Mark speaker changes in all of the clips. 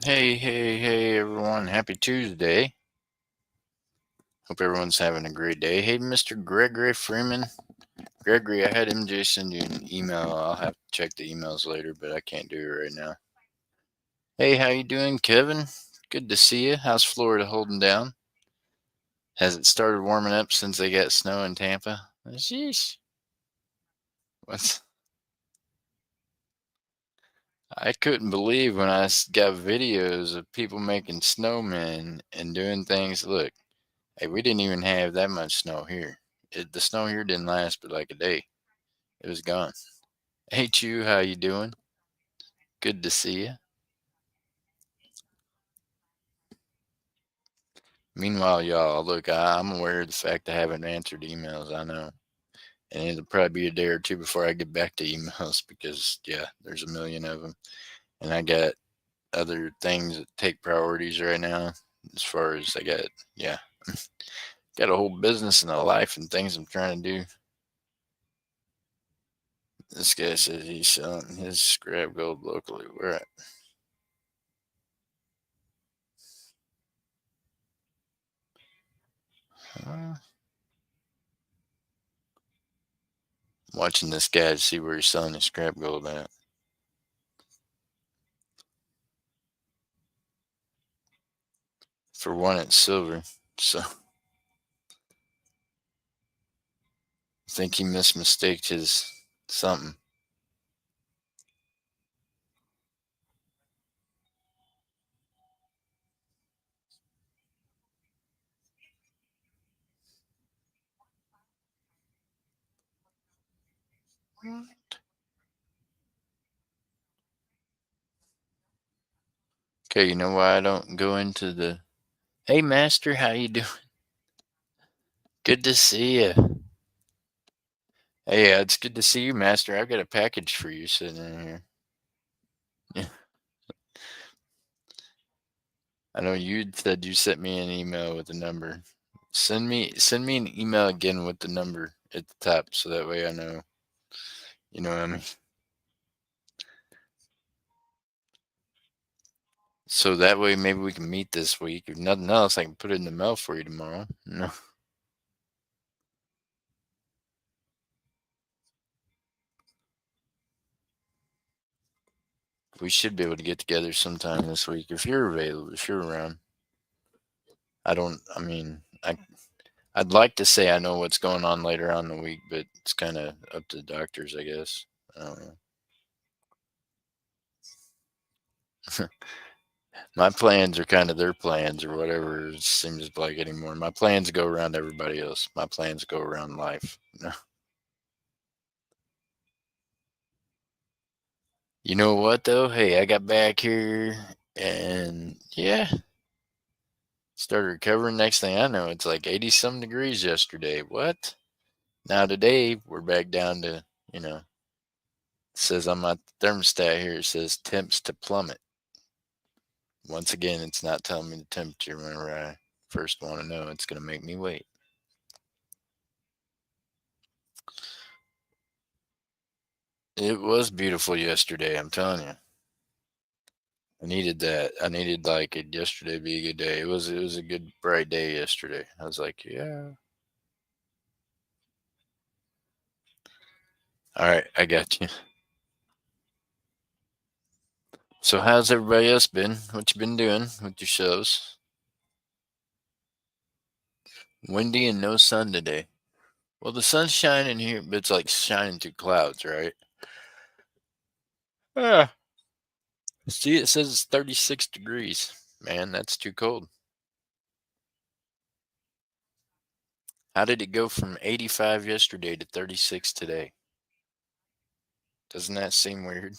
Speaker 1: Hey, everyone. Happy Tuesday. Hope everyone's having a great day. Hey, Mr. Gregory Freeman. Gregory, I had MJ send you an email. I'll have to check the emails later, but I can't do it right now. Hey, how you doing, Kevin? Good to see you. How's Florida holding down? Has it started warming up since they got snow in Tampa? Sheesh. What? I couldn't believe when got videos of people making snowmen and doing things. Look, hey, we didn't even have that much snow here. The snow here didn't last but like a day. It was gone. Hey, Chew, how you doing? Good to see you. Meanwhile, y'all, look, I'm aware of the fact I haven't answered emails. I know, and it'll probably be a day or two before I get back to emails because yeah, there's a million of them, and I got other things that take priorities right now. As far as I got, yeah, got a whole business and a life and things I'm trying to do. This guy says he's selling his scrap gold locally. Where at? Uh, Watching this guy to see where he's selling his scrap gold at. For one, it's silver, so I think he mismistaked his something. Okay, you know why I don't go into the Hey Master, how you doing? Good to see you. Hey, it's good to see you, Master. I've got a package for you sitting in here. Yeah. I know you said you sent me an email with the number. Send me an email again with the number at the top so that way I know. You know what I mean? So that way maybe we can meet this week. If nothing else, I can put it in the mail for you tomorrow. No. We should be able to get together sometime this week if you're available, if you're around. I mean, I'd like to say I know what's going on later on in the week, but it's kind of up to the doctors, I guess. I don't know. My plans are kind of their plans or whatever it seems like anymore. My plans go around everybody else. My plans go around life. You know what though? Hey, I got back here and yeah, started recovering. Next thing I know, it's like 80 some degrees yesterday. What? Now today we're back down to, you know, it says on my thermostat here, it says temps to plummet. Once again, it's not telling me the temperature whenever I first want to know. It's going to make me wait. It was beautiful yesterday, I'm telling you. I needed that. I needed like it yesterday to be a good day. It was a good bright day yesterday. I was like, yeah. All right, I got you. So how's everybody else been? What you been doing with your shows? Windy and no sun today. Well, the sun's shining here, but it's like shining through clouds, right? Yeah. See, it says it's 36 degrees. Man, that's too cold. How did it go from 85 yesterday to 36 today? Doesn't that seem weird?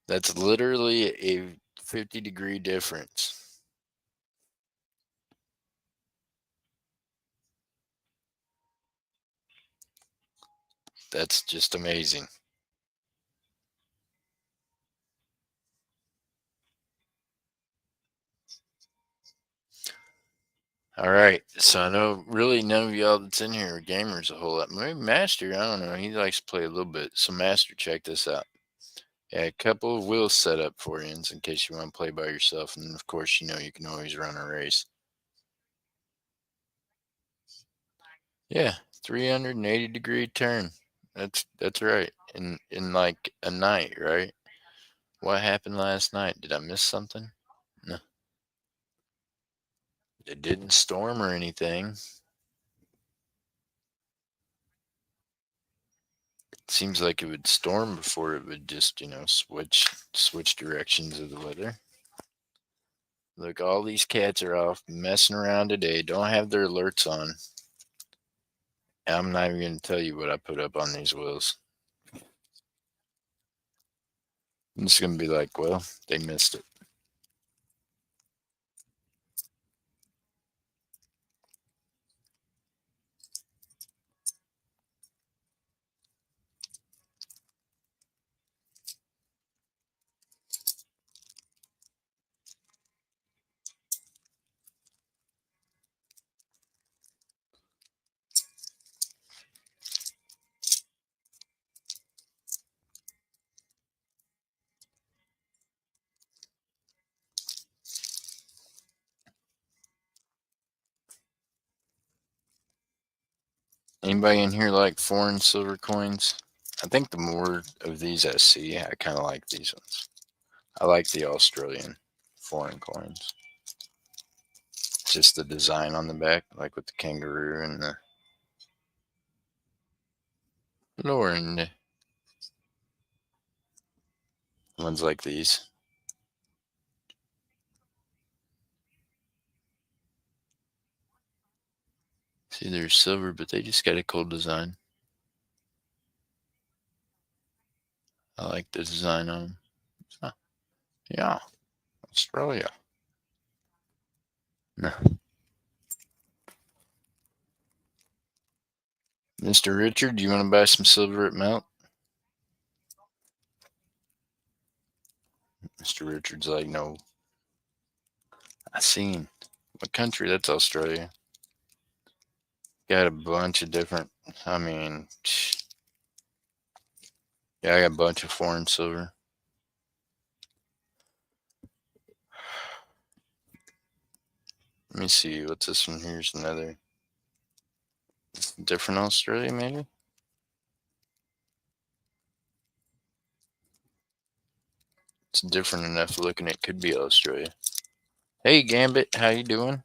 Speaker 1: That's literally a 50-degree difference. That's just amazing. All right. So I know really none of y'all that's in here are gamers a whole lot. Maybe Master, I don't know. He likes to play a little bit. So Master, check this out. Yeah, a couple of wheels set up for you in case you want to play by yourself. And of course, you can always run a race. Yeah, 380-degree turn. That's right. In like a night, right? What happened last night? Did I miss something? No. It didn't storm or anything. It seems like it would storm before it would just, switch directions of the weather. Look, all these cats are off messing around today. Don't have their alerts on. I'm not even going to tell you what I put up on these wheels. I'm just going to be like, well, they missed it. Anybody in here like foreign silver coins? I think the more of these I see, I kind of like these ones. I like the Australian foreign coins. Just the design on the back, like with the kangaroo and the Lauren ones like these. See, they're silver, but they just got a cool design. I like the design on them. Huh. Yeah, Australia. No. Mr. Richard, do you want to buy some silver at Melt? Mr. Richard's like, no. I seen. What country? That's Australia. Got a bunch of different. I mean, yeah, I got a bunch of foreign silver. Let me see. What's this one? Here's another. Different Australia, maybe? It's different enough looking. It could be Australia. Hey, Gambit, how you doing?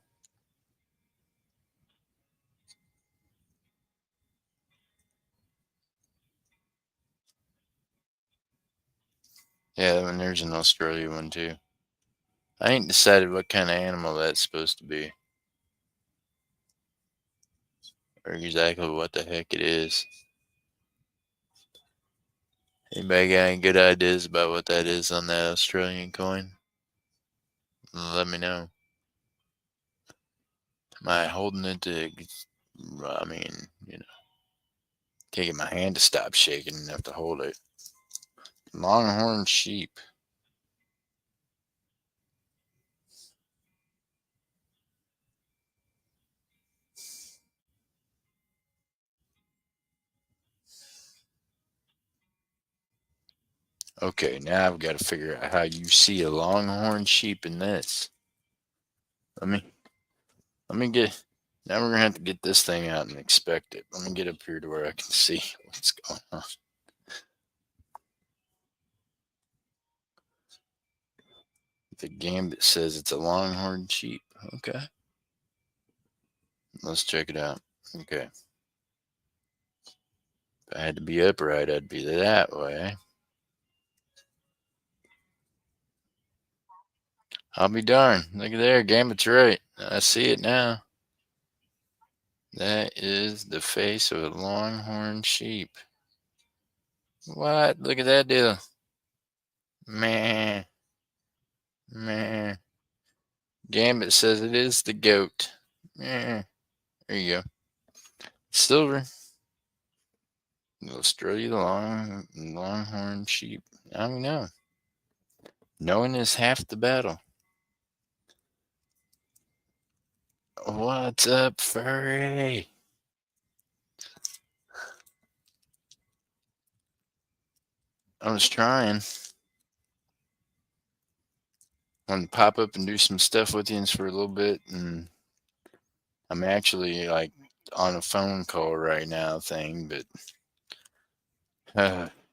Speaker 1: Yeah, and there's an Australia one too. I ain't decided what kind of animal that's supposed to be, or exactly what the heck it is. Anybody got any good ideas about what that is on that Australian coin? Let me know. Am I holding it to? I mean, can't get my hand to stop shaking enough to hold it. Longhorn sheep. Okay, now I've got to figure out how you see a longhorn sheep in this. Let me let me get. Now we're gonna have to get this thing out and inspect it. Let me get up here to where I can see what's going on. The Gambit says it's a longhorn sheep. Okay, let's check it out. Okay, if I had to be upright, I'd be that way. I'll be darned. Look at there, Gambit's right. I see it now. That is the face of a longhorn sheep. What? Look at that deal. Man, man. Gambit says it is the goat. Yeah, there you go. Silver. Australia longhorn sheep. I don't know. Knowing is half the battle. What's up, furry? I was trying. Want to pop up and do some stuff with you for a little bit, and I'm actually like on a phone call right now thing, but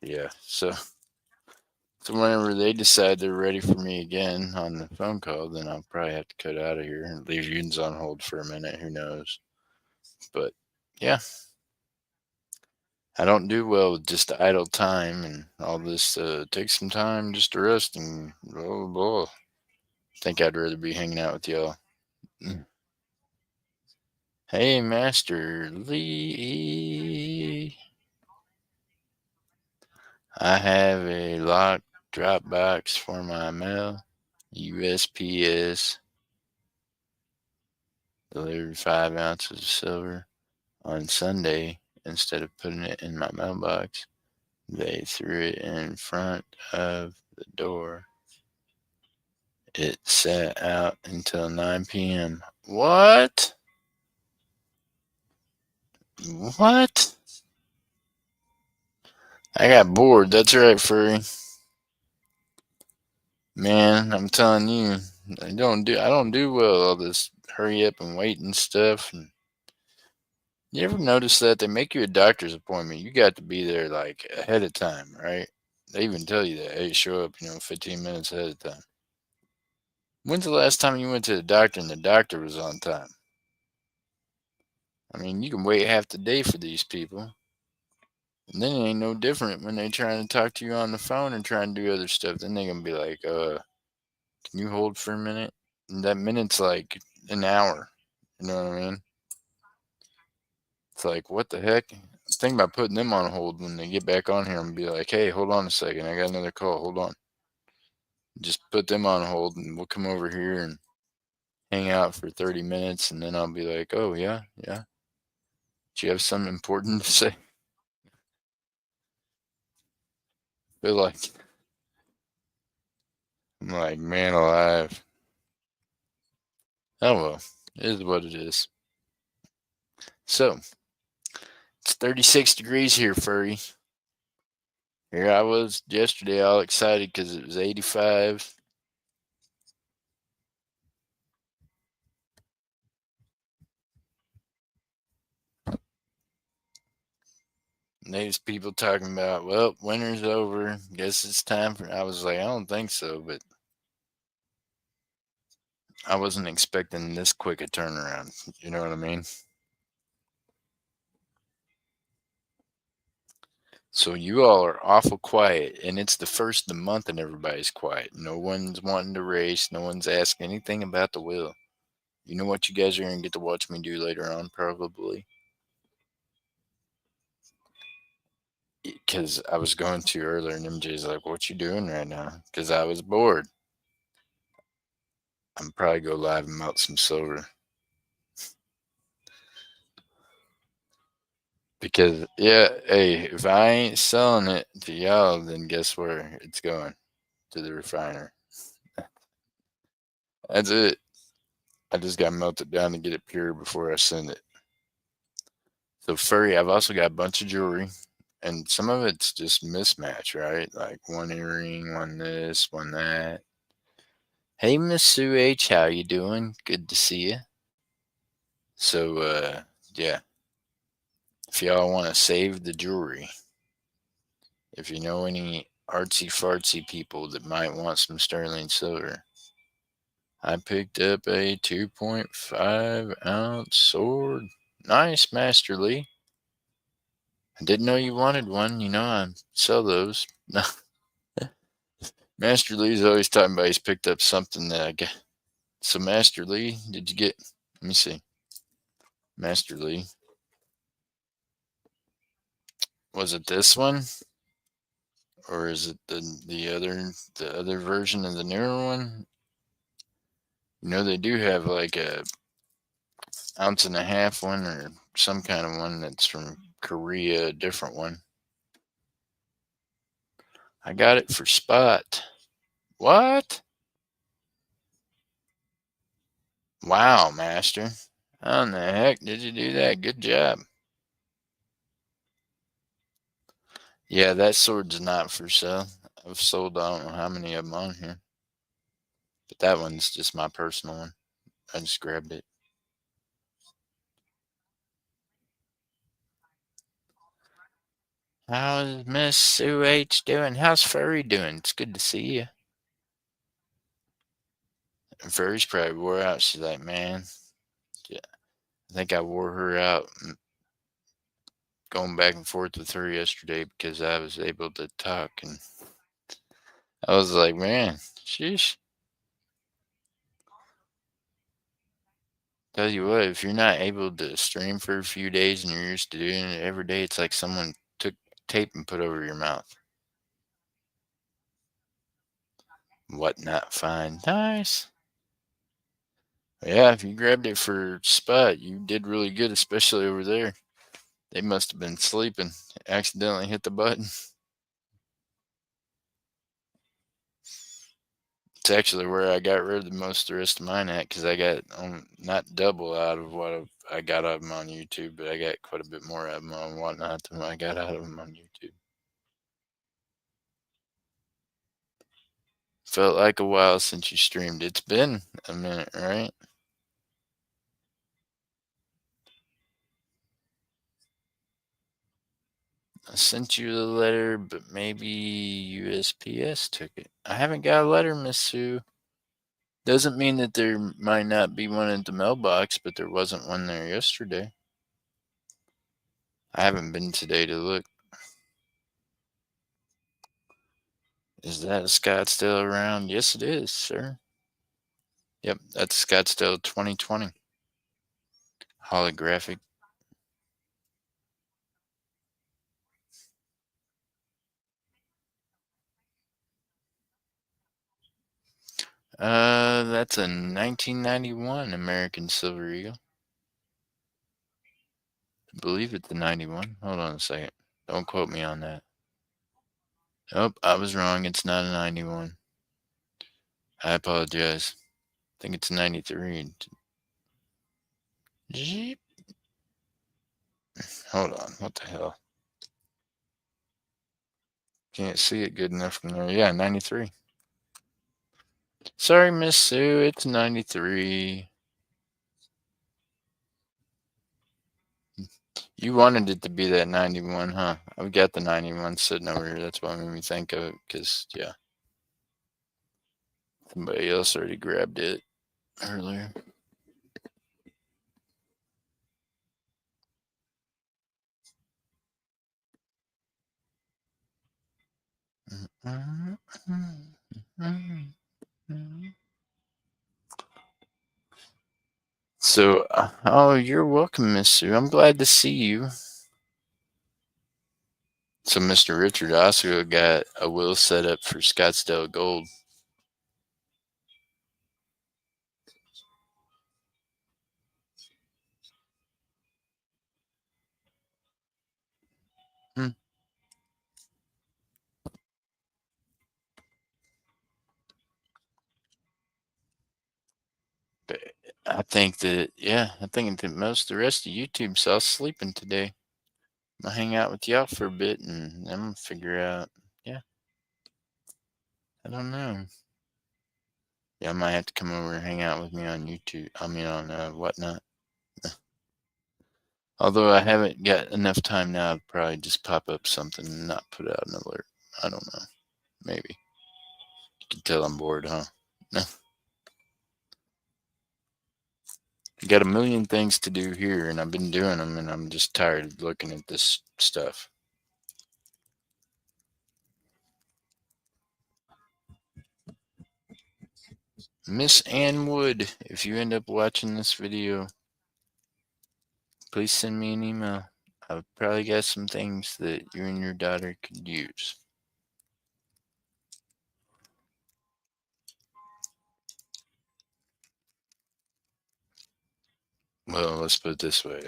Speaker 1: yeah. So whenever they decide they're ready for me again on the phone call, then I'll probably have to cut out of here and leave you on hold for a minute. Who knows? But yeah, I don't do well with just idle time and all this. Take some time just to rest and blah, blah. Think I'd rather be hanging out with y'all. Mm. Hey, Master Lee. I have a locked drop box for my mail. USPS delivered 5 ounces of silver on Sunday. Instead of putting it in my mailbox, they threw it in front of the door. It sat out until 9 p.m. What? What? I got bored. That's right, Furry. Man, I'm telling you, I don't do well all this hurry up and wait and stuff. And you ever notice that they make you a doctor's appointment? You got to be there like ahead of time, right? They even tell you that. Hey, show up, 15 minutes ahead of time. When's the last time you went to the doctor and the doctor was on time? I mean, you can wait half the day for these people. And then it ain't no different when they trying to talk to you on the phone and trying to do other stuff. Then they gonna be like, can you hold for a minute? And that minute's like an hour. You know what I mean? It's like, what the heck? Think about putting them on hold when they get back on here and be like, hey, hold on a second. I got another call. Hold on. Just put them on hold and we'll come over here and hang out for 30 minutes. And then I'll be like, oh, yeah, yeah. Do you have something important to say? They're like, I'm like, man alive. Oh, well, it is what it is. So, it's 36 degrees here, Furry. Here I was yesterday all excited because it was 85. And there's people talking about, well, winter's over. Guess it's time for. I was like, I don't think so, but I wasn't expecting this quick a turnaround. You know what I mean? So you all are awful quiet, and it's the first of the month, and everybody's quiet. No one's wanting to race. No one's asking anything about the wheel. You know what you guys are going to get to watch me do later on, probably? Because I was going to earlier, and MJ's like, what you doing right now? Because I was bored. I'm probably go live and melt some silver. Because, yeah, hey, if I ain't selling it to y'all, then guess where it's going? To the refiner. That's it. I just got to melt it down to get it pure before I send it. So, Furry, I've also got a bunch of jewelry, and some of it's just mismatch, right? Like one earring, one this, one that. Hey, Miss Sue H, how you doing? Good to see you. So, yeah, if y'all want to save the jewelry, if you know any artsy fartsy people that might want some sterling silver, I picked up a 2.5 ounce sword. Nice, Master Lee. I didn't know you wanted one. I sell those. Master Lee's always talking about he's picked up something that I got. So, Master Lee, did you get? Let me see. Master Lee. Was it this one? Or is it the other version of the newer one? They do have like a ounce and a half one or some kind of one that's from Korea, a different one. I got it for spot. What? Wow, Master. How in the heck did you do that? Good job. Yeah, that sword's not for sale. I've sold I don't know how many of them on here. But that one's just my personal one. I just grabbed it. How's Miss Sue H doing? How's Furry doing? It's good to see you. And Furry's probably wore out. She's like, man, yeah, I think I wore her out going back and forth with her yesterday because I was able to talk. And I was like, man, sheesh. Tell you what, if you're not able to stream for a few days and you're used to doing it every day, it's like someone took tape and put over your mouth. What not fine. Nice. Yeah, if you grabbed it for Spot, you did really good, especially over there. They must have been sleeping. Accidentally hit the button. It's actually where I got rid of the most of the rest of mine at because I got not double out of what I got out of them on YouTube, but I got quite a bit more out of them on Whatnot than I got out of them on YouTube. Felt like a while since you streamed. It's been a minute, right? I sent you the letter, but maybe USPS took it. I haven't got a letter, Miss Sue. Doesn't mean that there might not be one at the mailbox, but there wasn't one there yesterday. I haven't been today to look. Is that a Scottsdale around? Yes, it is, sir. Yep, that's Scottsdale 2020. Holographic. That's a 1991 American Silver Eagle. I believe it's the 91. Hold on a second. Don't quote me on that. Nope, I was wrong. It's not a 91. I apologize. I think it's 93. Jeep. Hold on. What the hell? Can't see it good enough from there. Yeah, 93. Sorry, Miss Sue. It's 93. You wanted it to be that 91, huh? I've got the 91 sitting over here. That's what made me think of it. Because, yeah, somebody else already grabbed it earlier. So, oh, you're welcome, Miss Sue. I'm glad to see you. So, Mr. Richard also got a will set up for Scottsdale Gold. Hmm. But I think that, yeah, I think that most of the rest of YouTube's all sleeping today. I'm gonna hang out with y'all for a bit and I'm gonna figure out, yeah, I don't know. Yeah, I might have to come over and hang out with me on YouTube. I mean, on Whatnot. Although I haven't got enough time now to probably just pop up something and not put out an alert. I don't know. Maybe. You can tell I'm bored, huh? No. Got a million things to do here, and I've been doing them, and I'm just tired of looking at this stuff. Miss Ann Wood, if you end up watching this video, please send me an email. I've probably got some things that you and your daughter could use. Well, let's put it this way.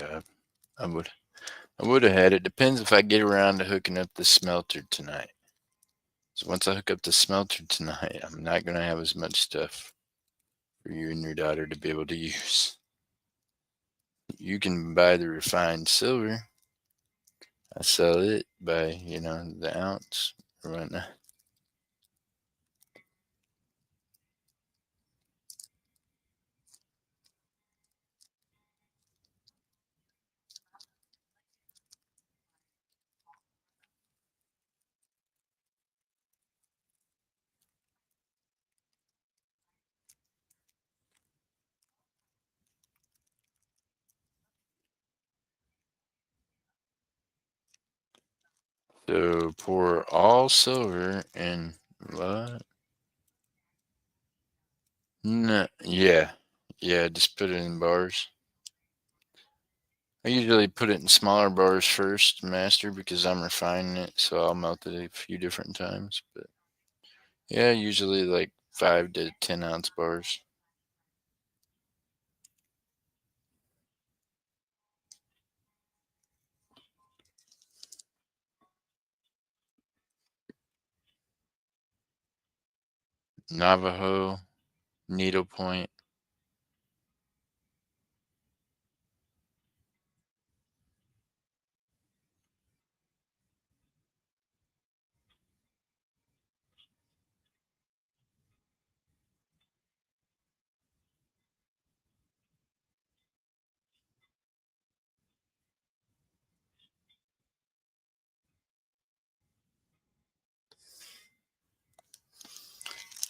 Speaker 1: I would have had it. Depends if I get around to hooking up the smelter tonight. So once I hook up the smelter tonight, I'm not going to have as much stuff for you and your daughter to be able to use. You can buy the refined silver. I sell it by, the ounce or whatnot. So pour all silver in what? No, yeah. Yeah, just put it in bars. I usually put it in smaller bars first, master, because I'm refining it, so I'll melt it a few different times. But yeah, usually like 5 to 10 ounce bars. Navajo, needlepoint.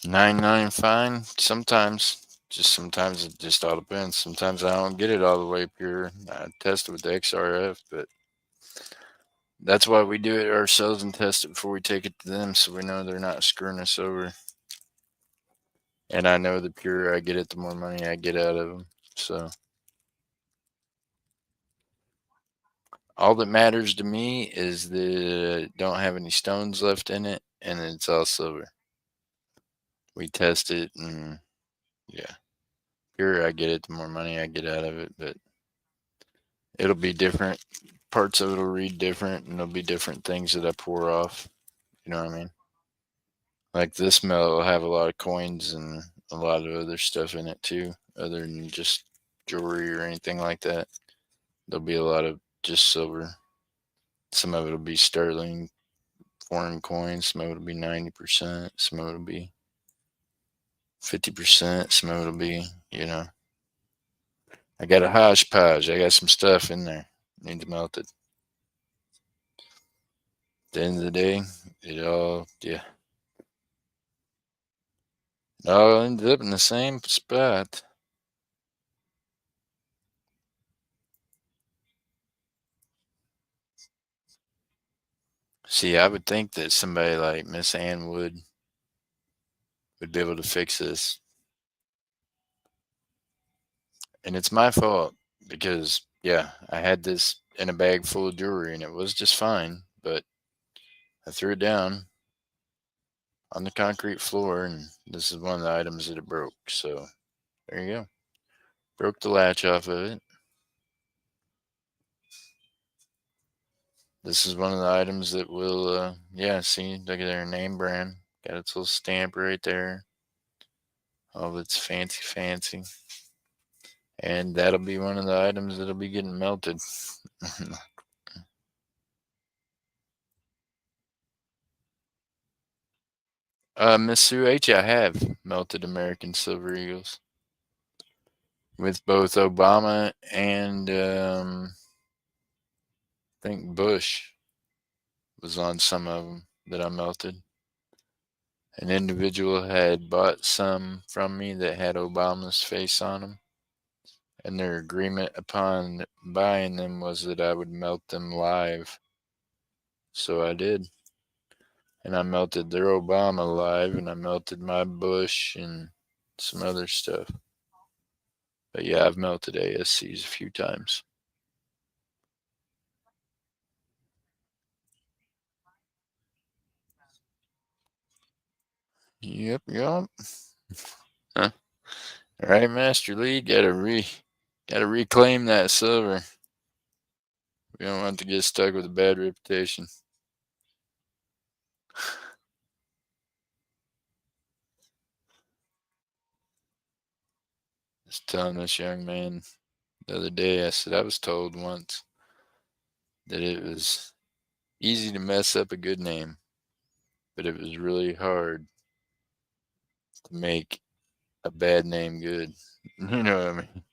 Speaker 1: $9.9 fine. Sometimes it just all depends. Sometimes I don't get it all the way pure. I test it with the XRF, but that's why we do it ourselves and test it before we take it to them, so we know they're not screwing us over. And I know the purer I get it, the more money I get out of them. So all that matters to me is that it don't have any stones left in it, and it's all silver. We test it, and yeah, purer I get it, the more money I get out of it. But it'll be different. Parts of it'll read different, and there'll be different things that I pour off. You know what I mean? Like this melt will have a lot of coins and a lot of other stuff in it too, other than just jewelry or anything like that. There'll be a lot of just silver. Some of it'll be sterling, foreign coins. Some of it'll be 90%. Some of it'll be 50%. Some of it'll be, I got a hodgepodge. I got some stuff in there. Need to melt it. At the end of the day, it all ends up in the same spot. See, I would think that somebody like Miss Ann would be able to fix this. And it's my fault because, yeah, I had this in a bag full of jewelry and it was just fine, but I threw it down on the concrete floor and this is one of the items that it broke. So there you go. Broke the latch off of it. This is one of the items that will, yeah, see, look at their name brand. Got its little stamp right there. All its fancy, fancy. And that'll be one of the items that'll be getting melted. Miss Sue H, I have melted American Silver Eagles with both Obama and I think Bush was on some of them that I melted. An individual had bought some from me that had Obama's face on them, and their agreement upon buying them was that I would melt them live. So I did. And I melted their Obama live, and I melted my Bush and some other stuff. But yeah, I've melted ASCs a few times. Yep, yep. Huh. All right, Master Lee, gotta reclaim that silver. We don't want to get stuck with a bad reputation. Just telling this young man the other day, I said I was told once that it was easy to mess up a good name, but it was really hard to make a bad name good. You know what I mean?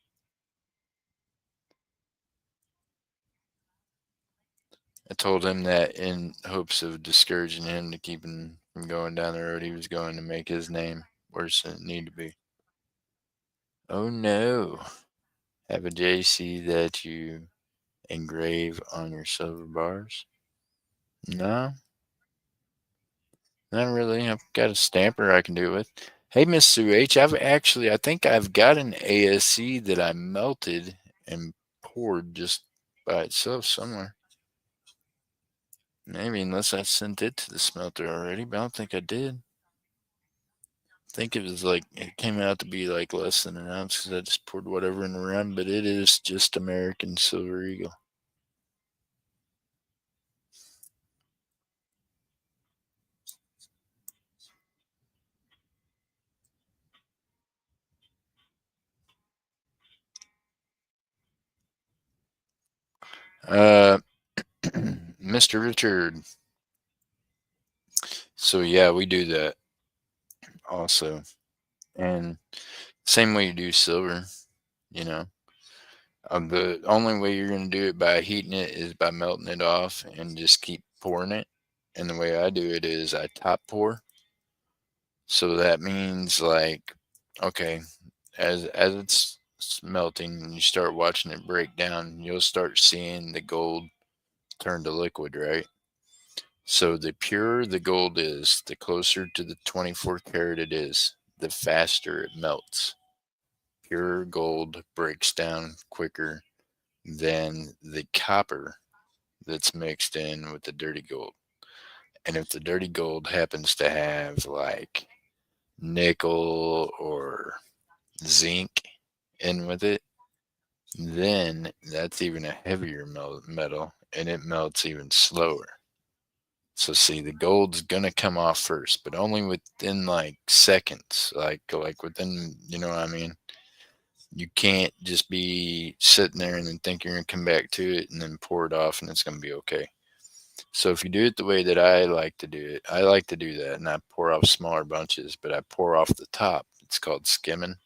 Speaker 1: I told him that in hopes of discouraging him to keep him from going down the road he was going to make his name worse than it needed to be. Oh no. Have a JC that you engrave on your silver bars? No, not really. I've got a stamper I can do it with. Hey, Miss Sue H, I think I've got an ASE that I melted and poured just by itself somewhere. Maybe, unless I sent it to the smelter already, but I don't think I did. I think it was like, it came out to be like less than an ounce because I just poured whatever in the rim, but it is just American Silver Eagle. Uh, Mr. Richard. So yeah, we do that also. And same way you do silver, you know. The only way you're going to do it by heating it is by melting it off and just keep pouring it. And the way I do it is I top pour. So that means like, okay, as it's melting and you start watching it break down, you'll start seeing the gold turn to liquid, right? So the purer the gold is, the closer to the 24 karat it is, the faster it melts. Pure gold breaks down quicker than the copper that's mixed in with the dirty gold. And if the dirty gold happens to have like nickel or zinc in with it, then that's even a heavier metal and it melts even slower. So see, the gold's gonna come off first, but only within like seconds, like within, you know what I mean? You can't just be sitting there and then think you're gonna come back to it and then pour it off and it's gonna be okay. So if you do it the way that I like to do it, I like to do that and I pour off smaller bunches, but I pour off the top. It's called skimming.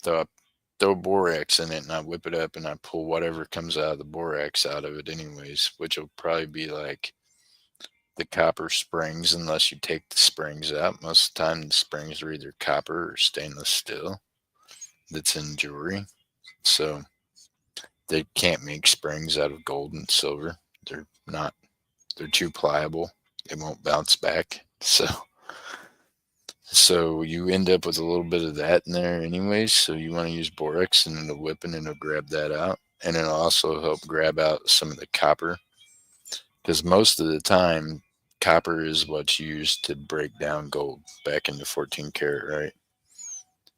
Speaker 1: So I throw borax in it and I whip it up and I pull whatever comes out of the borax out of it anyways, which will probably be like the copper springs unless you take the springs out. Most of the time the springs are either copper or stainless steel that's in jewelry. So they can't make springs out of gold and silver. They're not, they're too pliable. They won't bounce back. So you end up with a little bit of that in there anyways. So you want to use borax and it'll whip and it'll grab that out. And it'll also help grab out some of the copper. Because most of the time, copper is what's used to break down gold back into 14 karat, right?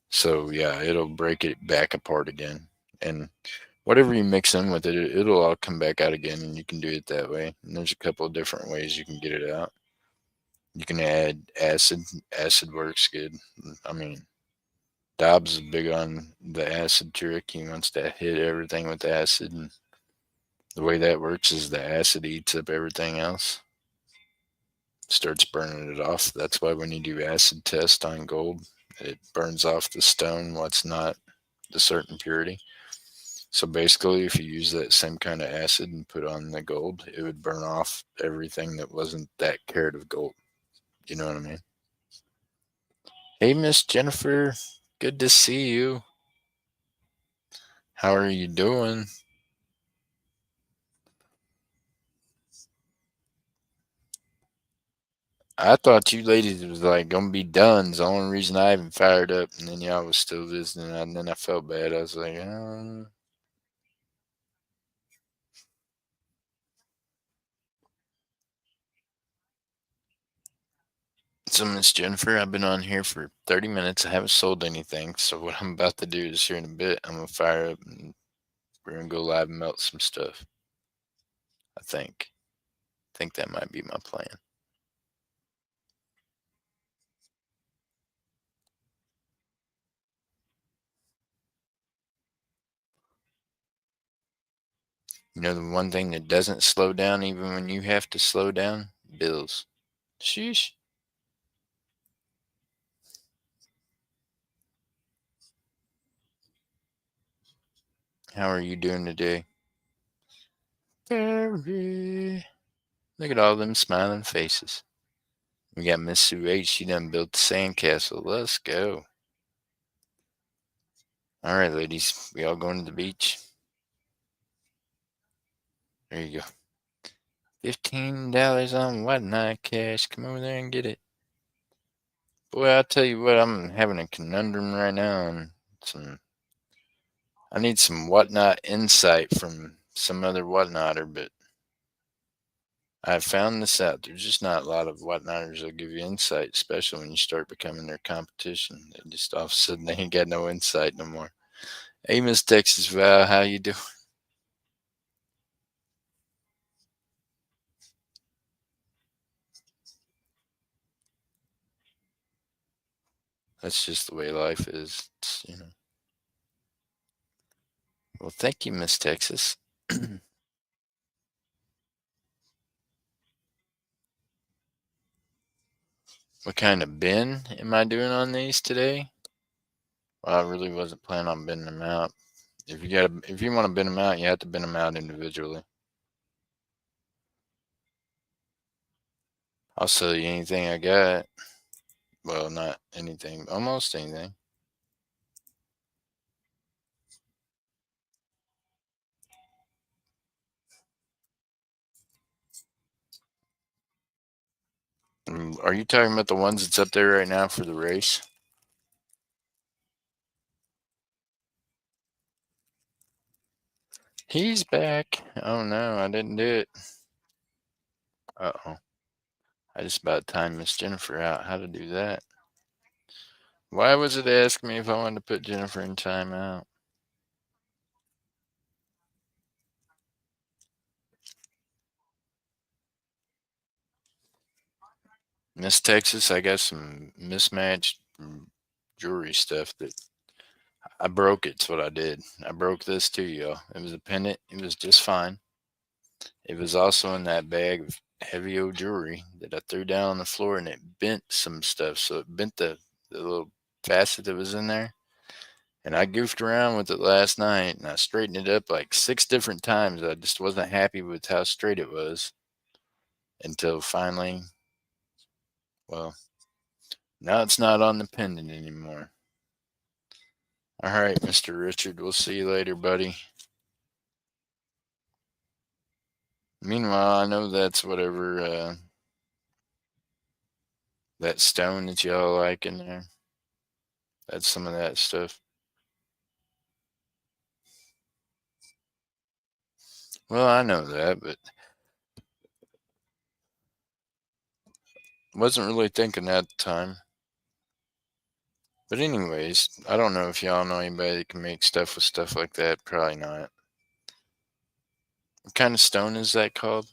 Speaker 1: So yeah, it'll break it back apart again. And whatever you mix in with it, it'll all come back out again, and you can do it that way. And there's a couple of different ways you can get it out. You can add acid. Acid works good. I mean, Dobbs is big on the acid trick. He wants to hit everything with acid, and the way that works is the acid eats up everything else, starts burning it off. That's why when you do acid test on gold, it burns off the stone what's not the certain purity. So basically, if you use that same kind of acid and put on the gold, it would burn off everything that wasn't that carat of gold. You know what I mean? Hey, Miss Jennifer, good to see you. How are you doing? I thought you ladies was like gonna be done. It's the only reason I even fired up, and then y'all was still visiting, and then I felt bad. I was like, So, Miss Jennifer, I've been on here for 30 minutes. I haven't sold anything. So, what I'm about to do is here in a bit, I'm gonna fire up and we're gonna go live and melt some stuff. I think. Think that might be my plan. You know, the one thing that doesn't slow down, even when you have to slow down, bills. Sheesh. How are you doing today? Very. Look at all them smiling faces. We got Miss Sue H. She done built the sandcastle. Let's go. All right, ladies. We all going to the beach? There you go. $15 on whatnot cash. Come over there and get it. Boy, I'll tell you what, I'm having a conundrum right now, and I need some whatnot insight from some other whatnotter, but I found this out. There's just not a lot of whatnotters that'll give you insight, especially when you start becoming their competition. They just all of a sudden they ain't got no insight no more. Hey, Miss Texas Val, how you doing? That's just the way life is. Well, thank you, Miss Texas. What kind of bin am I doing on these today? Well, I really wasn't planning on binning them out. If you want to bin them out, you have to bin them out individually. I'll sell you anything I got. Well, not anything, almost anything. Are you talking about the ones that's up there right now for the race? He's back. Oh no, I didn't do it. Uh-oh. I just about timed Miss Jennifer out how to do that. Why was it ask me if I wanted to put Jennifer in timeout? Miss Texas, I got some mismatched jewelry stuff that I broke. It's what I did. I broke this too, y'all. It was a pendant. It was just fine. It was also in that bag of heavy old jewelry that I threw down on the floor, and it bent some stuff. So it bent the little facet that was in there. And I goofed around with it last night, and I straightened it up like 6 different times. I just wasn't happy with how straight it was until finally, well, now it's not on the pendant anymore. All right, Mr. Richard, we'll see you later, buddy. Meanwhile, I know that's whatever that stone that y'all like in there. That's some of that stuff. Well, I know that, but wasn't really thinking that at the time. But anyways, I don't know if y'all know anybody that can make stuff with stuff like that. Probably not. What kind of stone is that called?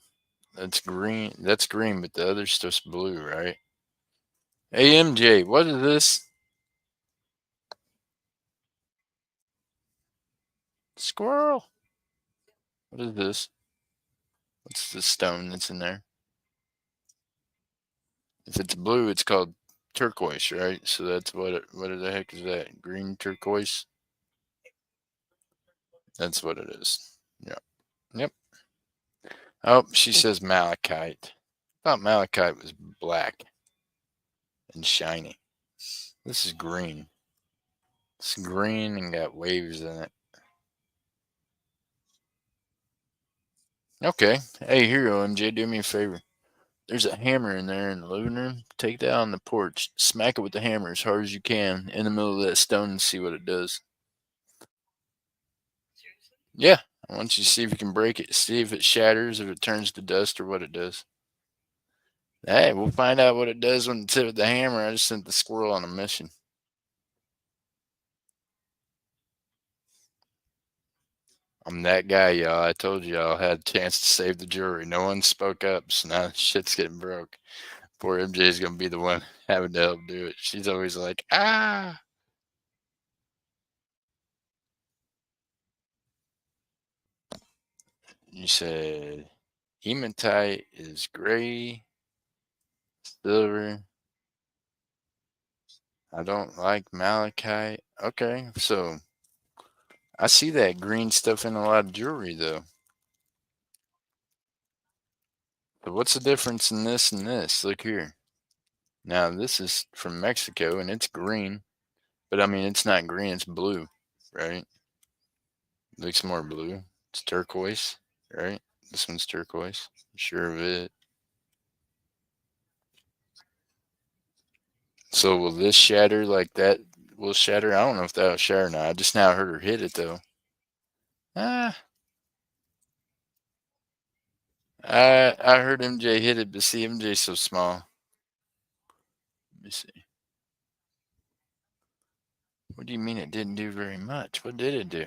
Speaker 1: That's green. That's green, but the other stuff's blue, right? AMJ, what is this? Squirrel. What is this? What's the stone that's in there? If it's blue, it's called turquoise, right? So that's what the heck is that? Green turquoise? That's what it is. Yeah. Yep. Oh, she says malachite. I thought malachite was black and shiny. This is green. It's green and got waves in it. Okay. Hey, here, OMJ, do me a favor. There's a hammer in there in the living room. Take that on the porch. Smack it with the hammer as hard as you can in the middle of that stone and see what it does. Yeah. I want you to see if you can break it. See if it shatters, if it turns to dust, or what it does. Hey, we'll find out what it does when it's hit with the hammer. I just sent the squirrel on a mission. I'm that guy, y'all. I told y'all I had a chance to save the jury. No one spoke up, so now shit's getting broke. Poor MJ's gonna be the one having to help do it. She's always like, ah. You said hematite is gray, silver. I don't like malachite. Okay, so I see that green stuff in a lot of jewelry, though. So what's the difference in this and this? Look here. Now this is from Mexico and it's green, but I mean it's not green, it's blue, right? Looks more blue. It's turquoise, right? This one's turquoise. Sure of it. So will this shatter like that? Will shatter? I don't know if that'll shatter or not. I just now heard her hit it though. Ah, I heard MJ hit it, but see, MJ's so small. Let me see. What do you mean it didn't do very much? What did it do?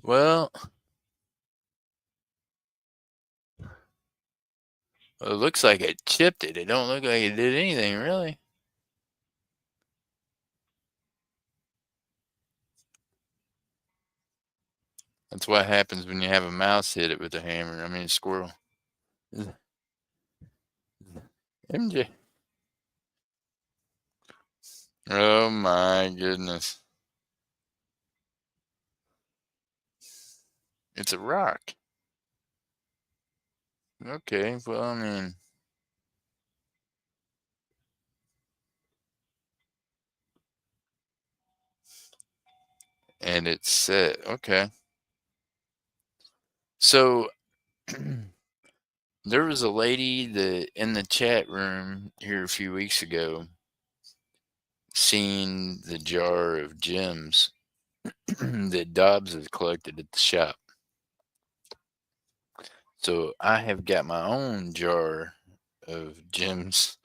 Speaker 1: Well, it looks like it chipped it. It don't look like it did anything really. That's what happens when you have a mouse hit it with a hammer. I mean, a squirrel. MJ. Oh my goodness. It's a rock. Okay, well, I mean, and it's set. Okay. So there was a lady that in the chat room here a few weeks ago seen the jar of gems that Dobbs has collected at the shop. So I have got my own jar of gems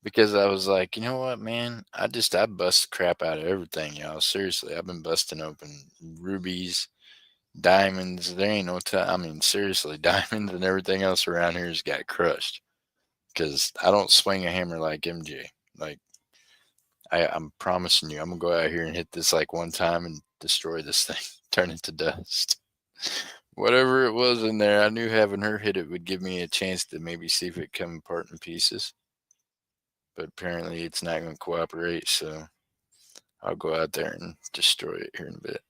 Speaker 1: because I was like, you know what, man? I bust the crap out of everything, y'all. Seriously, I've been busting open rubies, diamonds. There ain't no time. I mean, seriously, diamonds and everything else around here has got crushed because I don't swing a hammer like MJ. Like I'm promising you, I'm gonna go out here and hit this like one time and destroy this thing, turn it to dust. Whatever it was in there, I knew having her hit it would give me a chance to maybe see if it come apart in pieces. But apparently, it's not going to cooperate. So I'll go out there and destroy it here in a bit.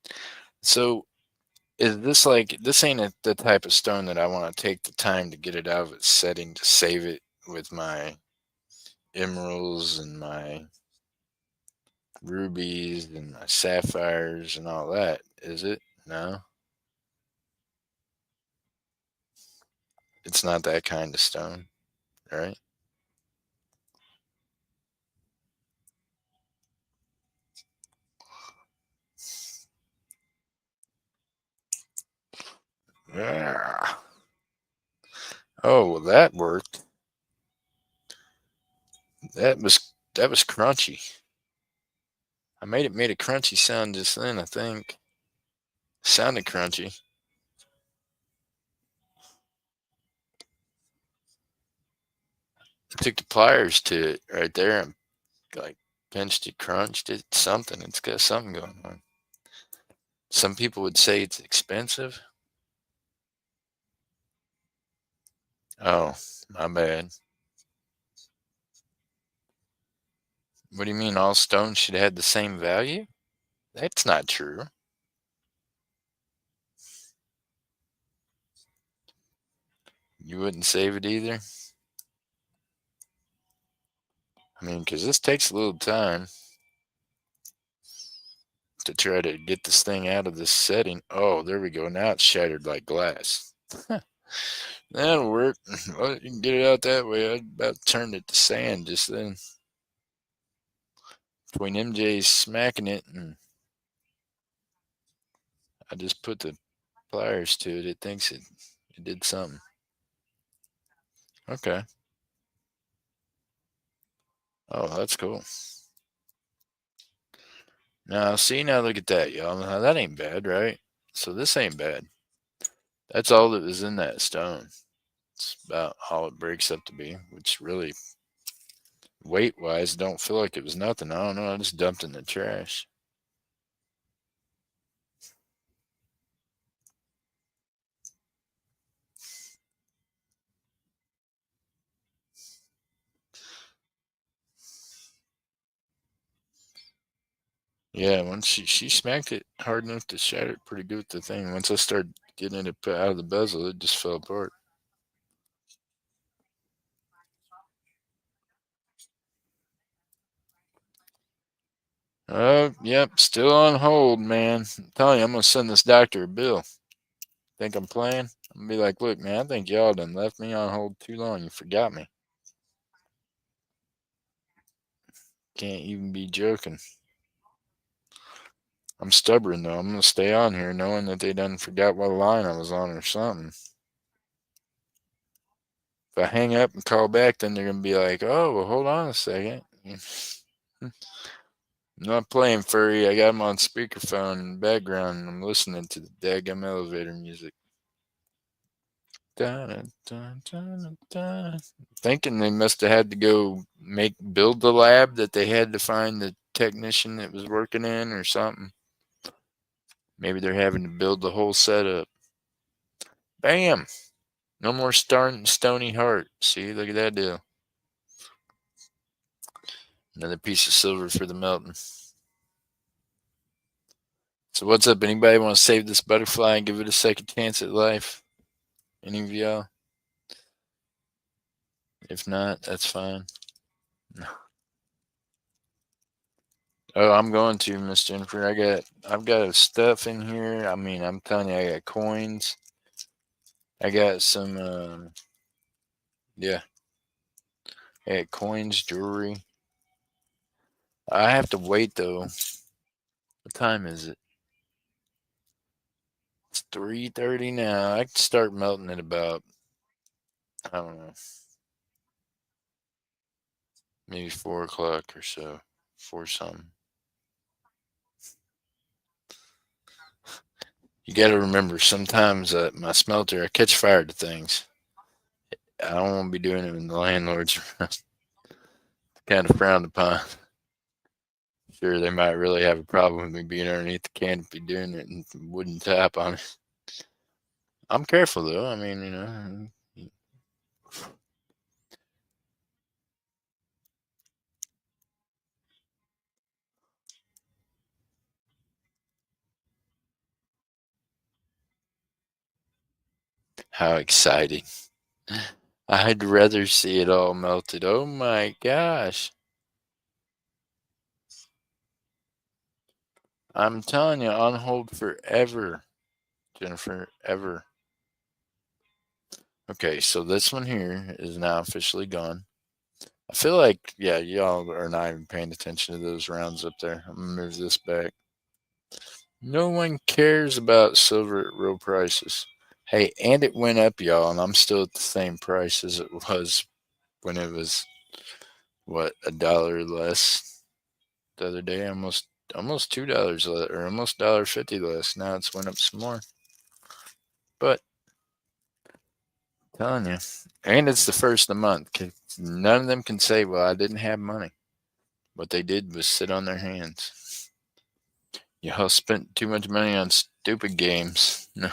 Speaker 1: So is this like this ain't the type of stone that I want to take the time to get it out of its setting to save it with my emeralds and my rubies and my sapphires and all that, is it? No, it's not that kind of stone, right? Yeah. Oh, well, that worked. That was crunchy. I made a crunchy sound just then, I think. Sounded crunchy. Took the pliers to it right there and like pinched it, crunched it, something. It's got something going on. Some people would say it's expensive. Oh, my bad. What do you mean all stones should have the same value? That's not true. You wouldn't save it either? I mean, because this takes a little time to try to get this thing out of this setting. Oh, there we go. Now it's shattered like glass. That'll work. Well, you can get it out that way. I about turned it to sand just then. Between MJ's smacking it and I just put the pliers to it, it thinks it did something. Okay. Oh, that's cool. Now, see, now look at that, y'all. Now, that ain't bad, right? So this ain't bad. That's all that was in that stone. It's about all it breaks up to be, which really, weight wise, don't feel like it was nothing. I don't know. I just dumped in the trash. Yeah, once she smacked it hard enough to shatter it pretty good with the thing. Once I started getting it out of the bezel, it just fell apart. Yep, still on hold, man. I'm telling you, I'm gonna send this doctor a bill. Think I'm playing? I'm gonna be like, look, man, I think y'all done left me on hold too long. You forgot me. Can't even be joking. I'm stubborn though. I'm gonna stay on here knowing that they done forgot what line I was on or something. If I hang up and call back, then they're gonna be like, "Oh, well, hold on a second. I'm not playing furry. I got them on speakerphone in the background, and I'm listening to the daggum elevator music." Dun, dun, dun, dun. Thinking they must have had to go build the lab that they had to find the technician that was working in or something. Maybe they're having to build the whole setup. Bam! No more stony heart. See, look at that deal. Another piece of silver for the melting. So what's up? Anybody want to save this butterfly and give it a second chance at life? Any of y'all? If not, that's fine. Oh, I'm going to, Miss Jennifer. I've got stuff in here. I mean, I'm telling you, I got coins. I got some yeah, I got coins, jewelry. I have to wait though. What time is it? It's 3:30 now. I can start melting at about, I don't know, maybe 4 o'clock or so. 4 something. You got to remember, sometimes my smelter, I catch fire to things. I don't want to be doing it when the landlord's around. Kind of frowned upon. Sure, they might really have a problem with me being underneath the canopy doing it and wooden top on it. I'm careful though. I mean, how exciting. I'd rather see it all melted. Oh my gosh. I'm telling you, on hold forever, Jennifer, ever. Okay, so this one here is now officially gone. I feel like, yeah, y'all are not even paying attention to those rounds up there. I'm gonna move this back. No one cares about silver at real prices. Hey, and it went up, y'all, and I'm still at the same price as it was when it was what, $1 less the other day, almost $2 less, or almost $1.50 less. Now it's went up some more. But I'm telling you, and it's the first of the month. None of them can say, "Well, I didn't have money." What they did was sit on their hands. Y'all spent too much money on stupid games. No.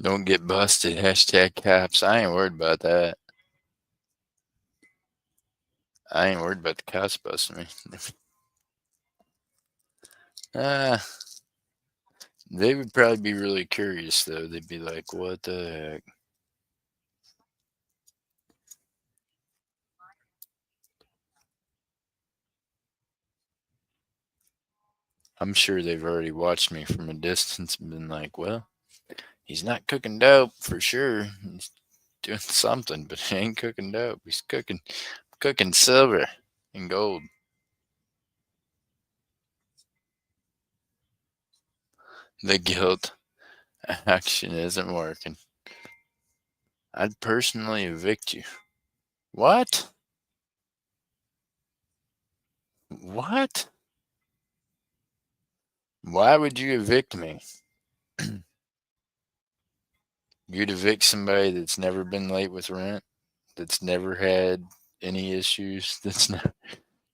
Speaker 1: Don't get busted. Hashtag cops. I ain't worried about that. I ain't worried about the cops busting me. Ah, they would probably be really curious though. They'd be like, "What the heck?" I'm sure they've already watched me from a distance and been like, "Well, he's not cooking dope for sure. He's doing something, but he ain't cooking dope. He's cooking silver and gold." The guilt action isn't working. I'd personally evict you. What? What? Why would you evict me? You'd evict somebody that's never been late with rent, that's never had any issues, that's not.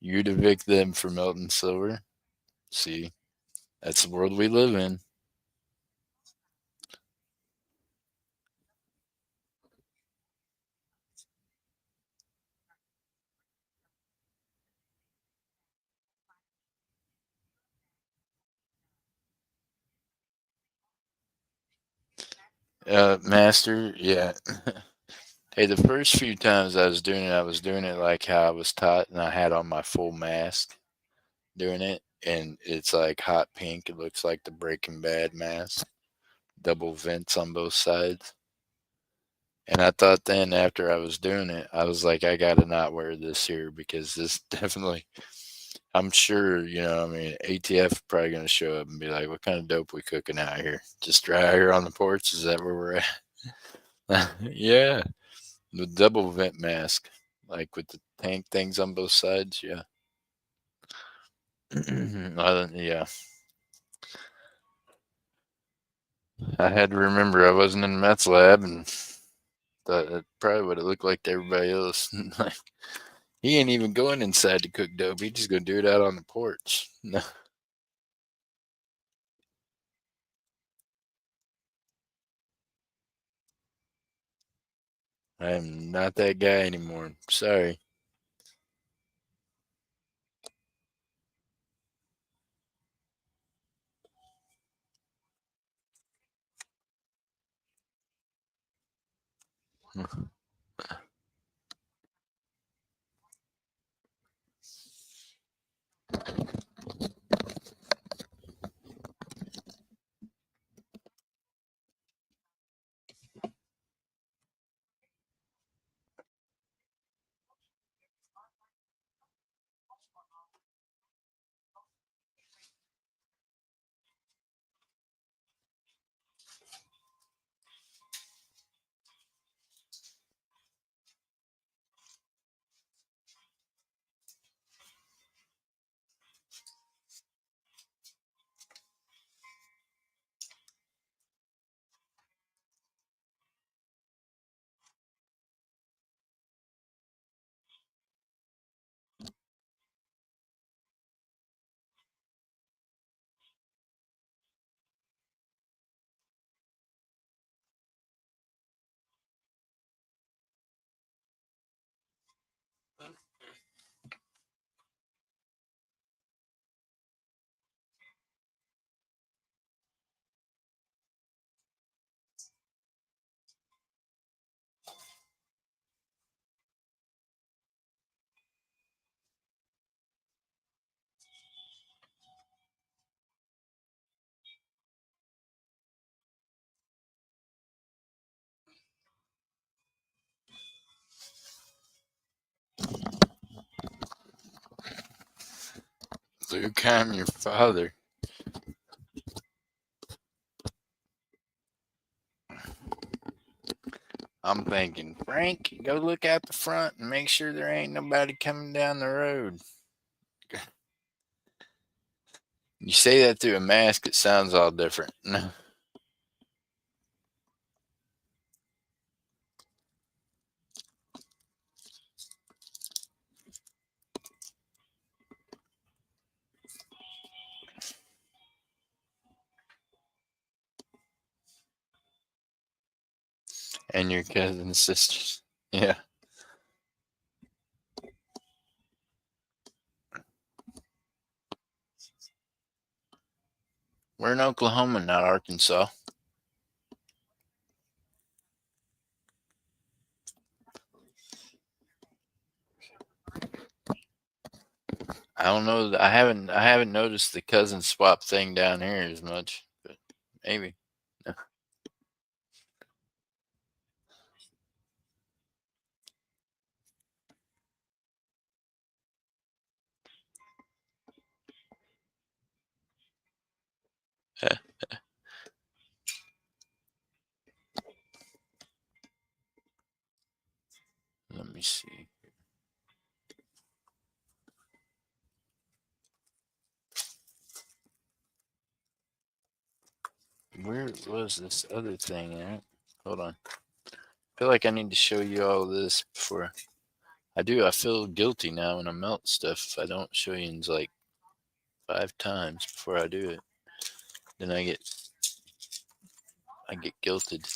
Speaker 1: You'd evict them for melting silver. See, that's the world we live in. Master, yeah. Hey, the first few times I was doing it like how I was taught, and I had on my full mask doing it, and it's like hot pink. It looks like the Breaking Bad mask, double vents on both sides. And I thought then after I was doing it, I was like, I gotta not wear this here because this definitely, I'm sure, I mean, ATF probably gonna show up and be like, what kind of dope we cooking out here? Just dry out here on the porch? Is that where we're at? Yeah, the double vent mask, like with the tank things on both sides. Yeah. Yeah. I had to remember I wasn't in meth lab and thought it probably would have looked like to everybody else. Like, he ain't even going inside to cook dope. He just gonna do it out on the porch. No, I am not that guy anymore. Sorry. Luke, I'm your father. I'm thinking, Frank, go look out the front and make sure there ain't nobody coming down the road. You say that through a mask, it sounds all different. And your cousin's sisters. Yeah. We're in Oklahoma, not Arkansas. I don't know. I haven't noticed the cousin swap thing down here as much, but maybe. Let me see. Where was this other thing at? Hold on. I feel like I need to show you all this before I do. I feel guilty now when I melt stuff if I don't show you in like 5 times before I do it. Then I get guilted.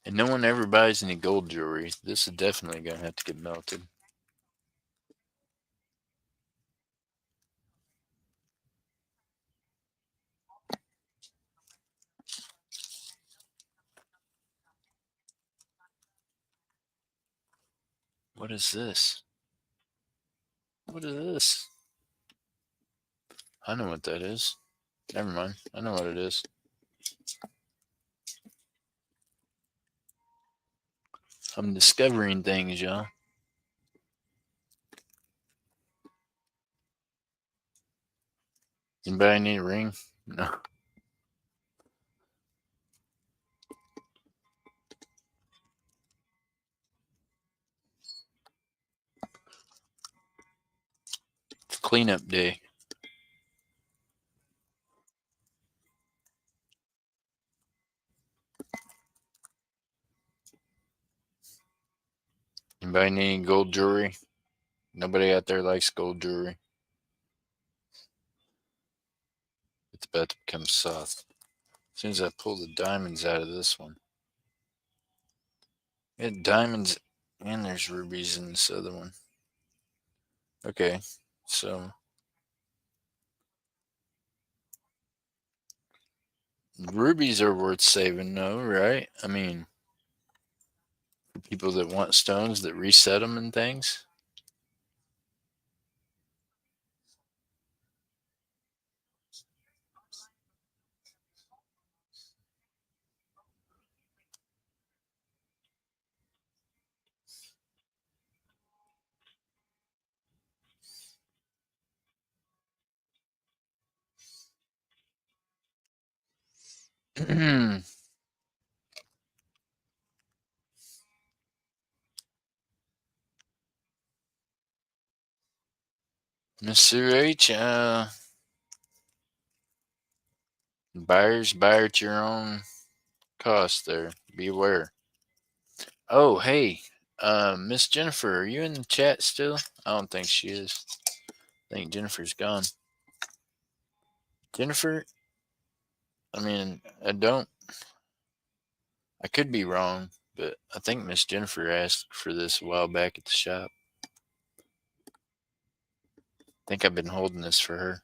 Speaker 1: And no one ever buys any gold jewelry. This is definitely gonna have to get melted. What is this? What is this? I know what that is. Never mind. I know what it is. I'm discovering things, y'all. Anybody need a ring? No. It's cleanup day. Anybody need any gold jewelry? Nobody out there likes gold jewelry. It's about to become soft. As soon as I pull the diamonds out of this one. It diamonds and there's rubies in this other one. Okay, so rubies are worth saving, though, right? I mean, for people that want stones that reset them and things. Mr. H, buyers buy at your own cost there. Beware. Oh, hey, Miss Jennifer, are you in the chat still? I don't think she is. I think Jennifer's gone. Jennifer, I mean, I could be wrong, but I think Miss Jennifer asked for this a while back at the shop. I think I've been holding this for her.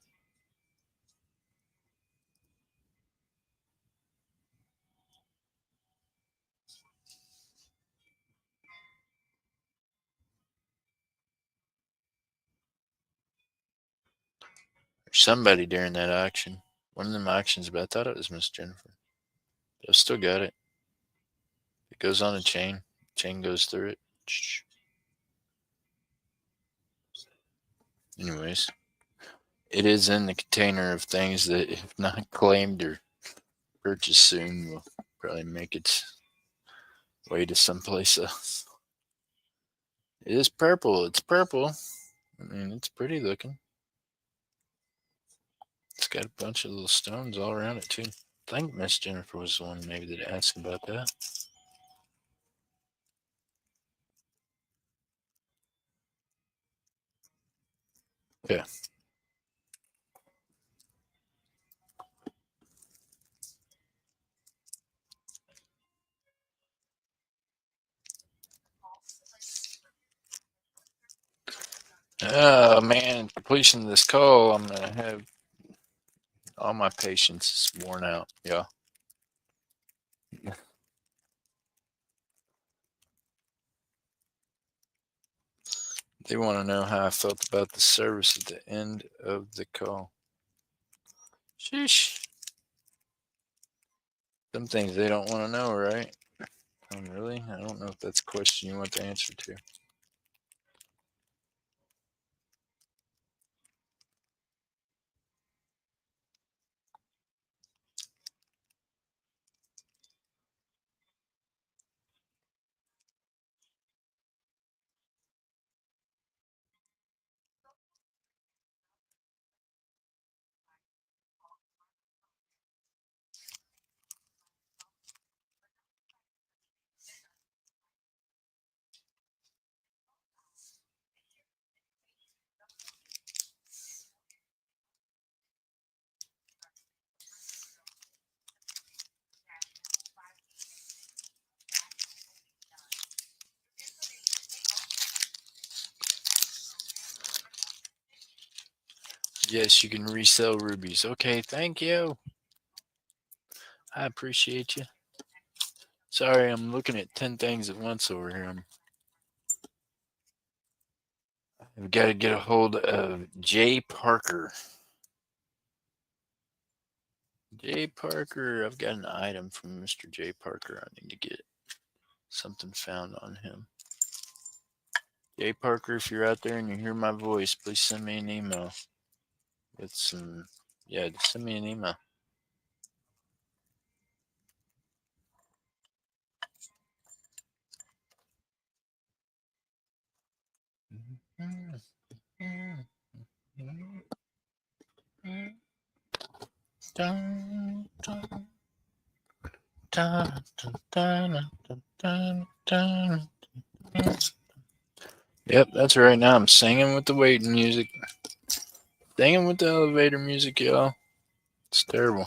Speaker 1: Or somebody during that auction. One of them auctions, but I thought it was Miss Jennifer. But I've still got it. It goes on a chain. Chain goes through it. Anyways, it is in the container of things that, if not claimed or purchased soon, will probably make its way to someplace else. It is purple. It's purple. I mean, it's pretty looking. It's got a bunch of little stones all around it, too. I think Miss Jennifer was the one maybe that asked about that. Yeah. Oh, man. Completion of this call, I'm going to have all my patience is worn out. Yeah. They want to know how I felt about the service at the end of the call. Sheesh. Some things they don't want to know, right? Really? I don't know if that's a question you want the answer to. Yes, you can resell rubies. Okay, thank you. I appreciate you. Sorry, I'm looking at 10 things at once over here. I've got to get a hold of Jay Parker. Jay Parker, I've got an item from Mr. Jay Parker. I need to get something found on him. Jay Parker, if you're out there and you hear my voice, please send me an email with some. Yeah, just send me an email. Dun, dun, dun, dun, dun, dun. Yep, that's right. Now I'm singing with the waiting music. Singing with the elevator music, y'all. It's terrible.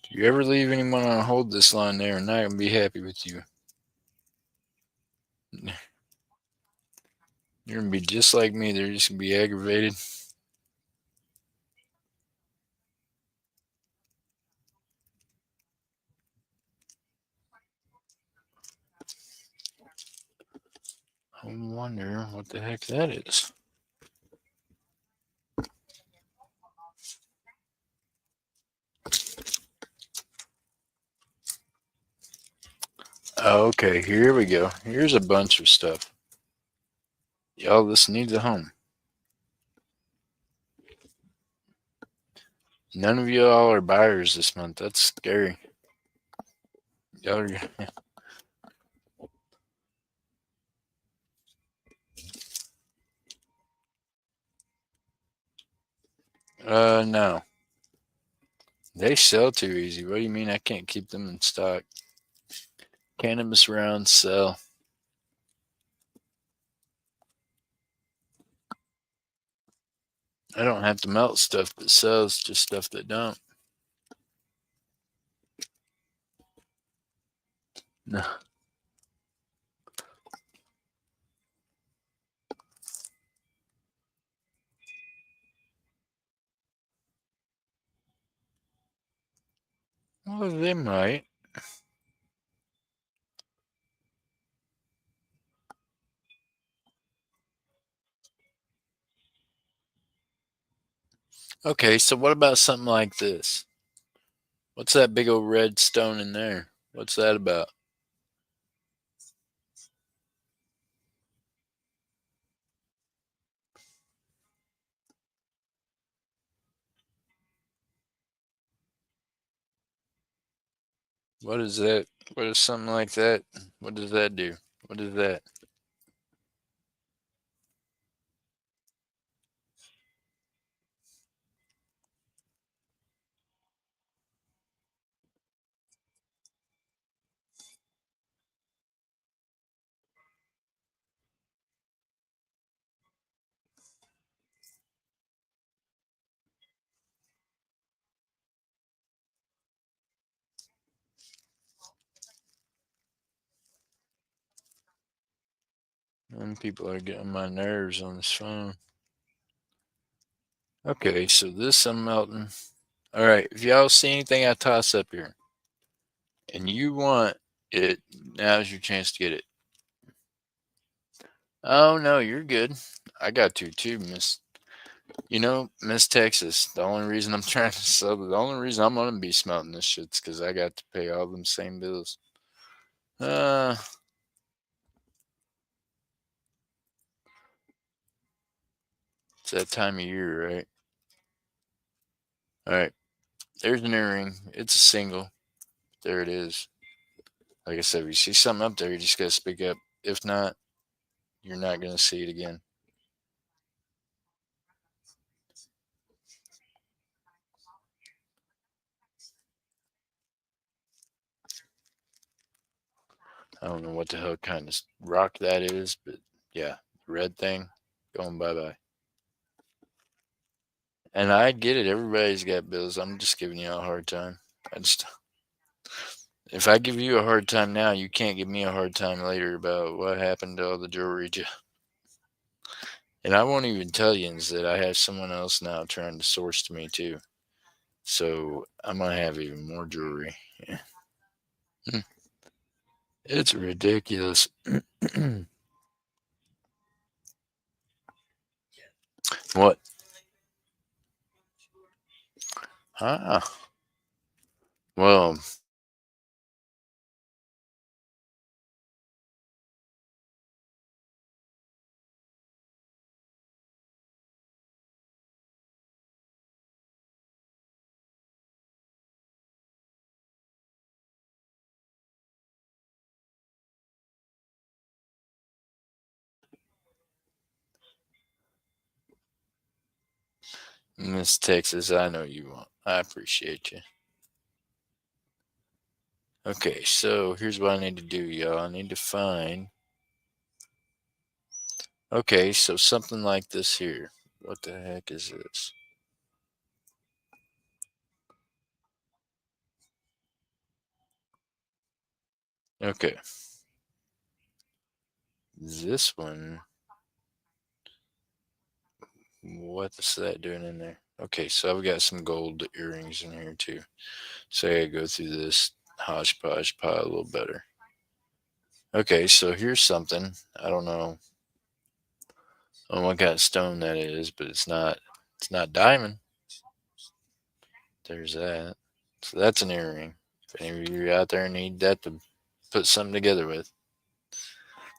Speaker 1: If you ever leave anyone on hold this line, they are not going to be happy with you. You're going to be just like me. They're just going to be aggravated. I wonder what the heck that is. Okay, here we go. Here's a bunch of stuff. Y'all, this needs a home. None of y'all are buyers this month. That's scary. Y'all no. They sell too easy. What do you mean I can't keep them in stock? Cannabis rounds sell. I don't have to melt stuff that sells, just stuff that don't. No. Well, they might. Okay, so what about something like this? What's that big old red stone in there? What's that about? What is that? What is something like that? What does that do? What is that? And people are getting my nerves on this phone. Okay, so this I'm melting. All right, if y'all see anything I toss up here and you want it, now's your chance to get it. Oh no, you're good. I got to too, Miss. Miss Texas. The only reason I'm trying to sell, the only reason I'm gonna be smelting this shit's because I got to pay all them same bills. Uh, it's that time of year, right? All right, there's an earring. It's a single. There it is. Like I said, if you see something up there, you just gotta speak up. If not, you're not gonna see it again. I don't know what the hell kind of rock that is, but yeah, red thing going bye bye. And I get it. Everybody's got bills. I'm just giving you a hard time. I just, if I give you a hard time now, you can't give me a hard time later about what happened to all the jewelry. And I won't even tell you is that I have someone else now trying to source to me too. So I'm gonna have even more jewelry. Yeah. It's ridiculous. What? Ah, well, Miss Texas, I know you want. I appreciate you. Okay, so here's what I need to do, y'all. I need to find. Okay, so something like this here. What the heck is this? Okay, this one. What's that doing in there? Okay, so I've got some gold earrings in here too. So I gotta go through this hodgepodge pile a little better. Okay, so here's something. I don't know. I don't know what kind of stone that is, but it's not. It's not diamond. There's that. So that's an earring. If any of you out there need that to put something together with,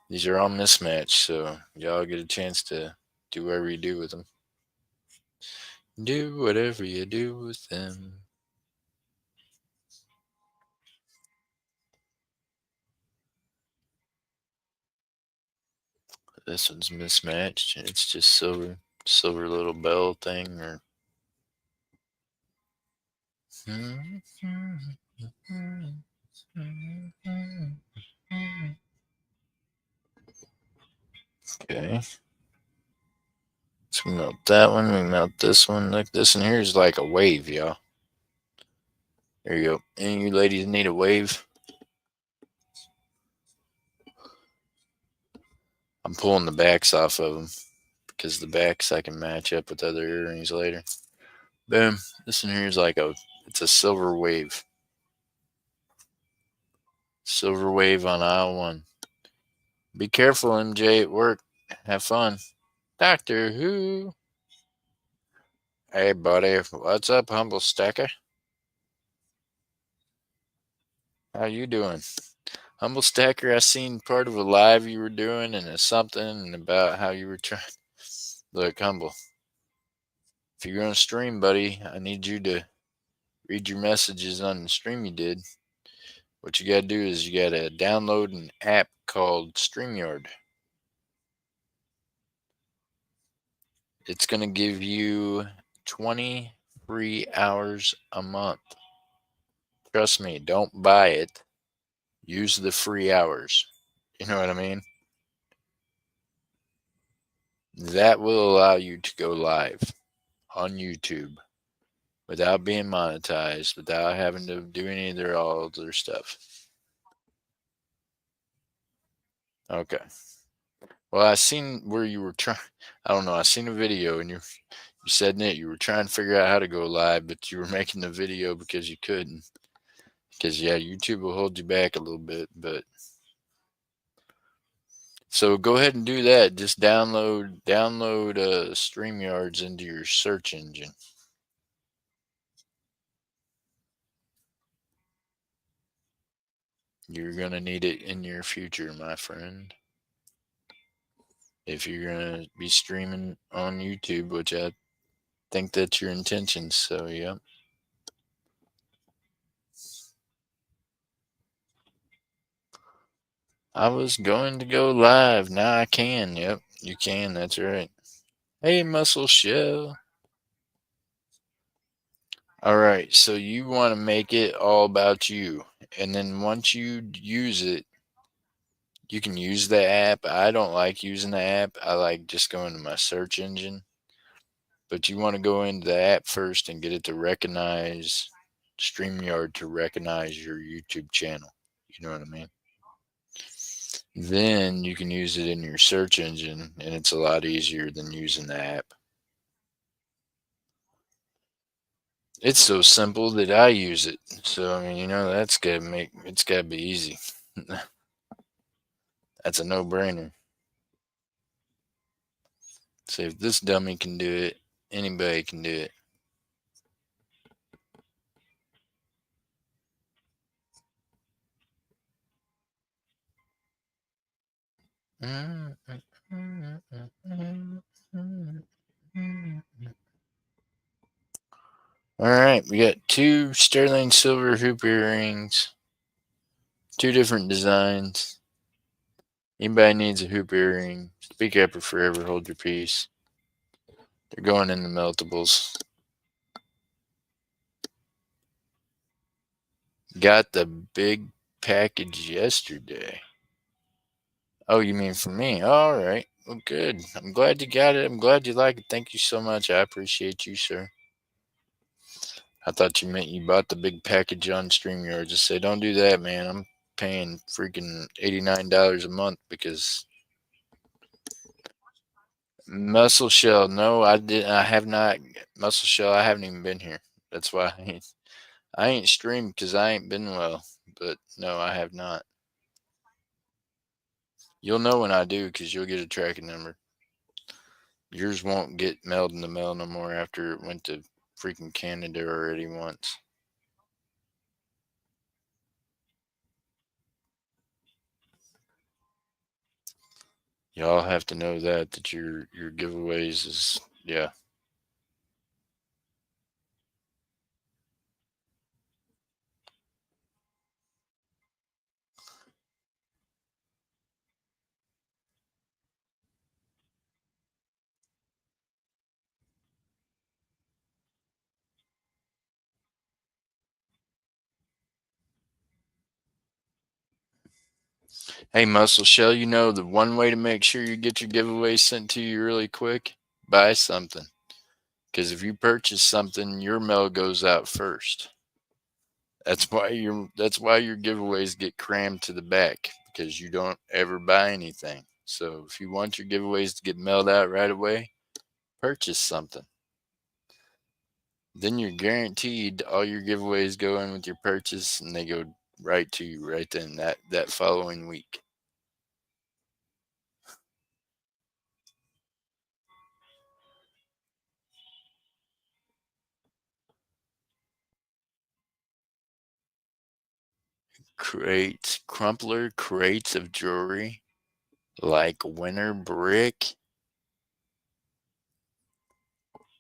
Speaker 1: these are all mismatched, so y'all get a chance to do whatever you do with them. Do whatever you do with them. This one's mismatched. It's just silver little bell thing, or. Okay. So we melt that one. We melt this one. Look, this one here is like a wave, y'all. There you go. Any of you ladies need a wave? I'm pulling the backs off of them because the backs I can match up with other earrings later. Boom. This one here is like it's a silver wave. Silver wave on aisle one. Be careful, MJ, at work. Have fun. Doctor Who. Hey, buddy. What's up, humble stacker? How you doing? Humble Stacker, I seen part of a live you were doing and it's something about how you were trying. Look, Humble, if you're going to stream, buddy, I need you to read your messages on the stream you did. What you got to do is you got to download an app called StreamYard. It's going to give you 20 free hours a month. Trust me, don't buy it. Use the free hours. You know what I mean? That will allow you to go live on YouTube without being monetized, without having to do any of their all of their stuff. Okay. Well, I seen where you were trying. I don't know. I seen a video and you said in it you were trying to figure out how to go live, but you were making the video because you couldn't. Because yeah, YouTube will hold you back a little bit, but so go ahead and do that. Just download StreamYards into your search engine. You're gonna need it in your future, my friend. If you're gonna be streaming on YouTube, which I think that's your intention. So, yep. I was going to go live. Now I can. Yep, you can. That's right. Hey, Muscle Shell. All right. So, you want to make it all about you. And then once you use it, you can use the app. I don't like using the app. I like just going to my search engine. But you want to go into the app first and get it to recognize StreamYard to recognize your YouTube channel. You know what I mean? Then you can use it in your search engine, and it's a lot easier than using the app. It's so simple that I use it. So I mean, that's gotta it's gotta be easy. That's a no-brainer. So if this dummy can do it, anybody can do it. All right, we got two sterling silver hoop earrings, two different designs. Anybody needs a hoop earring, speak up or forever hold your peace. They're going in the meltables. Got the big package yesterday. Oh, you mean for me? All right. Well, good. I'm glad you got it. I'm glad you like it. Thank you so much. I appreciate you, sir. I thought you meant you bought the big package on StreamYard. Just say, don't do that, man. I'm paying freaking $89 a month because Muscle Shell. No, I did. I have not. Muscle Shell. I haven't even been here. That's why I ain't streamed because I ain't been well. But no, I have not. You'll know when I do because you'll get a tracking number. Yours won't get mailed in the mail no more after it went to freaking Canada already once. Y'all have to know that your giveaways is, yeah. Hey, Muscle Shell, you know the one way to make sure you get your giveaways sent to you really quick? Buy something. Because if you purchase something, your mail goes out first. That's why your giveaways get crammed to the back because you don't ever buy anything. So if you want your giveaways to get mailed out right away, purchase something. Then you're guaranteed all your giveaways go in with your purchase and they go right to you right then that following week. Crumpler crates of jewelry like winter brick.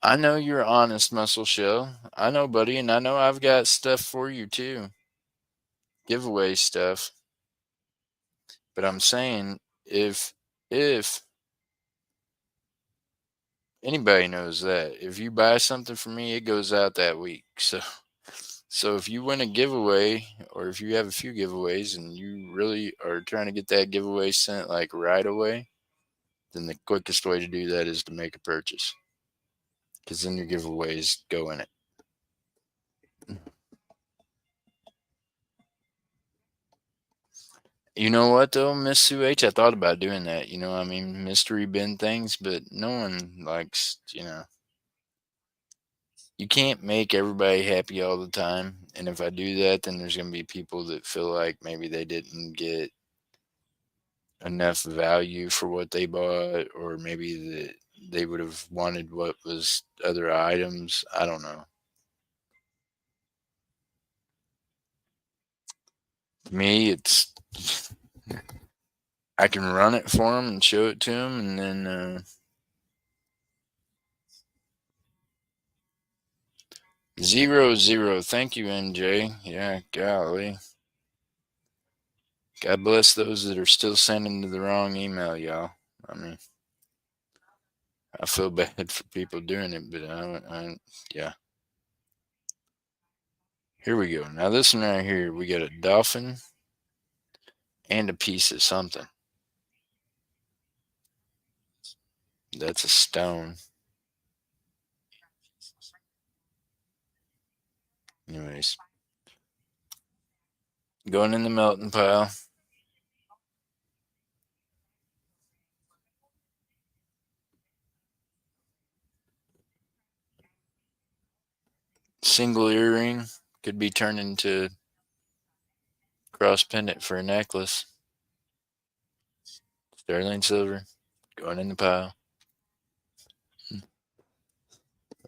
Speaker 1: I know you're honest, Muscle Shell. I know, buddy, and I know I've got stuff for you too. Giveaway stuff. But I'm saying if anybody knows that if you buy something from me, it goes out that week. So if you win a giveaway or if you have a few giveaways and you really are trying to get that giveaway sent like right away, then the quickest way to do that is to make a purchase because then your giveaways go in it. You know what though, Miss Sue H? I thought about doing that. I mean, mystery bin things, but no one likes. You can't make everybody happy all the time. And if I do that, then there's gonna be people that feel like maybe they didn't get enough value for what they bought, or maybe that they would have wanted what was other items. I don't know. To me, it's I can run it for them and show it to them, and then 0-0. Thank you, NJ. Yeah, golly. God bless those that are still sending to the wrong email, y'all. I mean, I feel bad for people doing it, but yeah. Here we go. Now this one right here, we got a dolphin and a piece of something. That's a stone. Anyways, going in the melting pile. Single earring could be turned into cross pendant for a necklace. Sterling silver going in the pile.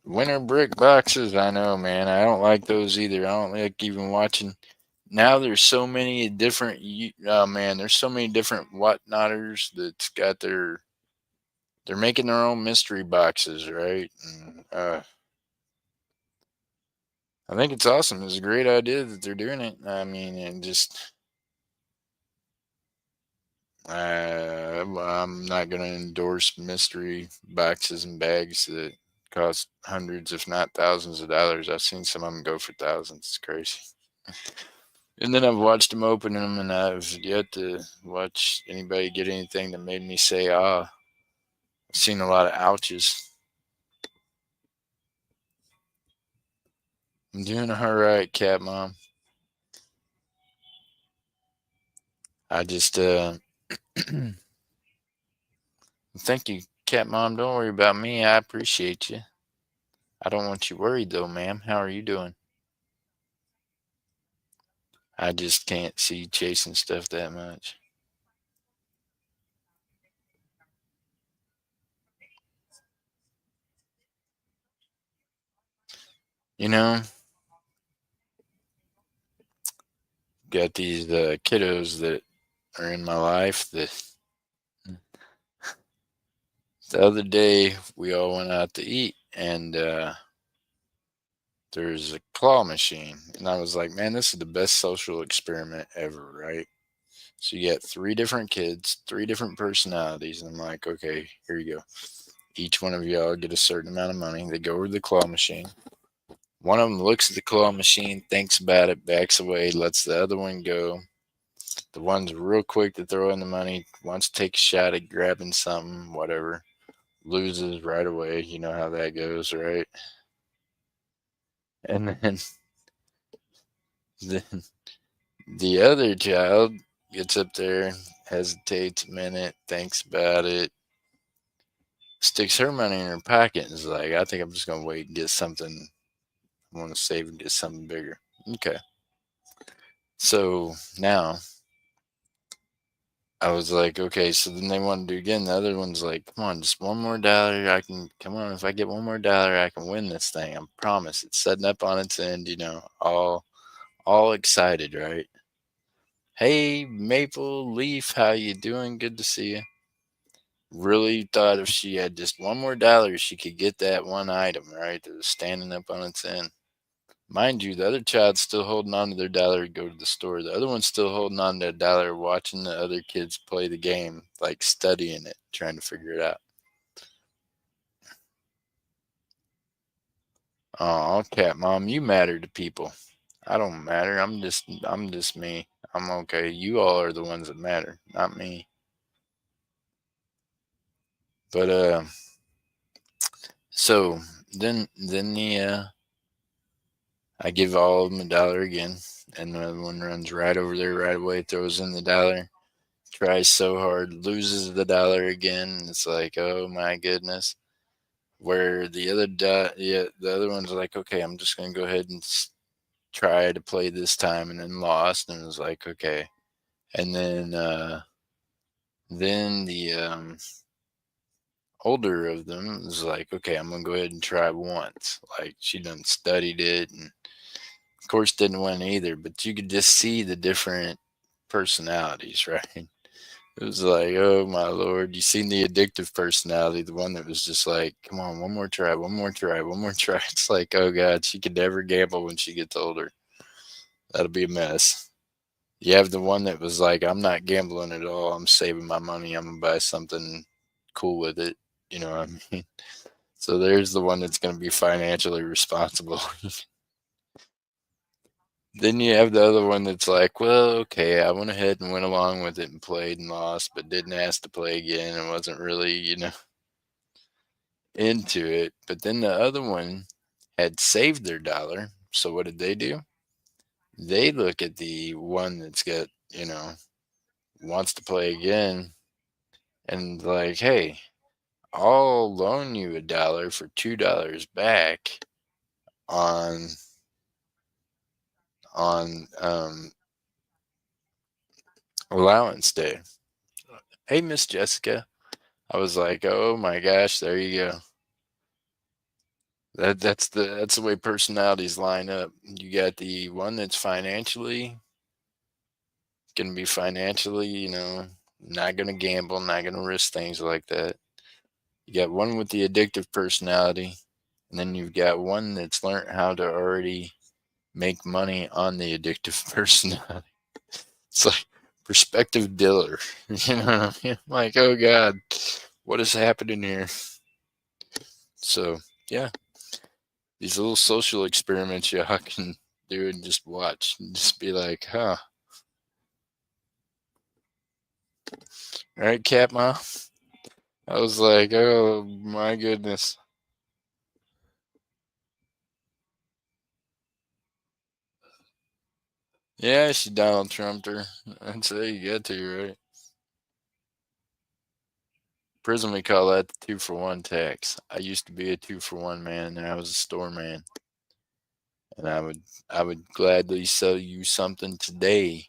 Speaker 1: Winter brick boxes, I know, man. I don't like those either. I don't like even watching. Now there's so many different. Oh man, there's so many different whatnotters that's got their. They're making their own mystery boxes, right? And, I think it's awesome. It's a great idea that they're doing it. I mean, and just I'm not going to endorse mystery boxes and bags that cost hundreds, if not thousands of dollars. I've seen some of them go for thousands. It's crazy. And then I've watched them open them, and I've yet to watch anybody get anything that made me say, ah. I've seen a lot of ouches. I'm doing all right, Cat Mom. I just, thank you, Cat Mom. Don't worry about me. I appreciate you. I don't want you worried, though, ma'am. How are you doing? I just can't see you chasing stuff that much. You know, got these kiddos that are in my life that the other day we all went out to eat, and there's a claw machine. And I was like, man, this is the best social experiment ever, right? So you got three different kids, three different personalities. And I'm like, okay, here you go. Each one of y'all get a certain amount of money. They go over to the claw machine. One of them looks at the claw machine, thinks about it, backs away, lets the other one go. The one's real quick to throw in the money, wants to take a shot at grabbing something, whatever, loses right away. You know how that goes, right? And then the, the other child gets up there, hesitates a minute, thinks about it, sticks her money in her pocket, and is like, I think I'm just going to wait and get something. I want to save and get something bigger. Okay. So now I was like, okay, so then they want to do again. The other one's like, come on, just one more dollar. I can, come on, if I get one more dollar, I can win this thing. I promise. It's setting up on its end, all excited, right? Hey, Maple Leaf, how you doing? Good to see you. Really thought if she had just one more dollar, she could get that one item, right? That was standing up on its end. Mind you, the other child's still holding on to their dollar to go to the store. The other one's still holding on to their dollar, watching the other kids play the game, like studying it, trying to figure it out. Oh, cat mom, you matter to people. I don't matter. I'm just me. I'm okay. You all are the ones that matter, not me. But so then I give all of them a dollar again, and the other one runs right over there right away, throws in the dollar, tries so hard, loses the dollar again. And it's like, oh my goodness. Where yeah, the other one's like, okay, I'm just gonna go ahead and try to play this time, and then lost, and it was like, okay. And then the older of them is like, okay, I'm gonna go ahead and try once. Like she done studied it, and of course didn't win either. But you could just see the different personalities, right? It was like, oh my lord, you seen the addictive personality, the one that was just like, come on, one more try, one more try, one more try. It's like, oh god, she could never gamble when she gets older. That'll be a mess. You have the one that was like, I'm not gambling at all. I'm saving my money. I'm gonna buy something cool with it. You know what I mean? So there's the one that's gonna be financially responsible. Then you have the other one that's like, well, okay, I went ahead and went along with it and played and lost, but didn't ask to play again and wasn't really, into it. But then the other one had saved their dollar. So what did they do? They look at the one that's got, wants to play again and like, hey, I'll loan you a dollar for $2 back on on allowance day. Hey, Miss Jessica. I was like, oh my gosh, there you go. That's the way personalities line up. You got the one that's financially gonna be financially, not gonna gamble, not gonna risk things like that. You got one with the addictive personality, and then you've got one that's learned how to already make money on the addictive personality. It's like prospective dealer. You know what I mean? Like, oh God, what is happening here? So yeah, these little social experiments y'all can do and just watch and just be like, huh. All right, Cat Ma. I was like, oh my goodness. Yeah, she Donald Trumped her. I'd say you got to, right? Prison, we call that the 2-for-1 tax. I used to be a 2-for-1 man, and I was a store man, and I would gladly sell you something today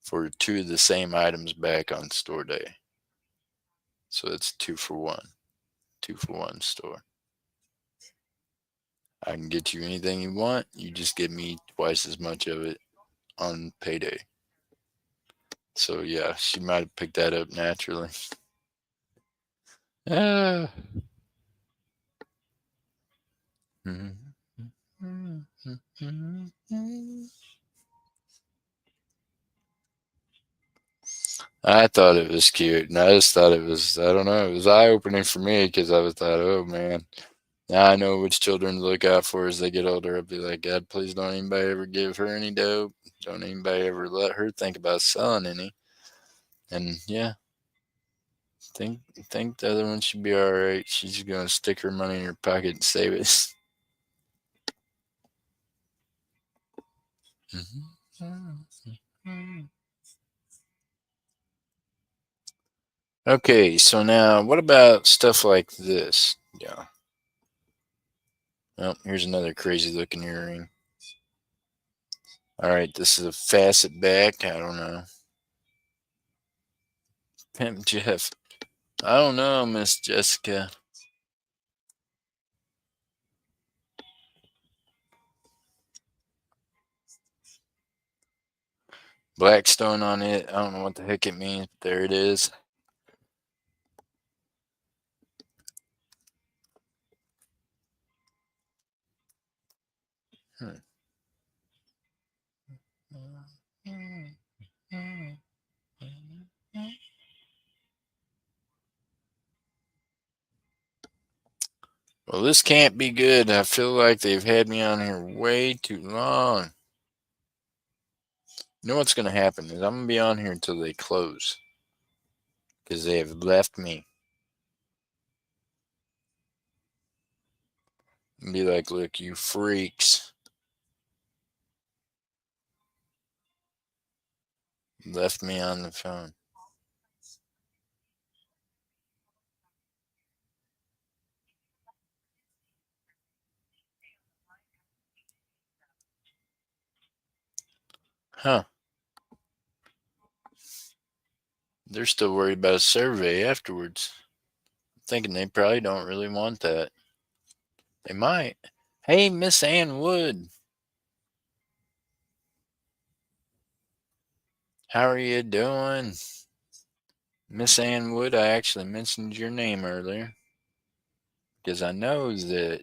Speaker 1: for two of the same items back on store day. So it's 2-for-1, 2-for-1 store. I can get you anything you want. You just give me twice as much of it on payday. So yeah, she might have picked that up naturally. Ah. I thought it was cute, and I just thought it was, I don't know, it was eye opening for me because I was thought, oh man, now I know which children to look out for as they get older. I'll be like, God, please don't anybody ever give her any dope. Don't anybody ever let her think about selling any. And yeah, think the other one should be all right. She's just gonna stick her money in her pocket and save it. Okay, so now what about stuff like this? Yeah. Well, here's another crazy looking earring. All right, this is a facet back. I don't know. Pimp Jeff. I don't know, Miss Jessica. Blackstone on it. I don't know what the heck it means, but there it is. Hmm. Well, this can't be good. I feel like they've had me on here way too long. You know what's going to happen is I'm going to be on here until they close because they have left me. And be like, look, you freaks left me on the phone. Huh. They're still worried about a survey afterwards. Thinking they probably don't really want that. They might. Hey, Miss Ann Wood. How are you doing? Miss Ann Wood, I actually mentioned your name earlier because I know that,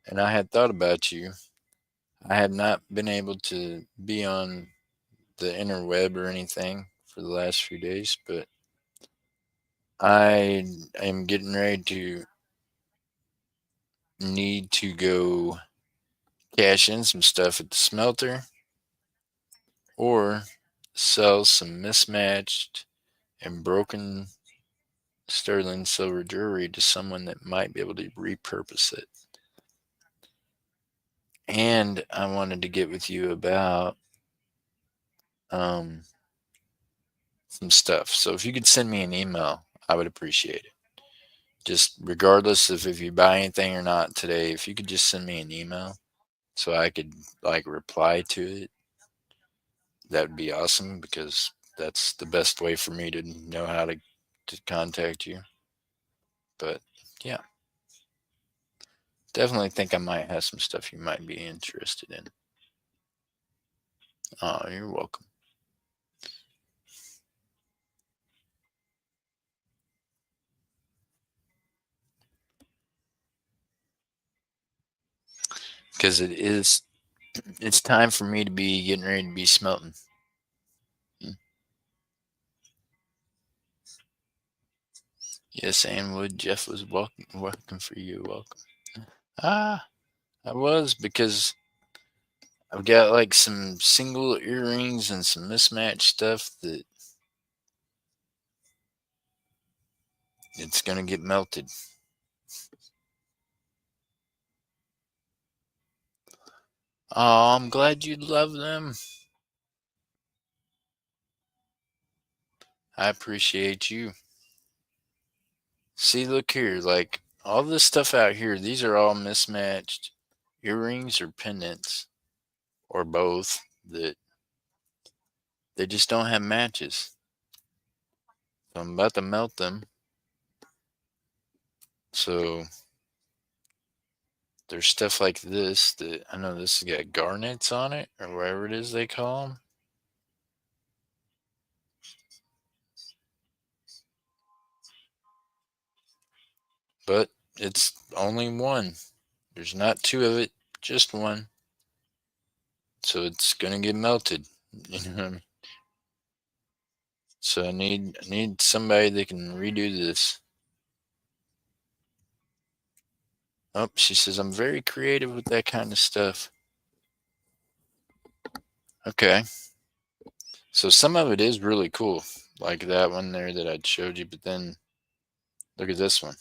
Speaker 1: and I had thought about you. I have not been able to be on the interweb or anything for the last few days, but I am getting ready to need to go cash in some stuff at the smelter or sell some mismatched and broken sterling silver jewelry to someone that might be able to repurpose it. And I wanted to get with you about um, some stuff. So if you could send me an email, I would appreciate it. Just regardless of if you buy anything or not today, if you could just send me an email so I could like reply to it, that would be awesome because that's the best way for me to know how to contact you. But yeah, definitely think I might have some stuff you might be interested in. Oh, you're welcome. Because it's time for me to be getting ready to be smelting. Mm. Yes, Ann Wood, Jeff was welcome for you. Welcome. Ah, I was because I've got like some single earrings and some mismatched stuff that it's gonna get melted. Oh, I'm glad you love them. I appreciate you. See, look here, like all this stuff out here, these are all mismatched earrings or pendants or both that they just don't have matches. So I'm about to melt them. So there's stuff like this that I know this has got garnets on it or whatever it is they call them. But it's only one. There's not two of it, just one. So it's gonna get melted. You know what I mean? So I need somebody that can redo this. Oh, she says I'm very creative with that kind of stuff. Okay. So some of it is really cool. Like that one there that I showed you, but then look at this one.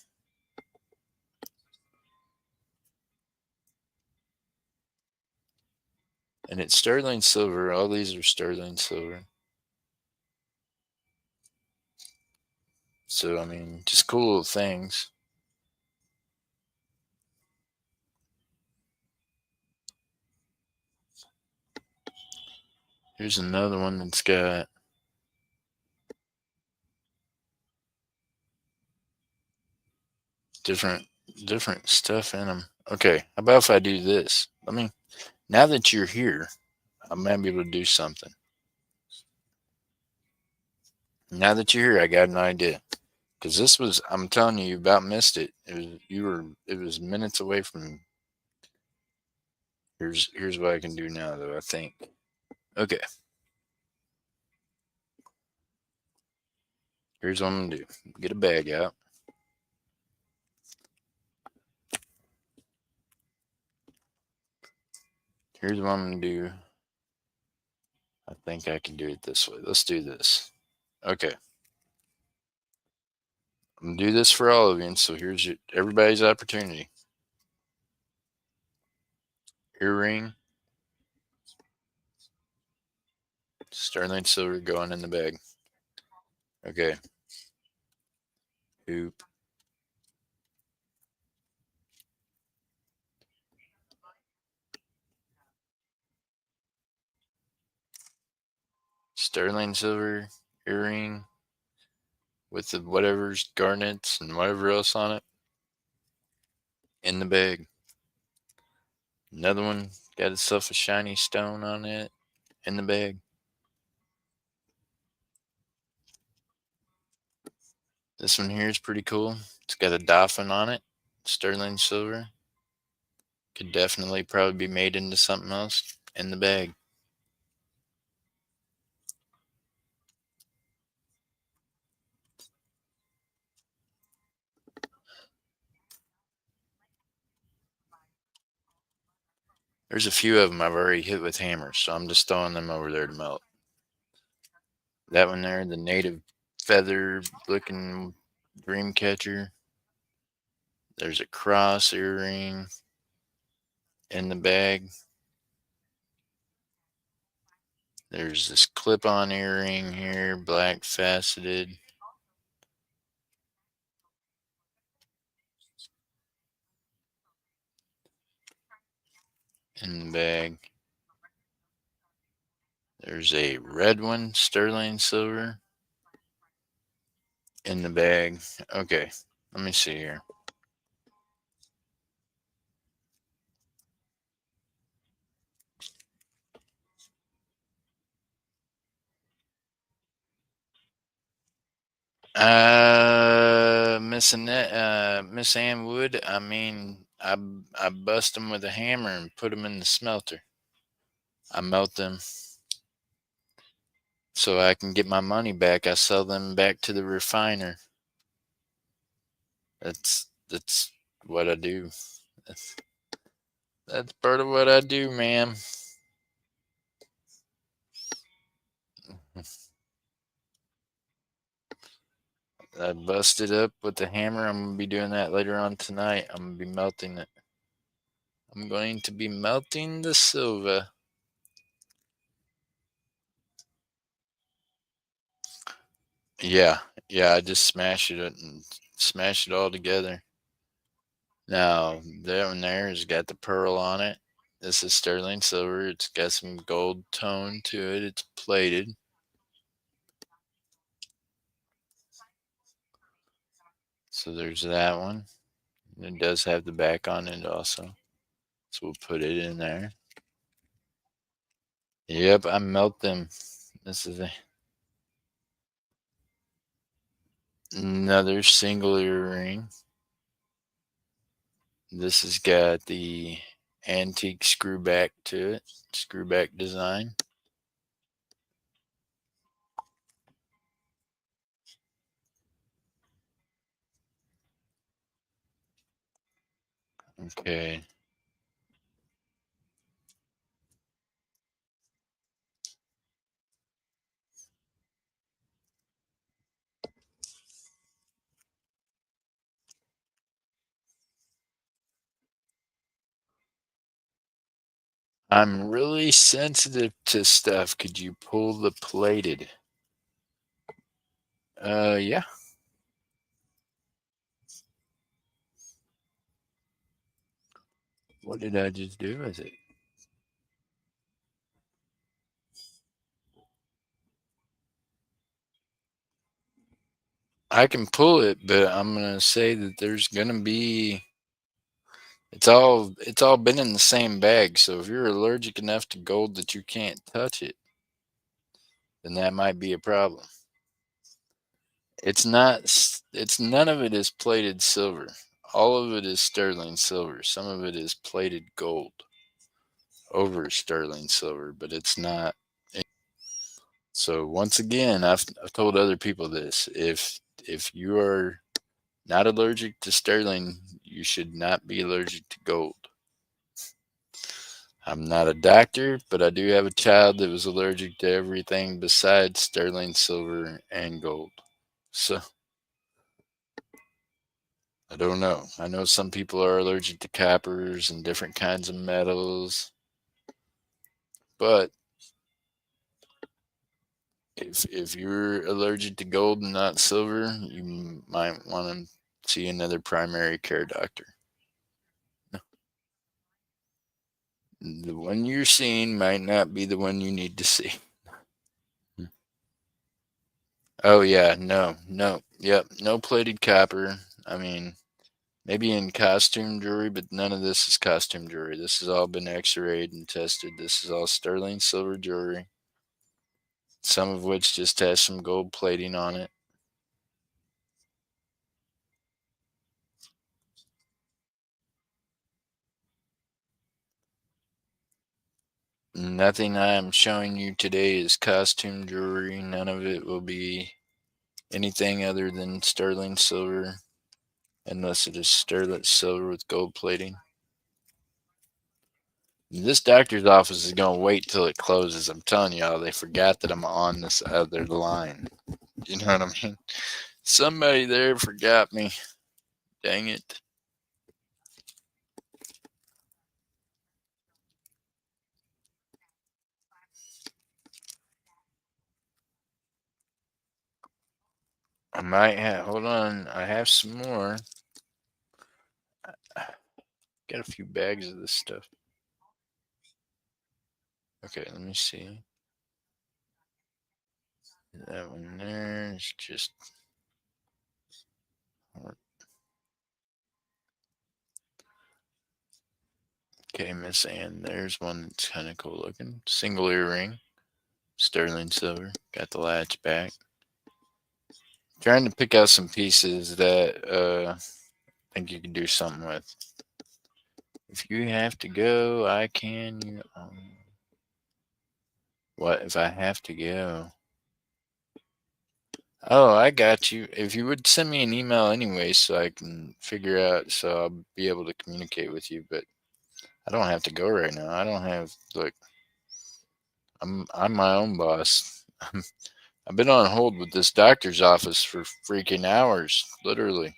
Speaker 1: And it's sterling silver. All these are sterling silver. So I mean, just cool little things. Here's another one that's got different different stuff in them. Okay, how about if I do this? I mean, now that you're here, I might be able to do something. Now that you're here, I got an idea. Because this was, I'm telling you, you about missed it. It was minutes away from. Here's what I can do now, though. I think. Okay, here's what I'm gonna do. Get a bag out. Here's what I'm gonna do. I think I can do it this way. Let's do this. Okay, I'm gonna do this for all of you. And so here's everybody's opportunity. Earring, sterling silver going in the bag. Okay, hoop, sterling silver earring with the whatever's garnets and whatever else on it in the bag. Another one got itself a shiny stone on it in the bag. This one here is pretty cool. It's got a dolphin on it, sterling silver. Could definitely probably be made into something else in the bag. There's a few of them I've already hit with hammers, so I'm just throwing them over there to melt. That one there, the native feather looking dream catcher. There's a cross earring in the bag. There's this clip on earring here, black faceted in the bag. There's a red one, sterling silver, in the bag. Okay, let me see here. Miss Annette, Miss Ann Wood. I mean, I bust them with a hammer and put them in the smelter. I melt them so I can get my money back. I sell them back to the refiner. That's what I do. That's that's part of what I do, ma'am. I bust it up with the hammer. I'm gonna be doing that later on tonight. I'm gonna be melting it. I'm going to be melting the silver. Yeah, yeah. I just smash it all together. Now that one there has got the pearl on it. This is sterling silver. It's got some gold tone to it. It's plated. So there's that one. It does have the back on it also. So we'll put it in there. Yep, I melt them. This is another single earring. This has got the antique screw back to it, screw back design. Okay. I'm really sensitive to stuff. Could you pull the plated? Yeah. What did I just do with it? I can pull it, but I'm gonna say that there's gonna be it's all been in the same bag. So if you're allergic enough to gold that you can't touch it, then that might be a problem. It's not. It's none of it is plated silver. All of it is sterling silver. Some of it is plated gold over sterling silver, but it's not. So once again, I've told other people this. If you are not allergic to sterling, you should not be allergic to gold. I'm not a doctor, but I do have a child that was allergic to everything besides sterling silver and gold. So I don't know. I know some people are allergic to coppers and different kinds of metals, but if you're allergic to gold and not silver, you might want to see another primary care doctor. The one you're seeing might not be the one you need to see. Oh yeah, no, no, yep, no plated copper. I mean, maybe in costume jewelry, but none of this is costume jewelry. This has all been x-rayed and tested. This is all sterling silver jewelry, some of which just has some gold plating on it. Nothing I am showing you today is costume jewelry. None of it will be anything other than sterling silver, unless it is sterling silver with gold plating. This doctor's office is going to wait till it closes. I'm telling y'all, they forgot that I'm on this other line. You know what I mean? Somebody there forgot me. Dang it. I might have, hold on, I have some more. Got a few bags of this stuff. Okay, let me see. That one there is just. Okay, Miss Ann. There's one that's kind of cool looking. Single earring, sterling silver. Got the latch back. Trying to pick out some pieces that I think you can do something with. If you have to go, I can. What if I have to go? Oh, I got you. If you would send me an email anyway, so I can figure out, so I'll be able to communicate with you. But I don't have to go right now. I don't have. Look, I'm my own boss. I've been on hold with this doctor's office for freaking hours, literally.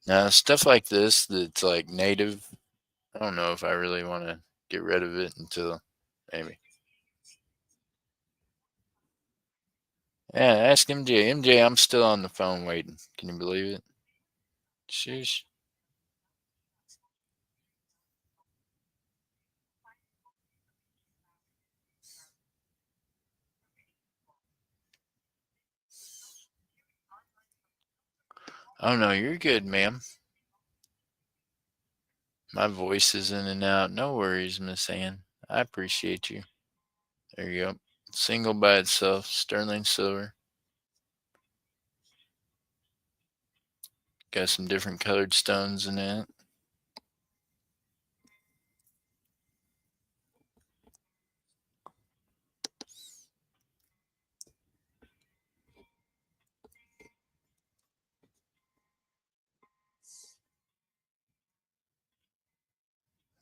Speaker 1: Now, stuff like this that's like native, I don't know if I really want to get rid of it until maybe. Yeah, ask MJ. MJ, I'm still on the phone waiting. Can you believe it? Sheesh. Oh no, you're good, ma'am. My voice is in and out. No worries, Miss Ann. I appreciate you. There you go. Single by itself, sterling silver. Got some different colored stones in it.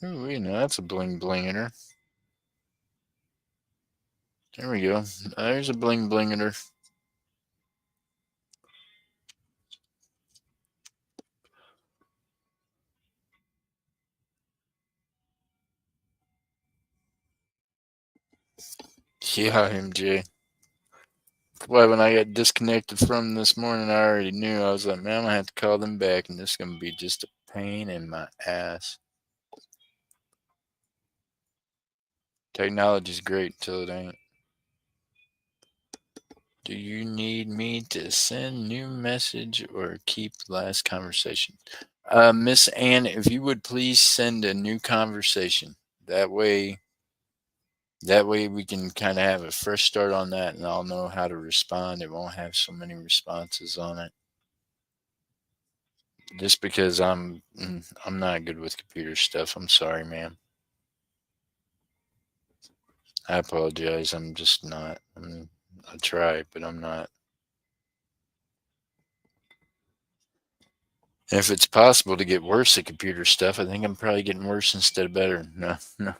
Speaker 1: Ooh, you know, that's a bling blinger. There we go. There's a bling blinger. Yeah, MJ. Why when I got disconnected from this morning, I already knew. I was like, man, I'm gonna have to call them back, and this is gonna be just a pain in my ass. Technology's great until it ain't. Do you need me to send new message or keep last conversation? Miss Ann, if you would please send a new conversation. That way, that way we can kind of have a fresh start on that, and I'll know how to respond. It won't have so many responses on it. Just because I'm not good with computer stuff. I'm sorry, ma'am. I apologize. I'm just not. I try, but I'm not. And if it's possible to get worse at computer stuff, I think I'm probably getting worse instead of better. No, no.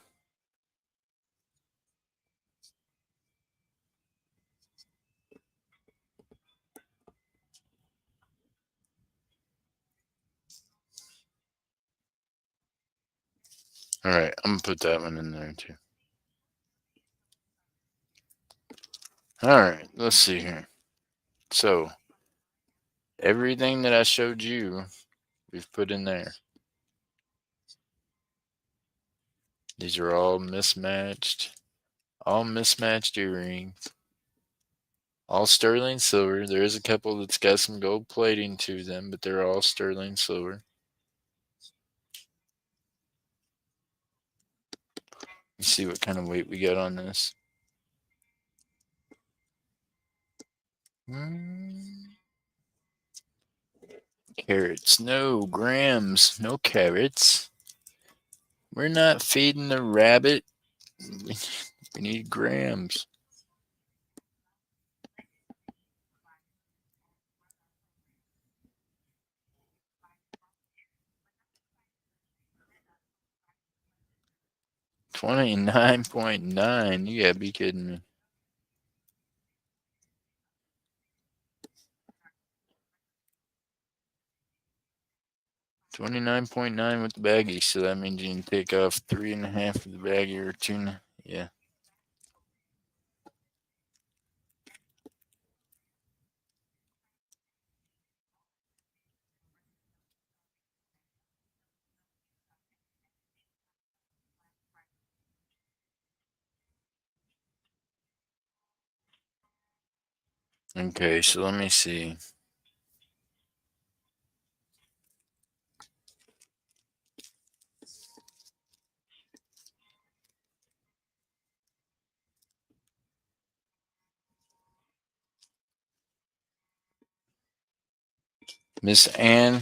Speaker 1: All right, I'm gonna put that one in there too. All right, let's see here. So everything that I showed you, we've put in there. These are all mismatched earrings, all sterling silver. There is a couple that's got some gold plating to them, but they're all sterling silver. Let's see what kind of weight we got on this. Mm, carrots, no grams, no carrots. We're not feeding the rabbit. We, we need grams. 29.9. You gotta be kidding me. 29.9 with the baggie, so that means you can take off 3.5 of the baggie or two. Yeah. Okay, so let me see. Miss Ann,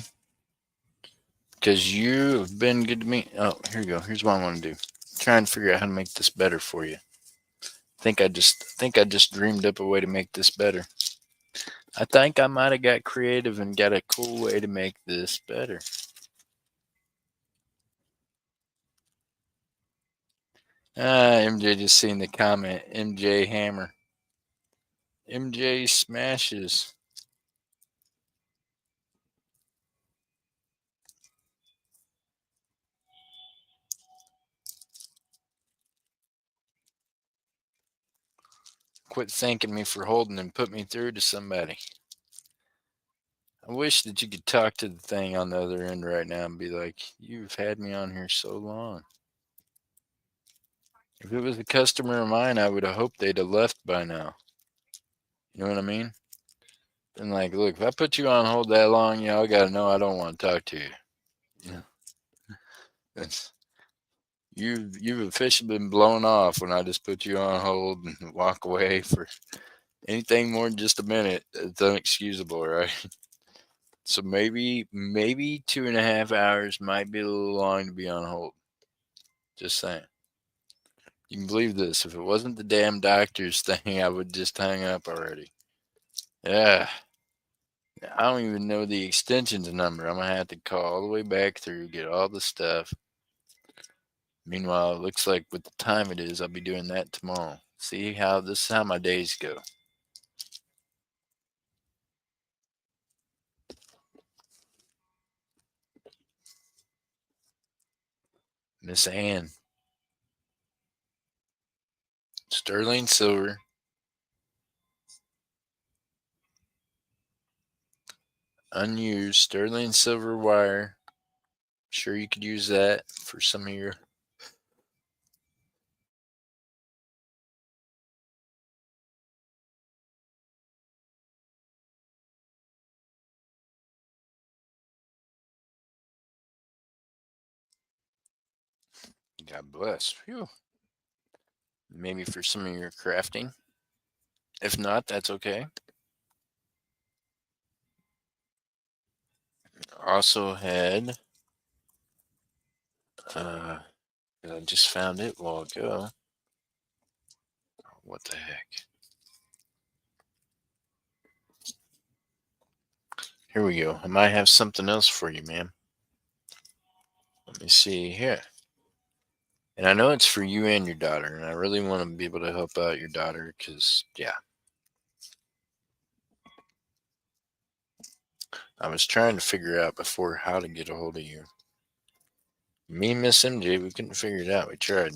Speaker 1: because you have been good to me. Oh, here you go. Here's what I want to do. Trying to figure out how to make this better for you. Think I just dreamed up a way to make this better. I think I might have got creative and got a cool way to make this better. MJ just seen the comment. MJ Hammer. MJ smashes. Quit thanking me for holding and put me through to somebody. I wish that you could talk to the thing on the other end right now and be like, "You've had me on here so long." If it was a customer of mine, I would have hoped they'd have left by now. You know what I mean? And like, look, if I put you on hold that long, y'all gotta know I don't want to talk to you. You know, that's, you've officially been blown off when I just put you on hold and walk away for anything more than just a minute. It's unexcusable, right? So maybe 2.5 hours might be a little long to be on hold. Just saying. You can believe this. If it wasn't the damn doctor's thing, I would just hang up already. Yeah. I don't even know the extensions number. I'm gonna have to call all the way back through, get all the stuff. Meanwhile, it looks like with the time it is, I'll be doing that tomorrow. See how this is how my days go. Miss Ann, sterling silver, unused sterling silver wire. Sure, you could use that for some of your. God bless. Phew. Maybe for some of your crafting. If not, that's okay. Also had. Uh, I just found it a while ago. What the heck? Here we go. I might have something else for you, ma'am. Let me see here. And I know it's for you and your daughter, and I really want to be able to help out your daughter because, yeah, I was trying to figure out before how to get a hold of you. Me and Miss MJ, we couldn't figure it out. We tried.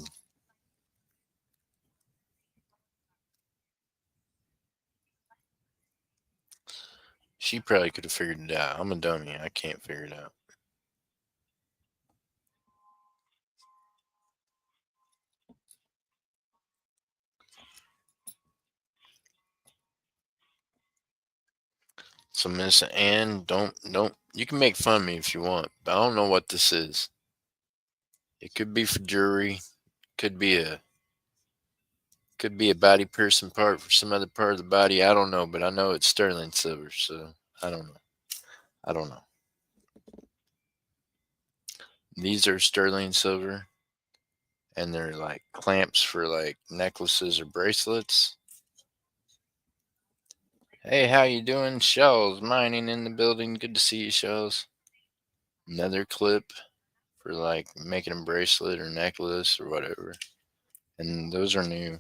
Speaker 1: She probably could have figured it out. I'm a dummy. I can't figure it out. So, Miss Ann, don't. You can make fun of me if you want, but I don't know what this is. It could be for jewelry. Could be a body person part for some other part of the body. I don't know, but I know it's sterling silver, so I don't know. I don't know. These are sterling silver, and they're like clamps for like necklaces or bracelets. Hey, how you doing? Shells mining in the building. Good to see you, Shells. Another clip for like making a bracelet or necklace or whatever. And those are new.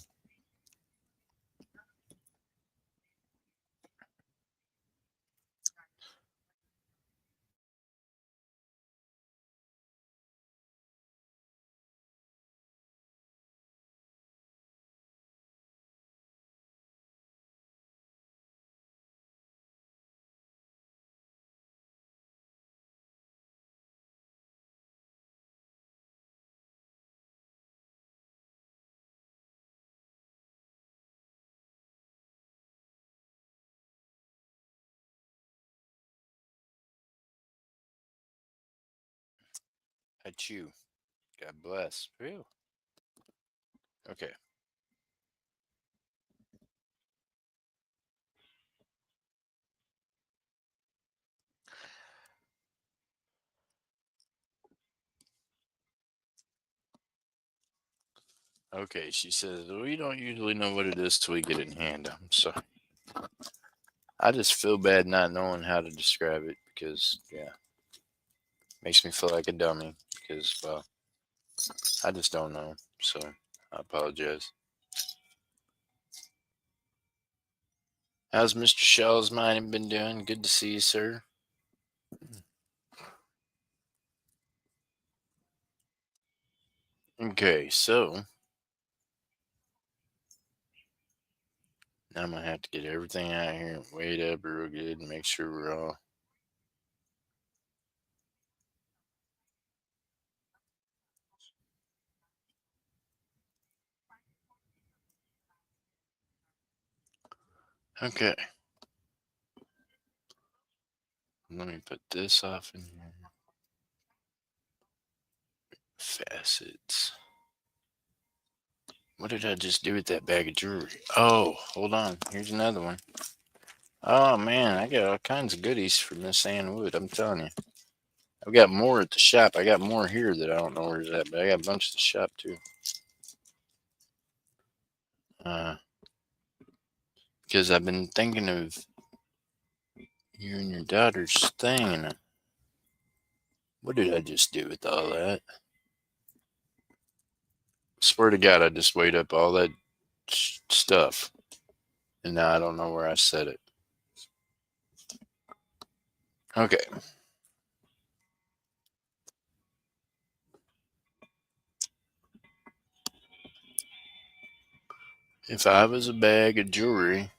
Speaker 1: Achoo. God bless. Phew. Okay. Okay, she says, we don't usually know what it is till we get it in hand. I'm sorry. I just feel bad not knowing how to describe it because, yeah, makes me feel like a dummy because, well, I just don't know. So I apologize. How's Mr. Shell's mind been doing? Good to see you, sir. Okay, so now I'm gonna have to get everything out here and weigh it up real good and make sure we're all. Okay, let me put this off in here. Facets. What did I just do with that bag of jewelry? Oh, hold on. Here's another one. Oh man, I got all kinds of goodies for Miss Ann Wood. I'm telling you. I've got more at the shop. I got more here that I don't know where's at, but I got a bunch at the shop too. Uh, because I've been thinking of you and your daughter's thing. And what did I just do with all that? Swear to God, I just weighed up all that stuff, and now I don't know where I set it. Okay. If I was a bag of jewelry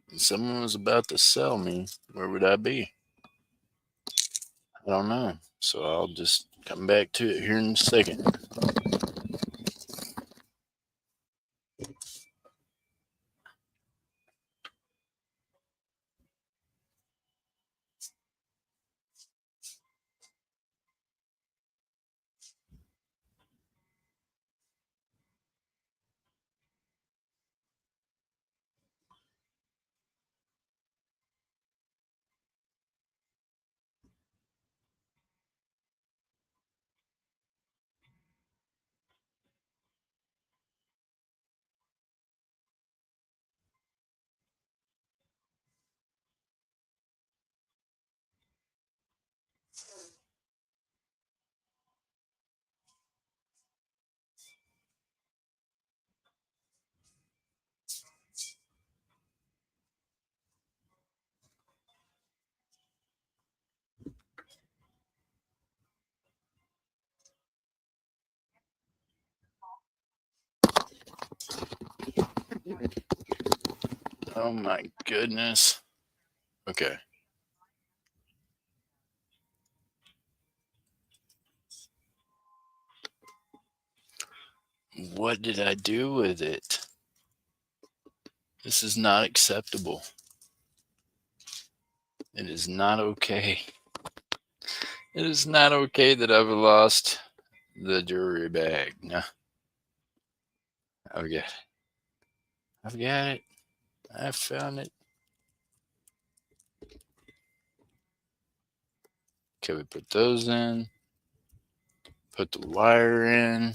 Speaker 1: and someone was about to sell me, where would I be? I don't know. So I'll just come back to it here in a second. Oh my goodness. Okay. What did I do with it? This is not acceptable. It is not okay. It is not okay that I've lost the jewelry bag. No, I've got it. I've got it. I found it. Okay, we put those in. Put the wire in.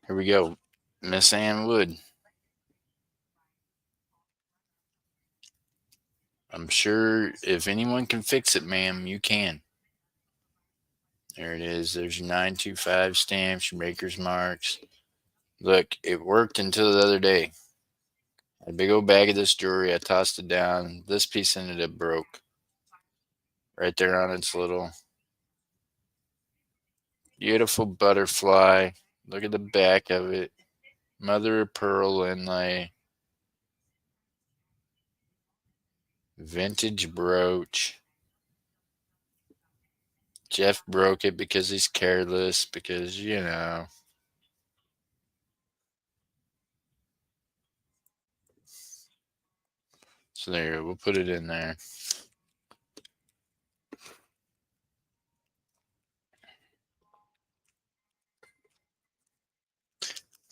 Speaker 1: Here we go. Miss Ann Wood. I'm sure if anyone can fix it, ma'am, you can. There it is. There's your 925 stamps, your maker's marks. Look, it worked until the other day. A big old bag of this jewelry. I tossed it down. This piece ended up broke. Right there on its little beautiful butterfly. Look at the back of it. Mother of pearl inlay. Vintage brooch. Jeff broke it because he's careless, because, you know. So there, we'll put it in there.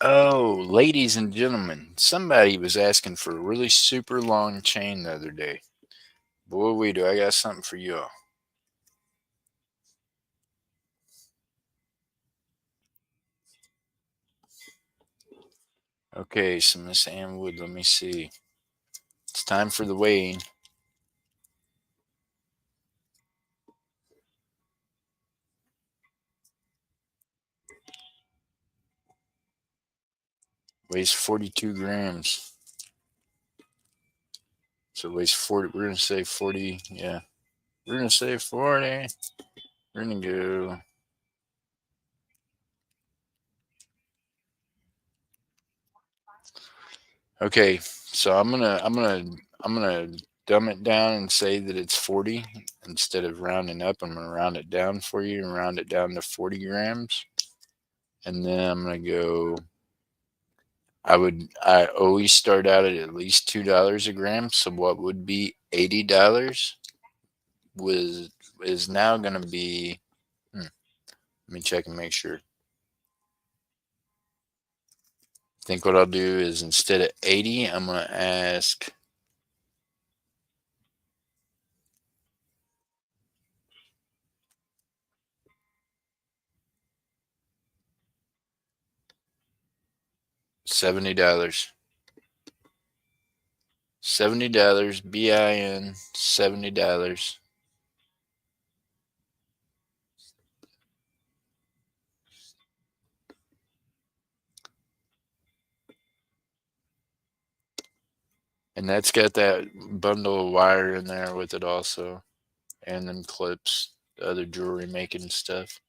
Speaker 1: Oh, ladies and gentlemen, somebody was asking for a really super long chain the other day. Boy, we do. I got something for you all. Okay, so Miss Ann Wood, let me see. It's time for the weighing. Weighs 42 grams. So it weighs 40. We're going to say 40. Yeah. We're going to say 40. We're going to go. Okay, so I'm gonna dumb it down and say that it's 40 instead of rounding up. I'm gonna round it down for you and round it down to 40 grams, and then I'm gonna go. I always start out at least $2 a gram. So what would be $80 was is now gonna be. Let me check and make sure. I think what I'll do is instead of 80, I'm gonna ask $70. $70, BIN, $70. And that's got that bundle of wire in there with it also. And then clips, the other jewelry making stuff.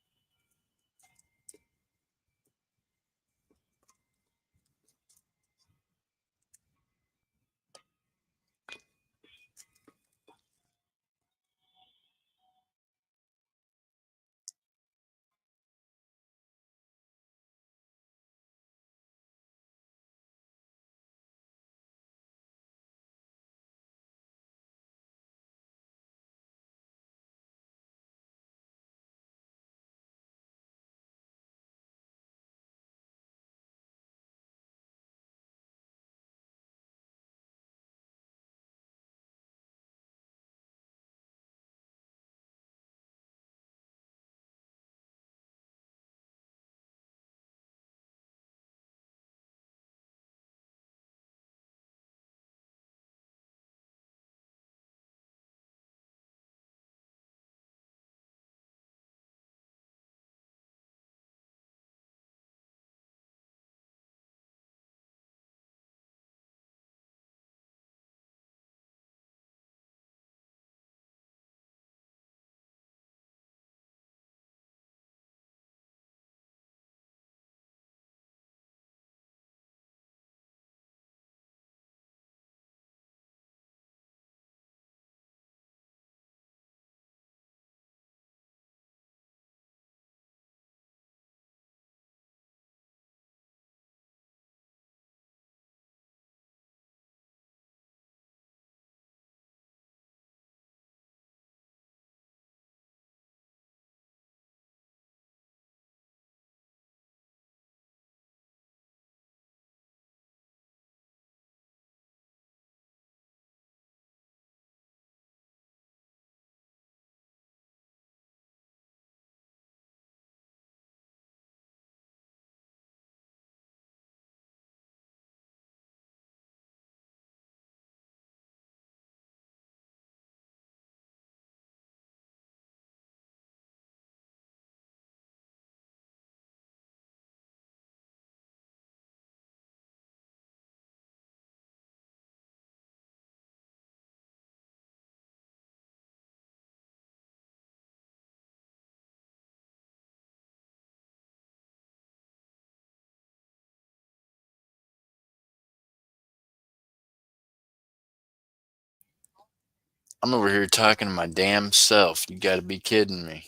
Speaker 1: I'm over here talking to my damn self. You gotta be kidding me.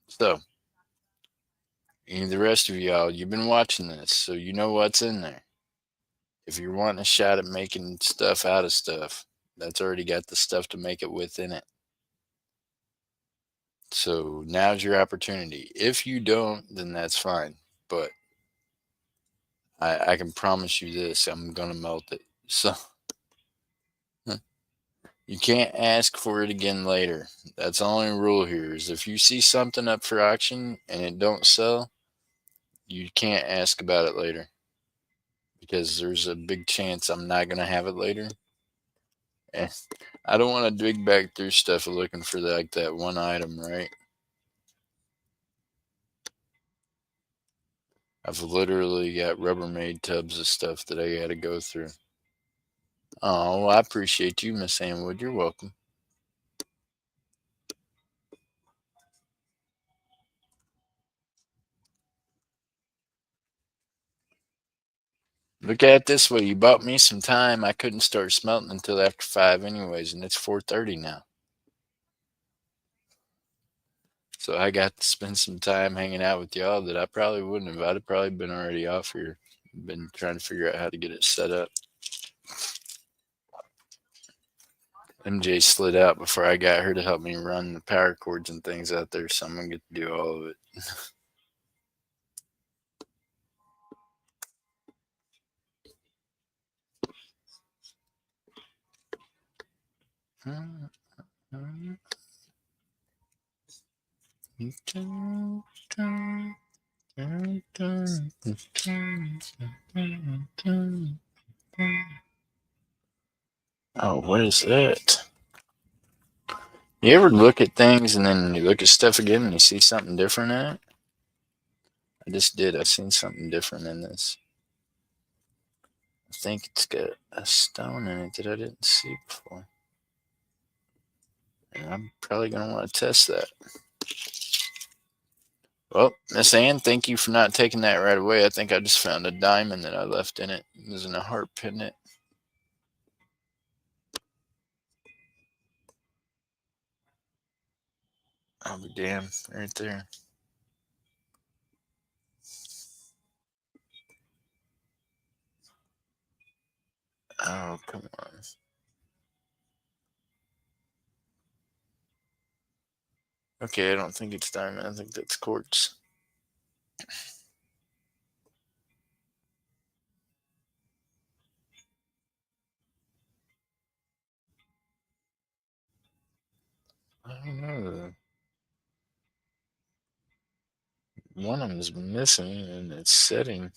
Speaker 1: So, any of the rest of y'all, you've been watching this, so you know what's in there. If you're wanting a shot at making stuff out of stuff, that's already got the stuff to make it within it. So now's your opportunity. If you don't, then that's fine. But I can promise you this, I'm gonna melt it. So you can't ask for it again later. That's the only rule here is if you see something up for auction and it don't sell, you can't ask about it later because there's a big chance I'm not gonna have it later. And I don't want to dig back through stuff looking for like that one item, right? I've literally got Rubbermaid tubs of stuff that I got to go through. Oh, well, I appreciate you, Miss Anwood. You're welcome. Look at it this way: you bought me some time. I couldn't start smelting until after 5, anyways, and it's 4:30 now. So I got to spend some time hanging out with y'all that I probably wouldn't have. I'd have probably been already off here. Been trying to figure out how to get it set up. MJ slid out before I got her to help me run the power cords and things out there, so I'm gonna get to do all of it. Oh, what is that? You ever look at things and then you look at stuff again and you see something different in it? I just did. I seen something different in this. I think it's got a stone in it that I didn't see before. And I'm probably going to want to test that. Well, Miss Ann, thank you for not taking that right away. I think I just found a diamond that I left in it. There's a heart pin in it. I'll be damned. Right there. Oh, come on. Okay, I don't think it's diamond. I think that's quartz. I don't know. One of them's missing and it's setting.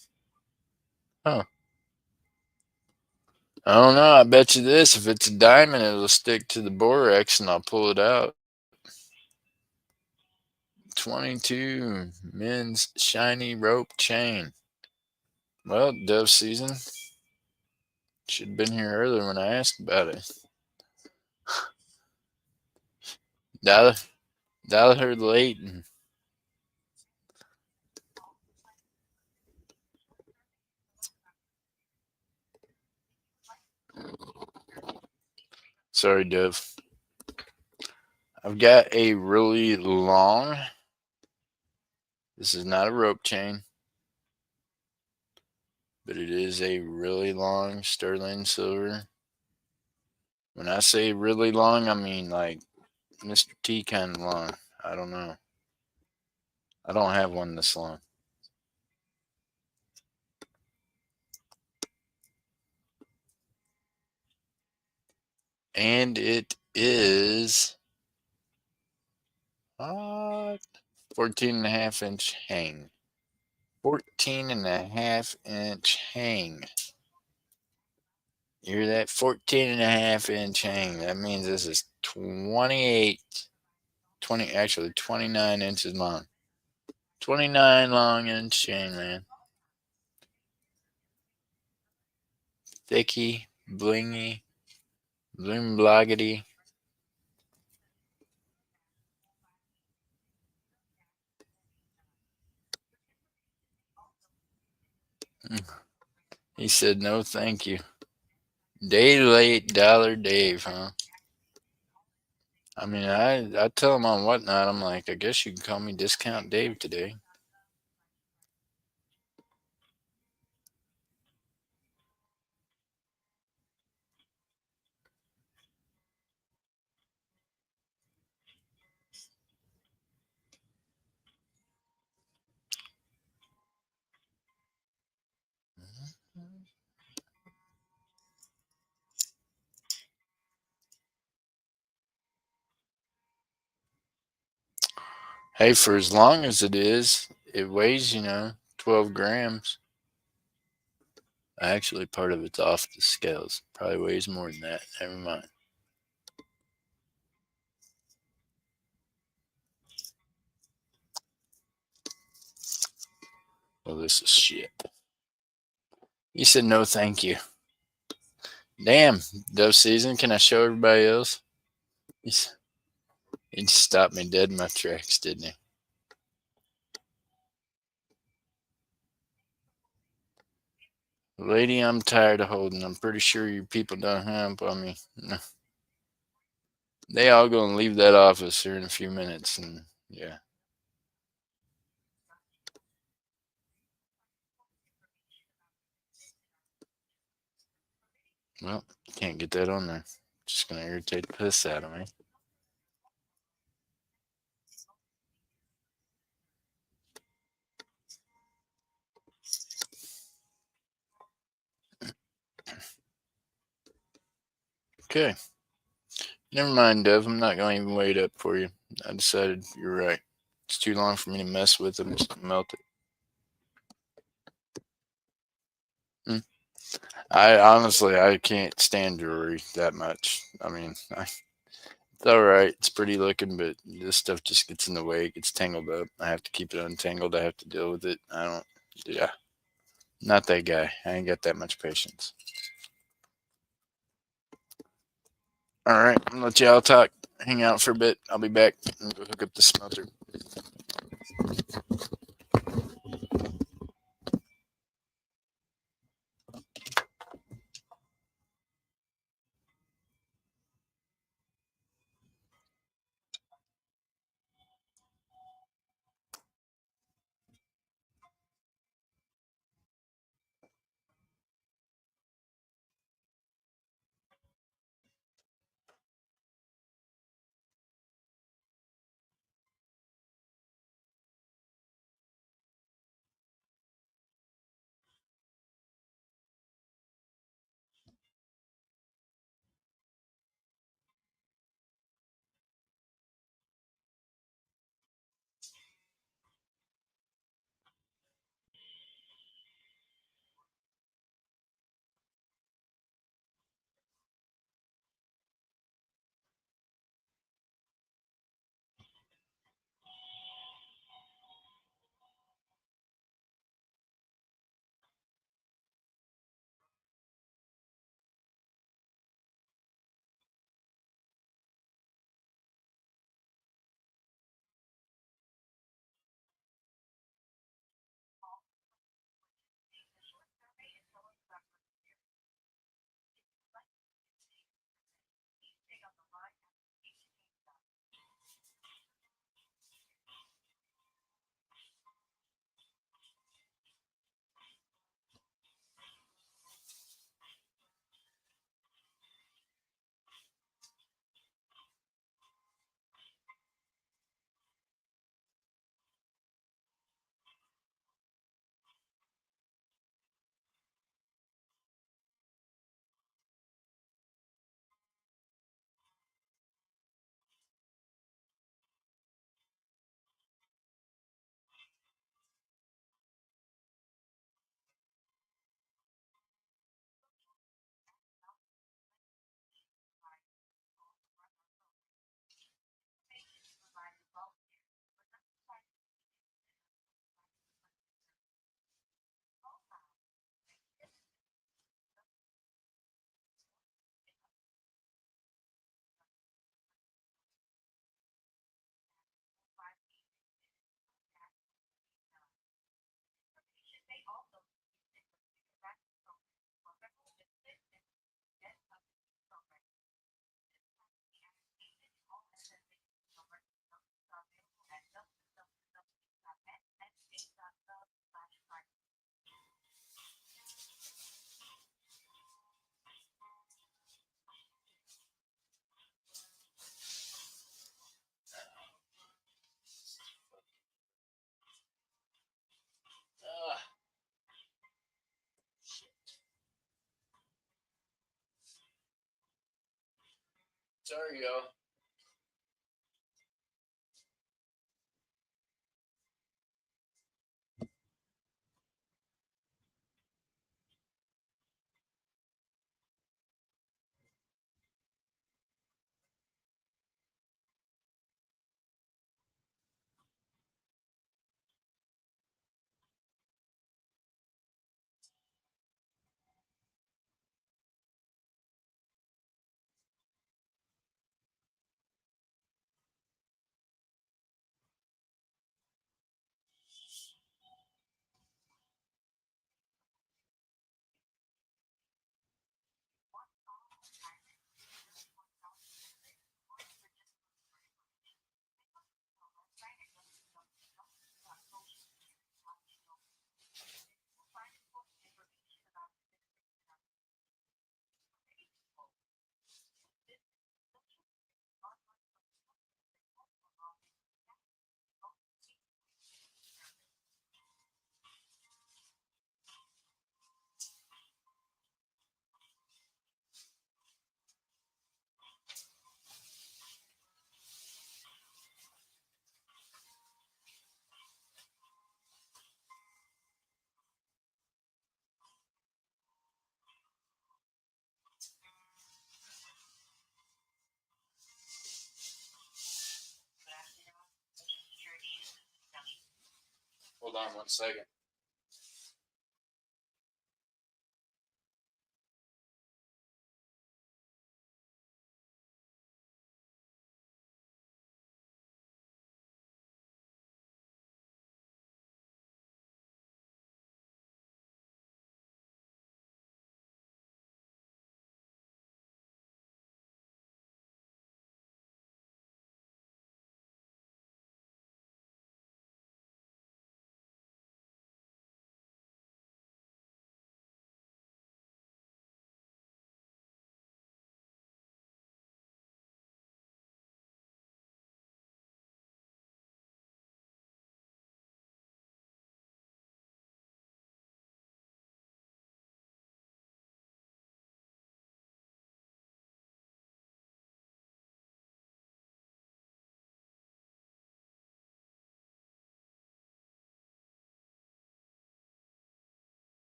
Speaker 1: Huh. I don't know. I bet you this. If it's a diamond, it'll stick to the borax and I'll pull it out. 22 men's shiny rope chain. Well, dove season. Should have been here earlier when I asked about it. Dollar, dollar late. Sorry, Dove. I've got a really long. This is not a rope chain, but it is a really long sterling silver. When I say really long, I mean like Mr. T kind of long. I don't know. I don't have one this long. And it is 14 and a half inch hang. 14 and a half inch hang. You hear that? 14 and a half inch hang. That means this is 29 inches long. 29 long inch chain, man. Thicky, blingy, bloom bloggity. He said, no, thank you. Day late, dollar Dave, huh? I mean, I tell him on whatnot, I'm like, I guess you can call me Discount Dave today. Hey, for as long as it is, it weighs, 12 grams. Actually, part of it's off the scales. Probably weighs more than that. Never mind. Well, this is shit. You said no, thank you. Damn, dove season. Can I show everybody else? He's, he just stopped me dead in my tracks, didn't he? Lady, I'm tired of holding. I'm pretty sure you people don't have on me. No. They all gonna leave that office here in a few minutes, and yeah. Well, can't get that on there. Just gonna irritate the piss out of me. Okay. Never mind, Dev. I'm not going to even wait up for you. I decided you're right. It's too long for me to mess with them. Just melt it. Hmm. I honestly, I can't stand jewelry that much. I mean, it's all right. It's pretty looking, but this stuff just gets in the way. It gets tangled up. I have to keep it untangled. I have to deal with it. I don't. Yeah, not that guy. I ain't got that much patience. All right, I'm gonna let y'all talk. Hang out for a bit. I'll be back and go hook up the smelter. Sorry, y'all. on 1 second.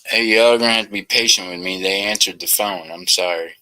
Speaker 1: Hey, y'all are gonna have to be patient with me. They answered the phone. I'm sorry.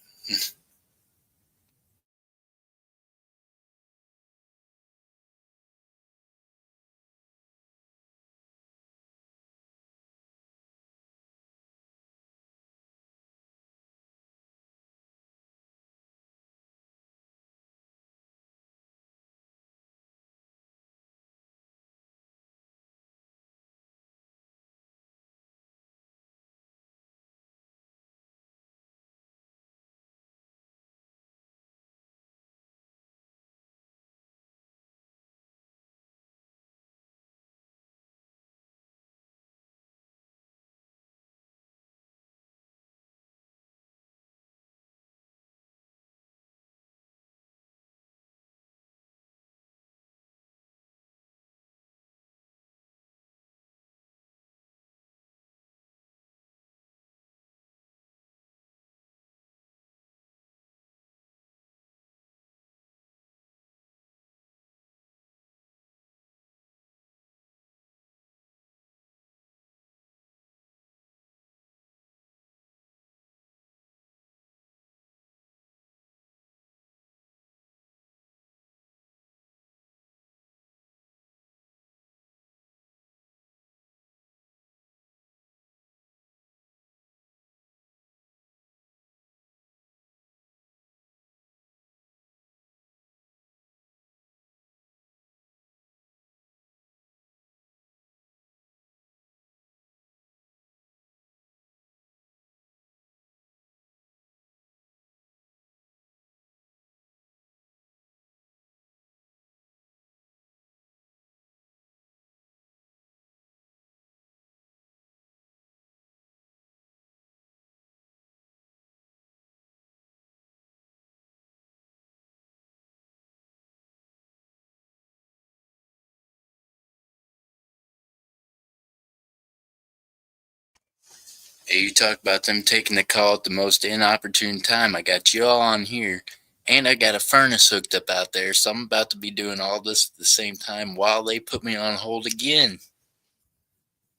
Speaker 1: Hey, you talk about them taking the call at the most inopportune time. I got you all on here, and I got a furnace hooked up out there, so I'm about to be doing all this at the same time while they put me on hold again.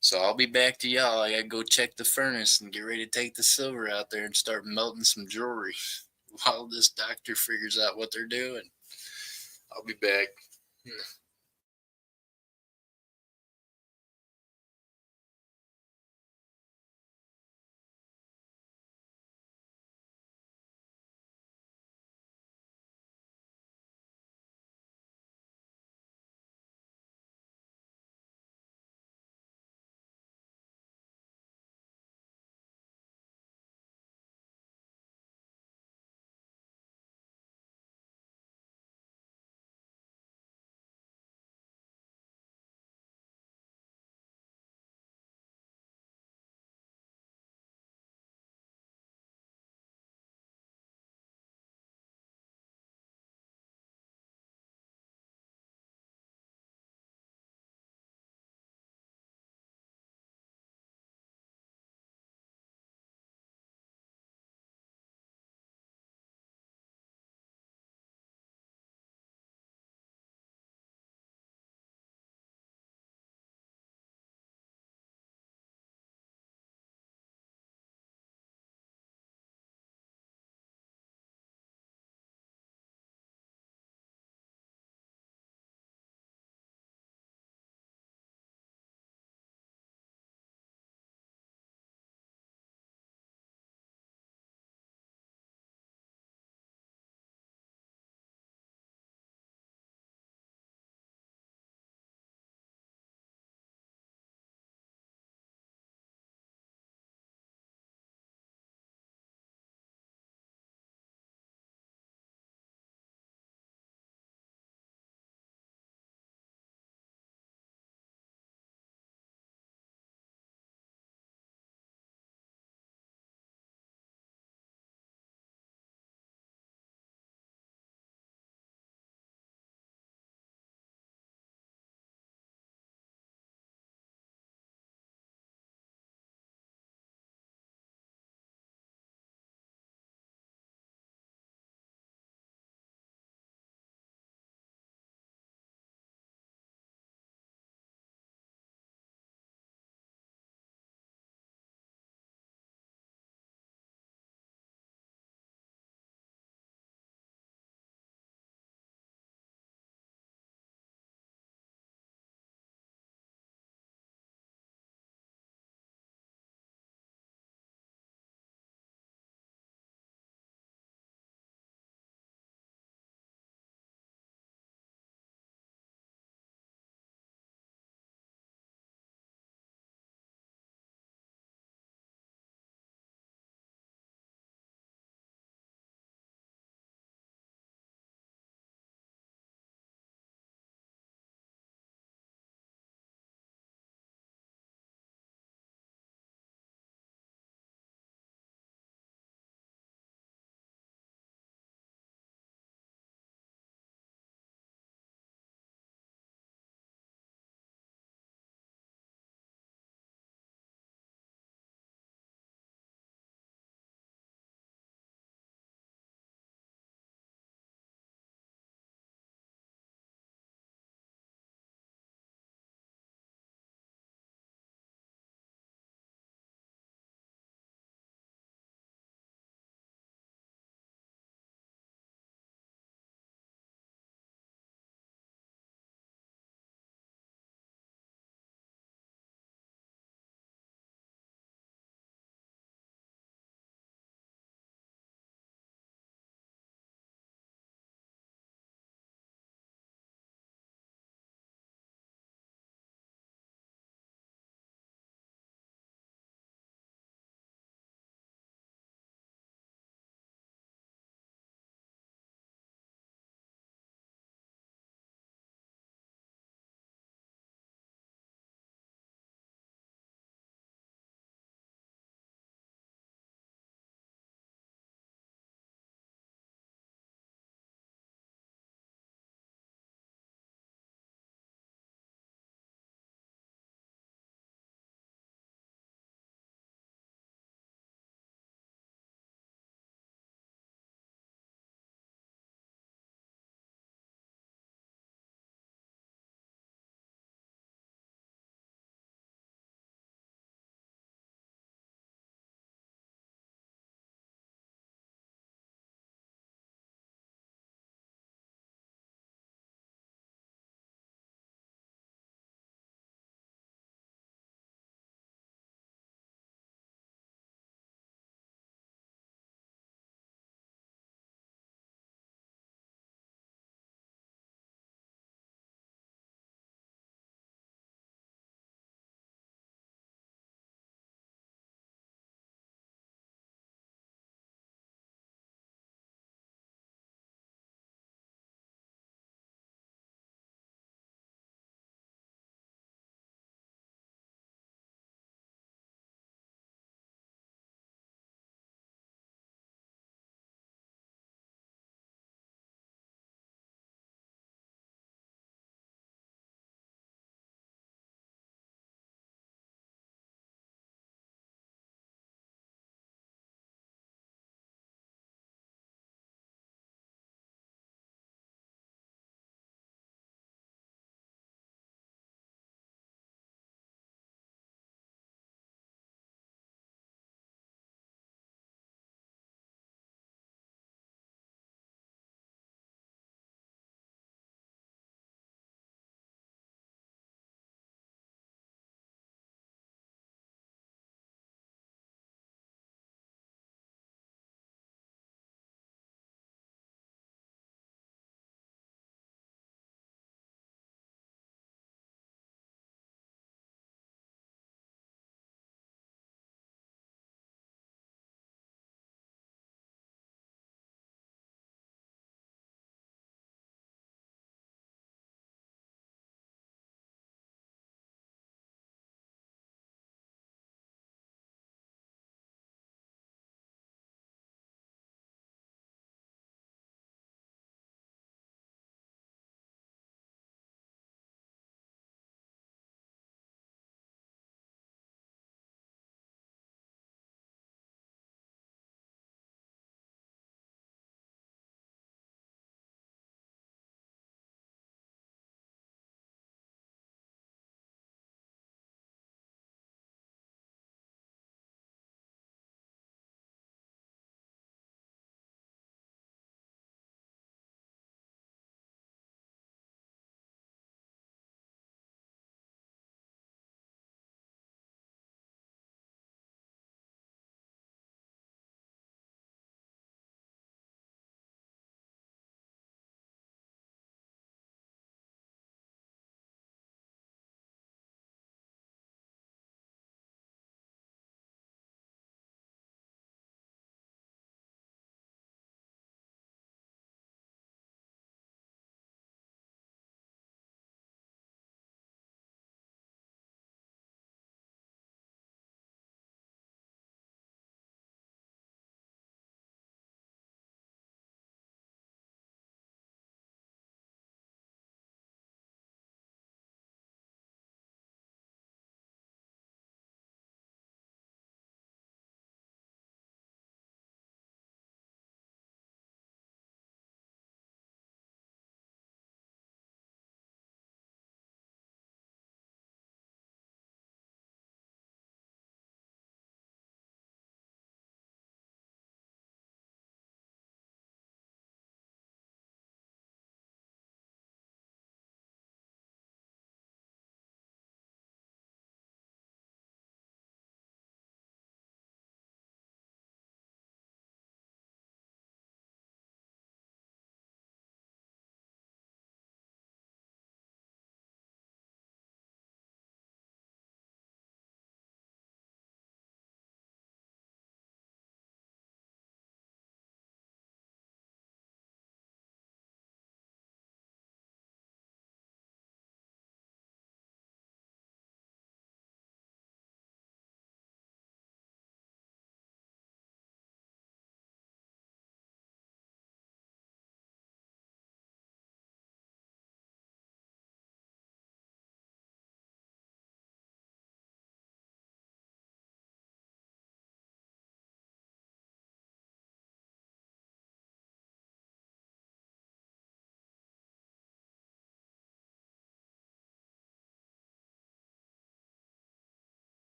Speaker 1: So I'll be back to y'all. I gotta go check the furnace and get ready to take the silver out there and start melting some jewelry while this doctor figures out what they're doing. I'll be back.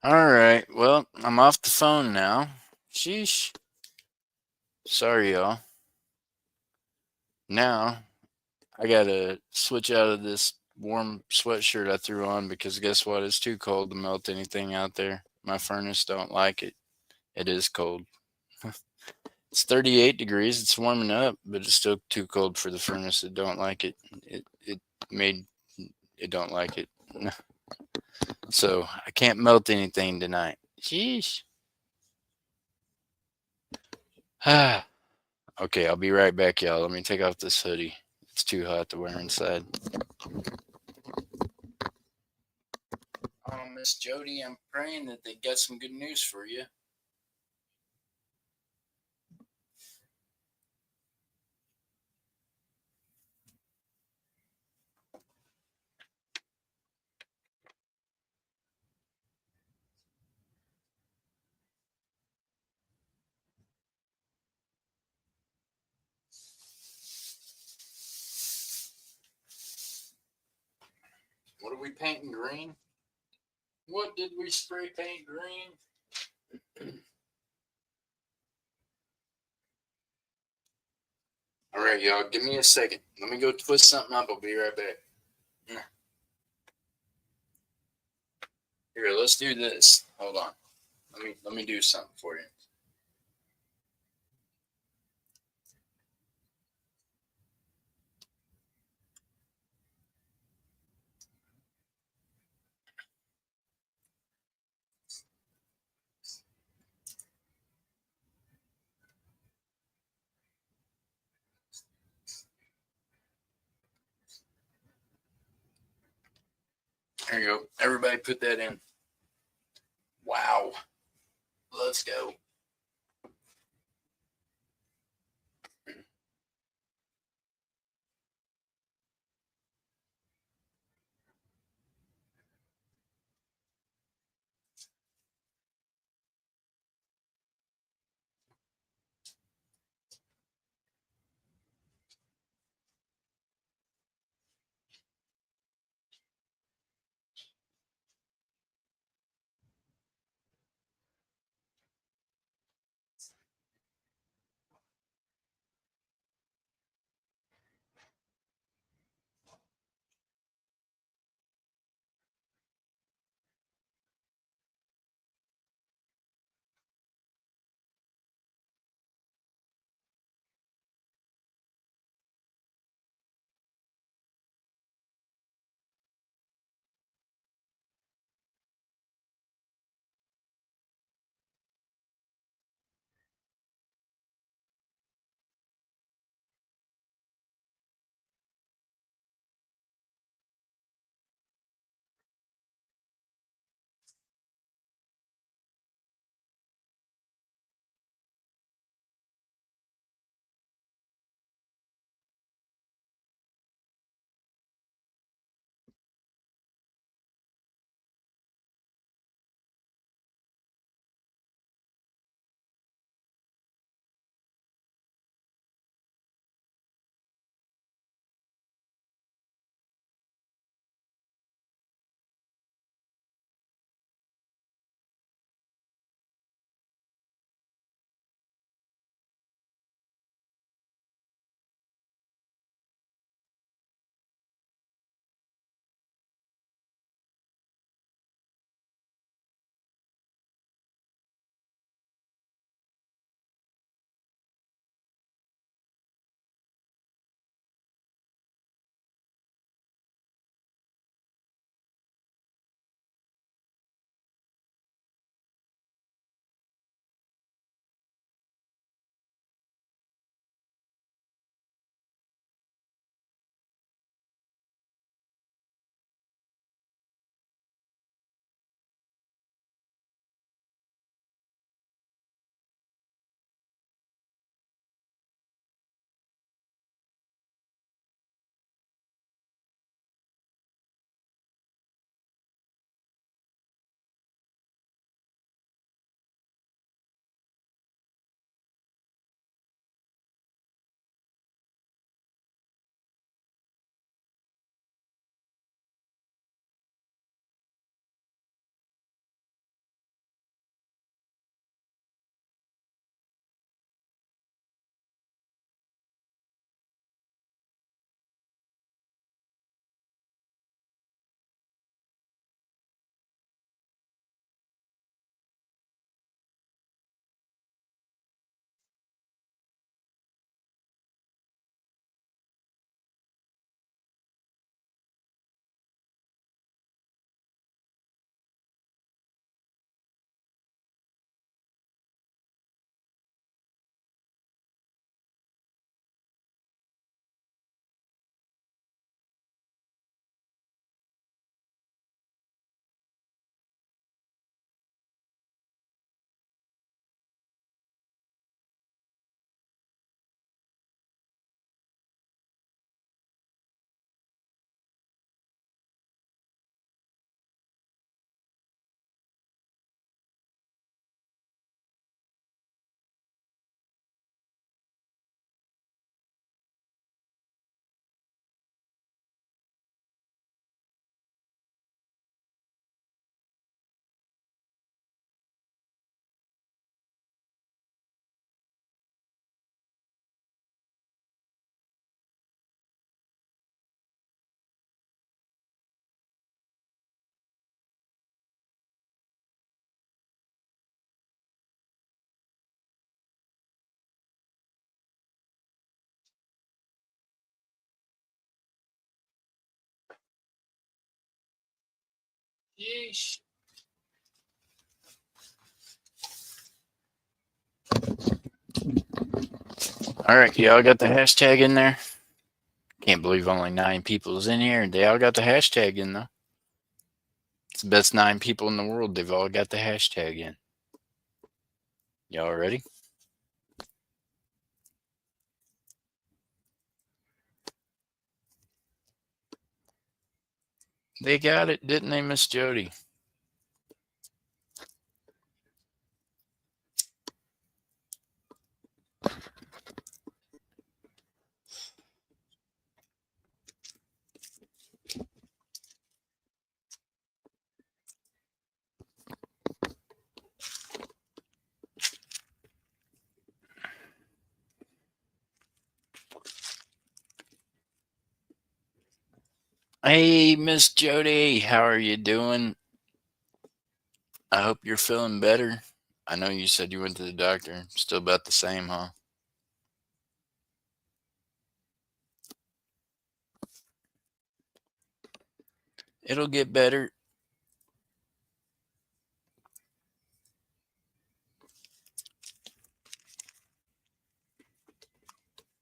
Speaker 1: All right. Well, I'm off the phone now. Sheesh. Sorry, y'all. Now I gotta switch out of this warm sweatshirt I threw on because guess what? It's too cold to melt anything out there. My furnace don't like it. It is cold. It's 38 degrees. It's warming up, but it's still too cold for the furnace. It don't like it. It made it don't like it. So I can't melt anything tonight. Sheesh. Ah. Okay, I'll be right back, y'all. Let me take off this hoodie. It's too hot to wear inside. Oh, Miss Jody, I'm praying that they got some good news for you. What are we painting green? What did we spray paint green? All right, y'all, give me a second. Let me go twist something up. I'll be right back. Here, let's do this. Hold on. Let me do something for you. There you go. Everybody put that in. Wow. Let's go. Yeesh. All right, y'all got the hashtag in there? Can't believe only 9 people's in here, and they all got the hashtag in, though. It's the best 9 people in the world. They've all got the hashtag in. Y'all ready? They got it, didn't they, Miss Jody? Hey, Miss Jody, how are you doing? I hope you're feeling better. I know you said you went to the doctor. Still about the same, huh? It'll get better.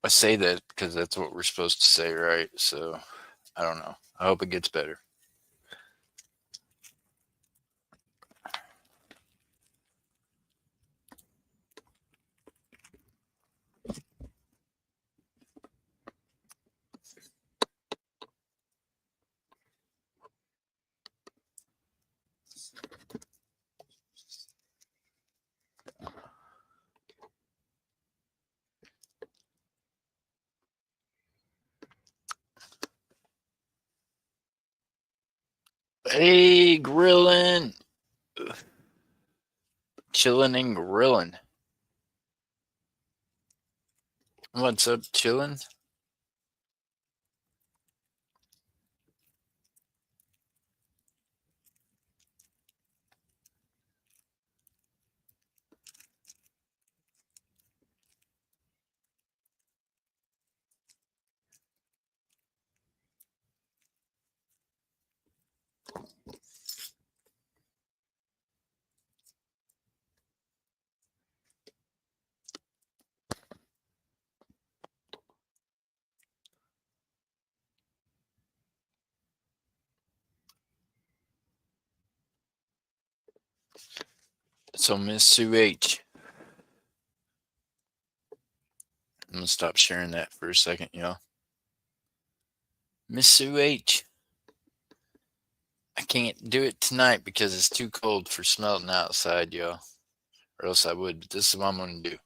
Speaker 1: I say that because that's what we're supposed to say, right? So, I don't know. I hope it gets better. Hey, grilling. Chilling and grilling. What's up, chilling? So, Miss Sue H. I'm gonna stop sharing that for a second, y'all. Miss Sue H. I can't do it tonight because it's too cold for smelting outside, y'all. Or else I would, but this is what I'm gonna do.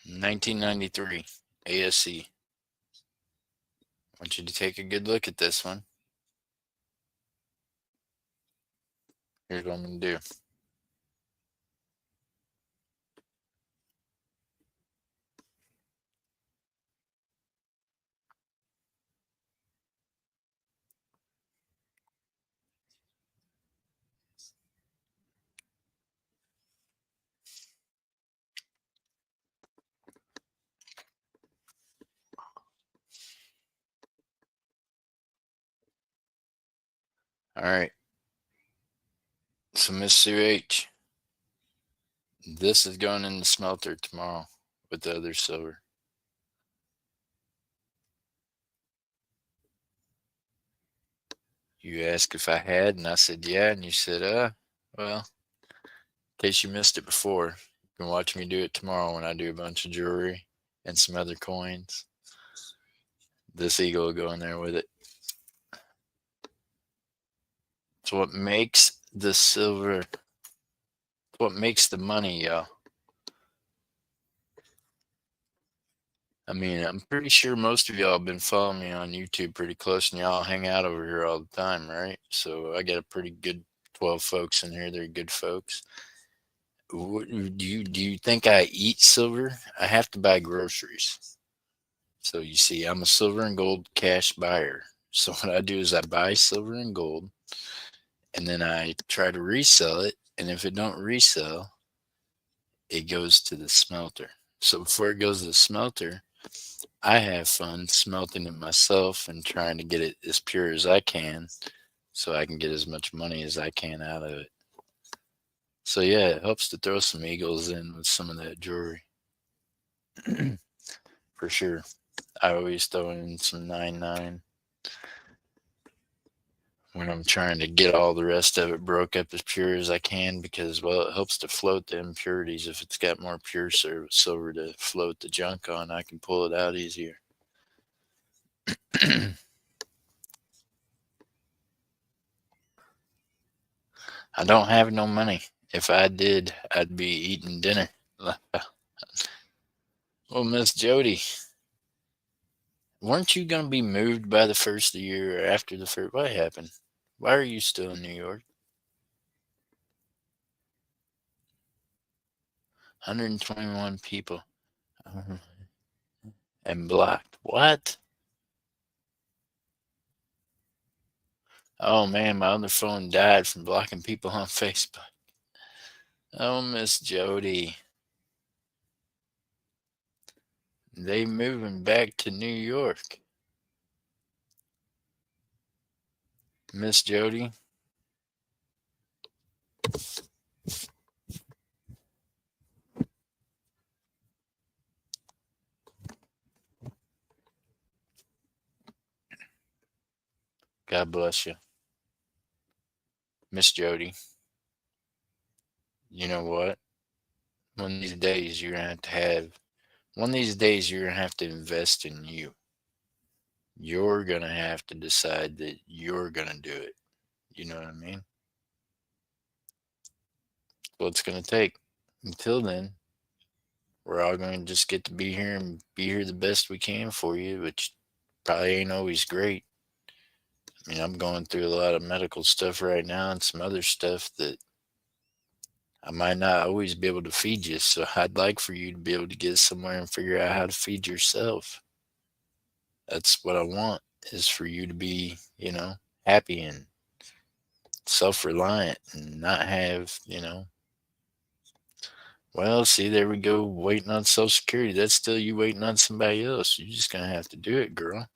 Speaker 1: 1993 ASC. I want you to take a good look at this one. Here's what I'm gonna do. All right. So, Miss Sue H, this is going in the smelter tomorrow with the other silver. You asked if I had, and I said yeah, and you said, well, in case you missed it before, you can watch me do it tomorrow when I do a bunch of jewelry and some other coins. This eagle will go in there with it. It's what makes the silver, it's what makes the money, y'all. I mean, I'm pretty sure most of y'all have been following me on YouTube pretty close, and y'all hang out over here all the time, right? So I got a pretty good 12 folks in here. They're good folks. Do you think I eat silver? I have to buy groceries. So you see, I'm a silver and gold cash buyer. So what I do is I buy silver and gold, and then I try to resell it. And if it don't resell, it goes to the smelter. So before it goes to the smelter, I have fun smelting it myself and trying to get it as pure as I can so I can get as much money as I can out of it. So yeah, it helps to throw some eagles in with some of that jewelry. For sure. I always throw in some 9-9 when I'm trying to get all the rest of it broke up as pure as I can because, well, it helps to float the impurities. If it's got more pure silver to float the junk on, I can pull it out easier. I don't have no money. If I did, I'd be eating dinner. Well, Miss Jody, weren't you going to be moved by the first of the year or after the first? What happened? Why are you still in New York? 121 people. And blocked. What? Oh man, my other phone died from blocking people on Facebook. Oh, Miss Jody. They moving back to New York. Miss Jody. God bless you. Miss Jody. You know what? One of these days you're gonna have to have one of these days you're gonna have to invest in you. You're gonna have to decide that you're gonna do it. You know what I mean? What it's gonna take. Until then, we're all going to just get to be here and be here the best we can for you, which probably ain't always great. I mean, I'm going through a lot of medical stuff right now and some other stuff that I might not always be able to feed you. So I'd like for you to be able to get somewhere and figure out how to feed yourself. That's what I want is for you to be, happy and self-reliant and not have, well, see, there we go, waiting on Social Security. That's still you waiting on somebody else. You're just going to have to do it, girl.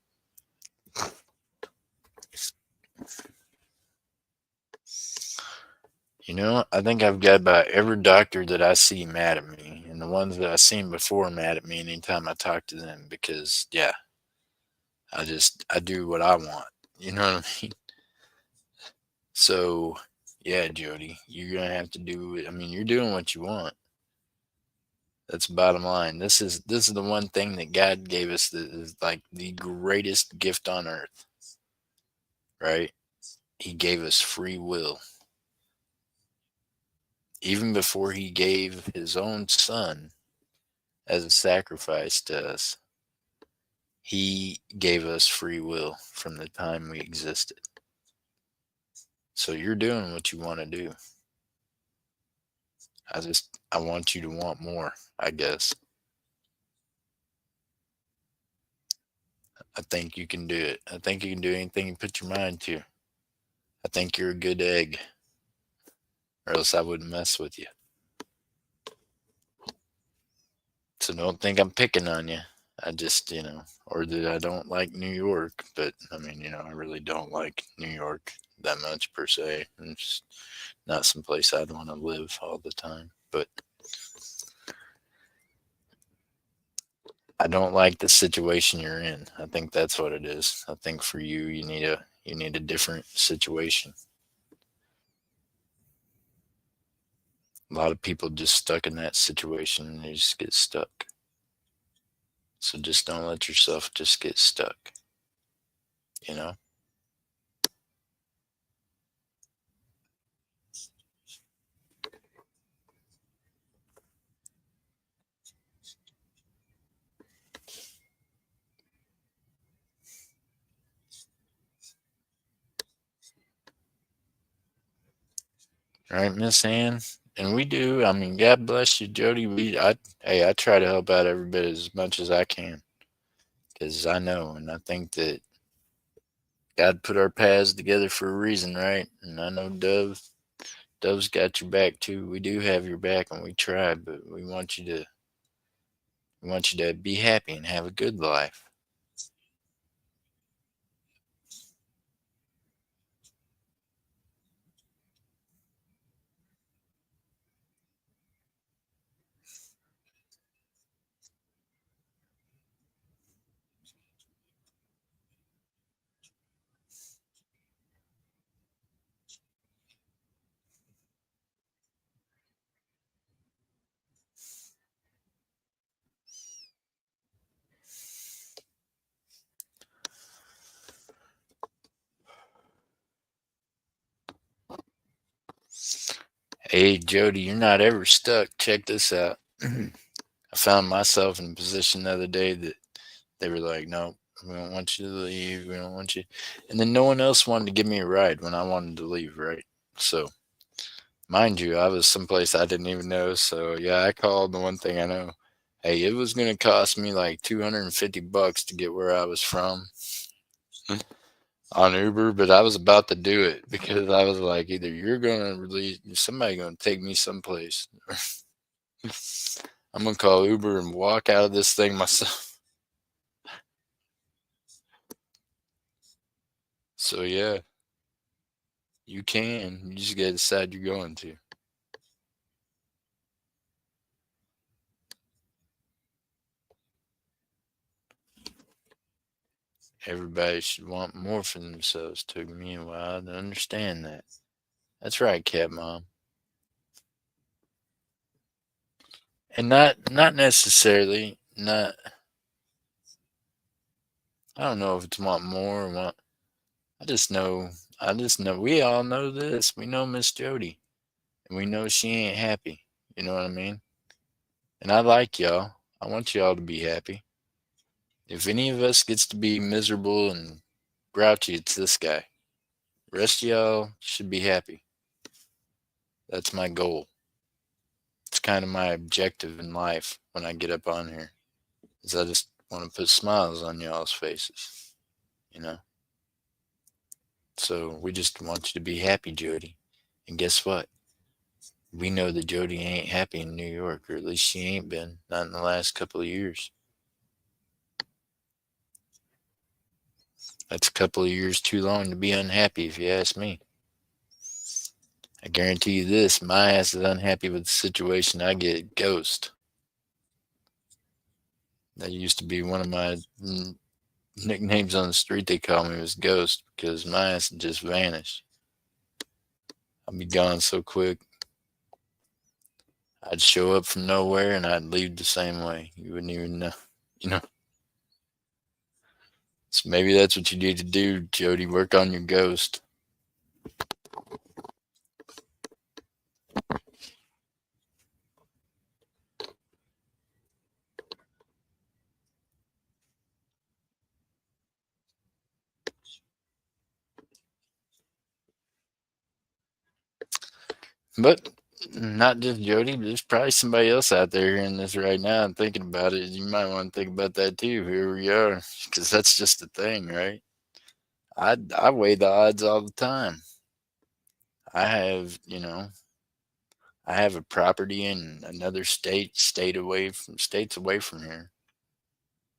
Speaker 1: I think I've got about every doctor that I see mad at me, and the ones that I've seen before mad at me anytime I talk to them because, yeah, I do what I want. You know what I mean? So, yeah, Jody, you're gonna have to do it. I mean, you're doing what you want. That's the bottom line. This is the one thing that God gave us that is like the greatest gift on earth, right? He gave us free will. Even before he gave his own son as a sacrifice to us, he gave us free will from the time we existed. So you're doing what you want to do. I want you to want more, I guess. I think you can do it. I think you can do anything you put your mind to. I think you're a good egg, or else I wouldn't mess with you. So don't think I'm picking on you. I just, or that I don't like New York, but I mean, I really don't like New York that much per se. It's not someplace I'd want to live all the time, but I don't like the situation you're in. I think that's what it is. I think for you, you need a different situation. A lot of people just stuck in that situation and they just get stuck. So just don't let yourself just get stuck, you know? All right, Miss Ann. And we do. I mean, God bless you, Jody. I try to help out every bit as much as I can because I know and I think that God put our paths together for a reason, right? And I know Dove's got your back too. We do have your back and we try, but we want you to We want you to be happy and have a good life. Hey, Jody, you're not ever stuck. Check this out. I found myself in a position the other day that they were like, no, we don't want you to leave. We don't want you. And then no one else wanted to give me a ride when I wanted to leave, right? So, mind you, I was someplace I didn't even know. So, yeah, I called the one thing I know. Hey, it was going to cost me like $250 to get where I was from on Uber, but I was about to do it because I was like, either you're going to release, somebody going to take me someplace. I'm going to call Uber and walk out of this thing myself. So, yeah, you can. You just got to decide you're going to. Everybody should want more for themselves. Took me a while to understand that. That's right, Cat Mom. And not necessarily not. I don't know if it's want more or want. I just know. I just know. We all know this. We know Miss Jody, and we know she ain't happy. You know what I mean? And I like y'all. I want y'all to be happy. If any of us gets to be miserable and grouchy, it's this guy. The rest of y'all should be happy. That's my goal. It's kind of my objective in life when I get up on here. Is I just want to put smiles on y'all's faces, you know? So we just want you to be happy, Jody. And guess what? We know that Jody ain't happy in New York, or at least she ain't been, not in the last couple of years. That's a couple of years too long to be unhappy, if you ask me. I guarantee you this, my ass is unhappy with the situation I get ghost. That used to be one of my nicknames on the street. They call me was Ghost because my ass would just vanish. I'd be gone so quick. I'd show up from nowhere and I'd leave the same way. You wouldn't even know, you know. So maybe that's what you need to do, Jody. Work on your ghost. But not just Jody, but there's probably somebody else out there hearing this right now and thinking about it. You might want to think about that too. Here we are, because that's just the thing, right? I weigh the odds all the time. I have, I have a property in another states away from here,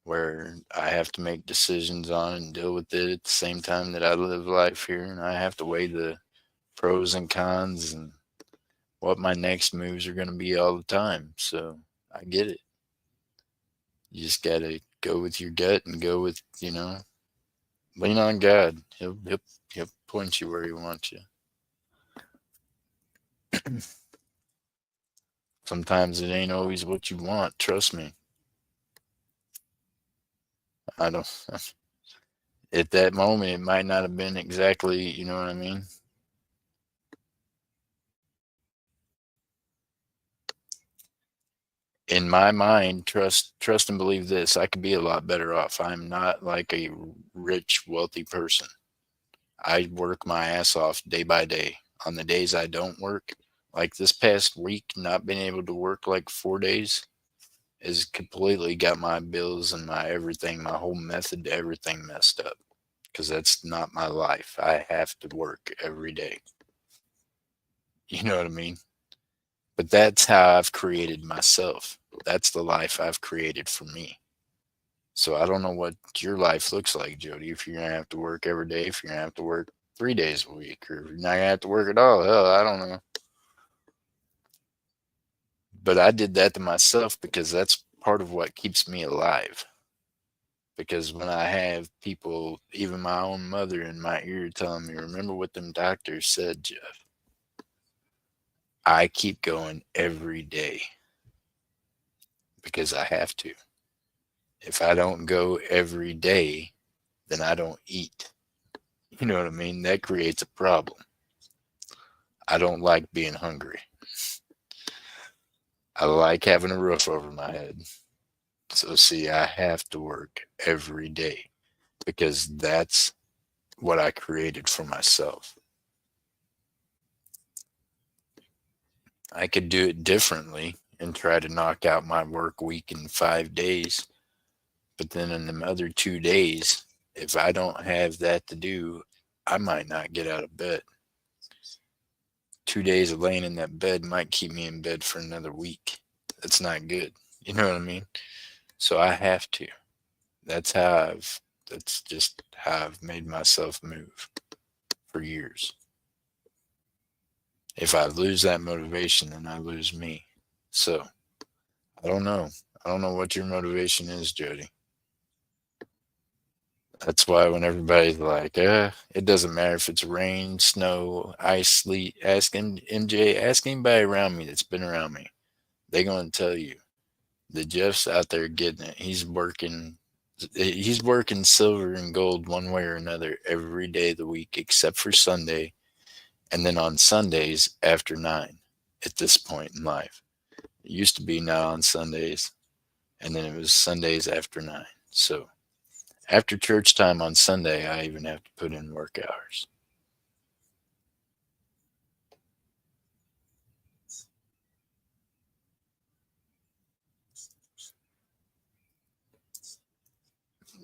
Speaker 1: where I have to make decisions on and deal with it at the same time that I live life here, and I have to weigh the pros and cons and what my next moves are going to be all the time. So I get it. You just got to go with your gut and go with, lean on God. He'll point you where he wants you. Sometimes it ain't always what you want. Trust me. I don't. At that moment, it might not have been exactly. You know what I mean? In my mind, trust and believe this. I could be a lot better off. I'm not like a rich, wealthy person. I work my ass off day by day. On the days I don't work, like this past week, not being able to work like 4 days has completely got my bills and my everything, my whole method to everything messed up. Because that's not my life. I have to work every day. You know what I mean? But that's how I've created myself. That's the life I've created for me. So I don't know what your life looks like, Jody. If you're gonna have to work every day, if you're gonna have to work 3 days a week, or if you're not gonna have to work at all, hell, I don't know. But I did that to myself because that's part of what keeps me alive. Because when I have people, even my own mother in my ear telling me, remember what them doctors said, Jeff, I keep going every day because I have to. If I don't go every day, then I don't eat. You know what I mean? That creates a problem. I don't like being hungry. I like having a roof over my head. So, see, I have to work every day because that's what I created for myself. I could do it differently and try to knock out my work week in 5 days. But then in the other 2 days, if I don't have that to do, I might not get out of bed. 2 days of laying in that bed might keep me in bed for another week. That's not good. You know what I mean? So I have to. That's how that's just how I've made myself move for years. If I lose that motivation, then I lose me. So I don't know. I don't know what your motivation is, Jody. That's why when everybody's like, it doesn't matter if it's rain, snow, ice, sleet, ask MJ, ask anybody around me that's been around me. They're going to tell you that Jeff's out there getting it. He's working silver and gold one way or another every day of the week except for Sunday, and then on Sundays after 9 at this point in life. It used to be not on Sundays, and then it was Sundays after 9. So after church time on Sunday, I even have to put in work hours.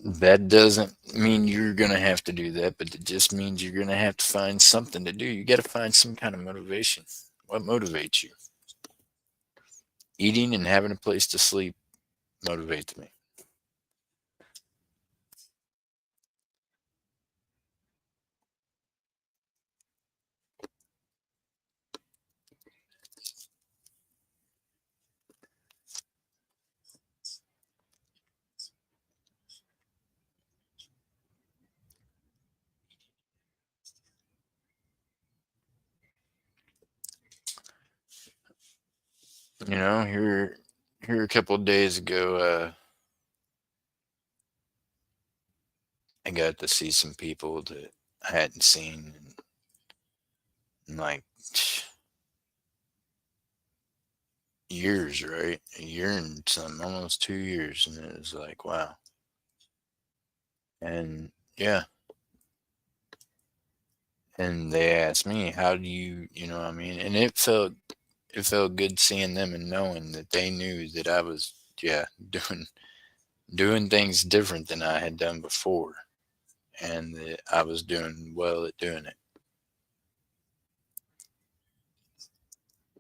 Speaker 1: That doesn't mean you're going to have to do that, but it just means you're going to have to find something to do. You got to find some kind of motivation. What motivates you? Eating and having a place to sleep motivates me. Here a couple of days ago, I got to see some people that I hadn't seen in like years, right? A year and some, almost 2 years, and it was like, wow. And yeah, and they asked me, "How do you know what I mean?" And it felt good seeing them and knowing that they knew that I was, yeah, doing things different than I had done before, and that I was doing well at doing it.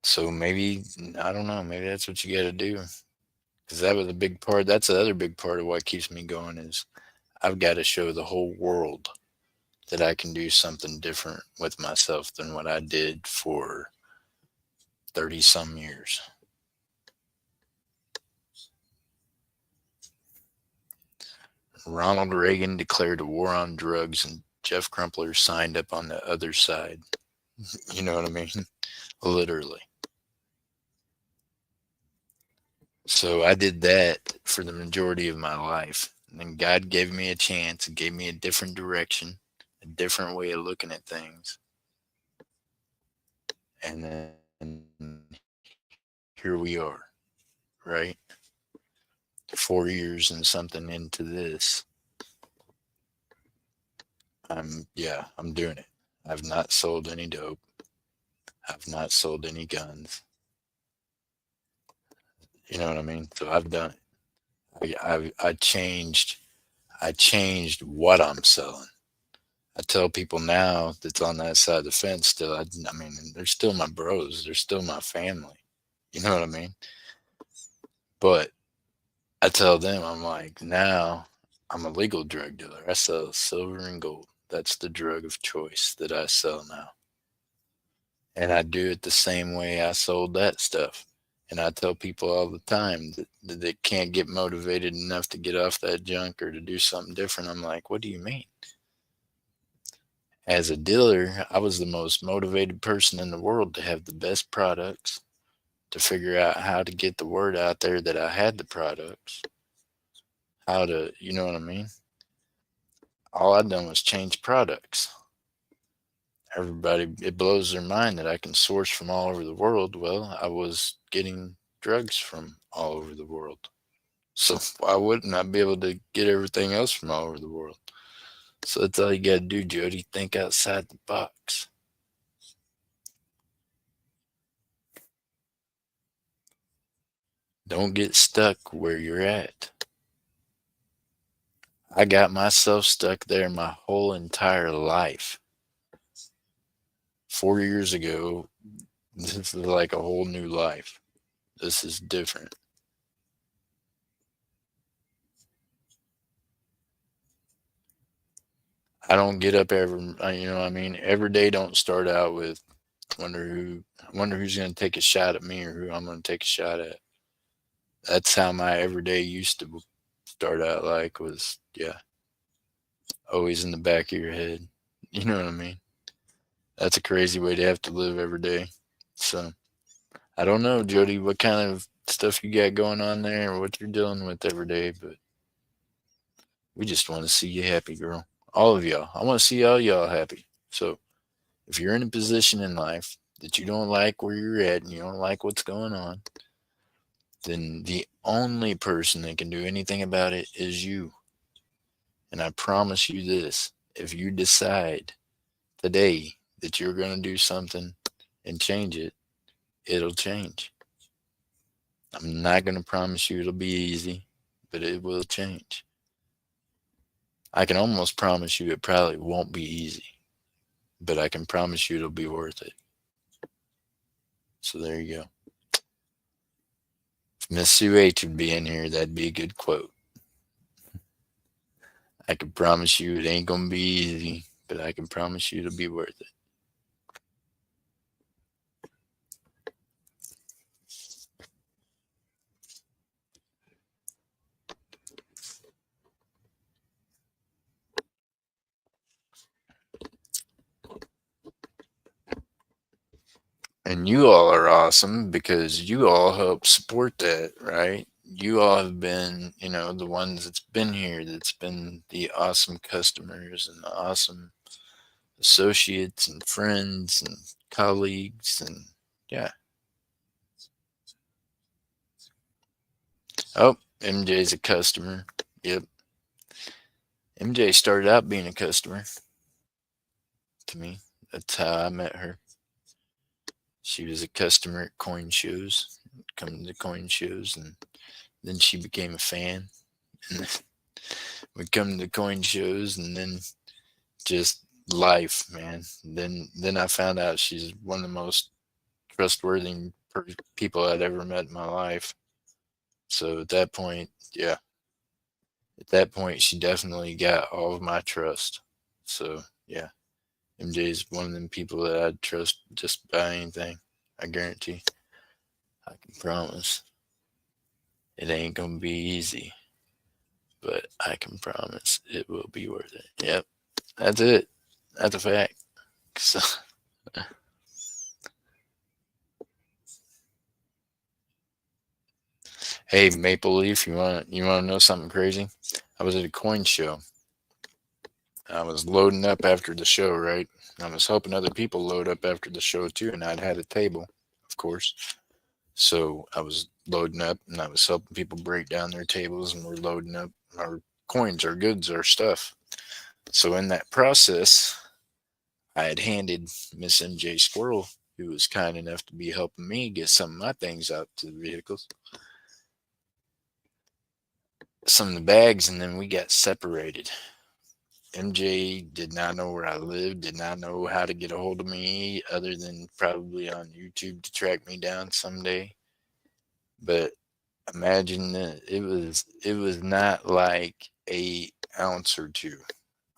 Speaker 1: So maybe, I don't know, maybe that's what you got to do. Because that was a big part. That's the other big part of what keeps me going is I've got to show the whole world that I can do something different with myself than what I did for 30 some years. Ronald Reagan declared a war on drugs and Jeff Crumpler signed up on the other side. You know what I mean? Literally. So I did that for the majority of my life. And then God gave me a chance and gave me a different direction, a different way of looking at things. And then here we are, right? 4 years and something into this. I'm doing it. I've not sold any dope. I've not sold any guns. You know what I mean? So I've done it. I changed what I'm selling. I tell people now that's on that side of the fence still, I mean, they're still my bros. They're still my family. You know what I mean? But I tell them, I'm like, now I'm a legal drug dealer. I sell silver and gold. That's the drug of choice that I sell now. And I do it the same way I sold that stuff. And I tell people all the time that they can't get motivated enough to get off that junk or to do something different. I'm like, what do you mean? As a dealer, I was the most motivated person in the world to have the best products, to figure out how to get the word out there that I had the products, how to, you know what I mean? All I've done was change products. Everybody, it blows their mind that I can source from all over the world. Well, I was getting drugs from all over the world. So why wouldn't I be able to get everything else from all over the world? So that's all you got to do, Jody. Think outside the box. Don't get stuck where you're at. I got myself stuck there my whole entire life. 4 years ago, this is like a whole new life. This is different. I don't get up you know what I mean? Every day don't start out with wonder who's going to take a shot at me or who I'm going to take a shot at. That's how my everyday used to start out like was, yeah, always in the back of your head. You know what I mean? That's a crazy way to have to live every day. So, I don't know, Jody, what kind of stuff you got going on there or what you're dealing with every day, but we just want to see you happy, girl. All of y'all. I want to see all y'all happy. So, if you're in a position in life that you don't like where you're at and you don't like what's going on, then the only person that can do anything about it is you. And I promise you this, if you decide today that you're going to do something and change it, it'll change. I'm not going to promise you it'll be easy, but it will change. I can almost promise you it probably won't be easy, but I can promise you it'll be worth it. So there you go. If Miss Sue H would be in here, that'd be a good quote. I can promise you it ain't gonna be easy, but I can promise you it'll be worth it. And you all are awesome because you all help support that, right? You all have been, the ones that's been here, that's been the awesome customers and the awesome associates and friends and colleagues. And yeah. Oh, MJ's a customer. Yep. MJ started out being a customer to me. That's how I met her. She was a customer at coin shows, coming to coin shows, and then she became a fan. And would come to coin shows, and then just life, man. Then I found out she's one of the most trustworthy people I'd ever met in my life. So at that point, yeah, at that point, she definitely got all of my trust. So yeah, MJ is one of them people that I'd trust just about anything. I guarantee. I can promise. It ain't gonna be easy, but I can promise it will be worth it. Yep, that's it. That's a fact. So, hey, Maple Leaf, you want to know something crazy? I was at a coin show. I was loading up after the show, right? I was helping other people load up after the show too, and I'd had a table, of course. So I was loading up, and I was helping people break down their tables, and we're loading up our coins, our goods, our stuff. So in that process, I had handed Miss MJ Squirrel, who was kind enough to be helping me get some of my things out to the vehicles, some of the bags, and then we got separated. MJ did not know where I lived, did not know how to get a hold of me other than probably on YouTube to track me down someday. But Imagine that it was not like a ounce or two.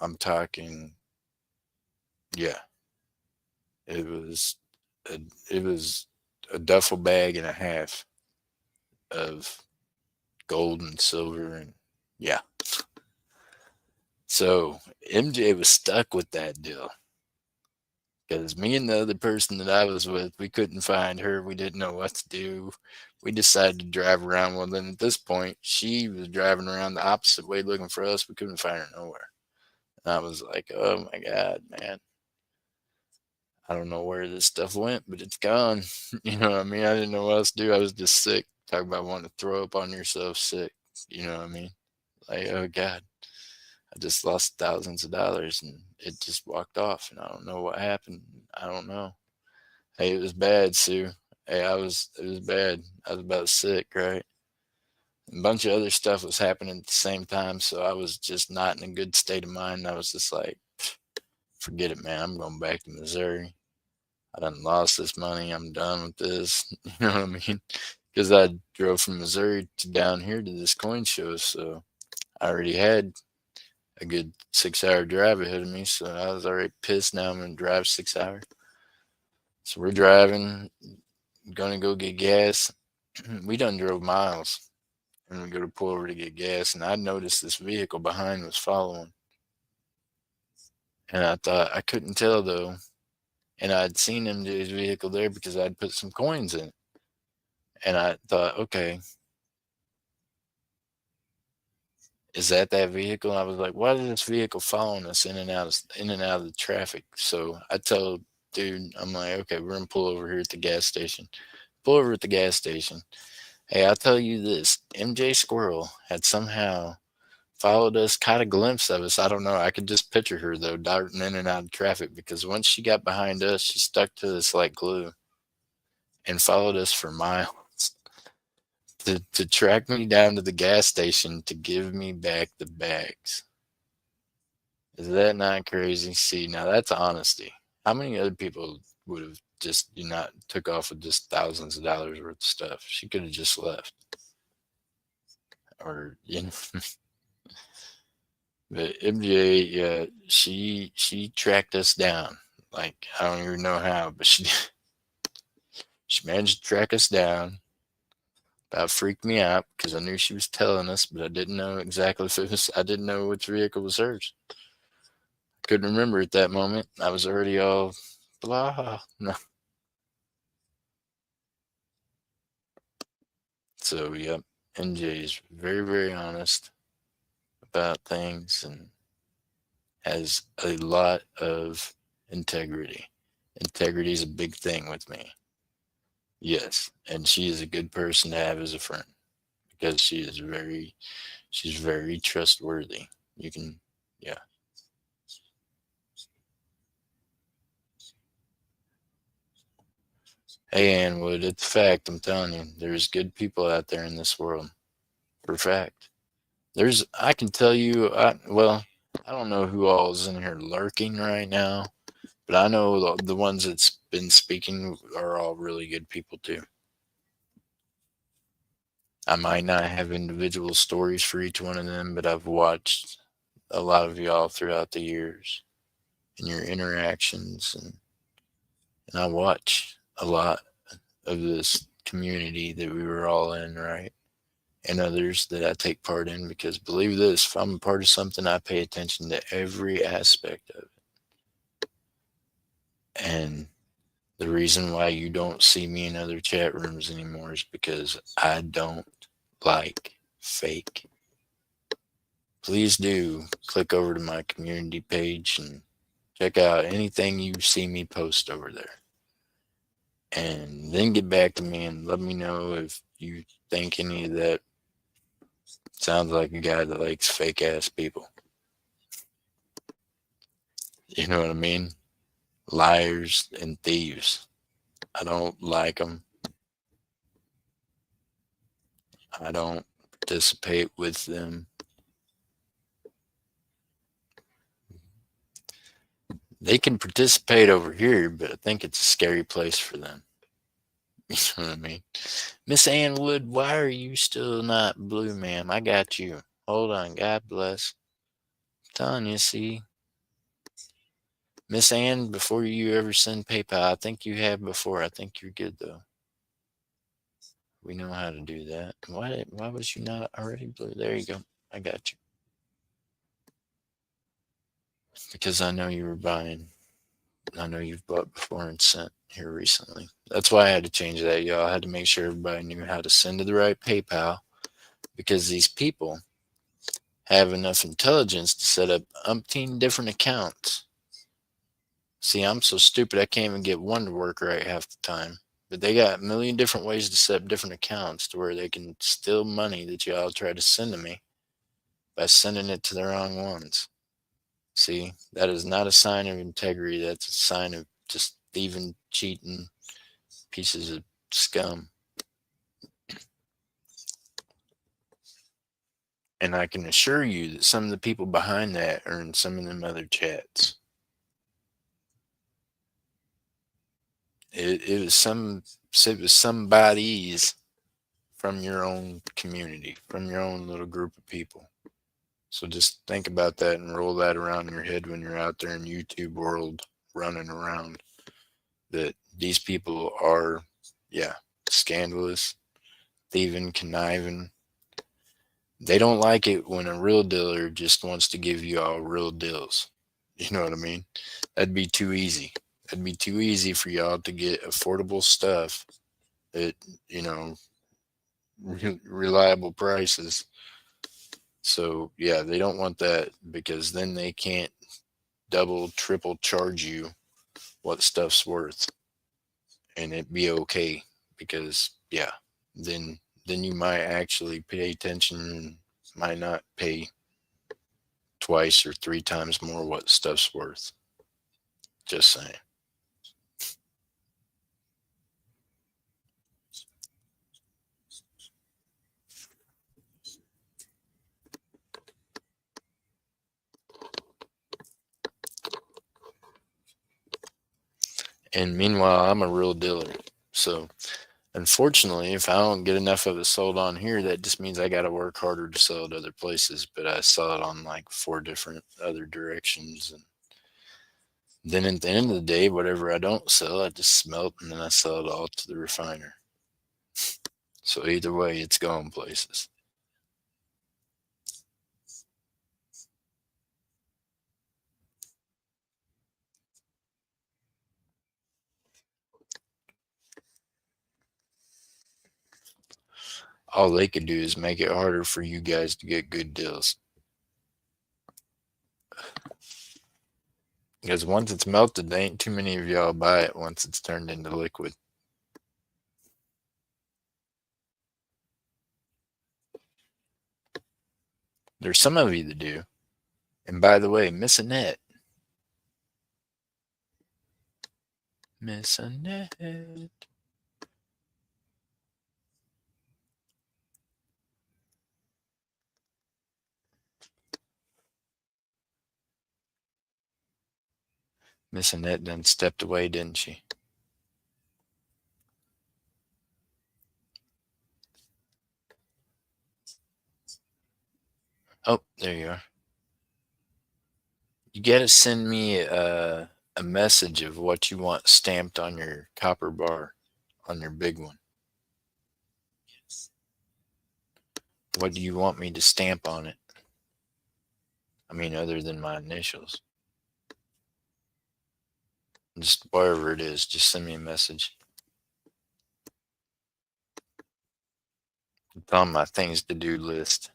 Speaker 1: I'm talking, yeah, it was a, it was a duffel bag and a half of gold and silver and yeah. So MJ was stuck with that deal because me and the other person that I was with, we couldn't find her. We didn't know what to do. We decided to drive around. Well, then at this point, she was driving around the opposite way looking for us. We couldn't find her nowhere. And I was like, oh my God, man. I don't know where this stuff went, but it's gone. You know what I mean? I didn't know what else to do. I was just sick. Talk about wanting to throw up on yourself sick. You know what I mean? Like, oh God, I just lost thousands of dollars and it just walked off and I don't know what happened. I don't know. Hey, it was bad, Sue. Hey, it was bad. I was about sick, right? A bunch of other stuff was happening at the same time. So I was just not in a good state of mind. I was just like, forget it, man. I'm going back to Missouri. I done lost this money. I'm done with this. You know what I mean? Because I drove from Missouri to down here to this coin show. So I already had a good 6 hour drive ahead of me. So I was already pissed. Now I'm going to drive 6 hours. So we're driving, going to go get gas. We done drove miles and we go to pull over to get gas. And I noticed this vehicle behind was following. And I thought, I couldn't tell though. And I'd seen MJ's vehicle there because I'd put some coins in it. And I thought, okay, is that vehicle? And I was like, why is this vehicle following us in and out of the traffic? So I told dude, I'm like, okay, we're gonna pull over here at the gas station. Pull over at the gas station. Hey, I'll tell you this: MJ Squirrel had somehow followed us, caught a glimpse of us. I don't know. I could just picture her though, darting in and out of traffic because once she got behind us, she stuck to us like glue and followed us for miles. To track me down to the gas station to give me back the bags. Is that not crazy? See, now that's honesty. How many other people would have just not took off with just thousands of dollars worth of stuff? She could have just left, or you know. But MJ, yeah, she tracked us down. Like I don't even know how, but she managed to track us down. About freaked me out because I knew she was telling us, but I didn't know exactly if it was. I didn't know which vehicle was hers. Couldn't remember at that moment. I was already all blah. No. So yep, NJ is very, very honest about things and has a lot of integrity. Integrity is a big thing with me. Yes, and she is a good person to have as a friend because she's very trustworthy. You can, yeah. Hey, Anwood, it's a fact. I'm telling you, there's good people out there in this world. For a fact. I can tell you, well, I don't know who all is in here lurking right now, but I know the ones that's been speaking are all really good people too. I might not have individual stories for each one of them, but I've watched a lot of y'all throughout the years and your interactions, and I watch a lot of this community that we were all in, right? And others that I take part in because believe this, if I'm a part of something, I pay attention to every aspect of it. And the reason why you don't see me in other chat rooms anymore is because I don't like fake. Please do click over to my community page and check out anything you see me post over there. And then get back to me and let me know if you think any of that sounds like a guy that likes fake ass people. You know what I mean? Liars and thieves. I don't like them. I don't participate with them. They can participate over here, but I think it's a scary place for them. You know what I mean? Miss Ann Wood, why are you still not blue, ma'am? I got you. Hold on. God bless. Telling you, see. Miss Ann, before you ever send PayPal, I think you have before. I think you're good though. We know how to do that. Why was you not already blue? There you go. I got you. Because I know you were buying. I know you've bought before and sent here recently. That's why I had to change that, y'all. I had to make sure everybody knew how to send to the right PayPal because these people have enough intelligence to set up umpteen different accounts. See, I'm so stupid I can't even get one to work right half the time. But they got a million different ways to set up different accounts to where they can steal money that y'all try to send to me by sending it to the wrong ones. See, that is not a sign of integrity. That's a sign of just thieving, cheating pieces of scum. And I can assure you that some of the people behind that are in some of them other chats. It was somebody's from your own community, from your own little group of people. So just think about that and roll that around in your head when you're out there in YouTube world running around. That these people are, yeah, scandalous, thieving, conniving. They don't like it when a real dealer just wants to give you all real deals. You know what I mean? That'd be too easy. That'd be too easy for y'all to get affordable stuff at, you know, reliable prices. So, yeah, they don't want that because then they can't double, triple charge you what stuff's worth and it be okay because, yeah, then you might actually pay attention and might not pay twice or three times more what stuff's worth. Just saying. And meanwhile, I'm a real dealer. So, unfortunately, if I don't get enough of it sold on here, that just means I got to work harder to sell it other places. But I sell it on like four different other directions. And then at the end of the day, whatever I don't sell, I just smelt and then I sell it all to the refiner. So either way, it's going places. All they could do is make it harder for you guys to get good deals. Because once it's melted, there ain't too many of y'all buy it once it's turned into liquid. There's some of you that do. And by the way, Miss Annette. Miss Annette. Miss Annette done stepped away, didn't she? Oh, there you are. You gotta send me a message of what you want stamped on your copper bar, on your big one. What do you want me to stamp on it? I mean, other than my initials. Just whatever it is, just send me a message. It's on my things to do list.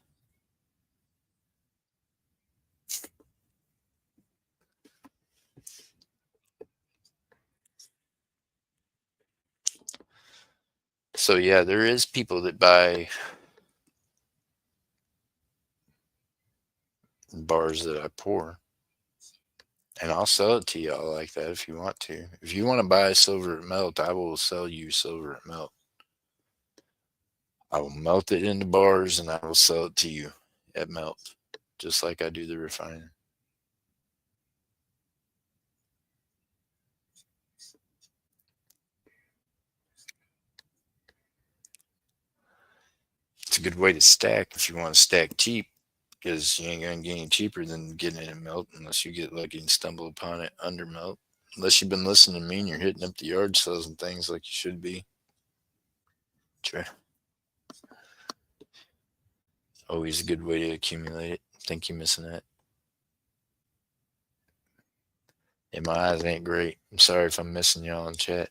Speaker 1: So yeah, there is people that buy bars that I pour. And I'll sell it to y'all like that if you want to. If you want to buy silver at melt, I will sell you silver at melt. I will melt it into bars and I will sell it to you at melt, just like I do the refining. good way to stack if you want to stack cheap, because you ain't gonna get any cheaper than getting it in melt unless you get lucky and stumble upon it under melt. Unless you've been listening to me and you're hitting up the yard sales and things like you should be. Try. Always a good way to accumulate it. Think you're missing that. And my eyes ain't great. I'm sorry if I'm missing y'all in chat.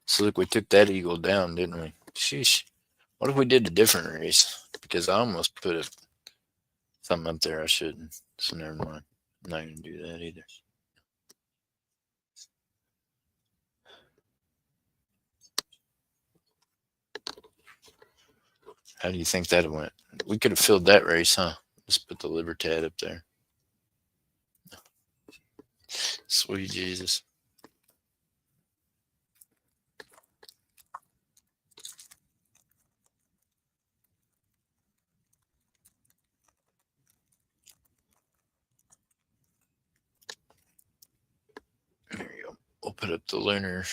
Speaker 1: So look, we took that eagle down, didn't we? Sheesh. What if we did a different race? Because I almost put something up there I shouldn't. So never mind. I'm not going to do that either. How do you think that went? We could have filled that race, huh? Just put the Libertad up there. Sweet Jesus. There you go. We'll put up the lunar.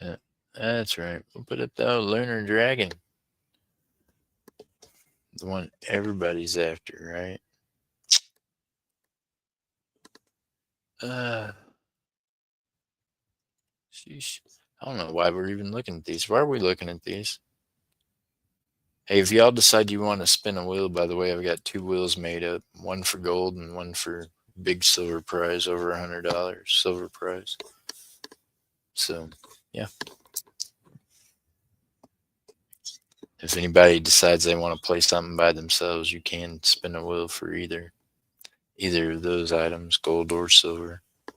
Speaker 1: Yeah, that's right. We'll put up the lunar dragon. The one everybody's after, right? Sheesh. I don't know why we're even looking at these. Why are we looking at these? Hey, if y'all decide you want to spin a wheel, by the way, I've got 2 wheels made up. One for gold and one for big silver prize, over $100 silver prize. So, yeah. If anybody decides they want to play something by themselves, you can spin a wheel for either of those items, gold or silver. If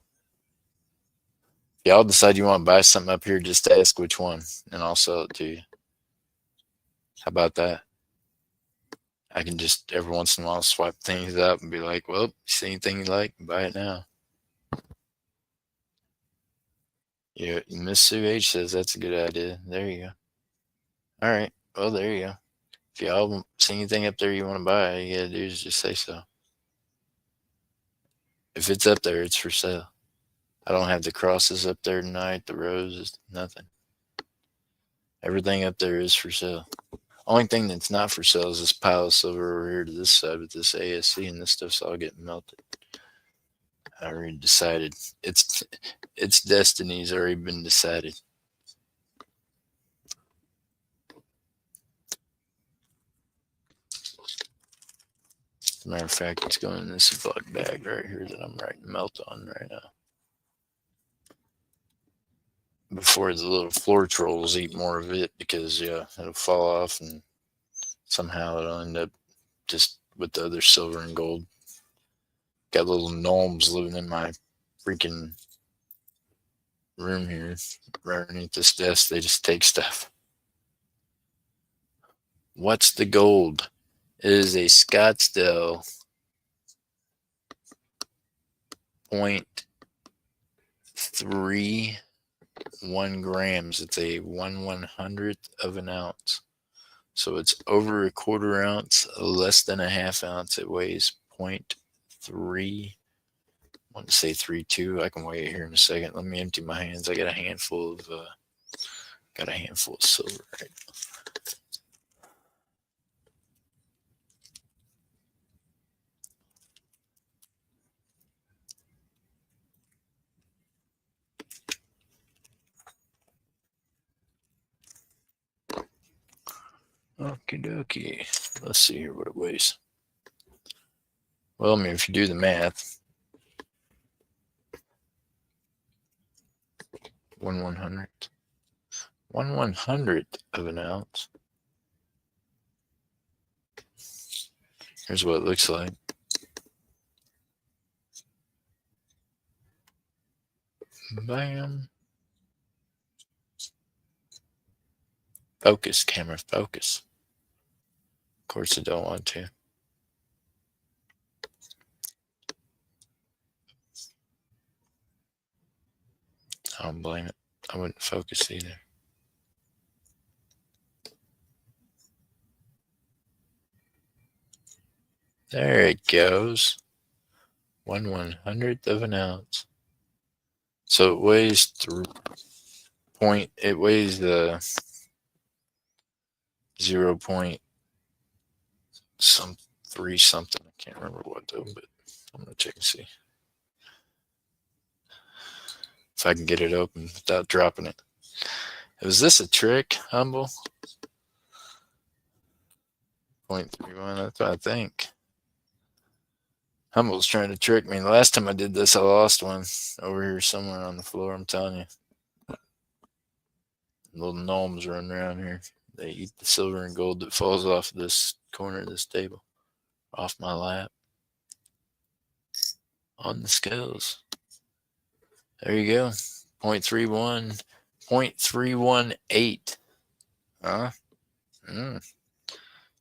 Speaker 1: y'all decide you want to buy something up here, just ask which one, and I'll sell it to you. How about that? I can just every once in a while swipe things up and be like, well, see anything you like, buy it now. Yeah, Miss Sue H says that's a good idea. There you go. All right. Well, there you go. If y'all see anything up there you want to buy, all you gotta do is just say so. If it's up there, it's for sale. I don't have the crosses up there tonight, the roses, nothing. Everything up there is for sale. Only thing that's not for sale is this pile of silver over here to this side with this ASC, and this stuff's all getting melted. I already decided. Its destiny's already been decided. As a matter of fact, it's going in this Ziploc bag right here that I'm writing melt on right now. Before the little floor trolls eat more of it, because yeah, it'll fall off and somehow it'll end up just with the other silver and gold. Got little gnomes living in my freaking room here, right underneath this desk. They just take stuff. What's the gold? It is a Scottsdale 0.31 grams. It's a 1/100th of an ounce. So it's over a quarter ounce, less than a half ounce. It weighs 0.3. I want to say 3.2. I can weigh it here in a second. Let me empty my hands. I got a handful of silver right now. Okie dokie. Let's see here what it weighs. Well, I mean, if you do the math, 1/100th of an ounce. Here's what it looks like. Bam. Focus, camera, focus. Of course, I don't want to. I don't blame it. I wouldn't focus either. There it goes. 1/100th of an ounce. So it weighs it weighs the 0 point some 3 something. I can't remember what though, but I'm gonna check and see if I can get it open without dropping it. Was this a trick, Humble? 0.31, that's what I think. Humble's trying to trick me. The last time I did this, I lost one over here somewhere on the floor, I'm telling you. Little gnomes run around here. They eat the silver and gold that falls off this corner of this table, off my lap, on the scales. There you go. 0.31, 0.318. Huh?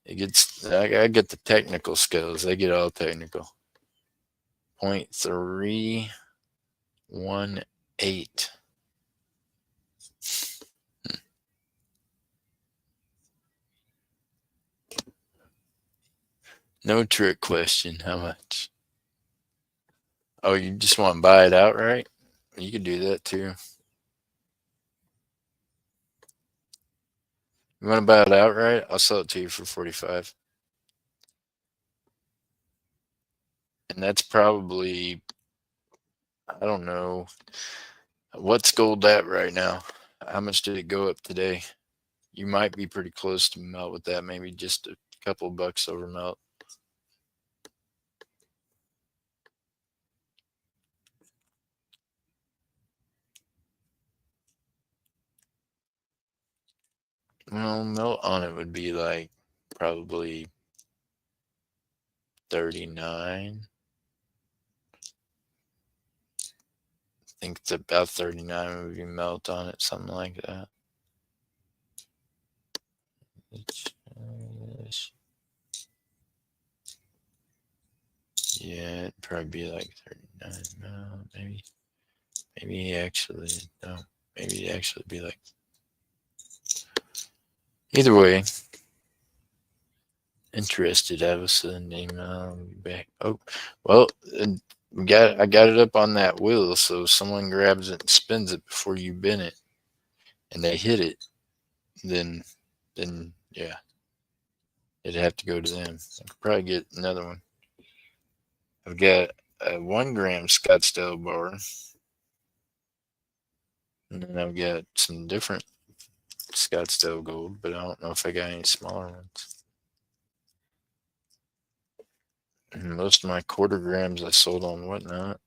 Speaker 1: It gets, I get the technical skills. They get all technical. 0.318. No trick question. How much? Oh, you just want to buy it outright? You could do that too. You want to buy it outright? I'll sell it to you for 45. And that's probably, I don't know, what's gold at right now? How much did it go up today? You might be pretty close to melt with that, maybe just a couple bucks over melt. Well, melt on it would be like probably 39. I think it's about 39 would be melt on it, something like that. Yeah, it'd probably be like 39. No, maybe actually, no, maybe it'd actually be like. Either way, interested. I was sending back. Oh, well, I got it up on that wheel, so someone grabs it and spins it before you bin it, and they hit it, then yeah, it'd have to go to them. I could probably get another one. I've got a 1 gram Scottsdale bar, and then I've got some different Scottsdale gold, but I don't know if I got any smaller ones. And most of my 1/4 grams I sold on Whatnot.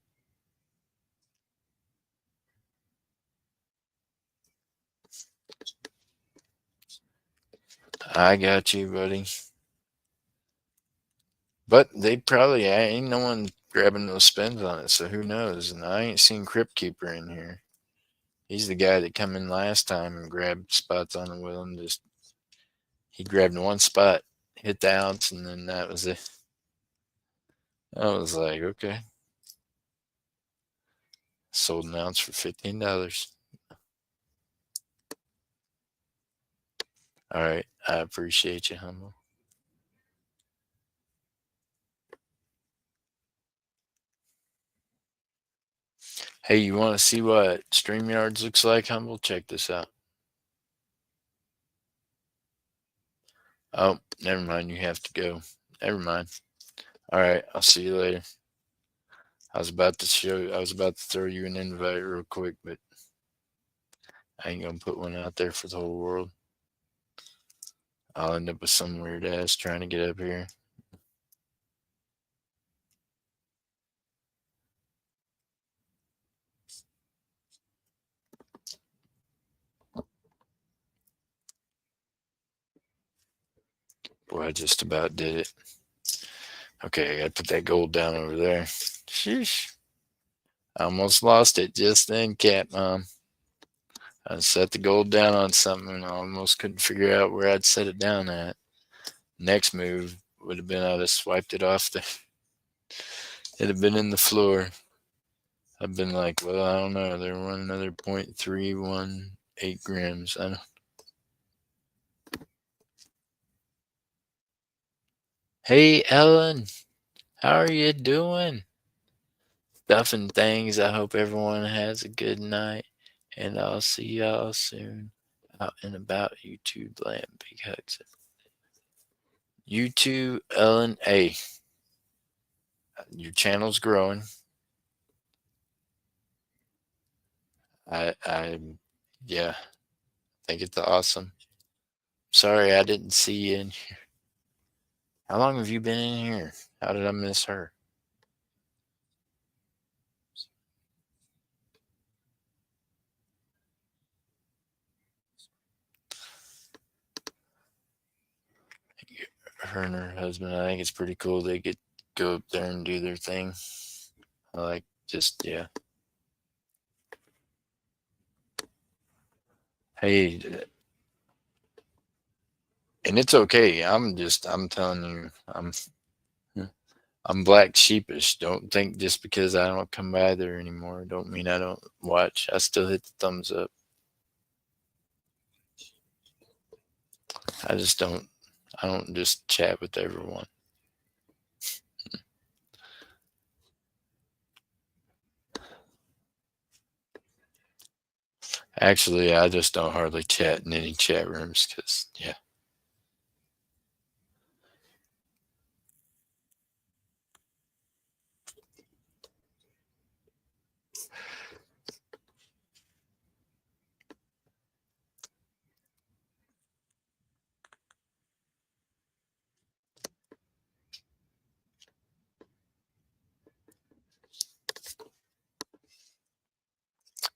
Speaker 1: I got you, buddy. But they probably ain't no one grabbing those spins on it, so who knows? And I ain't seen Crypt Keeper in here. He's the guy that come in last time and grabbed spots on the wheel and just he grabbed one spot, hit the ounce, and then that was it. I was like, okay. Sold an ounce for $15. All right, I appreciate you, Humble. Hey, you want to see what StreamYards looks like, Humble? Check this out. Oh, never mind. You have to go. Never mind. All right, I'll see you later. I was about to throw you an invite real quick, but I ain't gonna put one out there for the whole world. I'll end up with some weird ass trying to get up here. Boy, I just about did it. Okay, I gotta put that gold down over there. Sheesh. I almost lost it just then, Cat Mom. I set the gold down on something and I almost couldn't figure out where I'd set it down at. Next move would have been I'd have swiped it off the. It'd have been in the floor. I've been like, well, I don't know. There went another 0.318 grams. I don't. Hey, Ellen, how are you doing? stuff and things. I hope everyone has a good night, and I'll see y'all soon out and about YouTube land. Big hugs. YouTube Ellen A. Your channel's growing. I yeah, I think it's awesome. Sorry I didn't see you in here. How long have you been in here? How did I miss her? Her and her husband. I think it's pretty cool. They get go up there and do their thing. I like just yeah. Hey, and it's okay. I'm telling you, I'm black sheepish. Don't think just because I don't come by there anymore, don't mean I don't watch. I still hit the thumbs up. I just don't. I don't just chat with everyone. Actually, I just don't hardly chat in any chat rooms because yeah.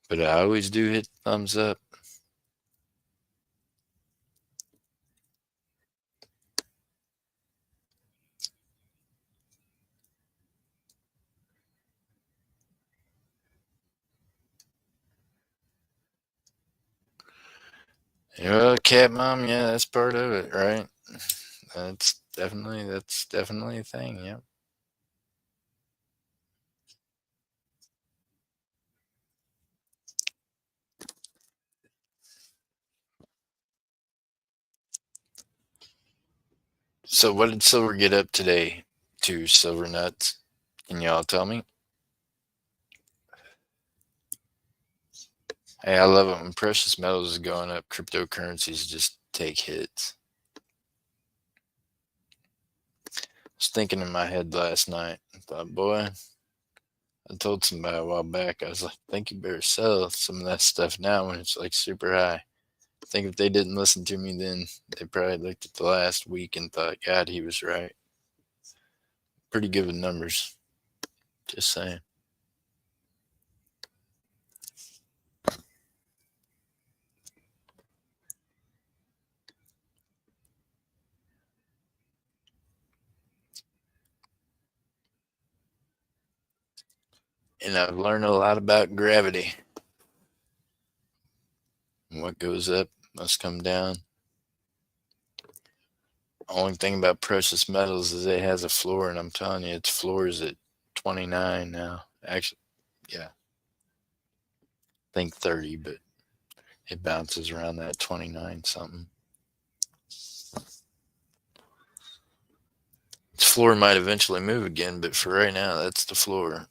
Speaker 1: But I always do hit thumbs up. Well, cat mom, yeah, that's part of it, right? That's definitely a thing. Yeah. So what did Silver get up today? To Silver Nuts? Can y'all tell me? Hey, I love it when precious metals is going up. Cryptocurrencies just take hits. I was thinking in my head last night. I thought, boy, I told somebody a while back. I was like, I think you better sell some of that stuff now when it's like super high. I think if they didn't listen to me then, they probably looked at the last week and thought, God, he was right. Pretty good with numbers. Just saying. And I've learned a lot about gravity. What goes up must come down. Only thing about precious metals is it has a floor, and I'm telling you, its floor is at 29 now. Actually, yeah, I think 30, but it bounces around that 29 something. Its floor might eventually move again, but for right now, that's the floor.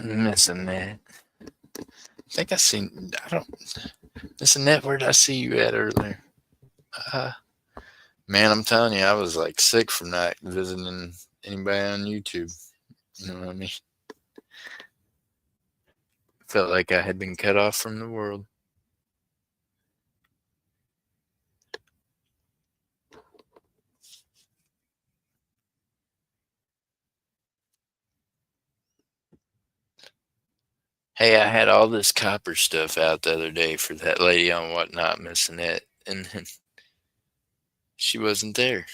Speaker 1: Missing that. I think I seen. I don't. Missing that. Where did I see you at earlier? Uh, Man, I'm telling you, I was like sick from not visiting anybody on YouTube. You know what I mean? Felt like I had been cut off from the world. Hey, I had all this copper stuff out the other day for that lady on Whatnot Missing It, and then she wasn't there.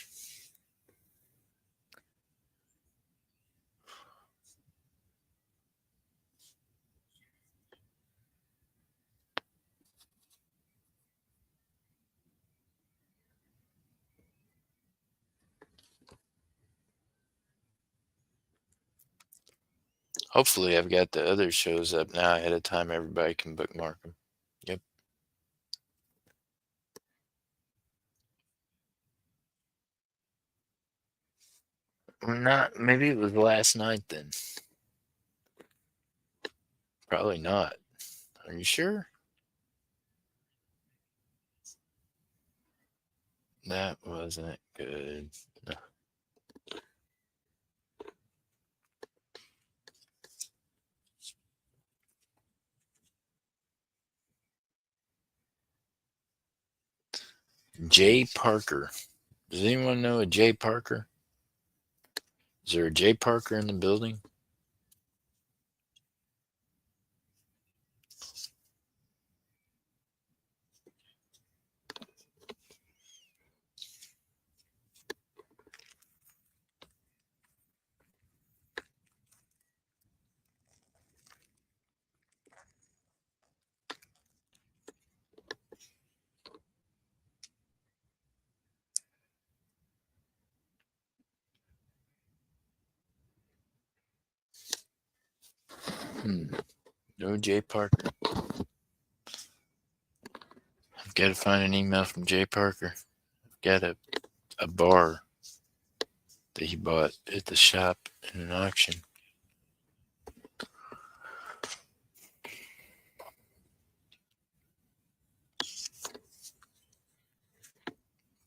Speaker 1: Hopefully, I've got the other shows up now ahead of time. Everybody can bookmark them. Yep. Not. Maybe it was last night then. Probably not. Are you sure? That wasn't good. No. Jay Parker. Does anyone know a Jay Parker? Is there a Jay Parker in the building? No Jay Parker. I've got to find an email from Jay Parker. I've got a bar that he bought at the shop in an auction.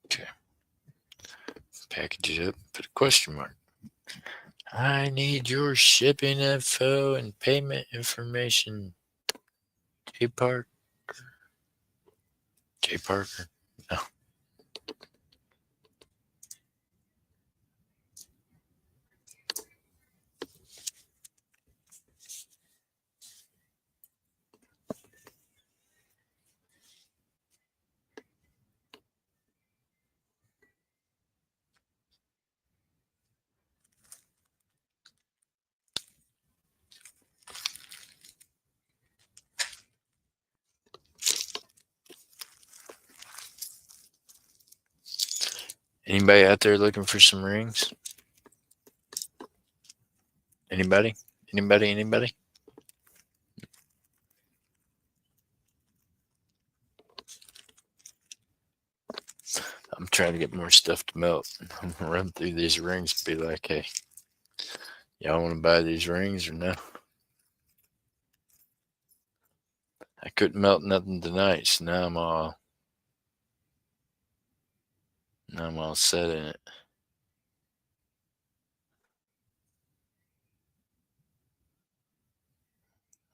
Speaker 1: Okay. Package it up, put a question mark. I need your shipping info and payment information. Jay Parker. Jay Parker. No. Anybody out there looking for some rings? Anybody? Anybody? I'm trying to get more stuff to melt. I'm gonna run through these rings and be like, hey, y'all want to buy these rings or no? I couldn't melt nothing tonight, so now I'm all set in it.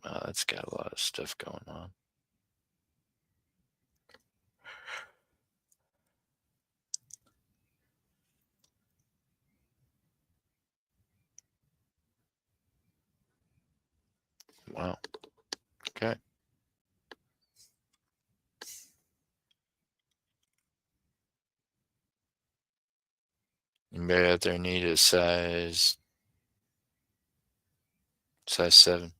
Speaker 1: Wow, that's got a lot of stuff going on. Wow. Okay. Anybody out there need a size 7?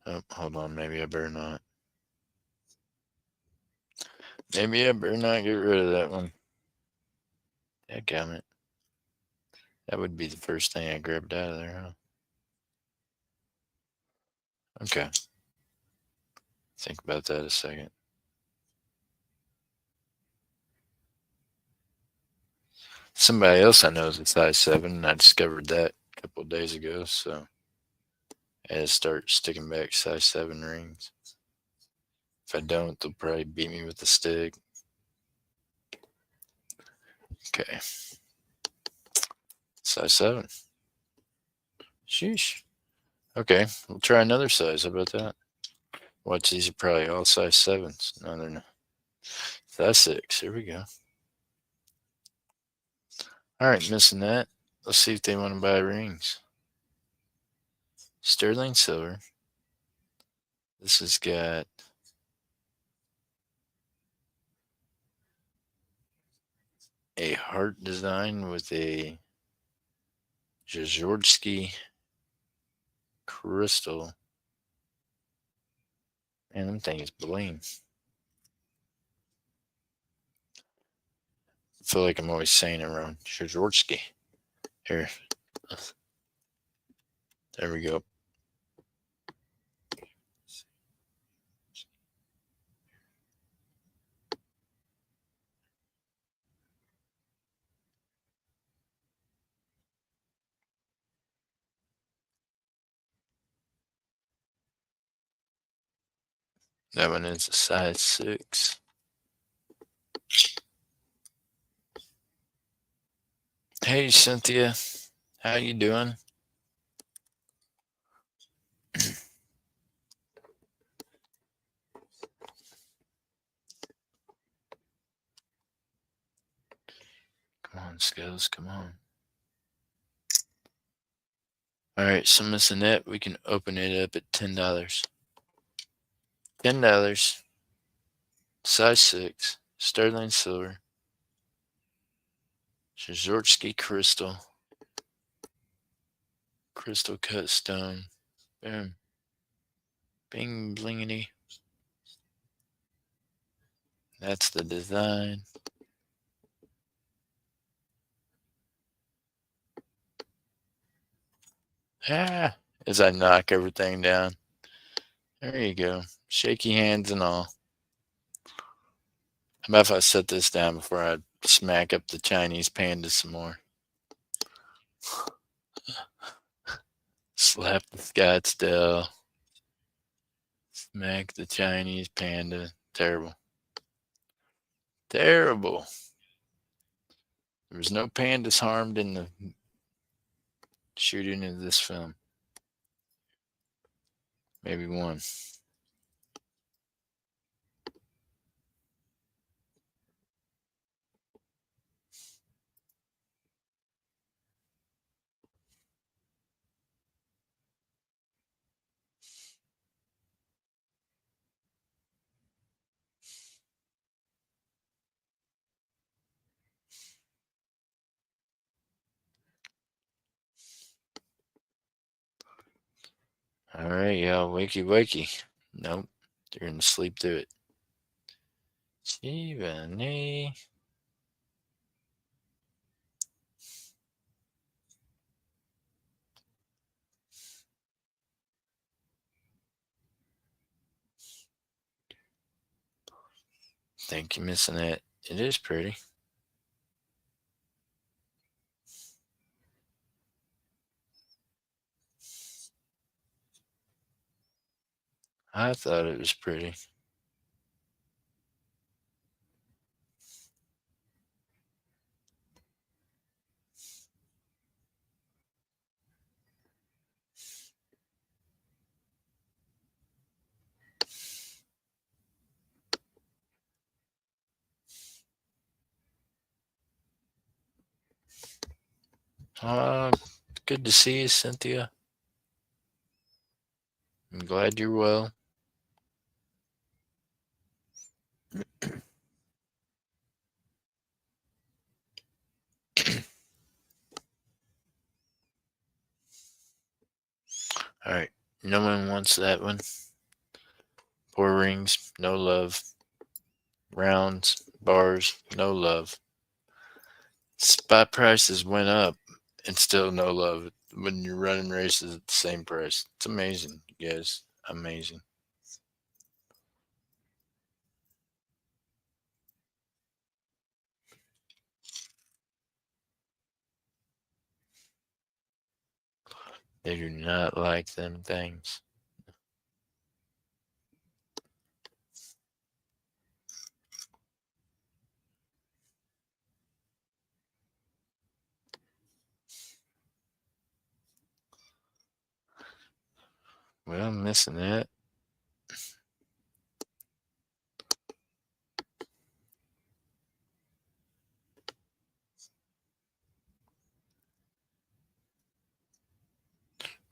Speaker 1: Oh, hold on. Maybe I better not. Maybe I better not get rid of that one. Dadgummit. That would be the first thing I grabbed out of there, huh? Okay. Think about that a second. Somebody else I know is a size 7, and I discovered that a couple of days ago, so I had to start sticking back size 7 rings. If I don't, they'll probably beat me with the stick. Okay. Size 7. Sheesh. Okay, we'll try another size. How about that? Watch, these are probably all size 7s. No, they're not. Size 6. Here we go. All right, missing that. Let's see if they want to buy rings. Sterling silver. This has got a heart design with a Zhordsky crystal. Man, them things bling. I feel like I'm always saying it wrong. Zhordsky. Here. There we go. That one is a size 6. Hey, Cynthia. How you doing? Come on, Skills. Come on. All right, so Miss Annette, we can open it up at $10. $10. Size 6. Sterling silver. Zhortsky crystal. Crystal cut stone. Boom. Bing blingity. That's the design. Ah, as I knock everything down. There you go. Shaky hands and all. How about if I set this down before I smack up the Chinese panda some more? Slap the Scottsdale. Smack the Chinese panda. Terrible. Terrible. There was no pandas harmed in the shooting of this film. Maybe one. All right, y'all. Wakey, wakey. Nope. You're going to sleep through it. Stephanie. Thank you, Miss Annette. It is pretty. I thought it was pretty. Uh, Good to see you, Cynthia. I'm glad you're well. All right. No one wants that one. Four rings, no love. Rounds, bars, no love. Spot prices went up and still no love when you're running races at the same price. It's amazing, you guys. Amazing. They do not like them things. Well, I'm missing that.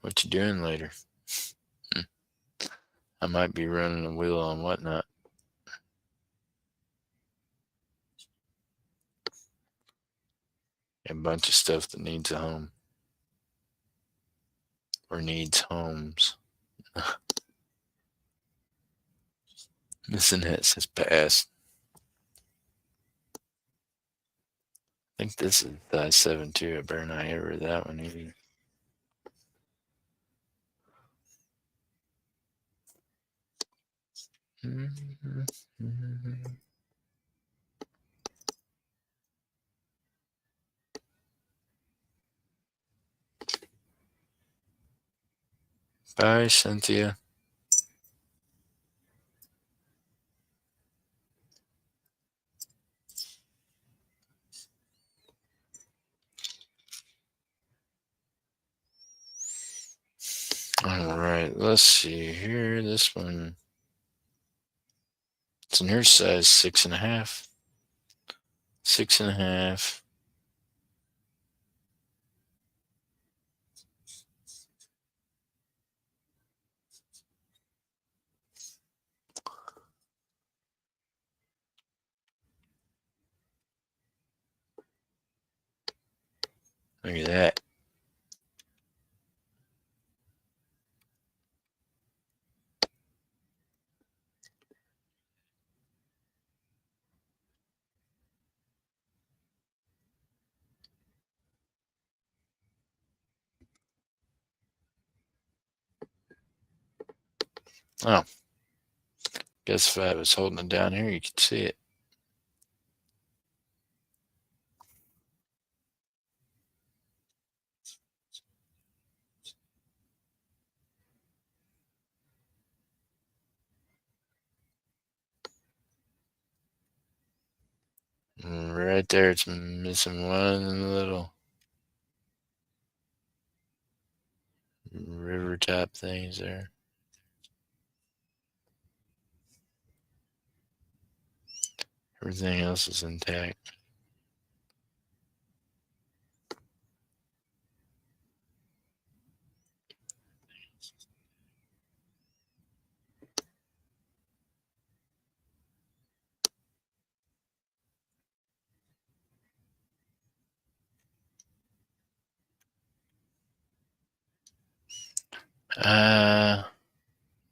Speaker 1: What you doing later? I might be running a wheel on whatnot. A bunch of stuff that needs a home. Or needs homes. Missing that says pass. I think this is size 7 too. I better not ever that one either. Bye, Cynthia. All right, let's see here. This one, it's in her size 6.5. 6.5. Look at that. Oh, guess if I was holding it down here, you could see it. Right there, it's missing one little river top things there. Everything else is intact.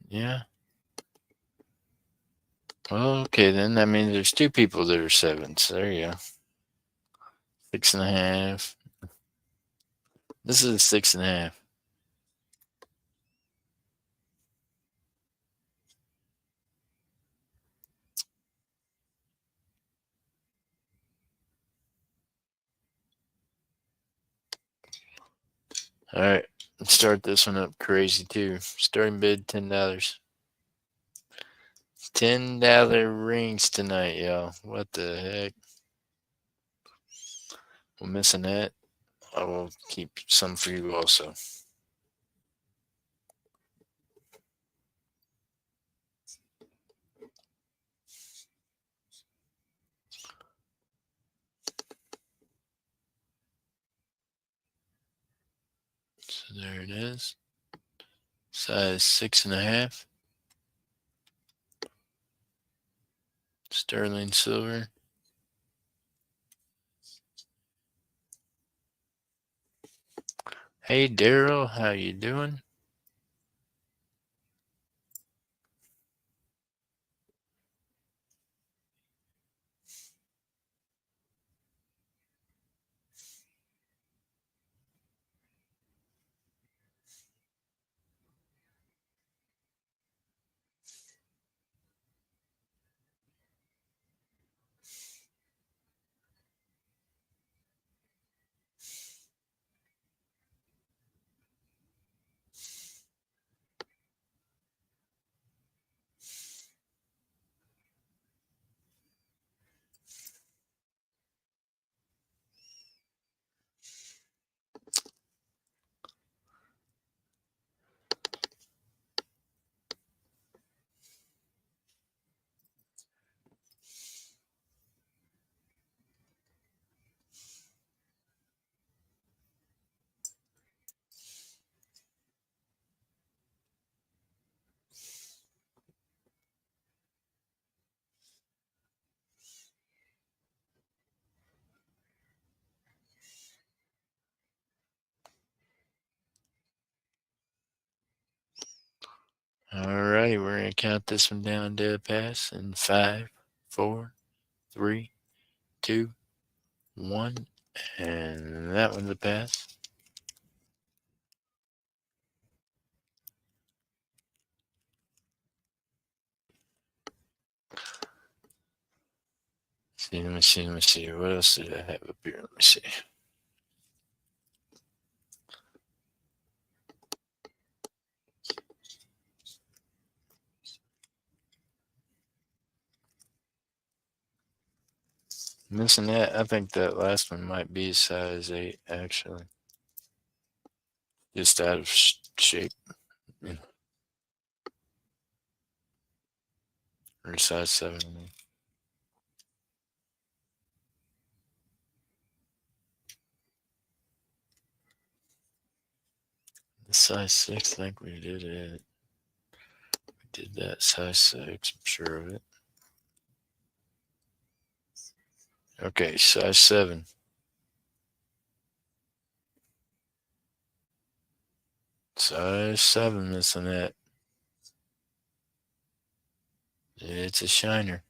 Speaker 1: Yeah. Well, okay, then that means there's two people that are sevens. There you go. 6.5. This is a 6.5. All right, let's start this one up crazy too. Starting bid $10. $10 rings tonight, y'all. What the heck? We're missing that. I will keep some for you also. So there it is. Size 6.5. Sterling silver. Hey Daryl, how you doing? All right, we're gonna count this one down to a pass in 5, 4, 3, 2, 1, and that one's a pass. Let me see. What else did I have up here? Let me see. Missing that. I think that last one might be size 8, actually. Just out of shape. You know, or size 7. I mean. The size 6, I think we did it. We did that size 6, I'm sure of it. Okay, size 7. Size 7, missing that. It's a shiner.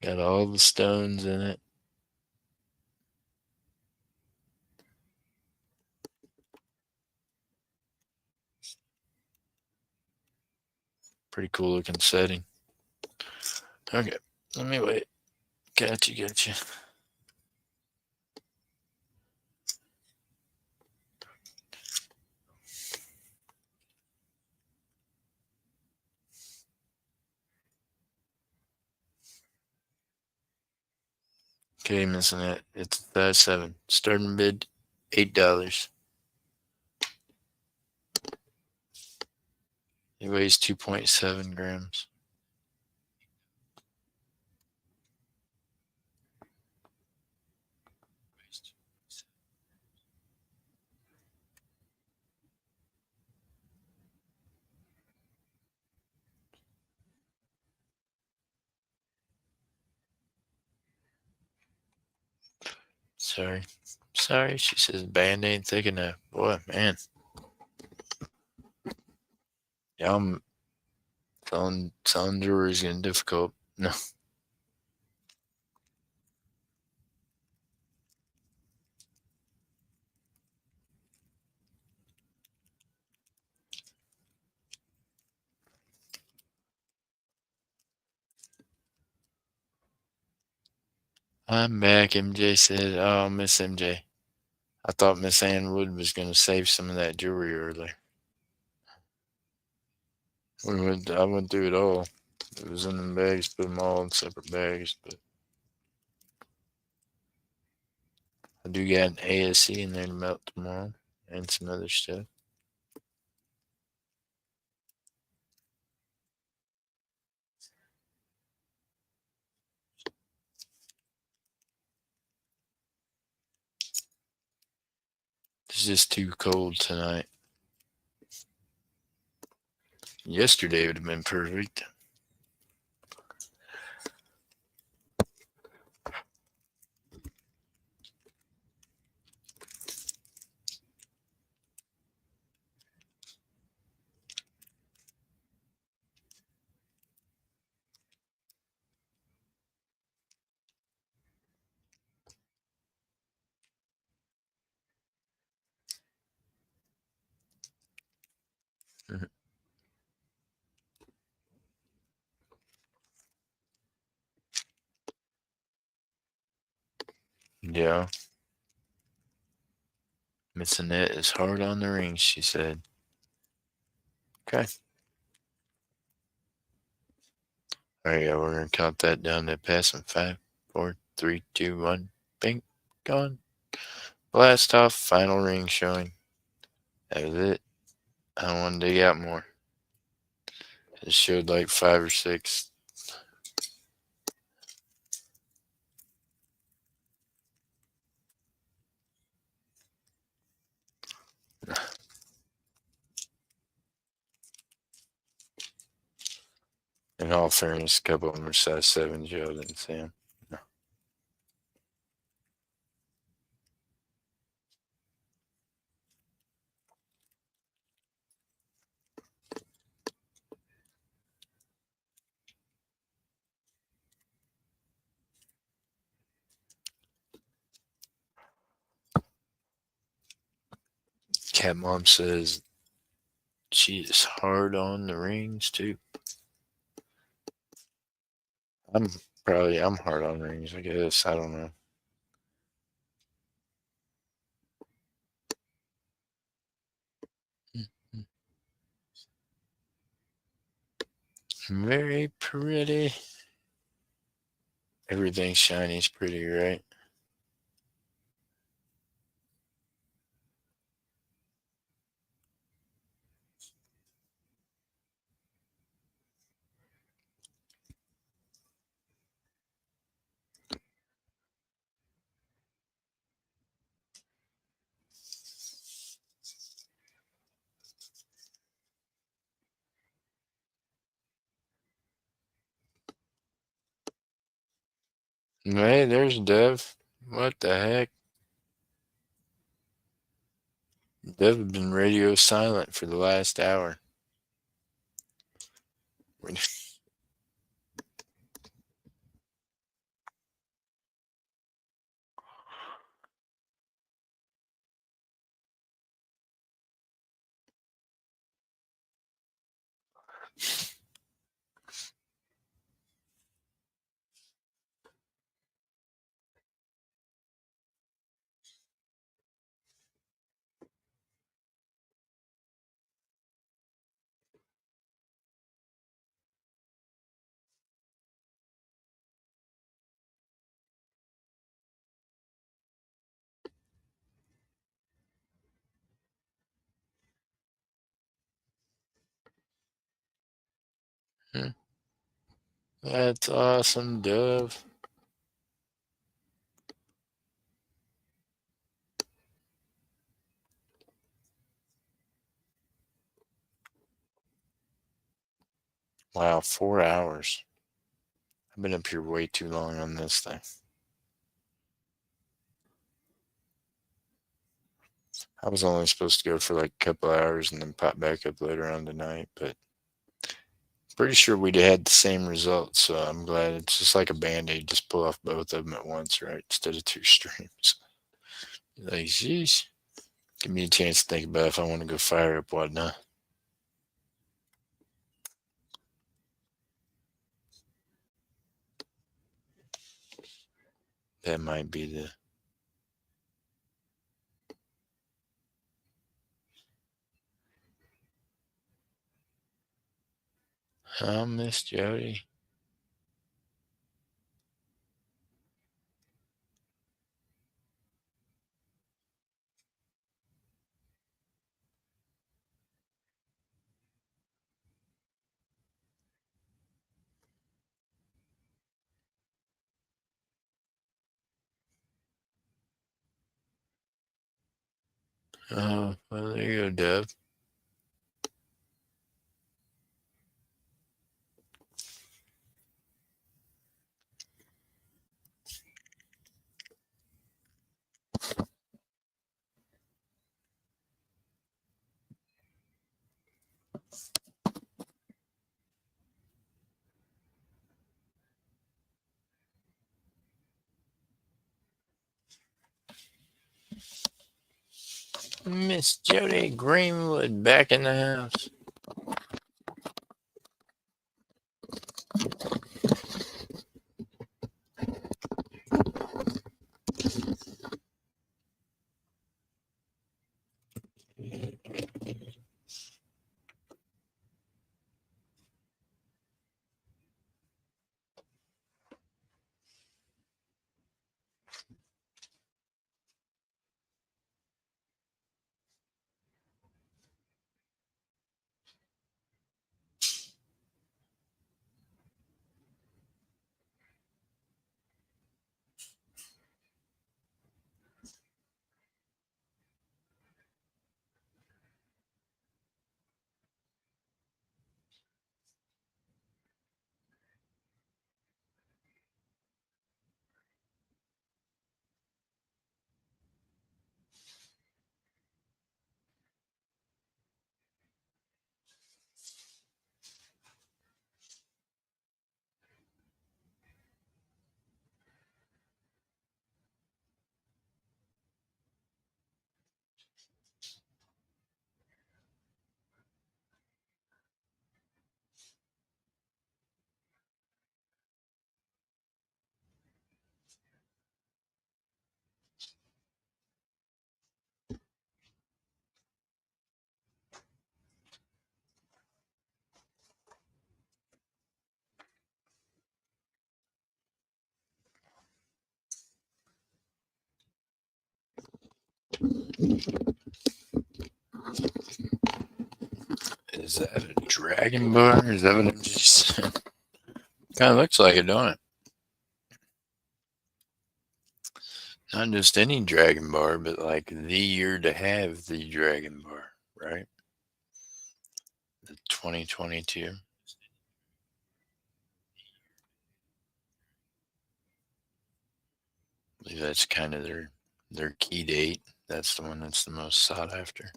Speaker 1: Got all the stones in it. Pretty cool looking setting. Okay, let me wait. Gotcha. Okay, missing that. It's size 7. Starting bid $8. It weighs 2.7 grams. Sorry, she says band ain't thick enough. Boy, man. Yeah, I'm selling jewelry is getting difficult. No. I'm back, MJ said. Oh, Miss MJ. I thought Miss Ann Wood was going to save some of that jewelry earlier. I went through it all. It was in them bags, put them all in separate bags, but I do got an ASC in there to melt tomorrow and some other stuff. It's just too cold tonight. Yesterday would have been perfect. Yeah. Miss Annette is hard on the rings, she said. Okay. All right, yeah, we're going to count that down to passing 5, 4, 3, 2, 1. Bing. Gone. Blast off. Final ring showing. That was it. I don't want to dig out more. It showed like 5 or 6. In all fairness, a couple of them are size 7. Joe didn't see them. No. Cat mom says she is hard on the rings too. I'm I'm hard on rings, I guess. I don't know. Very pretty. Everything shiny is pretty, right? Hey, there's Dev. What the heck? Dev has been radio silent for the last hour. Hmm. That's awesome, Dev. Wow, 4 hours. I've been up here way too long on this thing. I was only supposed to go for like a couple hours and then pop back up later on tonight, but pretty sure we'd had the same results. So I'm glad it's just like a band aid. Just pull off both of them at once, right? Instead of two streams. Like, geez. Give me a chance to think about if I want to go fire up whatnot. That might be the. Oh, Miss Jody. Oh, well, there you go, Deb. Miss Jody Greenwood back in the house. Is that a dragon bar? Is that what I'm just kind of looks like it, don't it? Not just any dragon bar, but like the year to have the dragon bar, right? The 2022. I believe that's kind of their key date. That's the one that's the most sought after.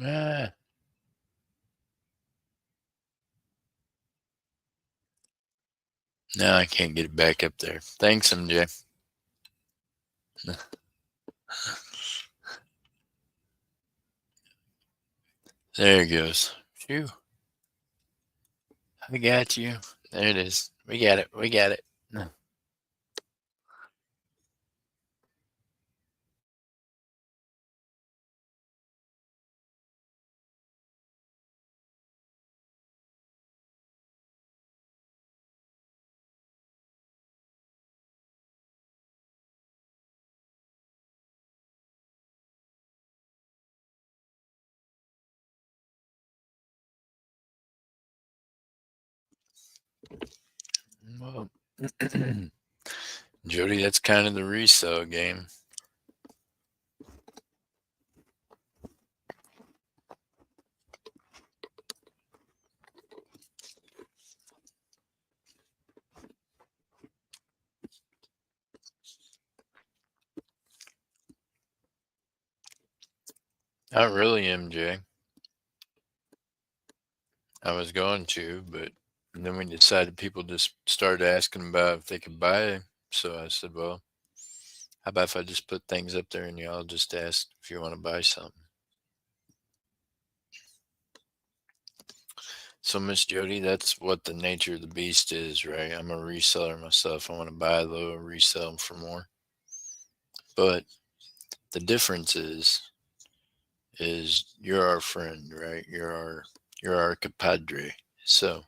Speaker 1: Ah, no, I can't get it back up there. Thanks, MJ. There it goes. Phew, I got you. There it is. We got it. We got it. Well, Jody, that's kind of the resale game. Not really, MJ. I was going to, but then we decided people just started asking about if they could buy. So I said, well, how about if I just put things up there and y'all just ask if you want to buy something? So, Miss Jody, that's what the nature of the beast is, right? I'm a reseller myself. I want to buy low, resell for more. But the difference is you're our friend, right? You're our compadre. So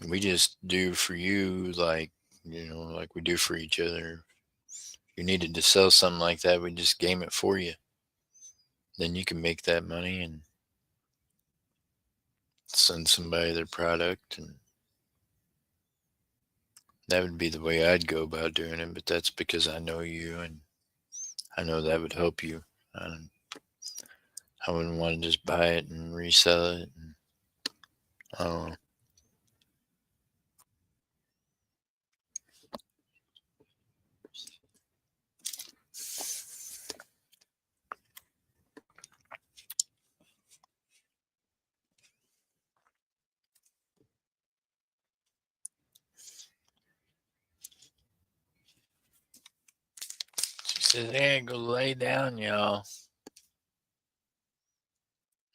Speaker 1: we just do for you like we do for each other. If you needed to sell something like that, we just game it for you. Then you can make that money and send somebody their product, and that would be the way I'd go about doing it. But that's because I know you and I know that would help you. And I wouldn't want to just buy it and resell it. And, I don't know. She says, "Hey, go lay down, y'all."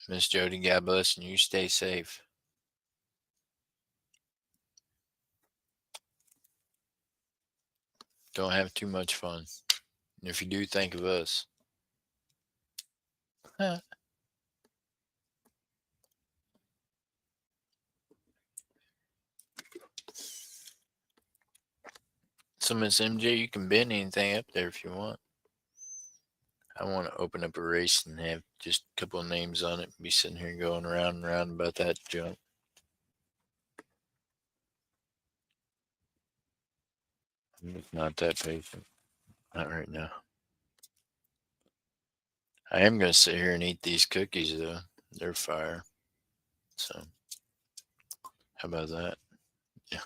Speaker 1: Miss Jody, God bless, and you stay safe. Don't have too much fun. And if you do, think of us. So, Miss MJ, you can bend anything up there if you want. I want to open up a race and have just a couple of names on it. Be sitting here going around and around about that junk. I'm just not that patient. Not right now. I am going to sit here and eat these cookies, though. They're fire. So, how about that? Yeah.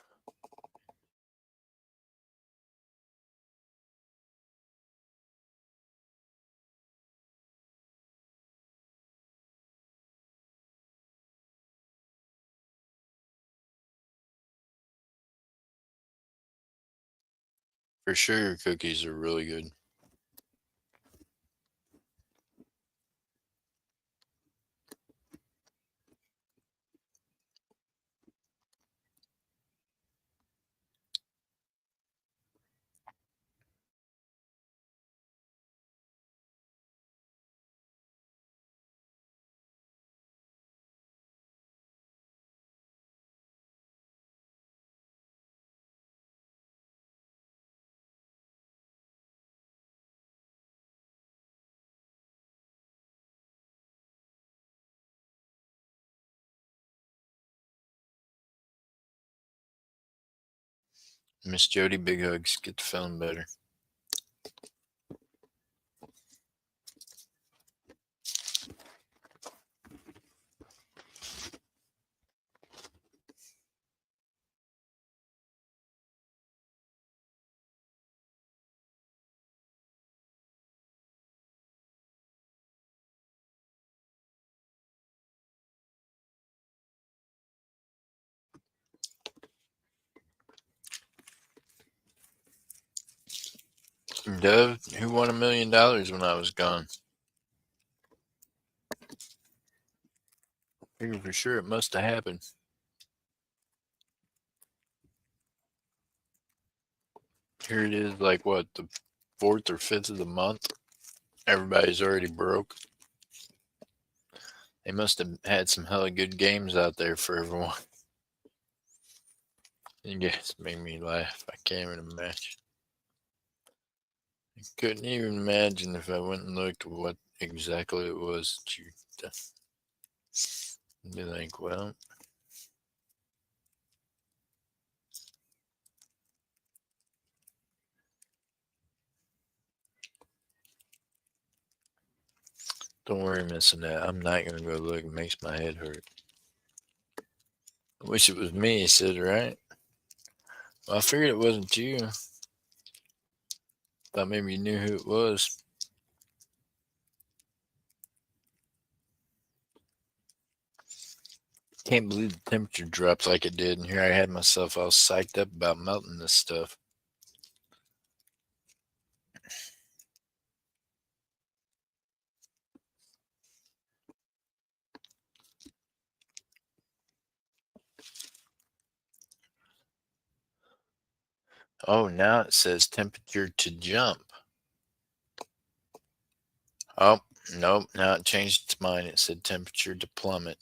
Speaker 1: For sure, your cookies are really good. Miss Jody, big hugs. Get to feeling better. Dove, who won $1 million when I was gone? Figure for sure it must have happened. Here it is, like what, the 4th or 5th of the month? Everybody's already broke. They must have had some hella good games out there for everyone. You guys made me laugh. I can't even imagine. I couldn't even imagine if I went and looked what exactly it was that you be like, well, don't worry, missing that. I'm not gonna go look. It makes my head hurt. I wish it was me, he said, right? Well, I figured it wasn't you. Thought maybe you knew who it was. Can't believe the temperature dropped like it did, and here I had myself all psyched up about melting this stuff. Oh, now it says temperature to jump. Oh, nope. Now it changed its mind. It said temperature to plummet.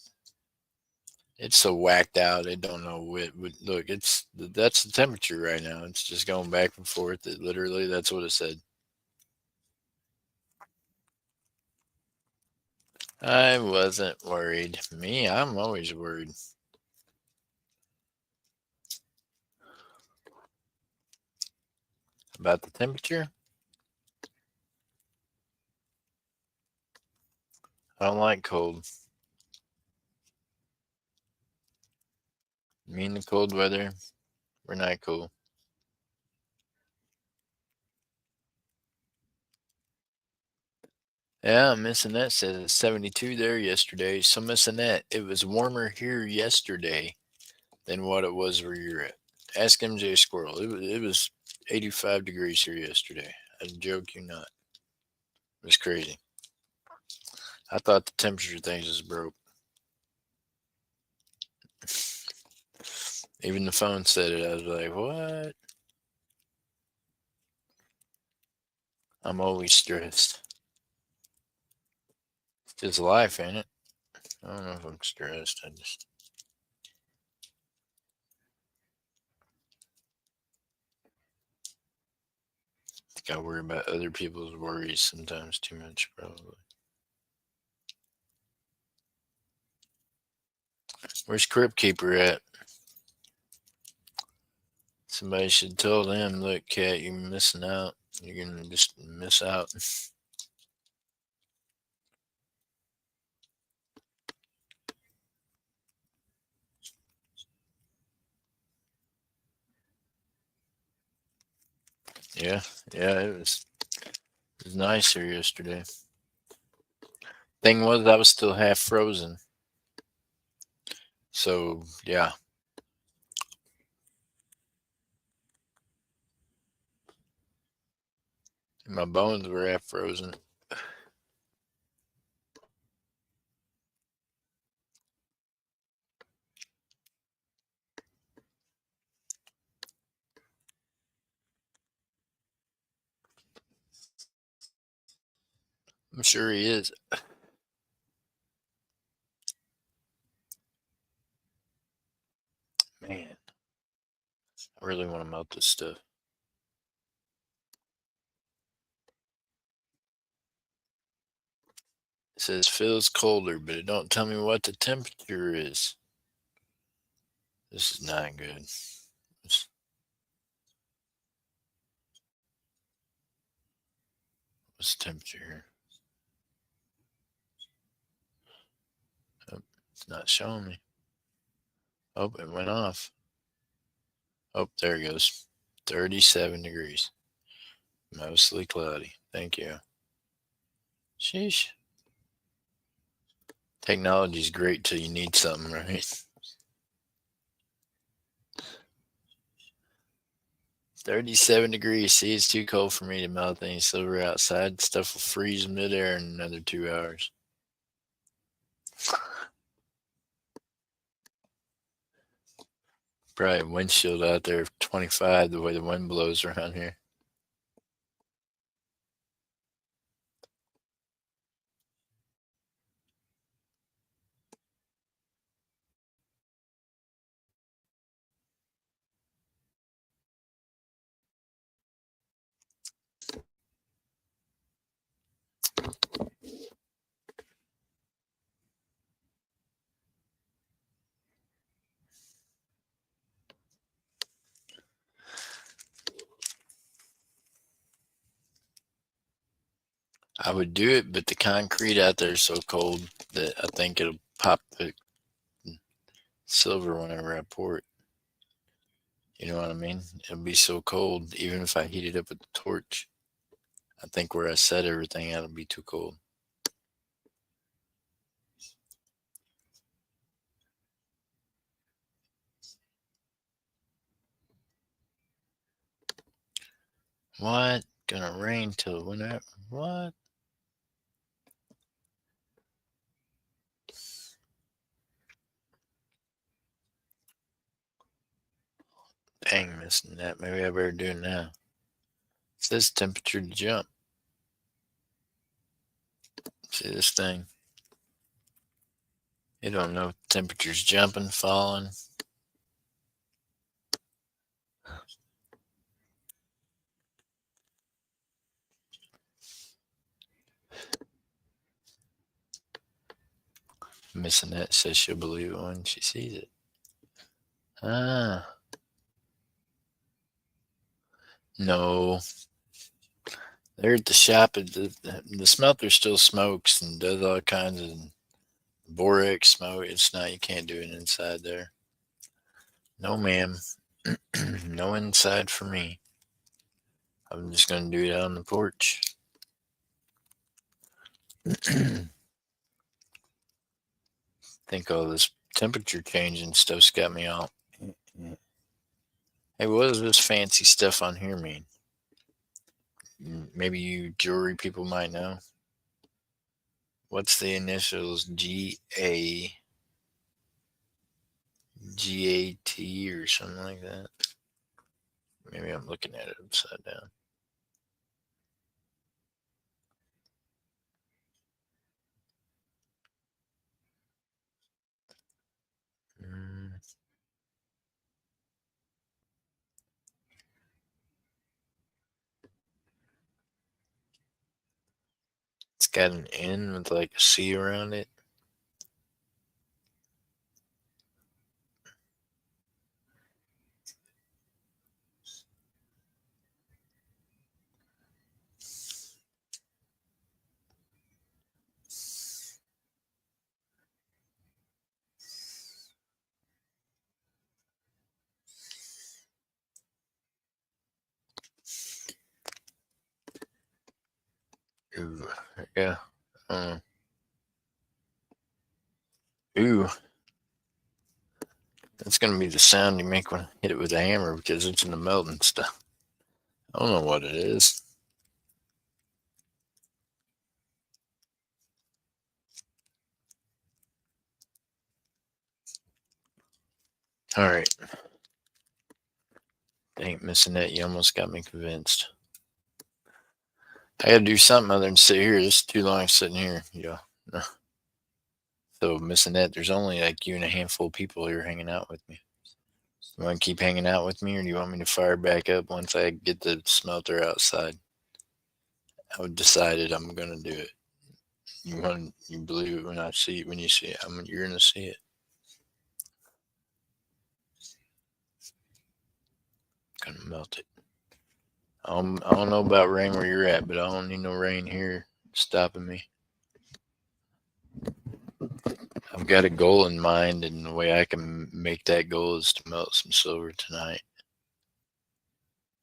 Speaker 1: It's so whacked out. They don't know what. Look, that's the temperature right now. It's just going back and forth. It literally, that's what it said. I wasn't worried. Me, I'm always worried about the temperature. I don't like cold. Me and the cold weather, we're not cool. Yeah, Miss Annette says it's 72 there yesterday. So Miss Annette, it was warmer here yesterday than what it was where you're at. Ask MJ Squirrel. It was 85 degrees here yesterday. I joke you not. It was crazy. I thought the temperature things was broke. Even the phone said it. I was like, what? I'm always stressed. It's just life, ain't it? I don't know if I'm stressed. I just think I worry about other people's worries sometimes too much, probably. Where's Crypt Keeper at? Somebody should tell them, look, cat, you're missing out. You're gonna just miss out. Yeah, yeah, it was nice here yesterday. Thing was, I was still half frozen. So yeah, my bones were half frozen. I'm sure he is. Man, I really want to melt this stuff. It says feels colder, but it don't tell me what the temperature is. This is not good. What's the temperature here? Oh, it's not showing me. Oh, it went off. Oh, there it goes. 37 degrees. Mostly cloudy. Thank you. Sheesh. Technology's great till you need something, right? 37 degrees. See, it's too cold for me to melt any silver outside. Stuff will freeze midair in another 2 hours. Probably a windshield out there of 25 the way the wind blows around here. I would do it, but the concrete out there is so cold that I think it'll pop the silver whenever I pour it. You know what I mean? It'll be so cold, even if I heat it up with the torch. I think where I set everything, it'll be too cold. What? Gonna rain till whenever? What? Dang, missing that. Maybe I better do it now. It says temperature to jump. See this thing? You don't know if temperature's jumping, falling. Missing that says she'll believe it when she sees it. Ah. No. They're at the shop. The smelter still smokes and does all kinds of borax smoke. It's not, you can't do it inside there. No, ma'am. No inside for me. I'm just going to do it out on the porch. Think all this temperature changing stuff's got me all. Hey, what does this fancy stuff on here mean? Maybe you jewelry people might know. What's the initials GAT or something like that? Maybe I'm looking at it upside down. It's got an N with like a C around it. Ooh, yeah. Ooh. That's going to be the sound you make when I hit it with a hammer because it's in the melting stuff. I don't know what it is. All right. Ain't missing that. You almost got me convinced. I got to do something other than sit here. This is too long sitting here. Yeah. No. So missing that. There's only like you and a handful of people here hanging out with me. You want to keep hanging out with me, or do you want me to fire back up once I get the smelter outside? I've decided I'm gonna do it. You believe it when I see it, when you see it. You're gonna see it. Gonna melt it. I don't know about rain where you're at, but I don't need no rain here stopping me. I've got a goal in mind, and the way I can make that goal is to melt some silver tonight.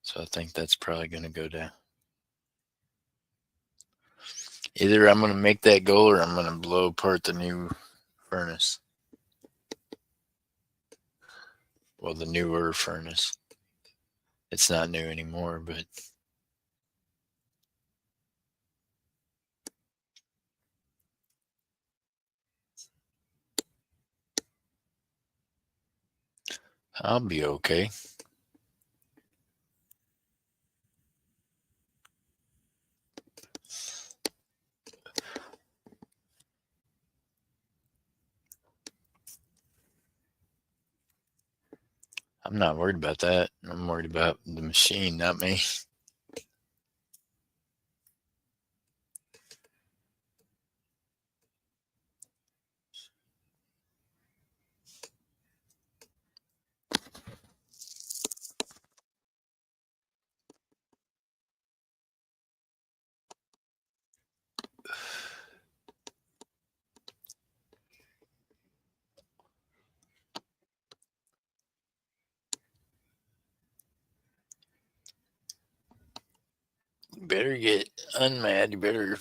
Speaker 1: So I think that's probably going to go down. Either I'm going to make that goal or I'm going to blow apart the new furnace. Well, the newer furnace. It's not new anymore, but I'll be okay. I'm not worried about that. I'm worried about the machine, not me. You better get unmad. You better.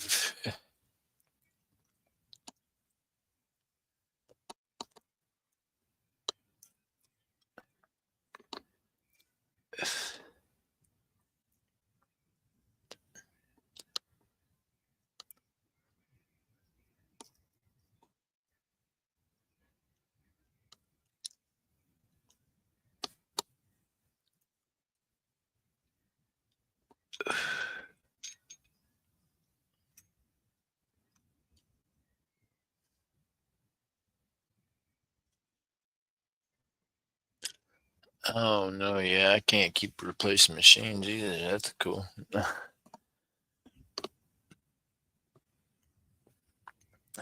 Speaker 1: Oh no, yeah, I can't keep replacing machines either. That's cool.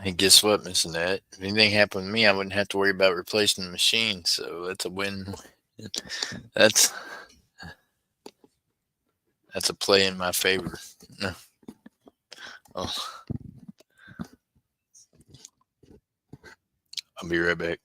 Speaker 1: Hey, guess what, Miss Annette? If anything happened to me, I wouldn't have to worry about replacing the machine. So that's a win. That's that's a play in my favor. Oh, I'll be right back.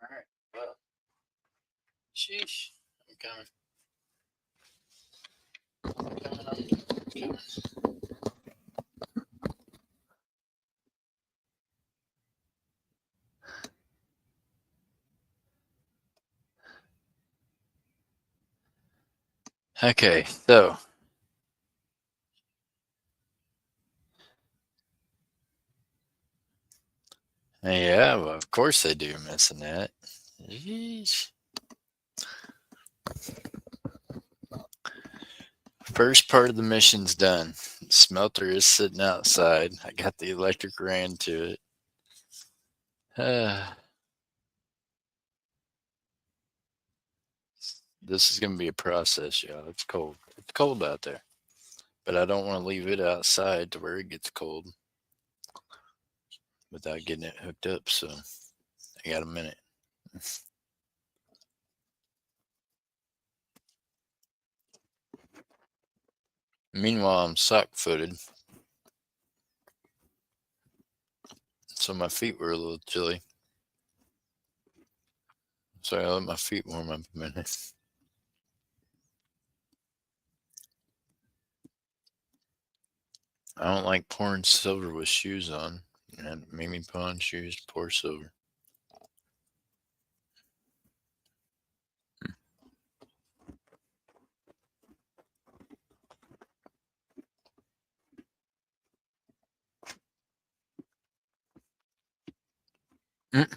Speaker 1: Alright, well, sheesh. I'm coming. Okay, so yeah, well, of course they do missing that. Yeesh. First part of the mission's done. The smelter is sitting outside. I got the electric ran to it. This is gonna be a process, y'all. It's cold. It's cold out there, but I don't want to leave it outside to where it gets cold without getting it hooked up. So I got a minute. Meanwhile, I'm sock-footed, so my feet were a little chilly. So I let my feet warm up a minute. I don't like pouring silver with shoes on. And made me put on shoes to pour silver. Mm.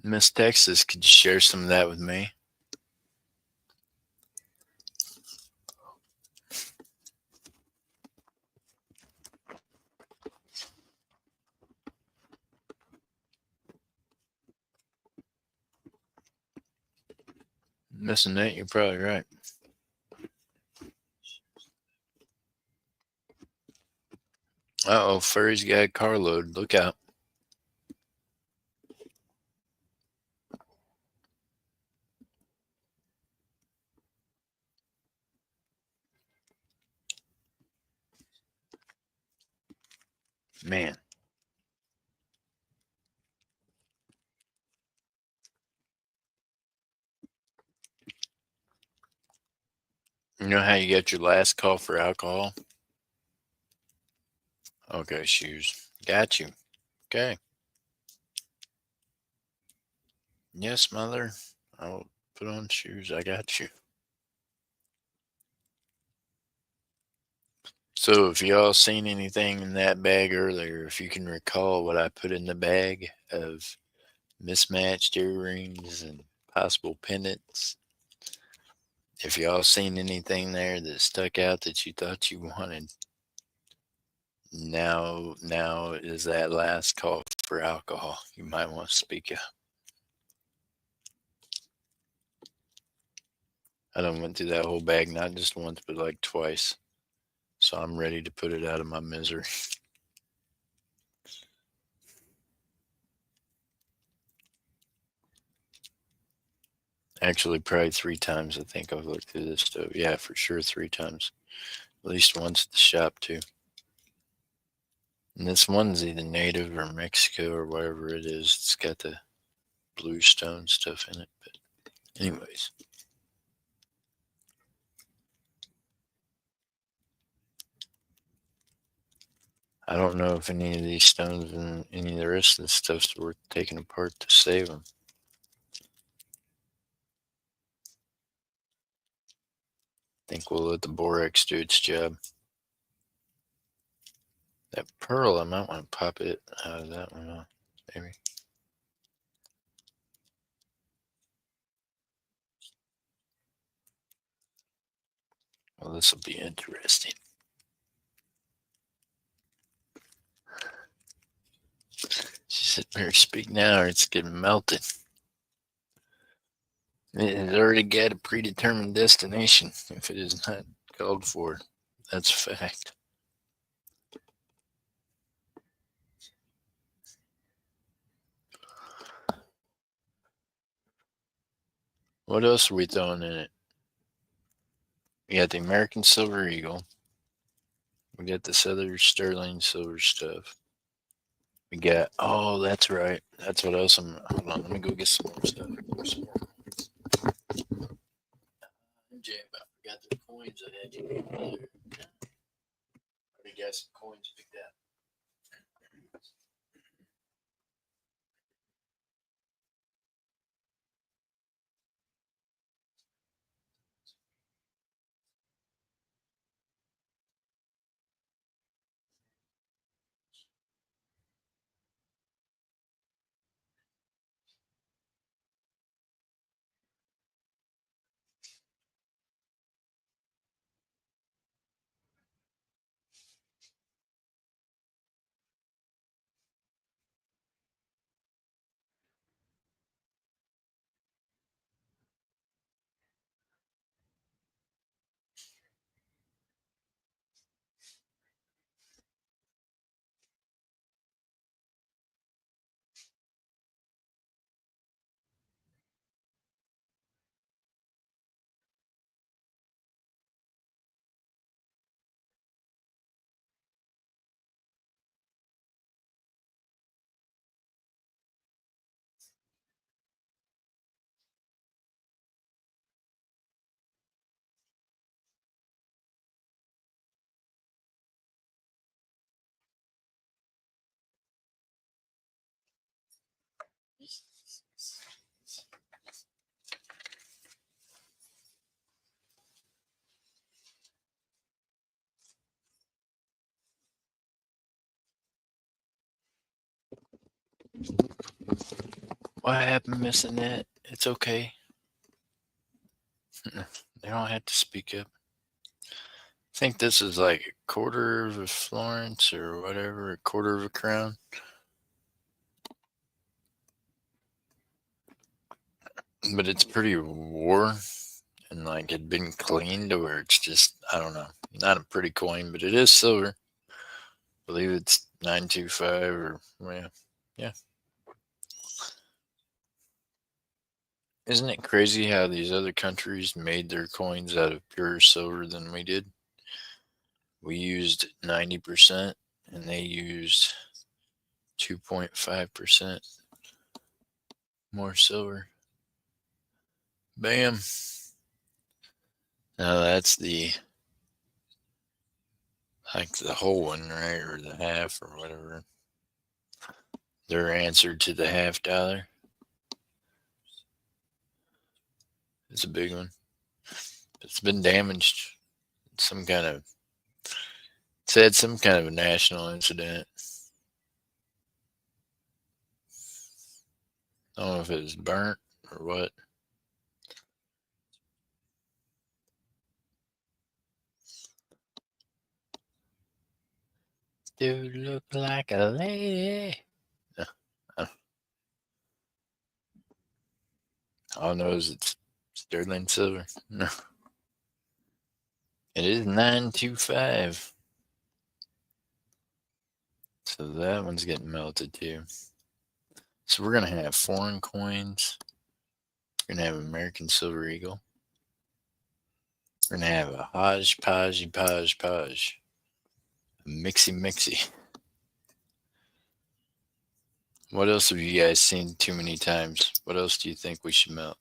Speaker 1: Miss Texas, could you share some of that with me? Missing that, you're probably right. Uh oh, Furry's got a carload. Look out. Man. You know how you got your last call for alcohol? Okay, shoes. Got you. Okay. Yes, mother. I'll put on shoes. I got you. So, if y'all seen anything in that bag earlier, if you can recall what I put in the bag of mismatched earrings and possible pendants, if y'all seen anything there that stuck out that you thought you wanted, now is that last call for alcohol. You might want to speak up. I done went through that whole bag not just once but like twice. So I'm ready to put it out of my misery. Actually, probably 3 times. I think I've looked through this stuff. Yeah, for sure, 3 times. At least once at the shop too. And this one's either native or Mexico or whatever it is. It's got the blue stone stuff in it. But anyways, I don't know if any of these stones and any of the rest of the stuff's worth taking apart to save them. Think we'll let the borax do its job. That pearl, I might want to pop it out of that one, maybe. Well, this will be interesting. She said, "Better speak now, or it's getting melted." It has already got a predetermined destination if it is not called for. That's a fact. What else are we throwing in it? We got the American Silver Eagle. We got this other sterling silver stuff. We got, oh, that's right. That's what else I'm, hold on, let me go get some more stuff. Some more. Jam, I forgot the coins I had you earlier. Already got some coins picked out. What happened missing that? It's okay. They don't have to speak up. I think this is like a quarter of a Florence or whatever, a quarter of a crown. But it's pretty worn and like it'd been cleaned to where it's just, I don't know, not a pretty coin, but it is silver. I believe it's 925 or, well, yeah. Isn't it crazy how these other countries made their coins out of purer silver than we did? We used 90% and they used 2.5% more silver. Bam. Now that's like the whole one, right? Or the half or whatever. Their answer to the half dollar. It's a big one. It's been damaged. Some kind of, it's had some kind of a national incident. I don't know if it was burnt or what. Dude, look like a lady. All I know is it's sterling silver. No, it is 925. So that one's getting melted too. So we're gonna have foreign coins. We're gonna have American Silver Eagle. We're gonna have a hodgepodge, podge, a mixy. What else have you guys seen too many times? What else do you think we should melt?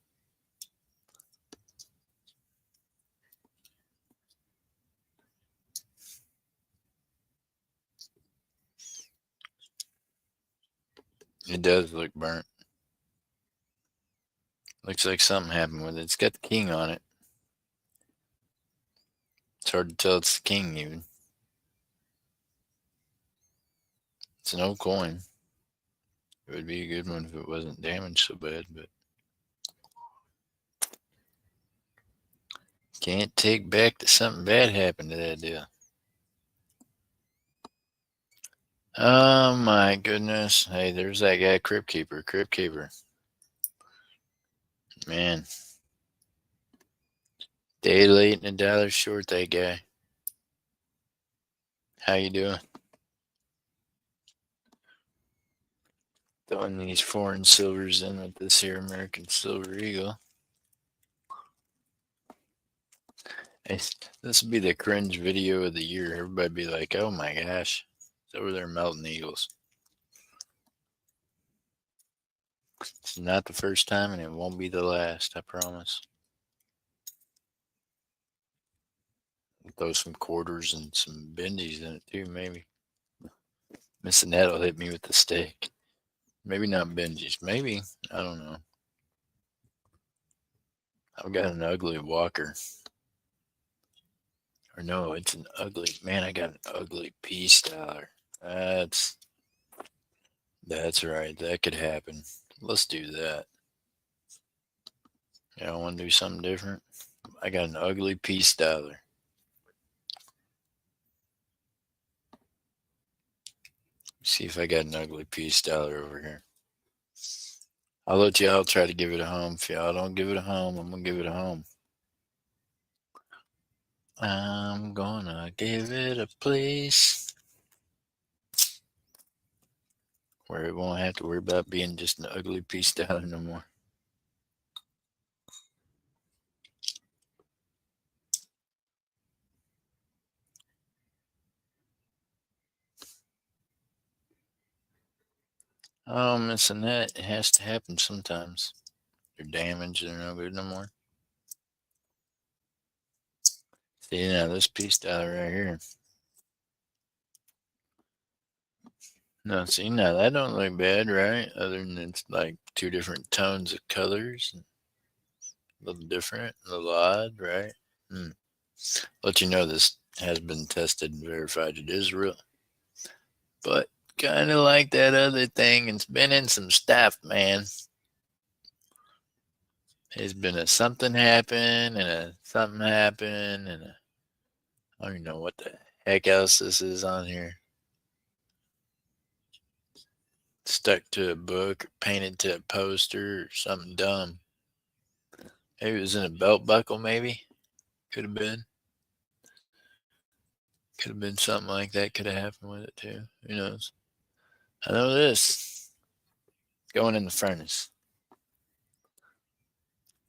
Speaker 1: It does look burnt. Looks like something happened with it. It's got the king on it. It's hard to tell it's the king even. It's an old coin. It would be a good one if it wasn't damaged so bad, but can't take back that something bad happened to that deal. Oh my goodness. Hey, there's that guy, Crypt Keeper. Man. Day late and a dollar short, that guy. How you doing? Throwing these foreign silvers in with this here American Silver Eagle. This will be the cringe video of the year. Everybody be like, oh my gosh. It's over there melting eagles. It's not the first time, and it won't be the last. I promise. Throw some quarters and some benjies in it too, maybe. Missing that'll hit me with the stick. Maybe not benjies. Maybe. I don't know. I've got an ugly walker. Or no, it's an ugly man. I got an ugly peace dollar. That's right. That could happen. Let's do that. Yeah, I want to do something different. I got an ugly peace dollar. See if I got an ugly peace dollar over here. I'll let y'all try to give it a home. If y'all don't give it a home, I'm gonna give it a home. I'm gonna give it a place where it won't have to worry about being just an ugly peace dollar no more. Oh, Miss Annette, it has to happen sometimes. They're damaged, they're no good no more. See, now this piece dollar right here. No, see, now that don't look bad, right? Other than it's like two different tones of colors. A little different, a little odd, right? Hmm. Let you know this has been tested and verified. It is real. But kind of like that other thing, it's been in some stuff, man. There's been a something happen and a something happen and I don't even know what the heck else this is on here. Stuck to a book or painted to a poster or something dumb. Maybe it was in a belt buckle, maybe. Could have been. Could have been something like that. Could have happened with it too. Who knows? I know this. Going in the furnace.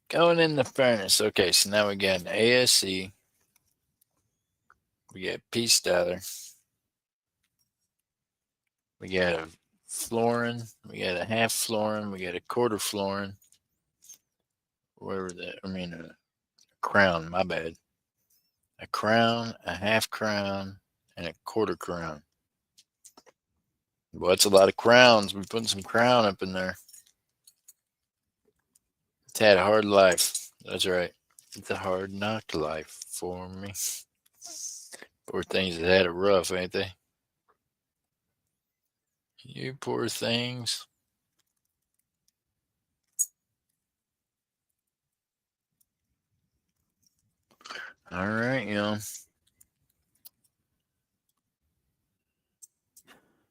Speaker 1: Going in the furnace. Okay, so now we got an ASC. We got Peace Styler. We got a florin. We got a half florin. We got a quarter florin. Whatever that. I mean, a crown. My bad. A crown, a half crown, and a quarter crown. Well, that's a lot of crowns. We're putting some crown up in there. It's had a hard life. That's right. It's a hard knock life for me. Poor things that had it rough, ain't they? You poor things. All right, I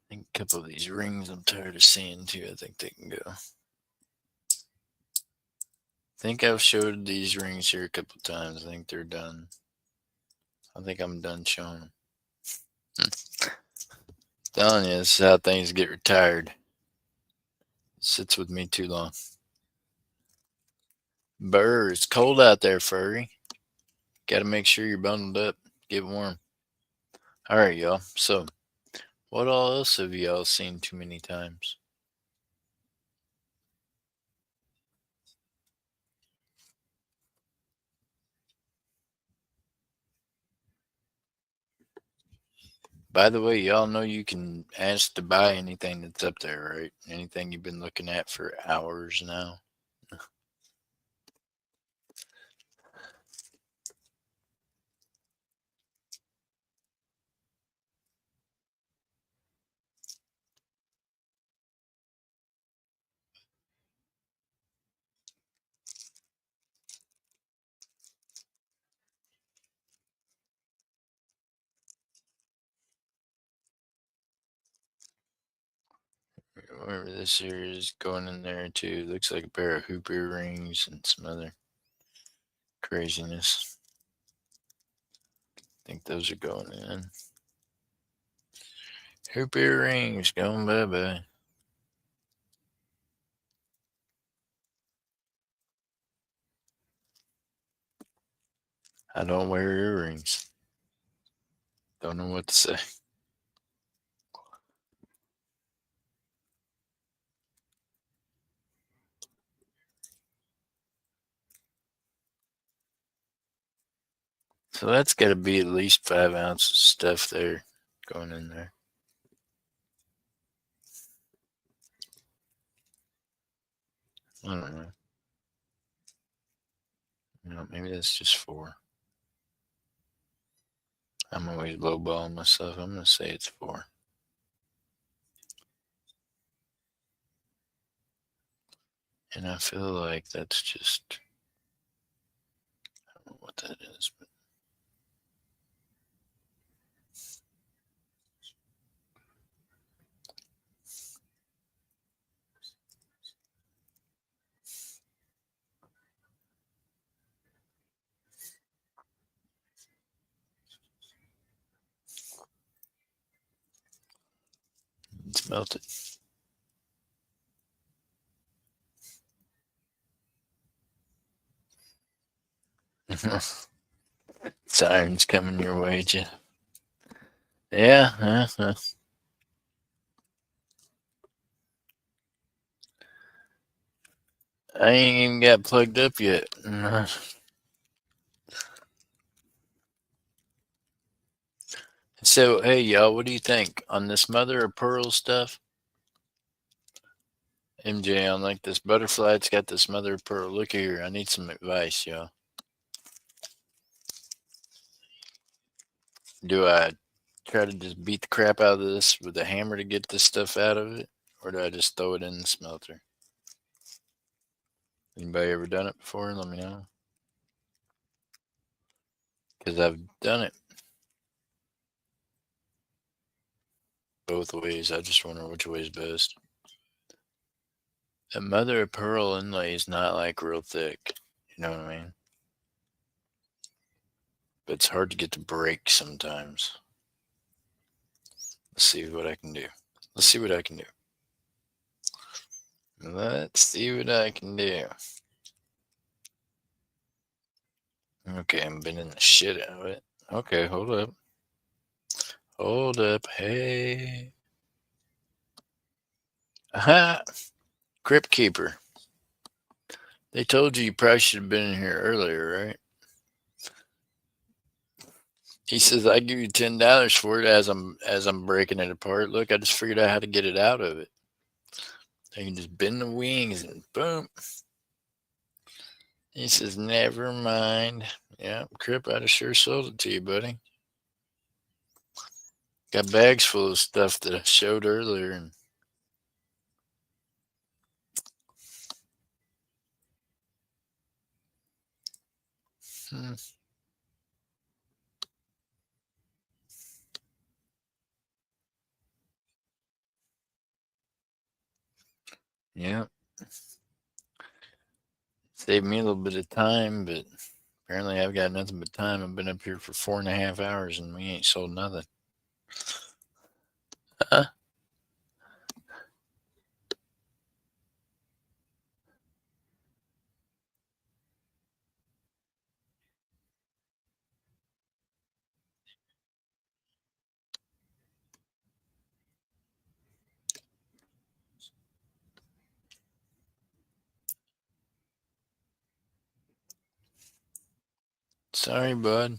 Speaker 1: think a couple of these rings I'm tired of seeing too. I think they can go. I think I've showed these rings here a couple of times. I think they're done. I think I'm done showing them. Telling you, this is how things get retired. It sits with me too long. Burr, it's cold out there, furry. Got to make sure you're bundled up. Get warm. All right, y'all. So, what all else have y'all seen too many times? By the way, y'all know you can ask to buy anything that's up there, right? Anything you've been looking at for hours now. Whatever this here is going in there too. Looks like a pair of hoop earrings and some other craziness. I think those are going in. Hoop earrings going bye bye. I don't wear earrings. Don't know what to say. So that's got to be at least 5 ounces of stuff there going in there. I don't know. Maybe that's just 4. I'm always lowballing myself. I'm going to say it's 4. And I feel like that's just, I don't know what that is, but it's melted. Sirens coming your way, Jeff. Yeah. I ain't even got plugged up yet. So, hey, y'all, what do you think on this mother of pearl stuff? MJ, on like this butterfly, it's got this mother of pearl. Look here, I need some advice, y'all. Do I try to just beat the crap out of this with a hammer to get this stuff out of it? Or do I just throw it in the smelter? Anybody ever done it before? Let me know. Because I've done it both ways. I just wonder which way is best. A mother of pearl inlay is not like real thick. You know what I mean? But it's hard to get to break sometimes. Let's see what I can do. Let's see what I can do. Let's see what I can do. Okay, I'm bending the shit out of it. Okay, hold up. Hold up. Hey. Aha! Crypt Keeper. They told you probably should have been in here earlier, right? He says I give you $10 for it as I'm breaking it apart. Look, I just figured out how to get it out of it. I can just bend the wings and boom. He says, never mind. Yeah, Crip, I'd have sure sold it to you, buddy. Got bags full of stuff that I showed earlier. And yeah, saved me a little bit of time, but apparently I've got nothing but time. I've been up here for 4.5 hours and we ain't sold nothing. Huh? Sorry, bud.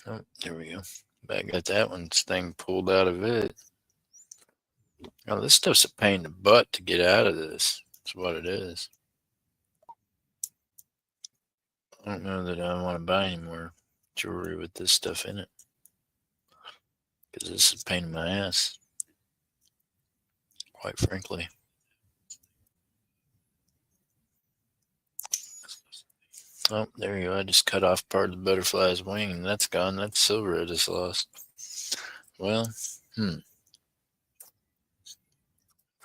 Speaker 1: Oh, there we go. I got that one's thing pulled out of it. Oh, this stuff's a pain in the butt to get out of this. That's what it is. I don't know that I want to buy any more jewelry with this stuff in it. Because this is a pain in my ass. Quite frankly. Oh, there you go. I just cut off part of the butterfly's wing and that's gone. That's silver I just lost. Well,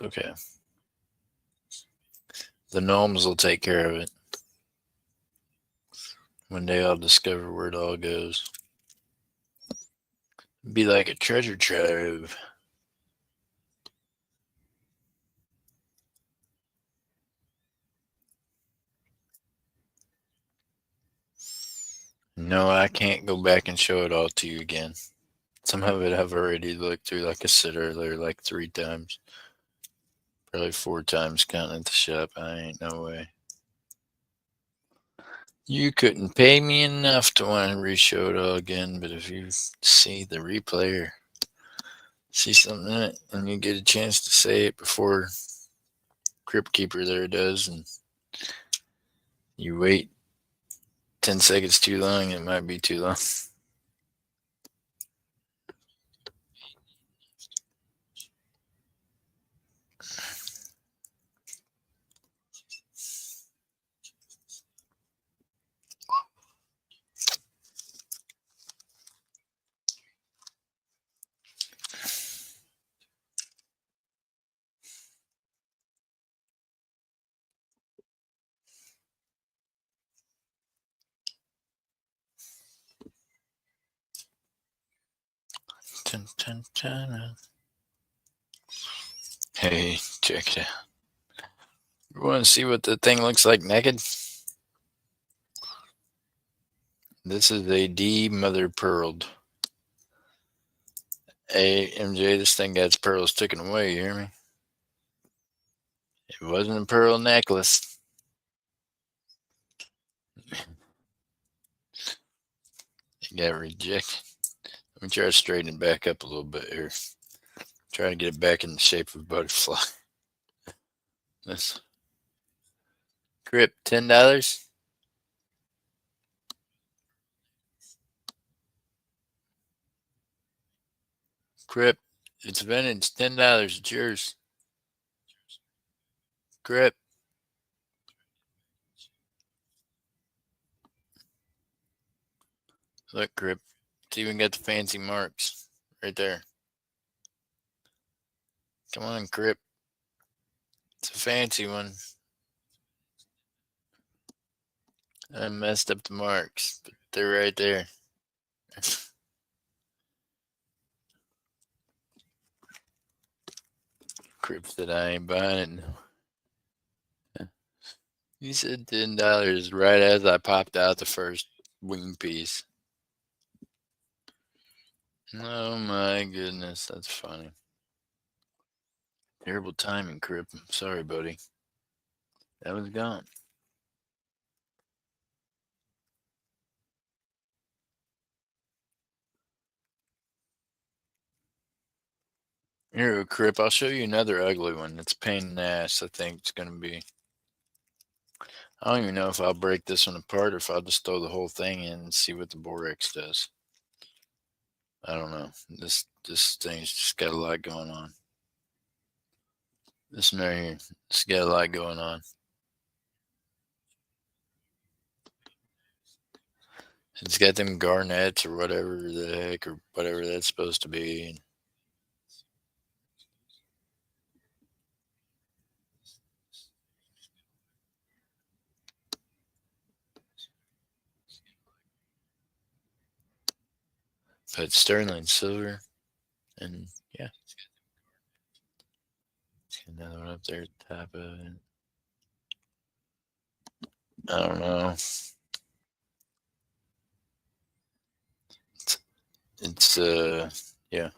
Speaker 1: okay. The gnomes will take care of it. One day I'll discover where it all goes. Be like a treasure trove. No, I can't go back and show it all to you again. Some of it I've already looked through, like I said earlier, like 3 times. Probably 4 times counting at the shop. I ain't no way. You couldn't pay me enough to want to re-show it all again, but if you see the replay or see something in it and you get a chance to say it before Crypt Keeper there does, and you wait 10 seconds too long, it might be too long. Dun, dun, dun. Hey, check it out. You want to see what the thing looks like naked? This is a D mother pearled. Hey, MJ, this thing got its pearls taken away, you hear me? It wasn't a pearl necklace. It got rejected. Let me try to straighten it back up a little bit here. Try to get it back in the shape of a butterfly. This Crip, $10. Crip, it's vintage, $10. It's yours. Crip. Look, Crip. It's even got the fancy marks right there. Come on, Crip. It's a fancy one. I messed up the marks, but they're right there. Crip said I ain't buying it. You said $10 right as I popped out the first wing piece. Oh my goodness, that's funny. Terrible timing, Crip. Sorry, buddy. That was gone. Here, Crip, I'll show you another ugly one. It's a pain in the ass, I think it's going to be. I don't even know if I'll break this one apart or if I'll just throw the whole thing in and see what the Borex does. I don't know. This thing's just got a lot going on. This one right here, it's got a lot going on. It's got them garnets or whatever the heck or whatever that's supposed to be. But sterling silver, and yeah, another one up there at the top of it. I don't know. It's yeah.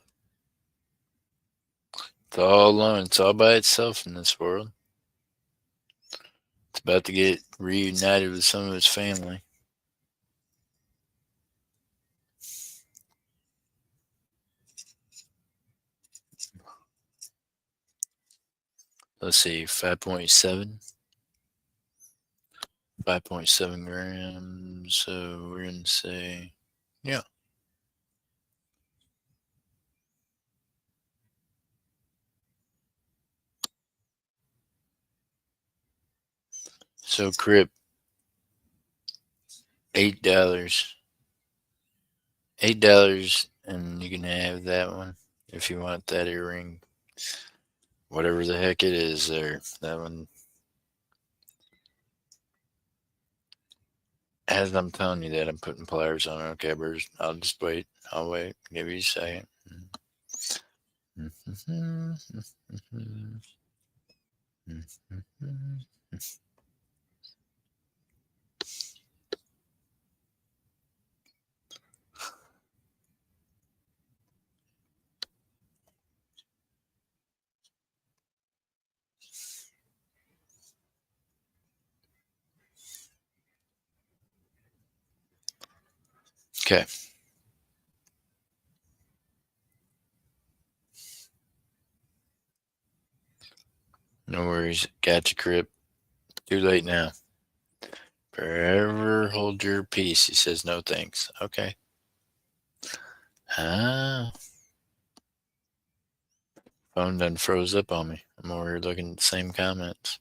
Speaker 1: It's all alone. It's all by itself in this world. It's about to get reunited with some of its family. Let's see, 5.7. 5.7 grams. So we're going to say, yeah. So, Crip, $8. $8, and you can have that one if you want that earring. Whatever the heck it is there. That one. As I'm telling you that, I'm putting pliers on it. Okay, Bruce. I'll just wait. I'll wait. Give you a second. Okay. No worries. Gotcha, Crip. Too late now. Forever hold your peace. He says no thanks. Okay. Ah. Phone done froze up on me. I'm over here looking at the same comments.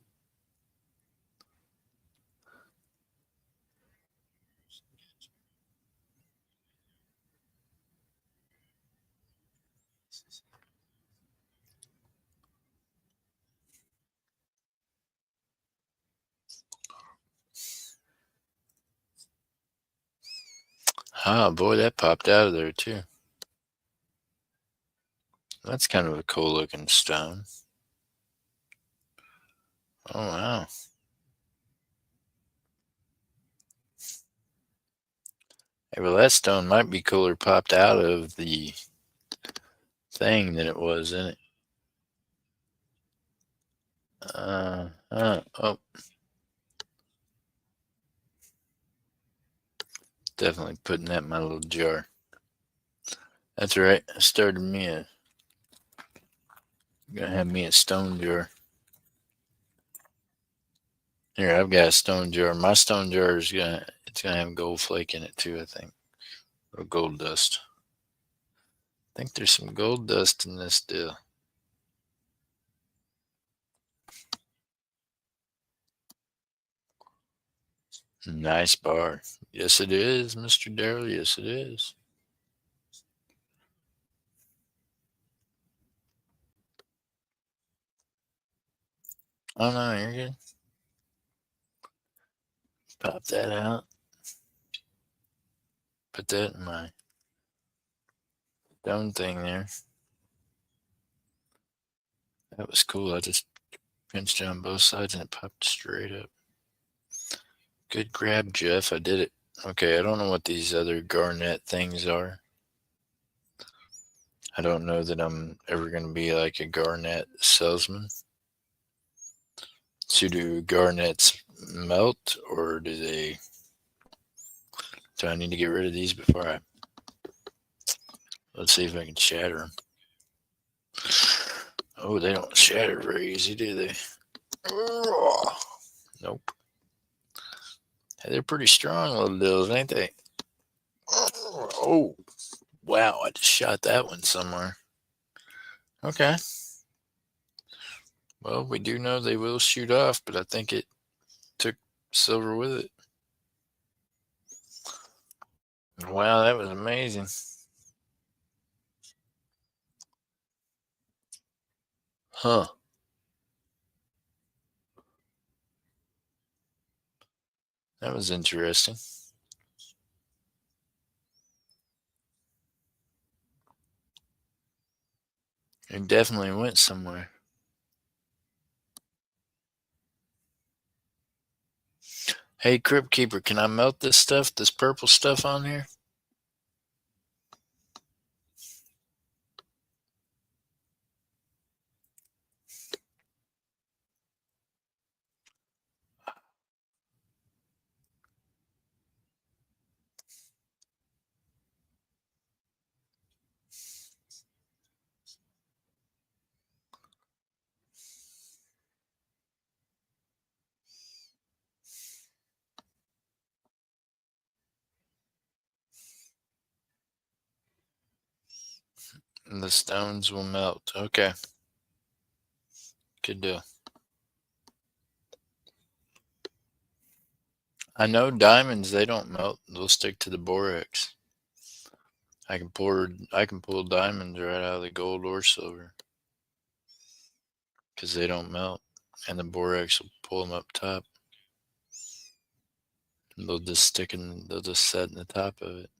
Speaker 1: Ah, boy, that popped out of there too. That's kind of a cool looking stone. Oh, wow. Hey, well, that stone might be cooler popped out of the thing than it was in it. Oh, definitely putting that in my little jar. That's right. I started me a. Gonna have me a stone jar. Here, I've got a stone jar. My stone jar is gonna have gold flake in it too, I think. Or gold dust. I think there's some gold dust in this deal. Nice bar. Yes, it is, Mr. Darrell. Yes, it is. Oh no, you're good. Pop that out. Put that in my stone thing there. That was cool. I just pinched it on both sides and it popped straight up. Good grab, Jeff. I did it. Okay, I don't know what these other garnet things are. I don't know that I'm ever going to be like a garnet salesman. So do garnets melt or do I need to get rid of these before let's see if I can shatter them. Oh, they don't shatter very easy, do they? Nope. Hey, they're pretty strong little deals, ain't they? Oh, wow. I just shot that one somewhere. Okay. Well, we do know they will shoot off, but I think it took silver with it. Wow, that was amazing. Huh. That was interesting. It definitely went somewhere. Hey, Crypt Keeper, can I melt this stuff, this purple stuff on here? And the stones will melt. Okay. Good deal. I know diamonds, they don't melt. They'll stick to the borax. I can pull diamonds right out of the gold or silver because they don't melt, and the borax will pull them up top. And they'll just stick in. They'll just set in the top of it.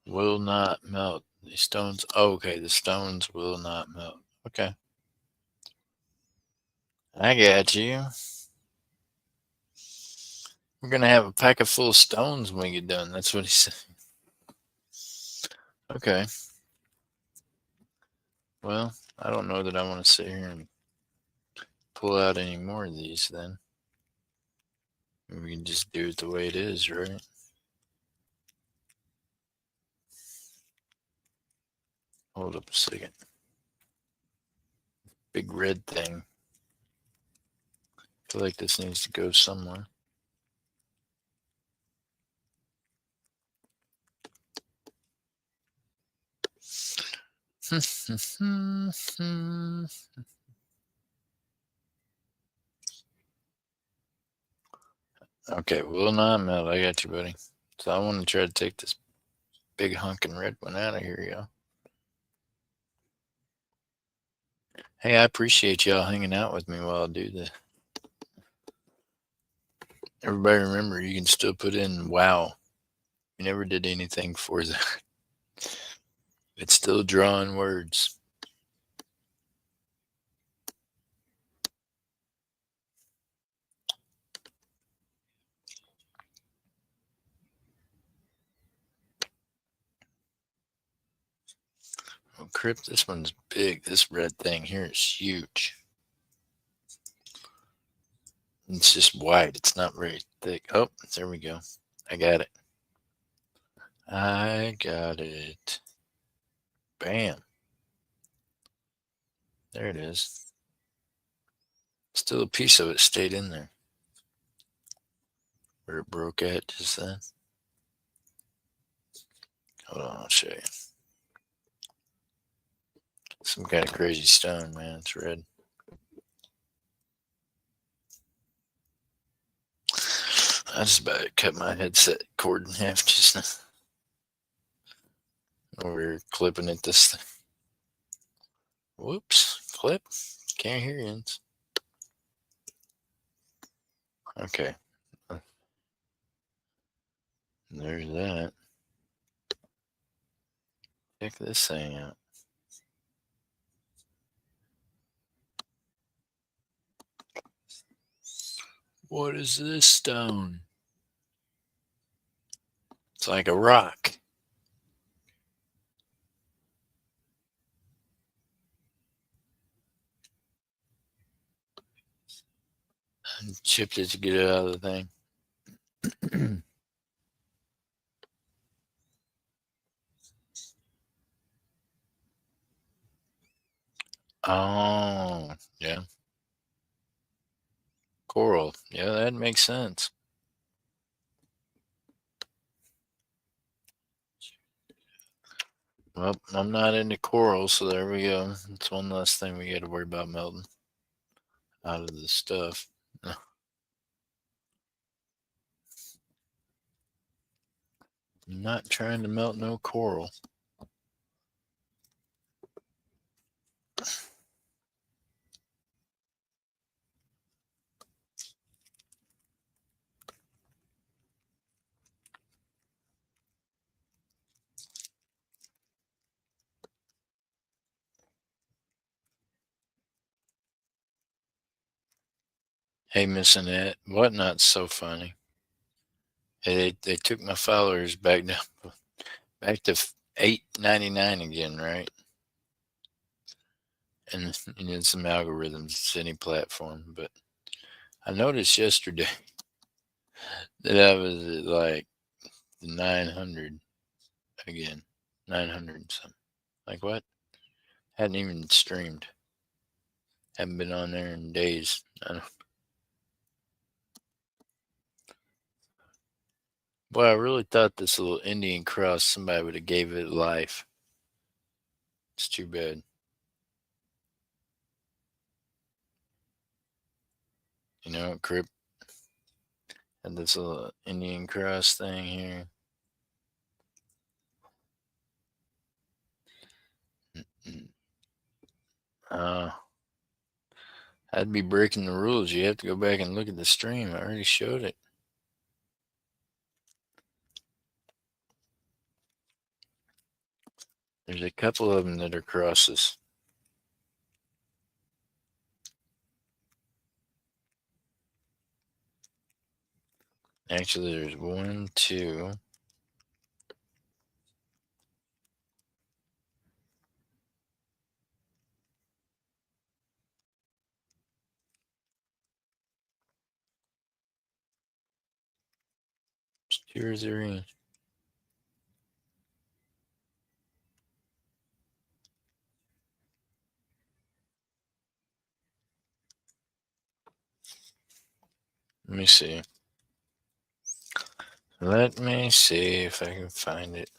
Speaker 1: Will not melt. The stones. Oh, okay, the stones will not melt. Okay, I got you. We're gonna have a pack of full of stones when we get done. That's what he said. Okay. Well, I don't know that I want to sit here and pull out any more of these. Then we can just do it the way it is, right? Hold up a second. Big red thing. I feel like this needs to go somewhere. Okay, will not melt. I got you, buddy. So I want to try to take this big hunkin' red one out of here, y'all. Hey, I appreciate y'all hanging out with me while I do this. Everybody remember, you can still put in wow. You never did anything for that. It's still drawing words. Oh, Crip, this one's big. This red thing here is huge. It's just white. It's not very thick. Oh, there we go. I got it. I got it. Bam. There it is. Still a piece of it stayed in there. Where it broke at just then. Hold on, I'll show you. Some kind of crazy stone, man. It's red. I just about cut my headset cord in half just now. Over here clipping at this thing. Whoops. Clip. Can't hear you. Okay. There's that. Check this thing out. What is this stone? It's like a rock. I chipped it to get it out of the thing. Oh, yeah. Coral. Yeah, that makes sense. Well, I'm not into coral, so there we go. It's one less thing we got to worry about melting out of this stuff. I'm not trying to melt no coral. Hey, Miss Annette, whatnot's so funny? Hey, they took my followers back down, back to 899 again, right? And then some algorithms, it's any platform. But I noticed yesterday that I was at like 900 again, 900 and something. Like what? Hadn't even streamed. Haven't been on there in days. I don't. Boy, I really thought this little Indian cross, somebody would have gave it life. It's too bad. You know, Crip had this little Indian cross thing here. Uh, I'd be breaking the rules. You have to go back and look at the stream. I already showed it. There's a couple of them that are crosses. Actually, there's one, two. Two or three. Let me see. Let me see if I can find it.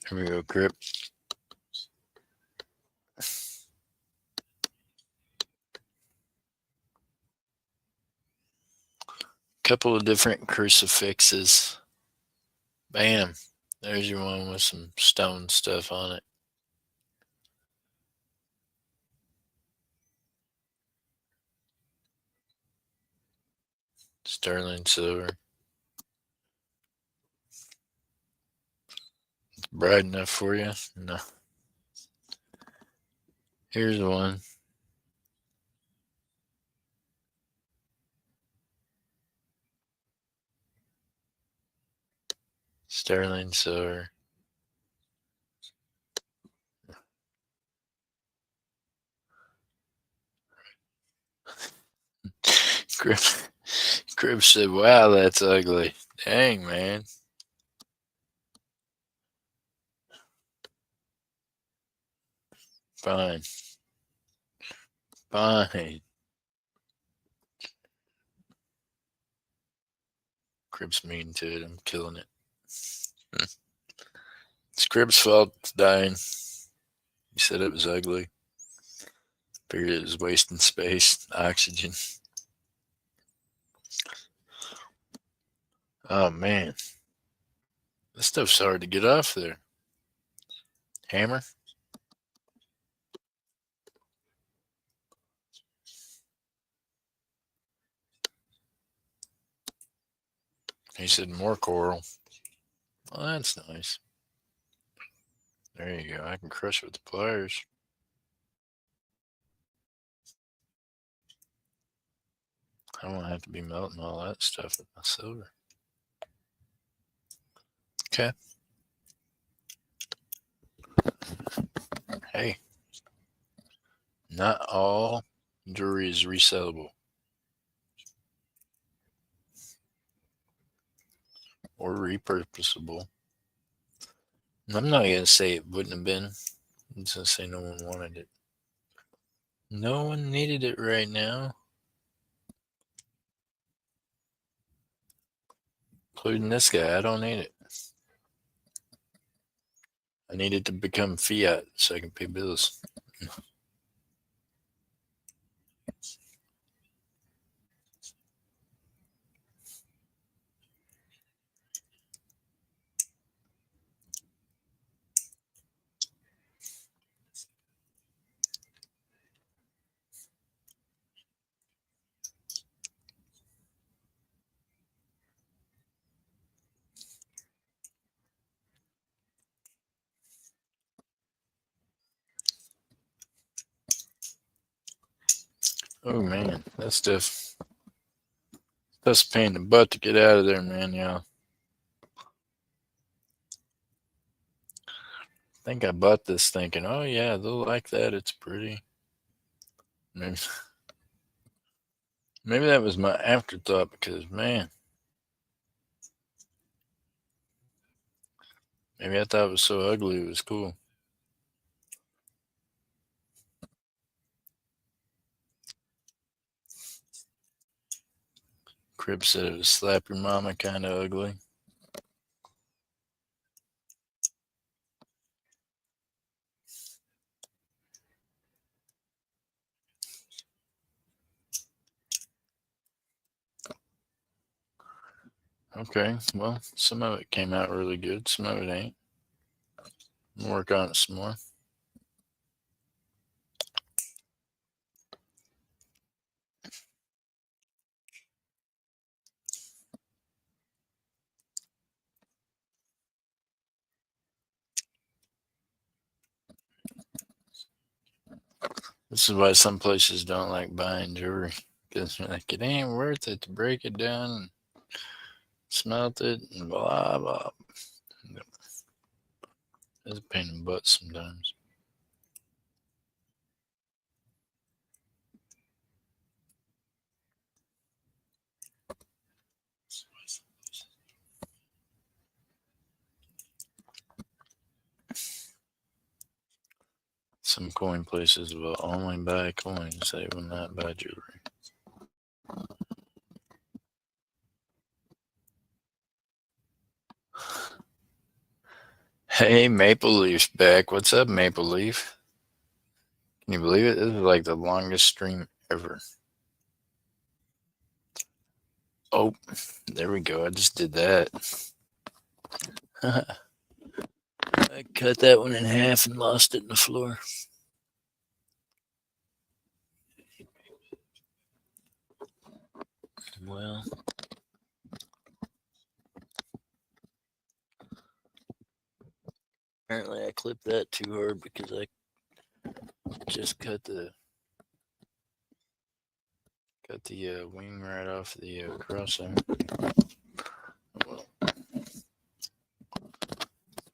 Speaker 1: Here we go, Grip. Couple of different crucifixes. Bam. There's your one with some stone stuff on it. Sterling silver. Bright enough for you? No. Here's one. Sterling silver. Grip, Grip said, wow, that's ugly. Dang, man. Fine. Fine. Grip's mean to it. I'm killing it. It's Grip's fault it's dying. He said it was ugly. Figured it was wasting space, oxygen. Oh, man. This stuff's hard to get off there. Hammer? He said more coral. Well, that's nice. There you go. I can crush it with the pliers. I won't have to be melting all that stuff with my silver. Okay. Hey, not all jewelry is resellable or repurposable. I'm not going to say it wouldn't have been. I'm just going to say no one wanted it. No one needed it right now, including this guy. I don't need it. I need it to become fiat so I can pay bills. Oh, man. That stuff's a pain in the butt to get out of there, man, y'all. I think I bought this thinking, oh, yeah, they'll like that. It's pretty. Maybe, maybe that was my afterthought because, man, maybe I thought it was so ugly it was cool. Crib said it was slap your mama kind of ugly. Okay, well, some of it came out really good, some of it ain't. I'll work on it some more. This is why some places don't like buying jewelry because they're like, it ain't worth it to break it down and smelt it and blah blah. It's a pain in the butt sometimes. Some coin places will only buy coins, they will not buy jewelry. Hey, Maple Leaf's back. What's up, Maple Leaf? Can you believe it? This is like the longest stream ever. Oh, there we go. I just did that. I cut that one in half and lost it in the floor. Well, apparently I clipped that too hard because I just cut the wing right off the crossing. Well,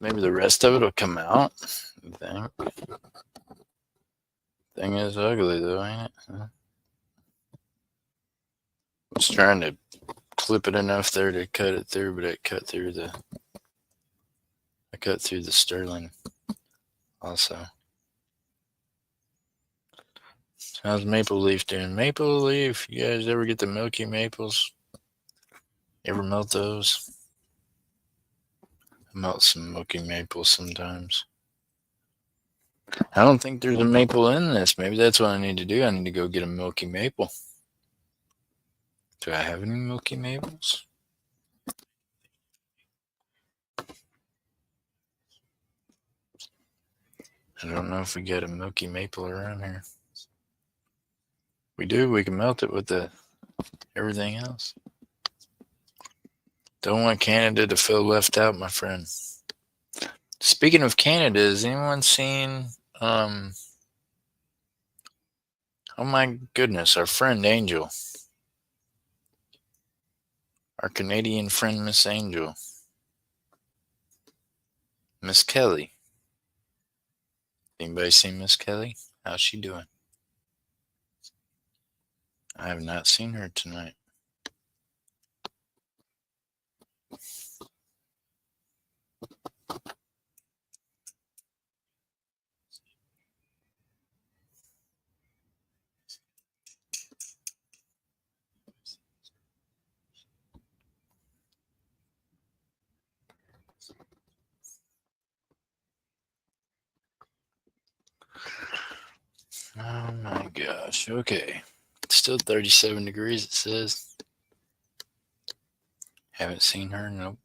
Speaker 1: maybe the rest of it will come out. I think. Thing is ugly though, ain't it? Huh? I was trying to clip it enough there to cut it through, but I cut through the sterling also. How's Maple Leaf doing? Maple Leaf, you guys ever get the milky maples? You ever melt those? I melt some milky maples sometimes. I don't think there's a maple in this. Maybe that's what I need to do. I need to go get a milky maple. Do I have any milky maples? I don't know if we got a milky maple around here. We do. We can melt it with everything else. Don't want Canada to feel left out, my friend. Speaking of Canada, has anyone seen? Oh my goodness, our friend Angel, our Canadian friend Miss Angel, Miss Kelly. Anybody seen Miss Kelly? How's she doing? I have not seen her tonight. Oh my gosh. Okay. Still 37 degrees, it says. Haven't seen her. Nope.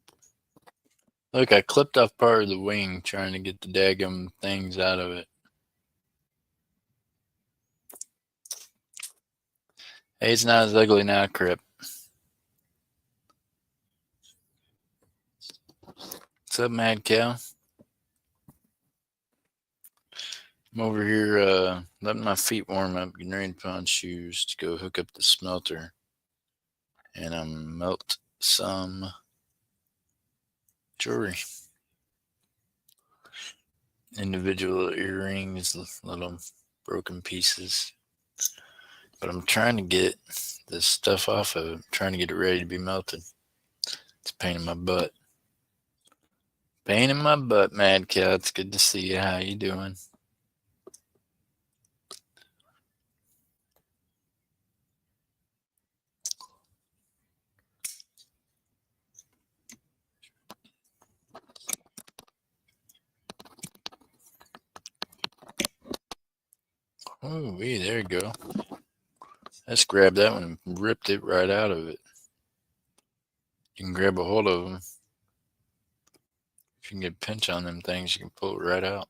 Speaker 1: Look, I clipped off part of the wing trying to get the daggum things out of it. Hey, it's not as ugly now, Crip. What's up, Mad Cow? I'm over here letting my feet warm up, getting ready to put on shoes to go hook up the smelter. And I'm melt some jewelry. Individual earrings, little broken pieces. But I'm trying to get this stuff off of it. I'm trying to get it ready to be melted. It's a pain in my butt. Pain in my butt, Mad Cow. It's good to see you. How you doing? Oh, there you go. Let's grab that one and ripped it right out of it. You can grab a hold of them. If you can get a pinch on them things, you can pull it right out.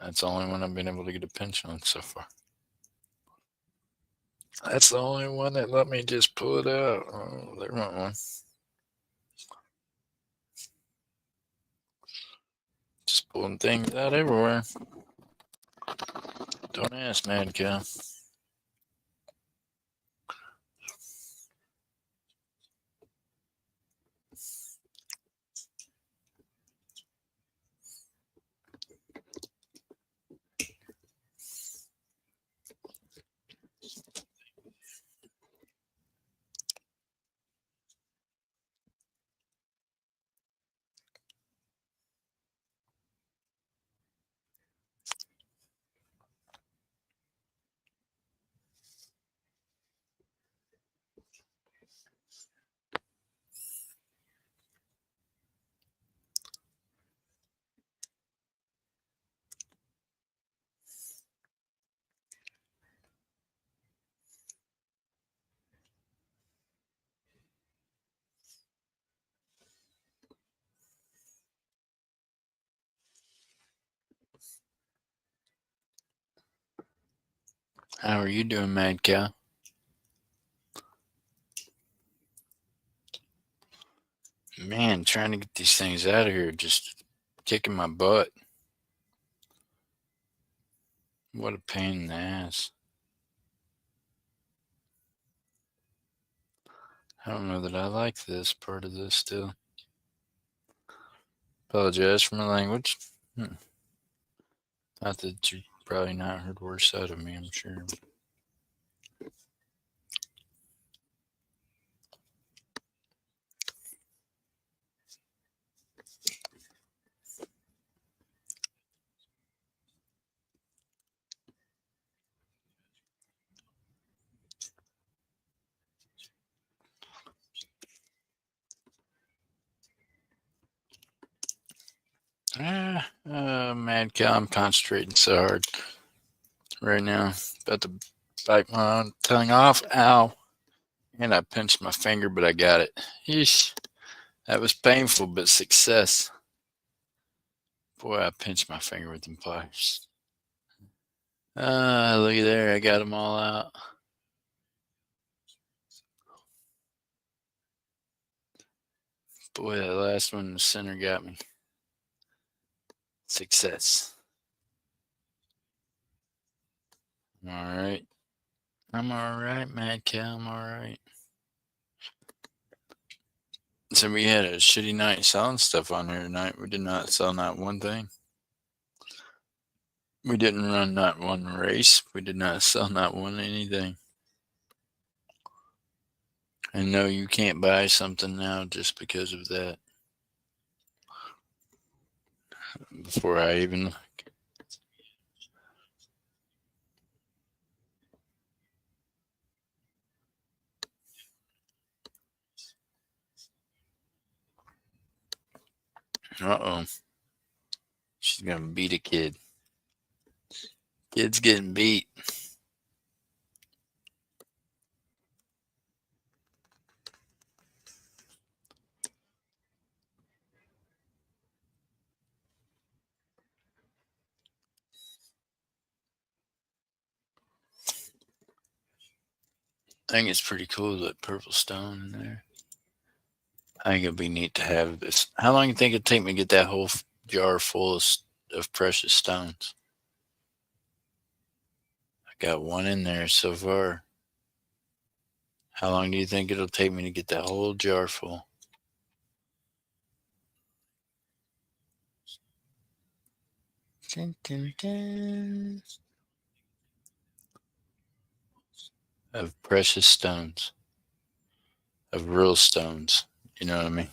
Speaker 1: That's the only one I've been able to get a pinch on so far. That's the only one that let me just pull it out. Oh, there went one. Just pulling things out everywhere. Don't ask, Mad Cow. How are you doing, Mad Cow? Man, trying to get these things out of here, just kicking my butt. What a pain in the ass. I don't know that I like this part of this still. Apologize for my language. Not that you probably not heard worse out of me, I'm sure. Mad Cow, I'm concentrating so hard right now. About to bite my own tongue off. Ow. And I pinched my finger, but I got it. Yeesh. That was painful, but success. Boy, I pinched my finger with them pliers. Look at there. I got them all out. Boy, that last one in the center got me. Success. I'm all right. I'm all right, Mad Cow. I'm all right. So we had a shitty night selling stuff on here tonight. We did not sell not one thing. We didn't run not one race. We did not sell not one anything. And no, you can't buy something now just because of that. Before I even Uh-oh. She's gonna beat a kid. Kid's getting beat. I think it's pretty cool, that purple stone in there. I think it'd be neat to have this. How long do you think it'd take me to get that whole jar full of precious stones? I got one in there so far. How long do you think it'll take me to get that whole jar full? Dun, dun, dun. Of precious stones. Of real stones. You know what I mean?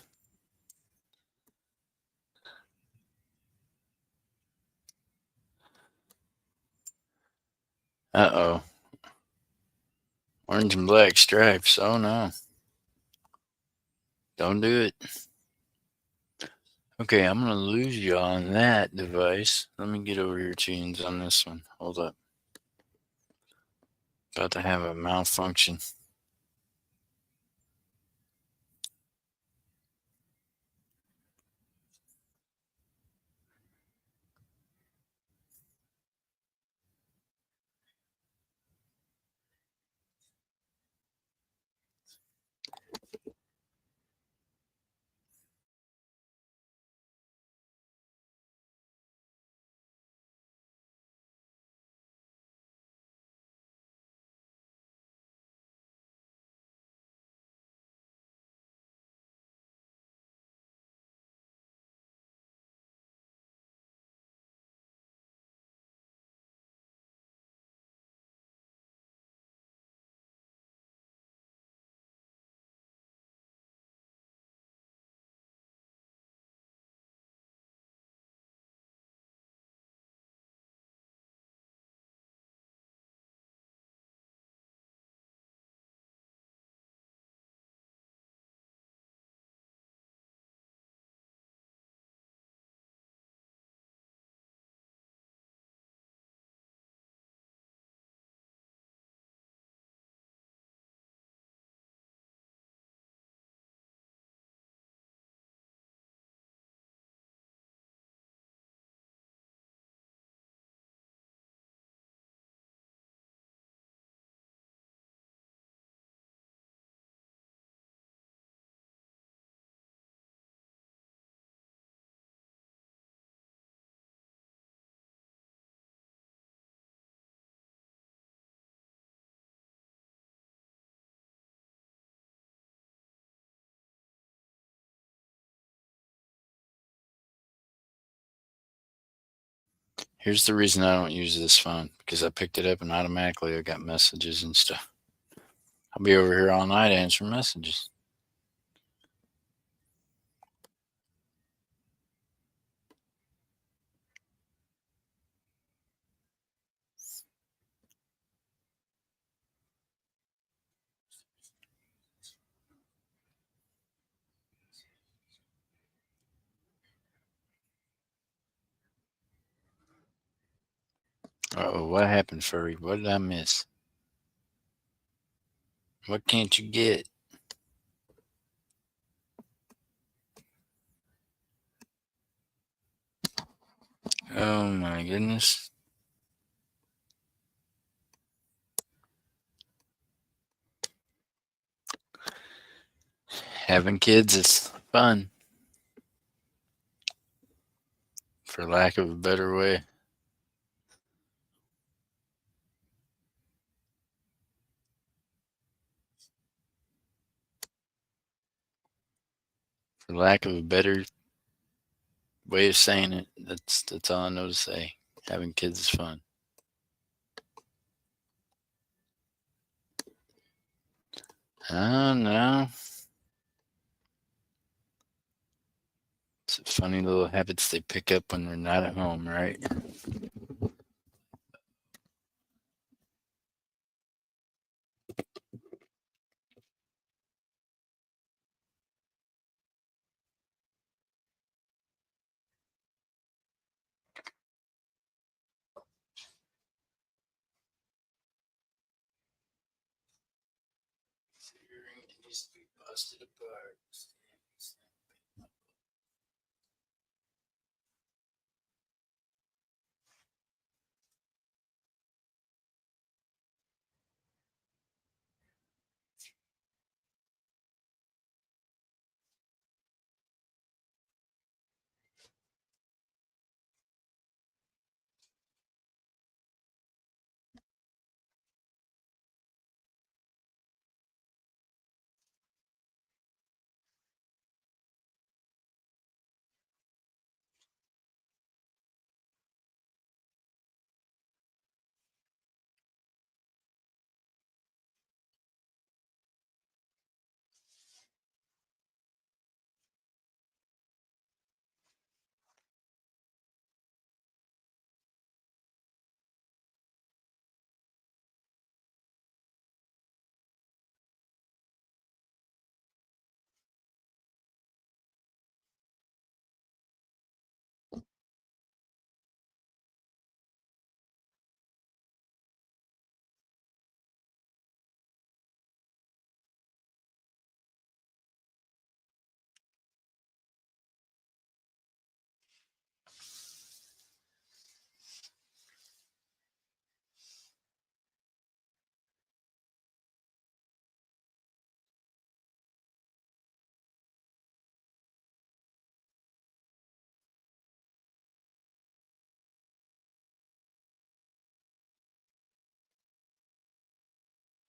Speaker 1: Uh-oh. Orange and black stripes. Oh no. Don't do it. Okay, I'm gonna lose you on that device. Let me get over here tunes on this one. Hold up. About to have a malfunction. Here's the reason I don't use this phone, because I picked it up and automatically I got messages and stuff. I'll be over here all night answering messages. Uh-oh, what happened, Furry? What did I miss? What can't you get? Oh my goodness. Having kids is fun, for lack of a better way. For lack of a better way of saying it, that's all I know to say. Having kids is fun. I don't know. It's funny little habits they pick up when they're not at home, right? Busted apart.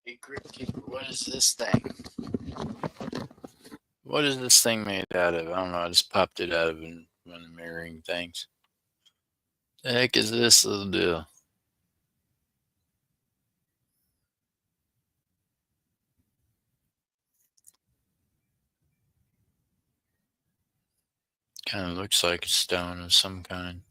Speaker 1: Hey, Grip Keeper, what is this thing? What is this thing made out of? I don't know. I just popped it out of one of the mirroring things. The heck is this little deal? Kind of looks like a stone of some kind.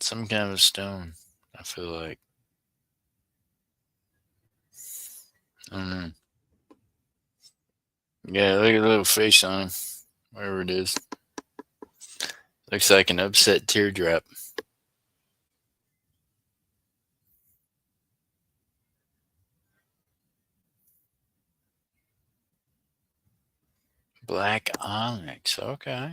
Speaker 1: Some kind of stone, I feel like. I don't know. Yeah, look at the little face on him. Whatever it is. Looks like an upset teardrop. Black onyx. Okay.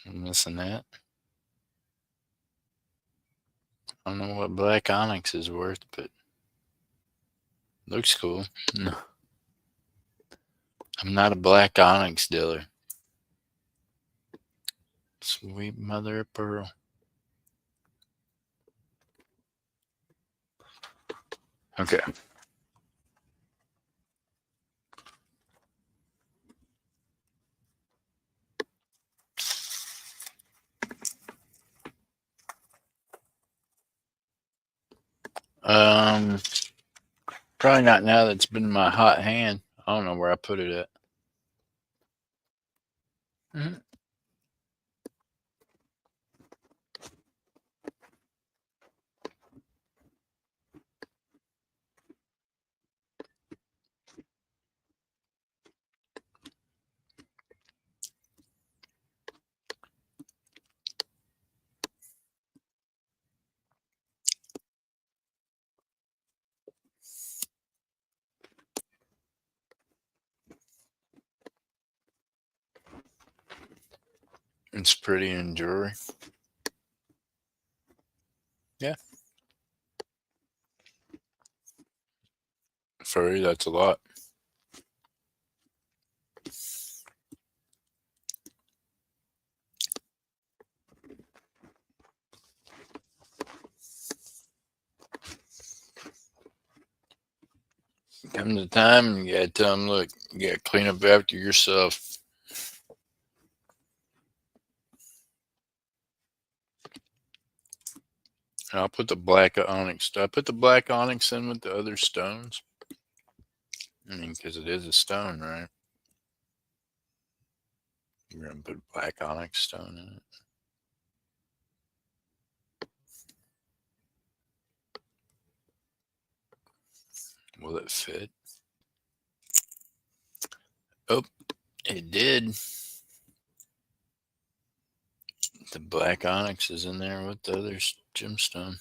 Speaker 1: I'm missing that. I don't know what black onyx is worth, but looks cool. No, I'm not a black onyx dealer. Sweet mother of pearl. Okay. Um, Probably not now that it's been in my hot hand. I don't know where I put it at. Mhm. It's pretty in jewelry. Yeah. Furry, that's a lot. Come the time, you gotta tell them, look, you gotta clean up after yourself. And I'll put the black onyx. Do I put the black onyx in with the other stones? I mean, because it is a stone, right? You're gonna put black onyx stone in it. Will it fit? Oh, it did. The black onyx is in there with the other gemstone.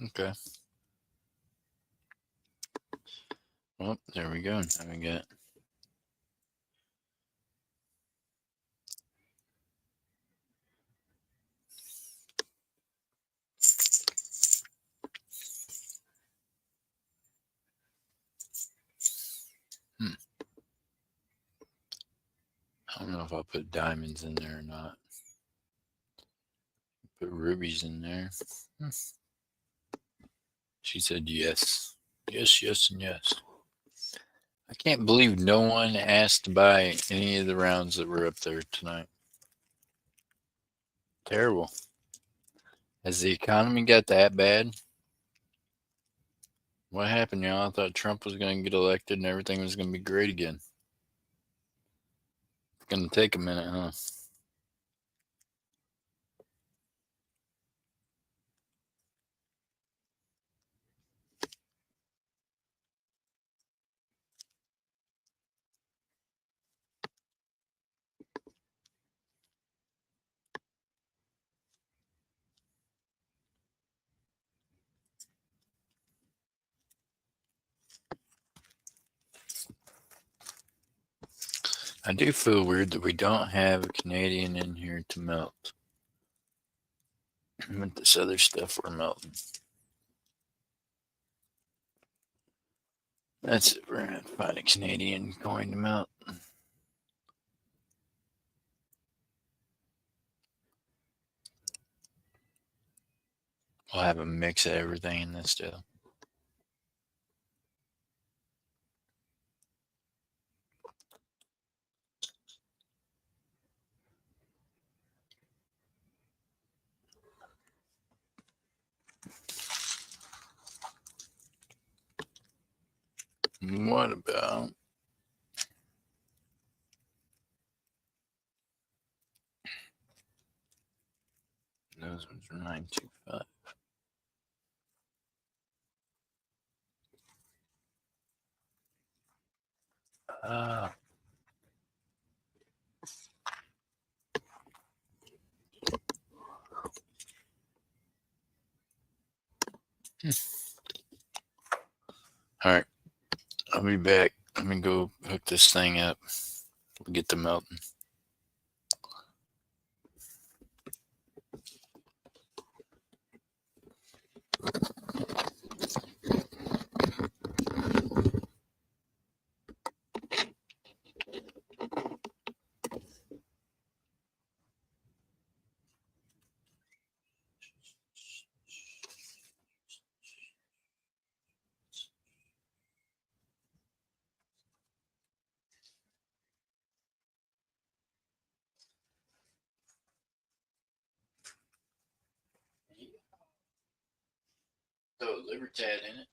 Speaker 1: Okay. Well, there we go. Now we got. Hmm, I don't know if I'll put diamonds in there or not. Put rubies in there. Hmm. She said yes. Yes, yes, and yes. I can't believe no one asked to buy any of the rounds that were up there tonight. Terrible. Has the economy got that bad? What happened, y'all? I thought Trump was going to get elected and everything was going to be great again. It's going to take a minute, huh? I do feel weird that we don't have a Canadian in here to melt. With this other stuff we're melting. That's it. We're going to have to find a Canadian coin to melt. We'll have a mix of everything in this stuff. What about those ones are 925? Ah. All right. I'll be back. Let me go hook this thing up. We'll get the melting. liver tat in it.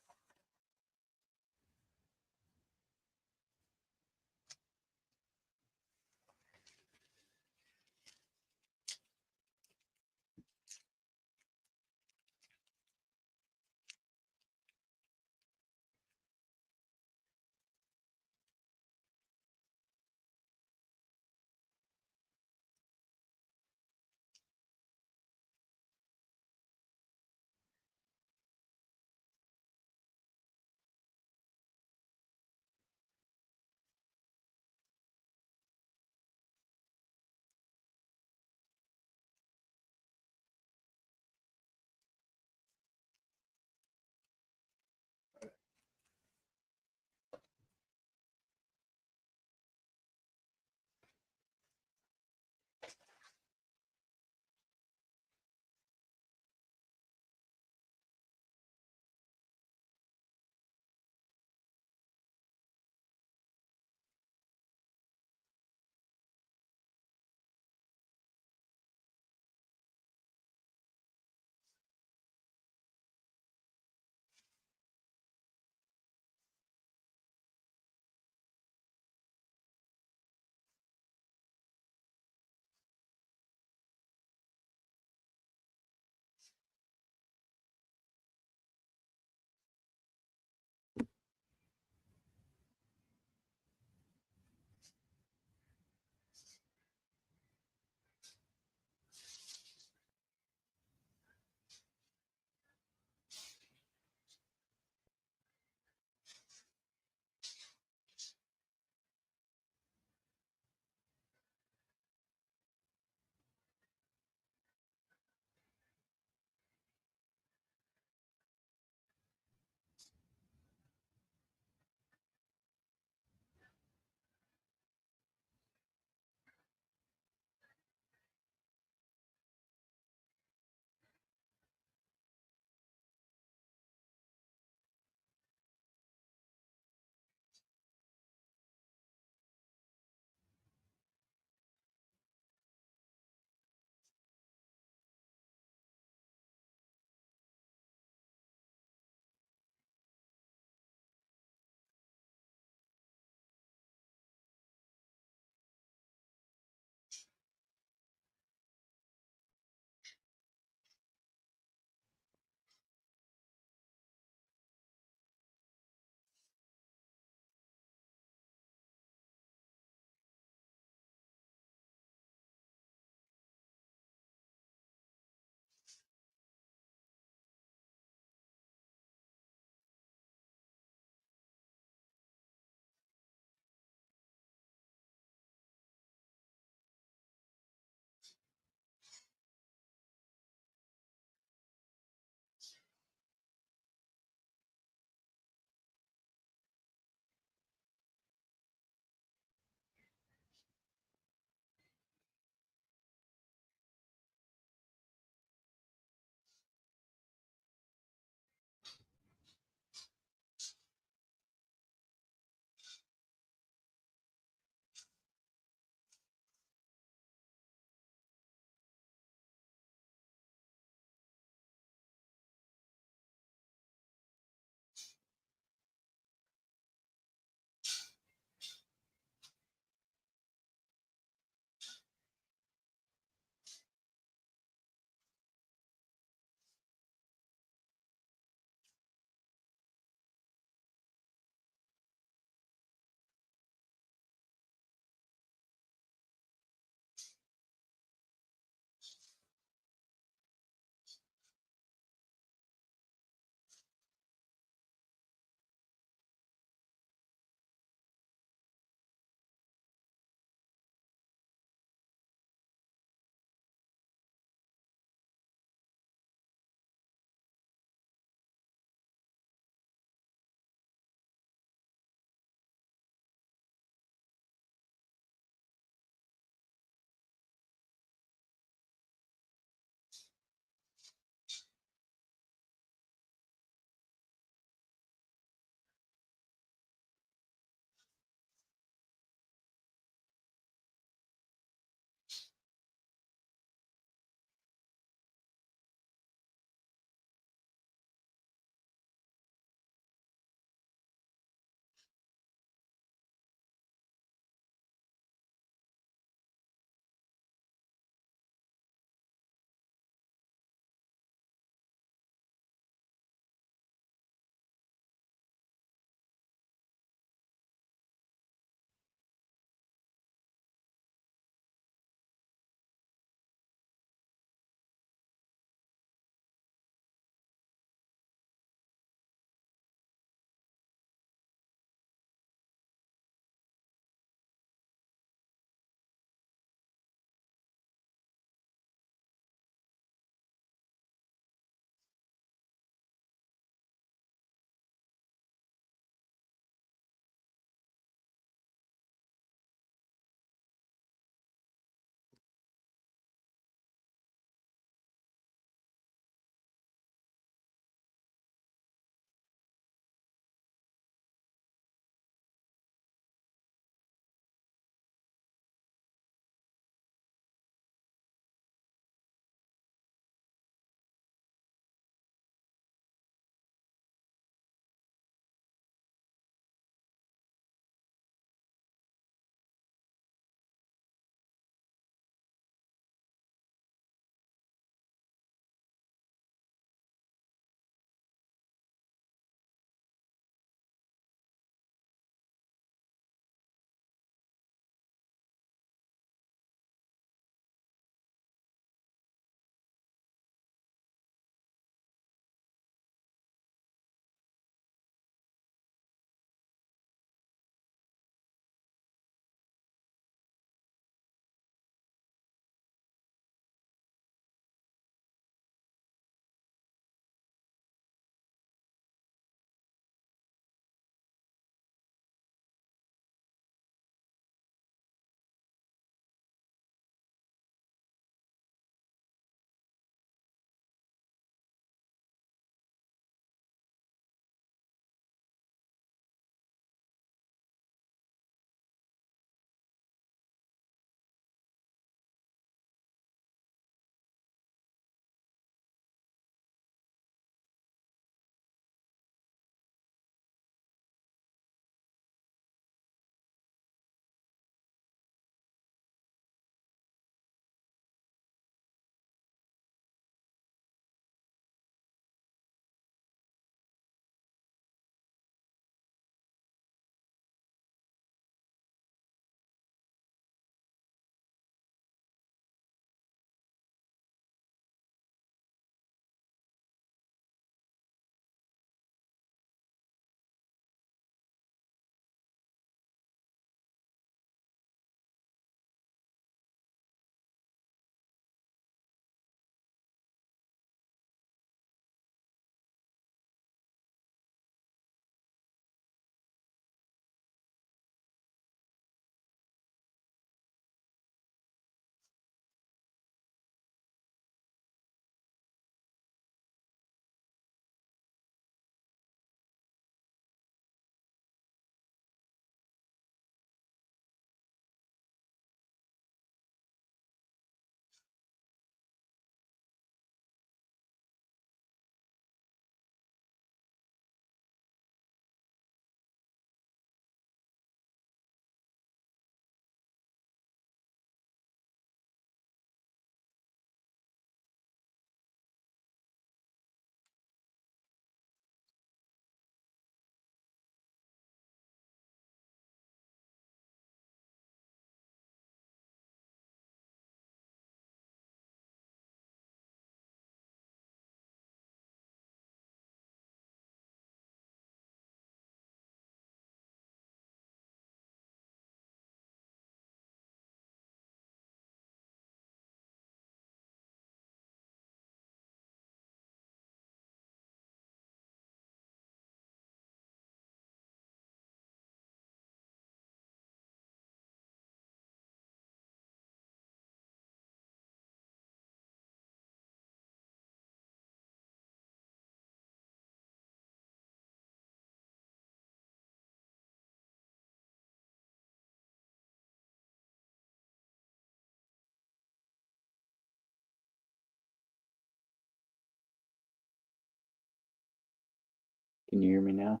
Speaker 2: Can you hear me now?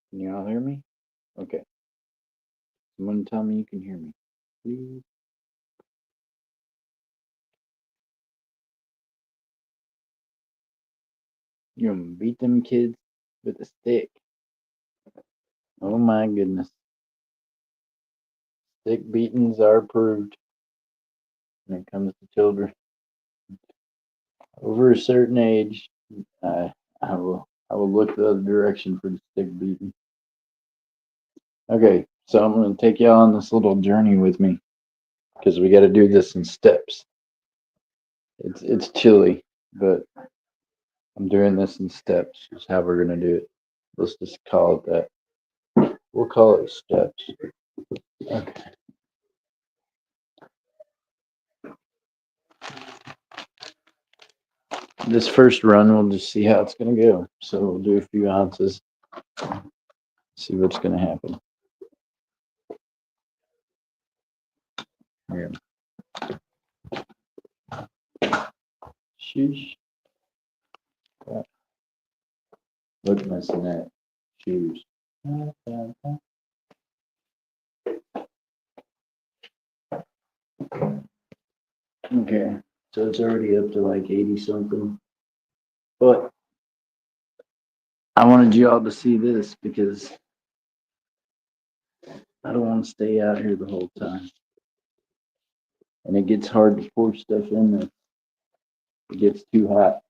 Speaker 2: Can you all hear me? Okay. Someone tell me you can hear me, please. You're gonna beat them kids with a stick. Oh my goodness. Stick beatings are approved when it comes to children. Over a certain age, I will look the other direction for the stick beating. Okay, so I'm gonna take y'all on this little journey with me because we got to do this in steps. It's chilly, but I'm doing this in steps. Is how we're gonna do it. Let's just call it that. We'll call it steps. Okay. This first run, we'll just see how it's gonna go. So we'll do a few ounces, see what's gonna happen. Here. Sheesh. Look, missing that shoes. Okay, so it's already up to like 80 something. But I wanted you all to see this because I don't want to stay out here the whole time. And it gets hard to pour stuff in there. It gets too hot.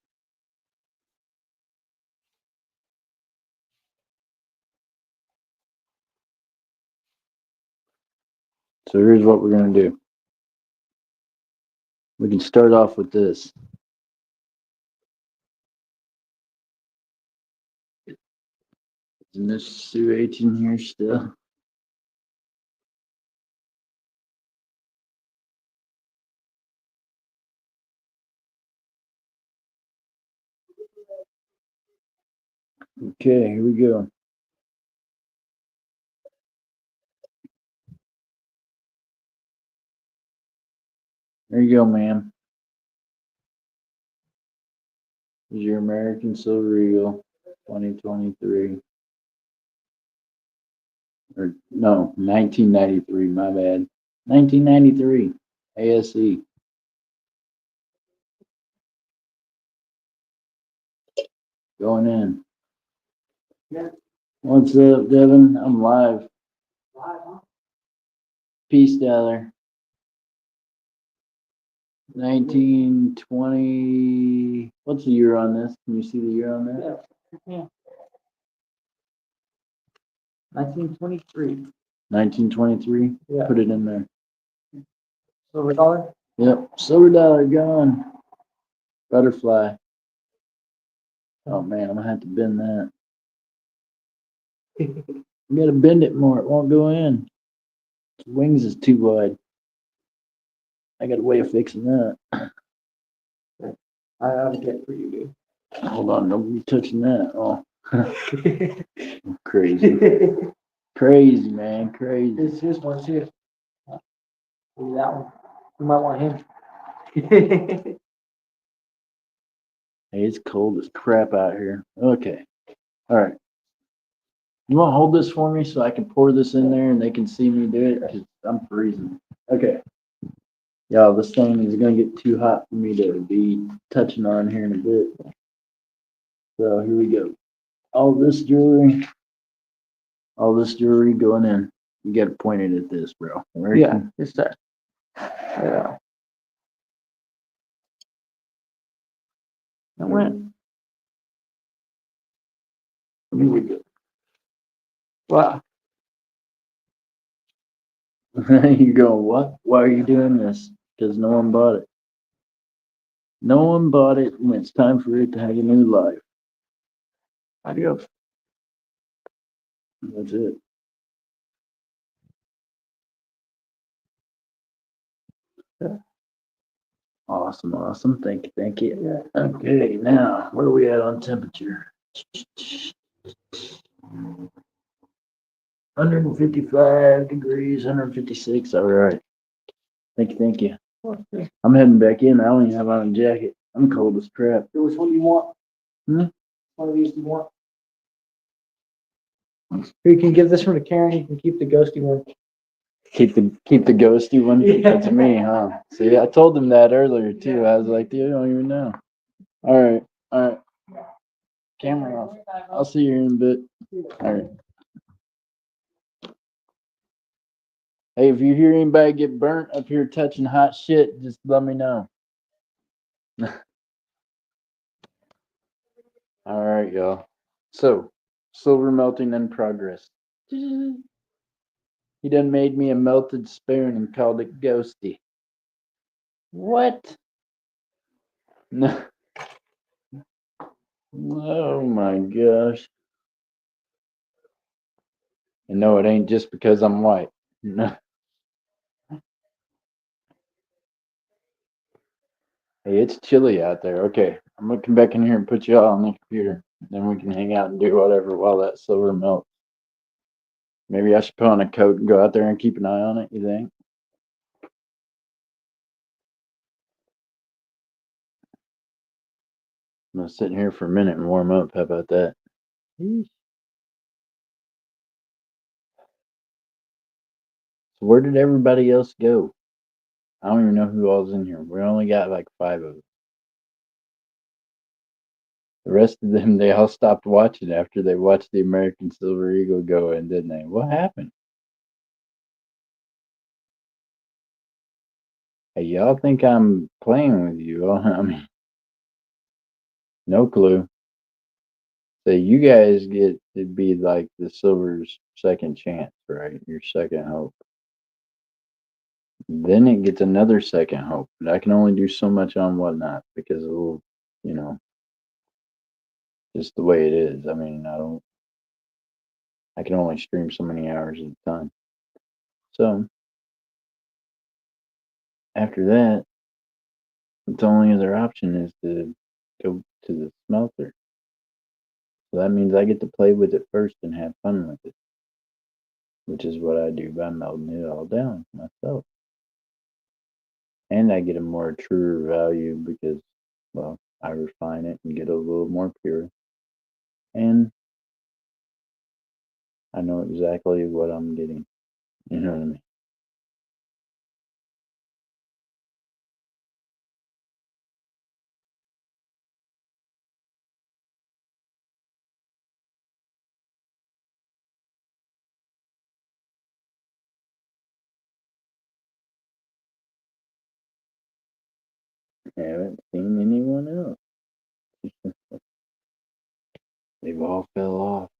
Speaker 2: So here's what we're gonna do. We can start off with this. Isn't this sewage in here still? Okay, here we go. There you go, ma'am. Here's your American Silver Eagle 2023. Or no, 1993, my bad. 1993 ASE. Going in. What's up, Devin? I'm live. Peace, Tyler. 1920. What's the year on this? Can you see the year on there?
Speaker 3: Yeah. 1923.
Speaker 2: 1923.
Speaker 3: Yeah.
Speaker 2: Put it in there.
Speaker 3: Silver dollar?
Speaker 2: Yep. Silver dollar gone. Butterfly. Oh man, I'm gonna have to bend that. You gotta bend it more. It won't go in. The wings is too wide. I got a way of fixing that.
Speaker 3: I have a get for you, dude.
Speaker 2: Hold on, don't be touching that. Oh, crazy, crazy, man, crazy.
Speaker 3: Here's one too. Maybe that one. You might want him.
Speaker 2: Hey, it's cold as crap out here. Okay, all right. You want to hold this for me so I can pour this in there and they can see me do it? 'Cause I'm freezing. Okay. Y'all, this thing is gonna get too hot for me to be touching on here in a bit. So here we go. All this jewelry going in. You got to point it at this, bro. Where
Speaker 3: Yeah, it's that. Yeah. That went.
Speaker 2: Here we go.
Speaker 3: Wow.
Speaker 2: You go, what? Why are you doing this? Because no one bought it. No one bought it, and it's time for it to have a new life.
Speaker 3: Adios.
Speaker 2: That's it.
Speaker 3: Yeah.
Speaker 2: Awesome, awesome. Thank you, thank you.
Speaker 3: Yeah.
Speaker 2: Okay, now where are we at on temperature? 155 degrees, 156. All right. Thank you, thank you. I'm heading back in. I don't even have on a jacket. I'm cold as crap.
Speaker 3: Which one you want?
Speaker 2: Hmm?
Speaker 3: One of these you want. Or you can give this one to Karen. You can keep the ghosty one.
Speaker 2: Keep the ghosty one.
Speaker 3: Yeah.
Speaker 2: That's me, huh? See, I told them that earlier too. I was like, you don't even know. All right. Camera off. I'll see you in a bit. All right. Hey, if you hear anybody get burnt up here touching hot shit, just let me know. All right, y'all. So, silver melting in progress. He done made me a melted spoon and called it ghosty. What? No. Oh my gosh. And no, it ain't just because I'm white. No. Hey, it's chilly out there. Okay, I'm gonna come back in here and put y'all on the computer. Then we can hang out and do whatever while that silver melts. Maybe I should put on a coat and go out there and keep an eye on it, you think? I'm gonna sit in here for a minute and warm up. How about that? So where did everybody else go? I don't even know who all's in here. We only got like 5 of us. The rest of them, they all stopped watching after they watched the American Silver Eagle go in, didn't they? What happened? Hey, y'all think I'm playing with you? I mean, no clue. So you guys get to be like the Silver's second chance, right? Your second hope. Then it gets another second hope. But I can only do so much on whatnot because of, you know, just the way it is. I mean, I can only stream so many hours at a time. So after that, the only other option is to go to the smelter. So that means I get to play with it first and have fun with it, which is what I do by melting it all down myself. And I get a more truer value because, well, I refine it and get a little more pure. And I know exactly what I'm getting. You know what I mean? I haven't seen anyone else. They've all fell off.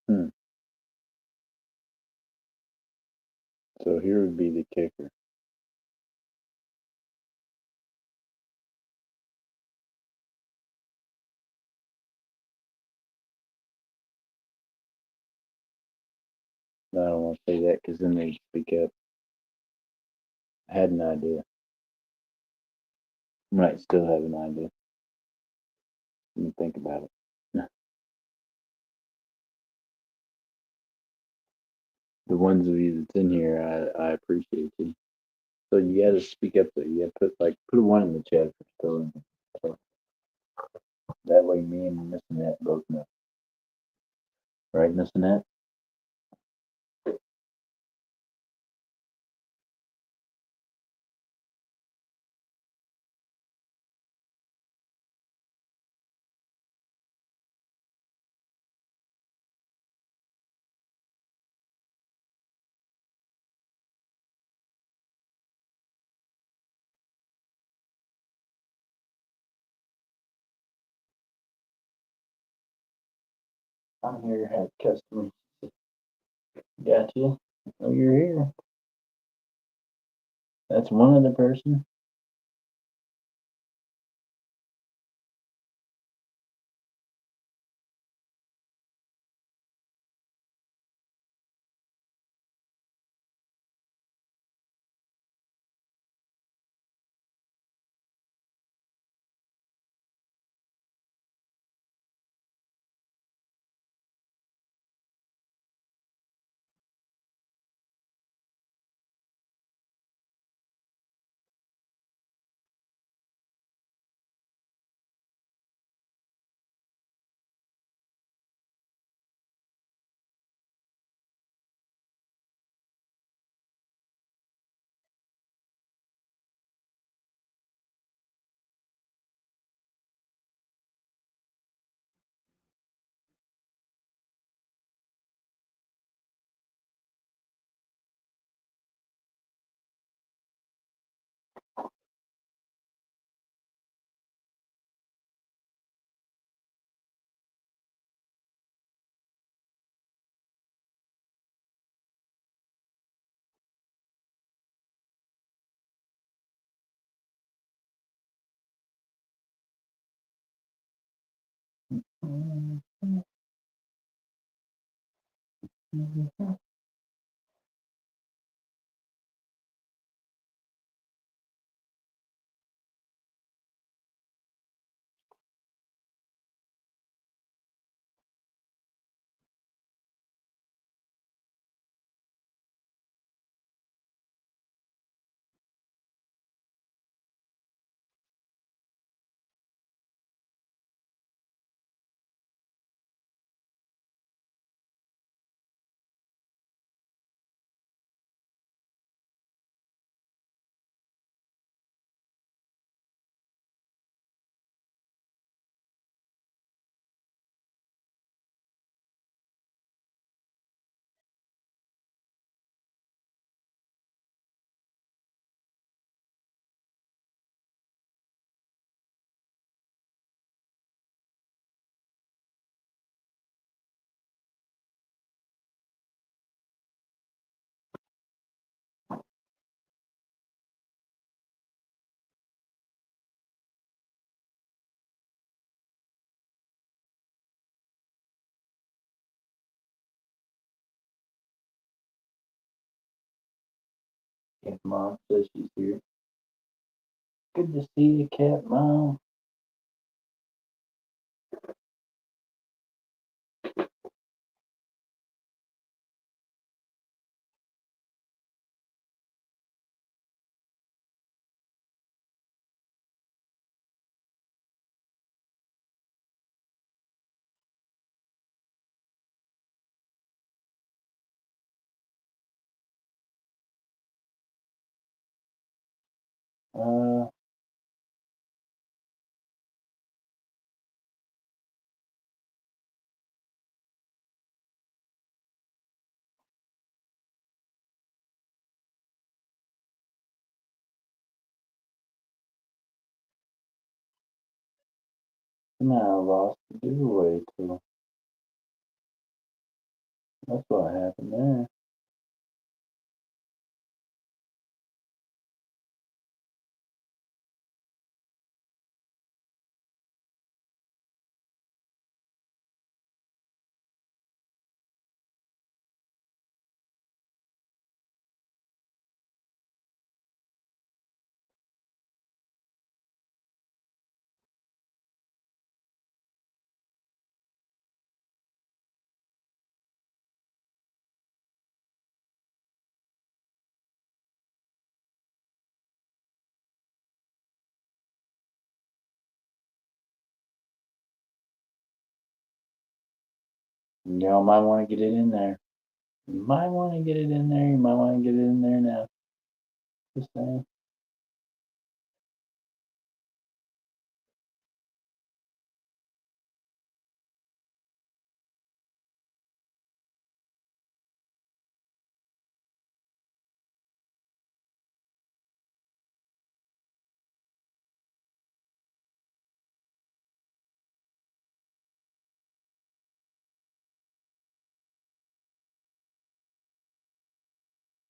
Speaker 2: Hmm. So here would be the kicker. I don't want to say that because then they speak up. I had an idea. Might still have an idea. Let me think about it. The ones of you that's in here, I appreciate you. So you got to speak up. Though. You got to put a one in the chat for still in. So that way, me and Miss Annette both know. Right, Miss Annette? I'm here. Have customers. Gotcha. Oh, you're here. That's one other person. Cat Mom says she's here. Good to see you, Cat Mom. Uh, Somehow I lost the giveaway tool. That's what happened there. Y'all might want to get it in there. You might want to get it in there. You might want to get it in there now. Just saying.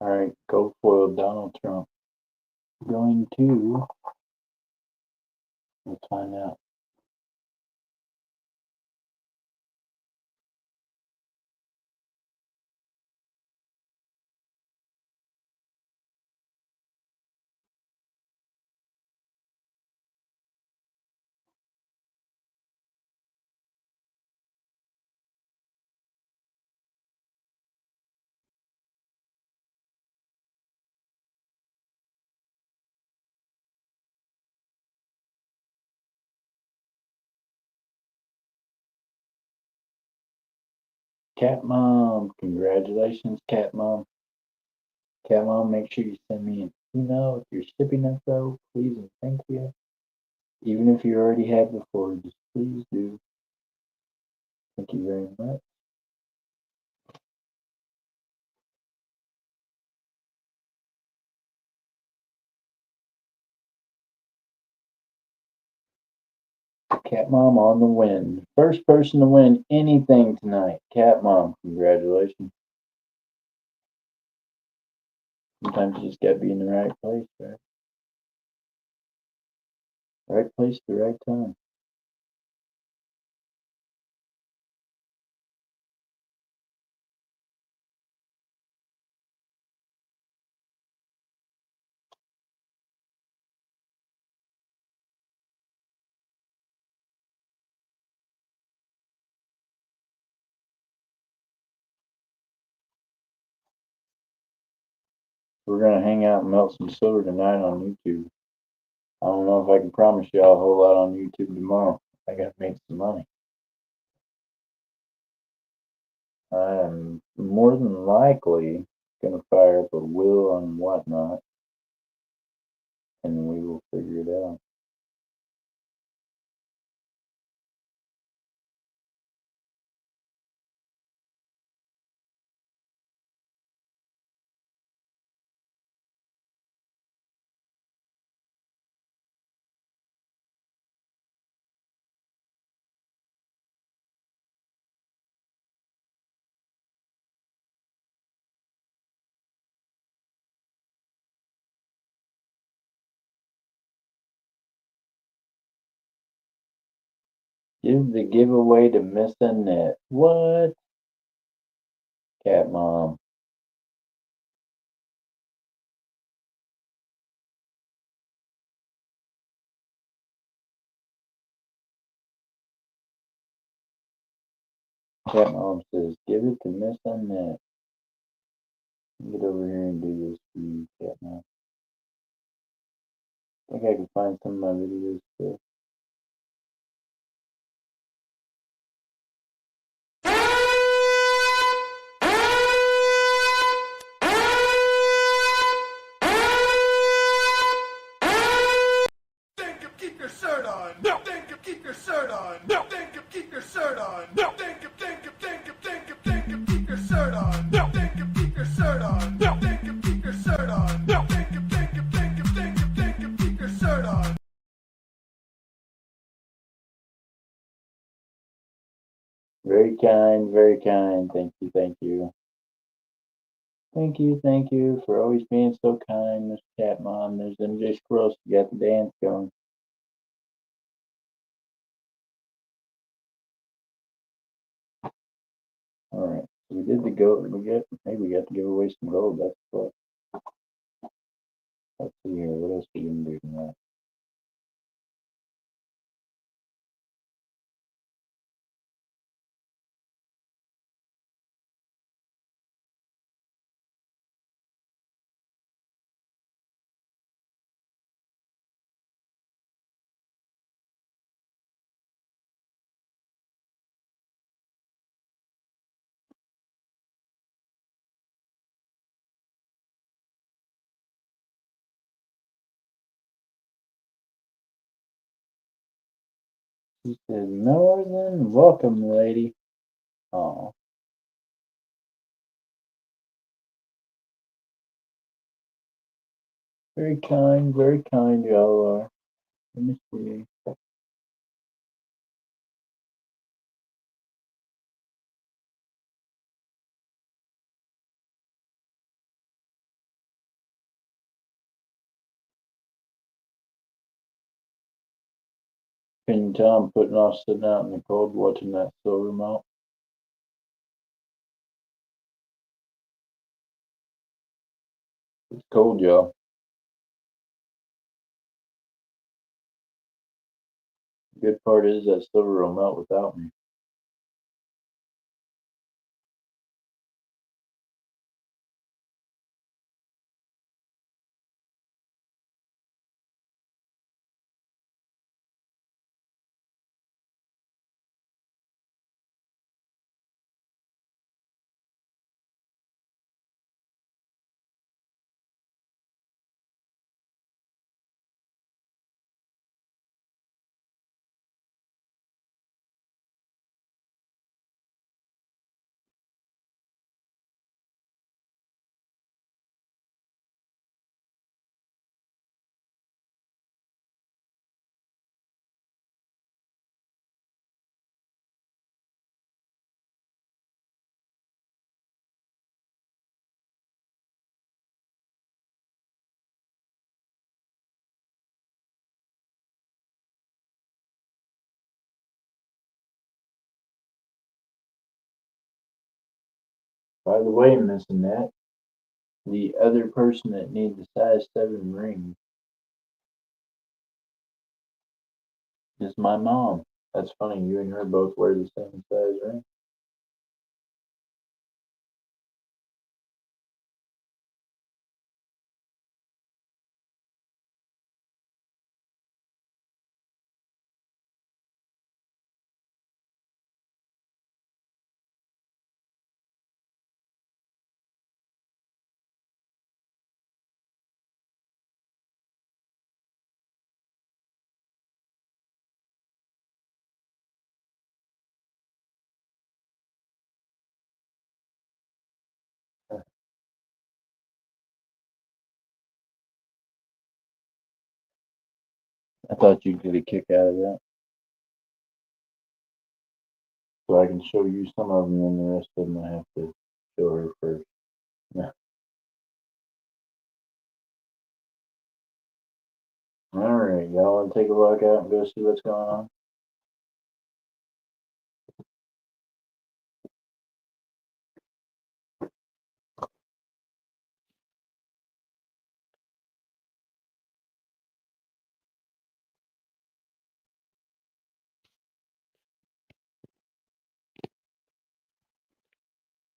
Speaker 2: All right, gold foil Donald Trump. Going to. Let's find out. Cat Mom, congratulations, Cat Mom. Cat Mom, make sure you send me an email if you're shipping it though, please and thank you. Even if you already have before, just please do. Thank you very much. Cat Mom on the win. First person to win anything tonight. Cat Mom, congratulations. Sometimes you just gotta be in the right place, right? Right place at the right time. We're gonna hang out and melt some silver tonight on YouTube. I don't know if I can promise y'all a whole lot on YouTube tomorrow. I gotta make some money. I am more than likely gonna fire up a will and whatnot, and we will figure it out. Give the giveaway to Miss Annette. What? Cat Mom. Cat Mom says, give it to Miss Annette. Get over here and do this for you, Cat Mom. I think I can find some of my videos too.
Speaker 4: Think of keep your shirt on. No. Think of keep your shirt on. No. Think of keep your shirt on. No. Think of keep your shirt on. No. Think of keep your shirt on. No. Think of keep your shirt on. No. Think of keep your shirt on.
Speaker 2: Very kind, very kind. Thank you, thank you. Thank you for always being so kind, Miss Cat Mom. There's MJ Squirrel. She got the dance going. All right, so we did the gold. We got to give away some gold. That's what. Let's see here. What else we can do tonight? She says, Northern, welcome, lady. Oh, very kind y'all are. Let me see. Can you tell I'm putting off sitting out in the cold watching that silver melt? It's cold, y'all. The good part is that silver will melt without me. By the way, Miss Annette, the other person that needs a size 7 ring is my mom. That's funny, you and her both wear the same size ring. I thought you'd get a kick out of that. So I can show you some of them, and the rest of them I have to show her first. Yeah. All right, y'all want to take a look out and go see what's going on?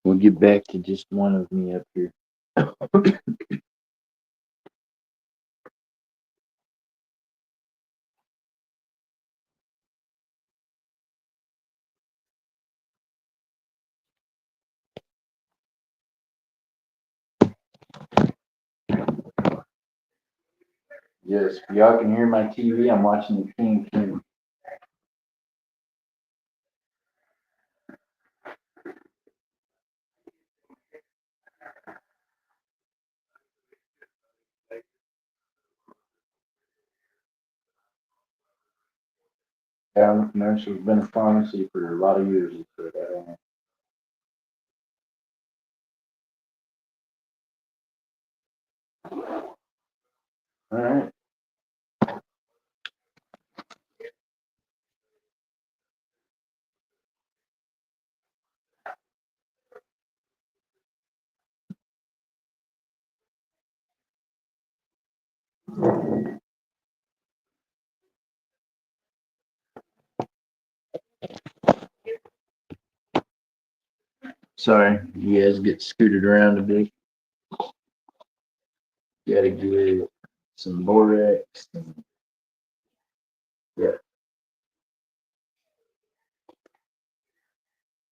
Speaker 2: We'll get back to just one of me up here. Yes, if y'all can hear my TV, I'm watching the King King. Down the commercial's been a pharmacy for a lot of years. So I don't know. All right. Sorry, you guys get scooted around a bit. Gotta get some borax. Yeah,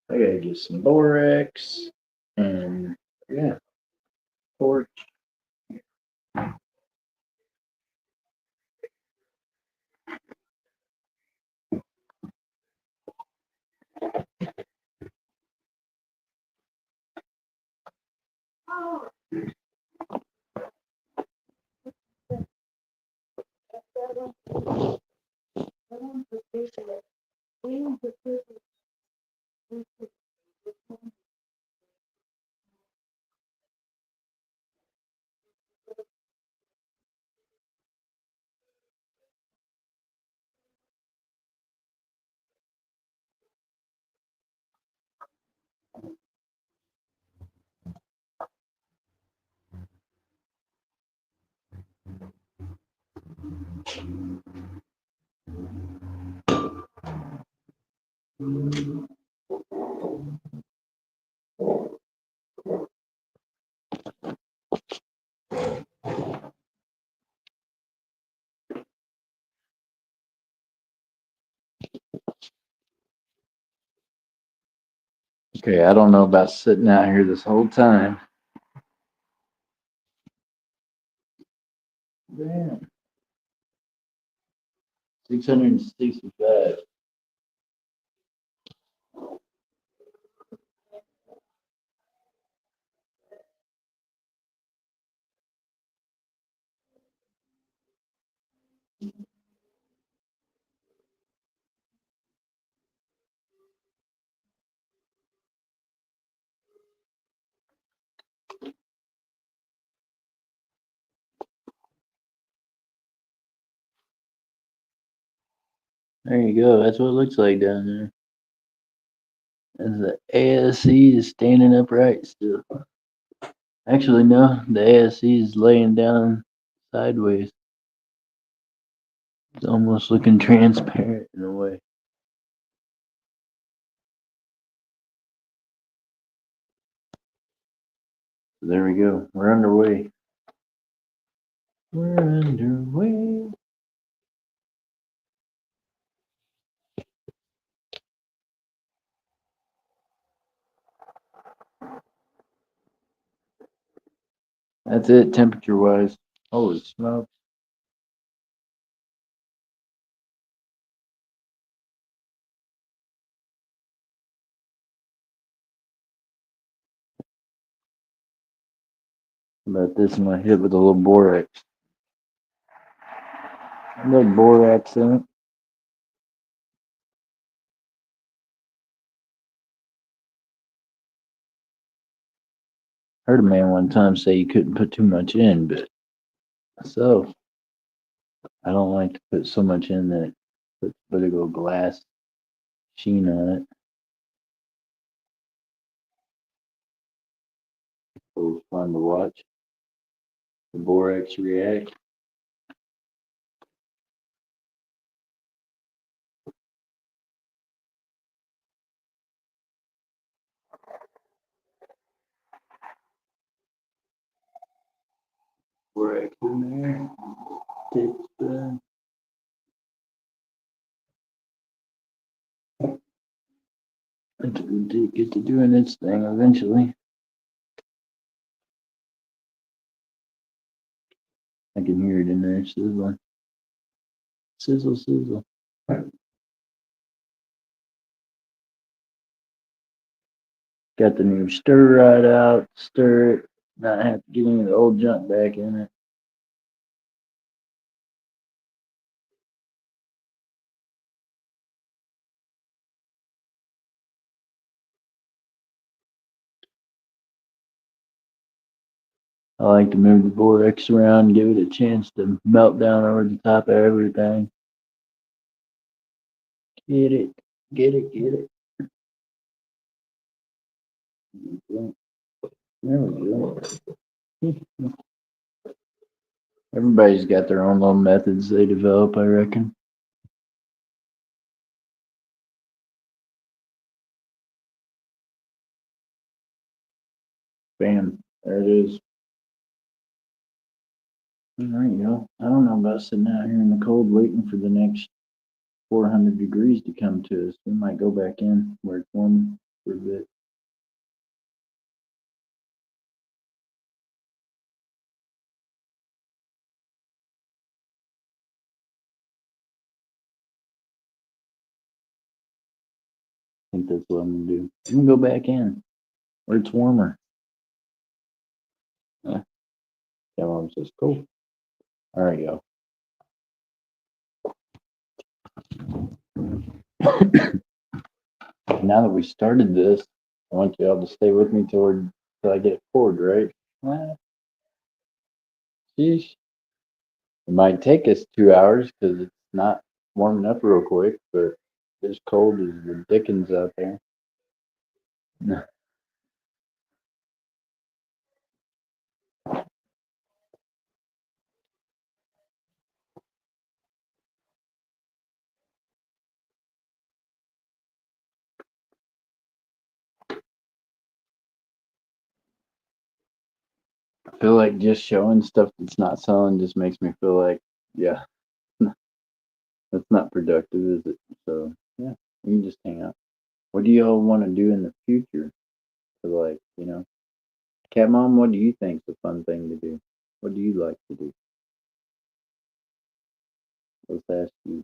Speaker 2: I gotta get some borax and yeah, torch. Okay, I don't know about sitting out here this whole time. Damn. 665. There you go. That's what it looks like down there. And the ASC is standing upright still. Actually, no, the ASC is laying down sideways. It's almost looking transparent in a way. So there we go. We're underway. We're underway. That's it, temperature wise. Holy smoke. About this in my hip with a little borax. little borax in it. Heard a man one time say you couldn't put too much in, but so I don't like to put so much in that it puts vertical glass sheen on it. It was fun to watch the borax react. Borax in there. Tablespoon. It'll get to doing its thing eventually. I can hear it in there sizzling. Sizzle, sizzle. Got the new stir right out. Stir it. Not have to get any of the old junk back in it. I like to move the borax around, give it a chance to melt down over the top of everything. Get it, get it, get it. There we go. Everybody's got their own little methods they develop, I reckon. Bam, there it is. All right, y'all. I don't know about sitting out here in the cold waiting for the next 400 degrees to come to us. We might go back in where it's warm for a bit. I think that's what I'm gonna do. I'm gonna go back in where it's warmer. Yeah, mom says cool. All right, y'all. Now that we started this, I want y'all to stay with me till I get it poured, right? Sheesh. It might take us 2 hours because it's not warming up real quick, but it's cold as the dickens out there. I feel like just showing stuff that's not selling just makes me feel like, yeah, that's not productive, is it? So, yeah, you can just hang out. What do y'all want to do in the future? To like, Cat Mom, what do you think's a fun thing to do? What do you like to do? Let's ask you.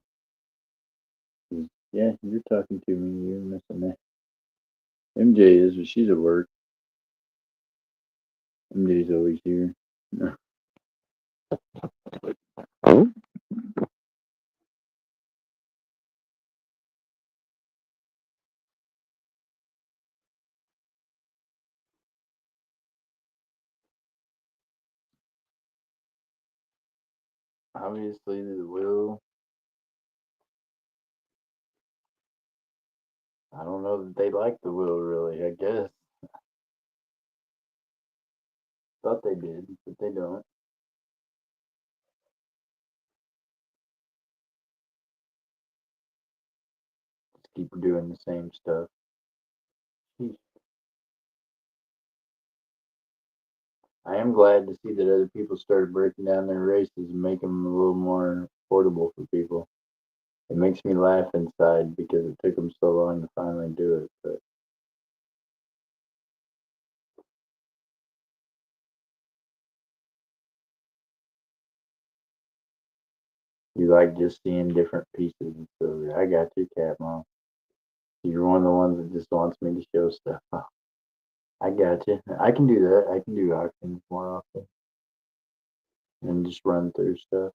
Speaker 2: 'Cause, yeah, you're talking to me. You're missing that. MJ is, but she's at work. MJ's always here. Obviously, the will. I don't know that they like the will, really. I guess. Thought they did, but they don't. Just keep doing the same stuff. I am glad to see that other people started breaking down their races and making them a little more affordable for people. It makes me laugh inside because it took them so long to finally do it. But you like just seeing different pieces. So I got you, Cat Mom. You're one of the ones that just wants me to show stuff. Oh, I got you. I can do that. I can do auctions more often and just run through stuff.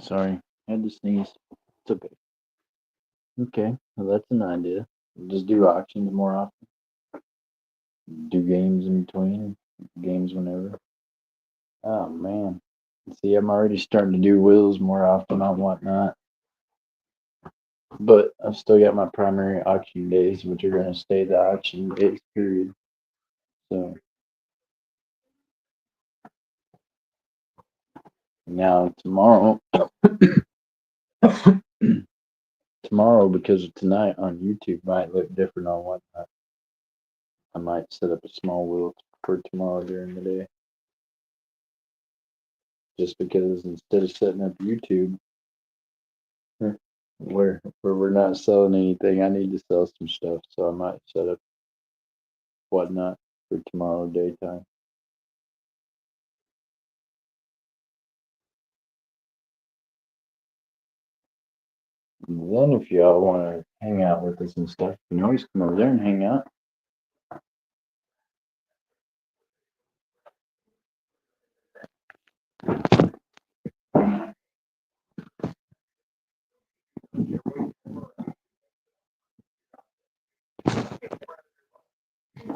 Speaker 2: Sorry, had to sneeze. It's okay. Okay, well that's an idea. Just do auctions more often. Do games in between. Games whenever. Oh man. See, I'm already starting to do wheels more often on whatnot. But I've still got my primary auction days, which are going to stay the auction days, period. So now tomorrow, tomorrow because of tonight on YouTube might look different on whatnot. I might set up a small wheel for tomorrow during the day. Just because instead of setting up YouTube where we're not selling anything, I need to sell some stuff. So I might set up whatnot for tomorrow daytime. And then if y'all want to hang out with us and stuff, you can always come over there and hang out.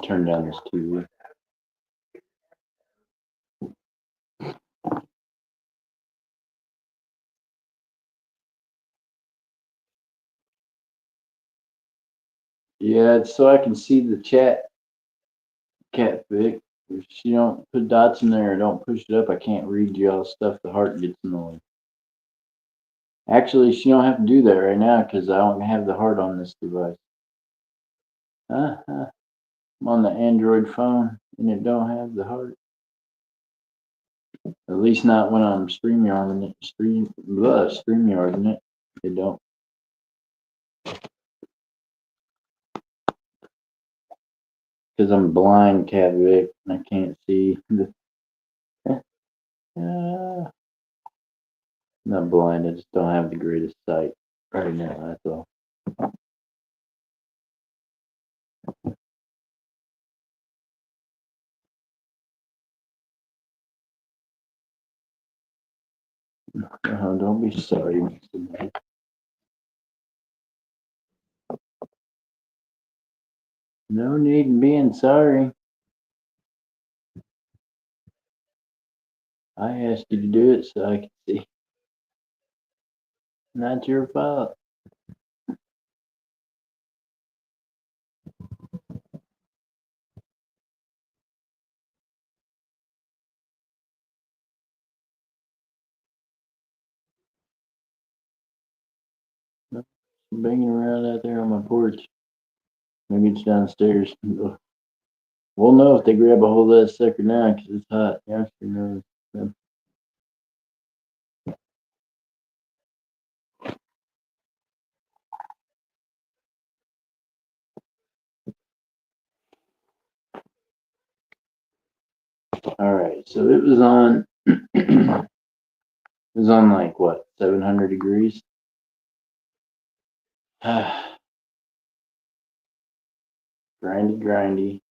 Speaker 2: Turn down this TV. Yeah, it's so I can see the chat, Cat Vic. If you don't put dots in there or don't push it up, I can't read y'all stuff. The heart gets annoyed. Actually, she don't have to do that right now because I don't have the heart on this device. I'm on the Android phone and it don't have the heart. At least not when I'm StreamYarding it. StreamYarding it. It don't. Because I'm blind, Cat Vic, and I can't see the. Not blind, I just don't have the greatest sight right now, that's all. Don't be sorry, Mr. Man. No need in being sorry. I asked you to do it so I could see. Not your fault. Banging around out there on my porch. Maybe it's downstairs. We'll know if they grab a hold of that sucker now because it's hot. Yeah, sure knows. All right, so it was on. It was on like what, 700 degrees. Grindy.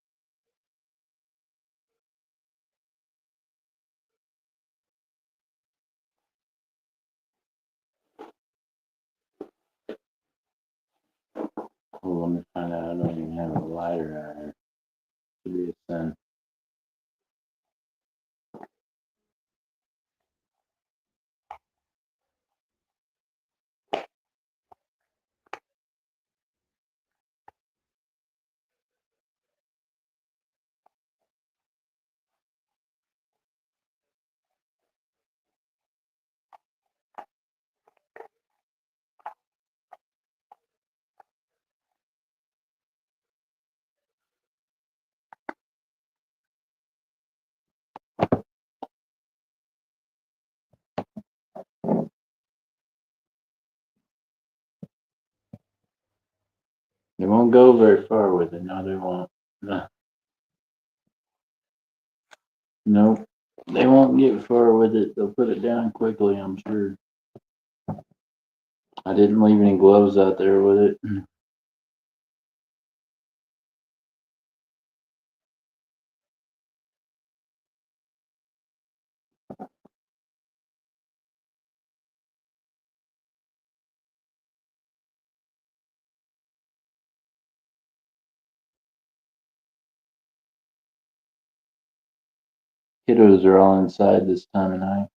Speaker 2: Oh, let me find out. I don't even have a lighter out here. Should be a sun. They won't go very far with it. No, they won't. No. Nope. They won't get far with it. They'll put it down quickly, I'm sure. I didn't leave any gloves out there with it. Kiddos are all inside this time of night.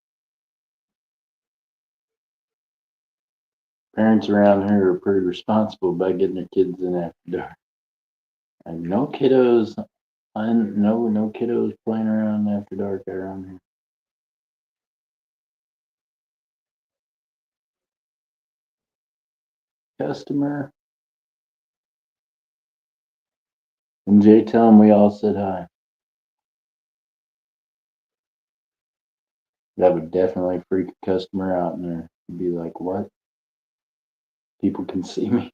Speaker 2: Parents around here are pretty responsible by getting their kids in after dark. And no kiddos, no kiddos playing around after dark around here. Customer. And Jay, tell him we all said hi. That would definitely freak a customer out in there. He'd be like, what? People can see me.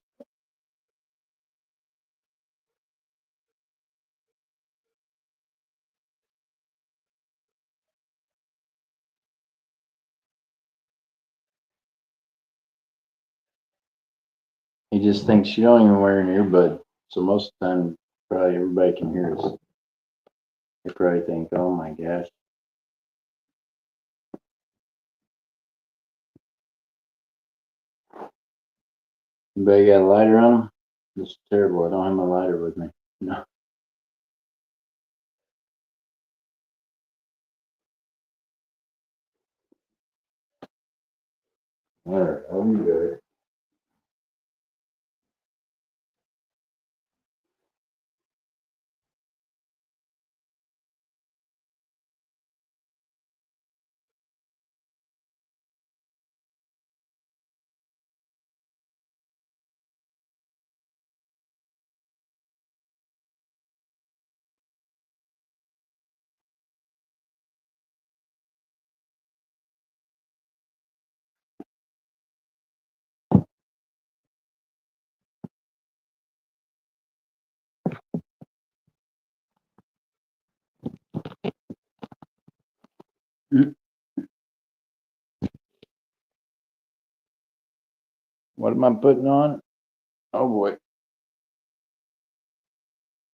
Speaker 2: He just thinks you don't even wear an earbud. So most of the time, probably everybody can hear us. They probably think, oh my gosh. Anybody got a lighter on them? This is terrible. I don't have my lighter with me. No. All right, I'll be good. What am I putting on? Oh boy.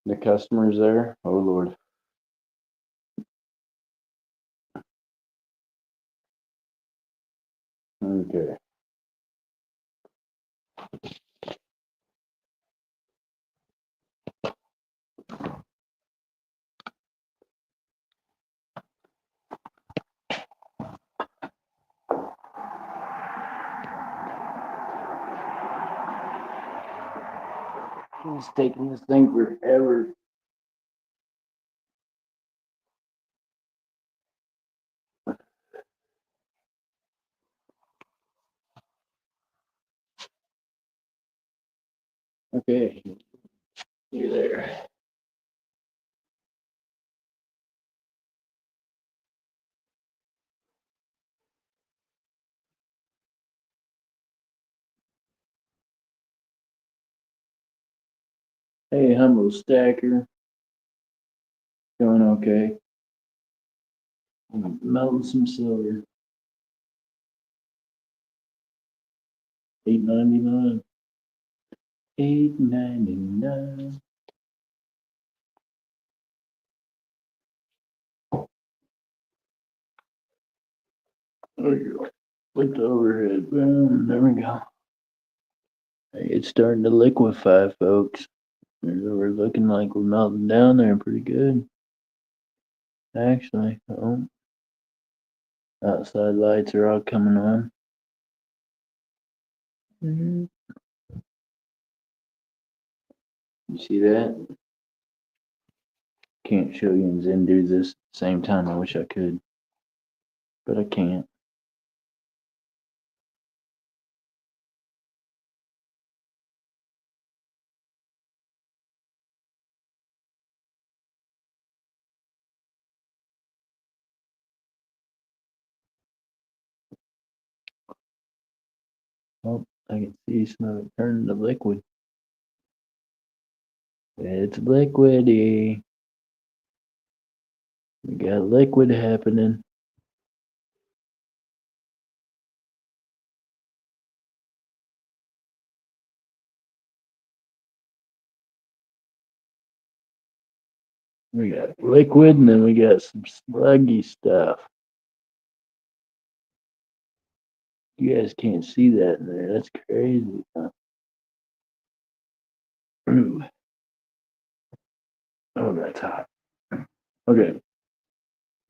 Speaker 2: The customer's there. Oh Lord. Okay. It's taking this thing forever. Okay. You're there. Hey, humble stacker. Going okay. I'm melting some silver. $8.99. $8.99. There you go. With the overhead. Boom. There we go. Hey, it's starting to liquefy, folks. We're looking like we're melting down there pretty good. Actually, oh, outside lights are all coming on. You see that? Can't show you and Zen do this at the same time. I wish I could, but I can't. Oh, I can see some of it turning to liquid. It's liquidy. We got liquid happening. We got liquid and then we got some sluggy stuff. You guys can't see that in there. That's crazy. Huh? Ooh. Oh, that's hot. Okay.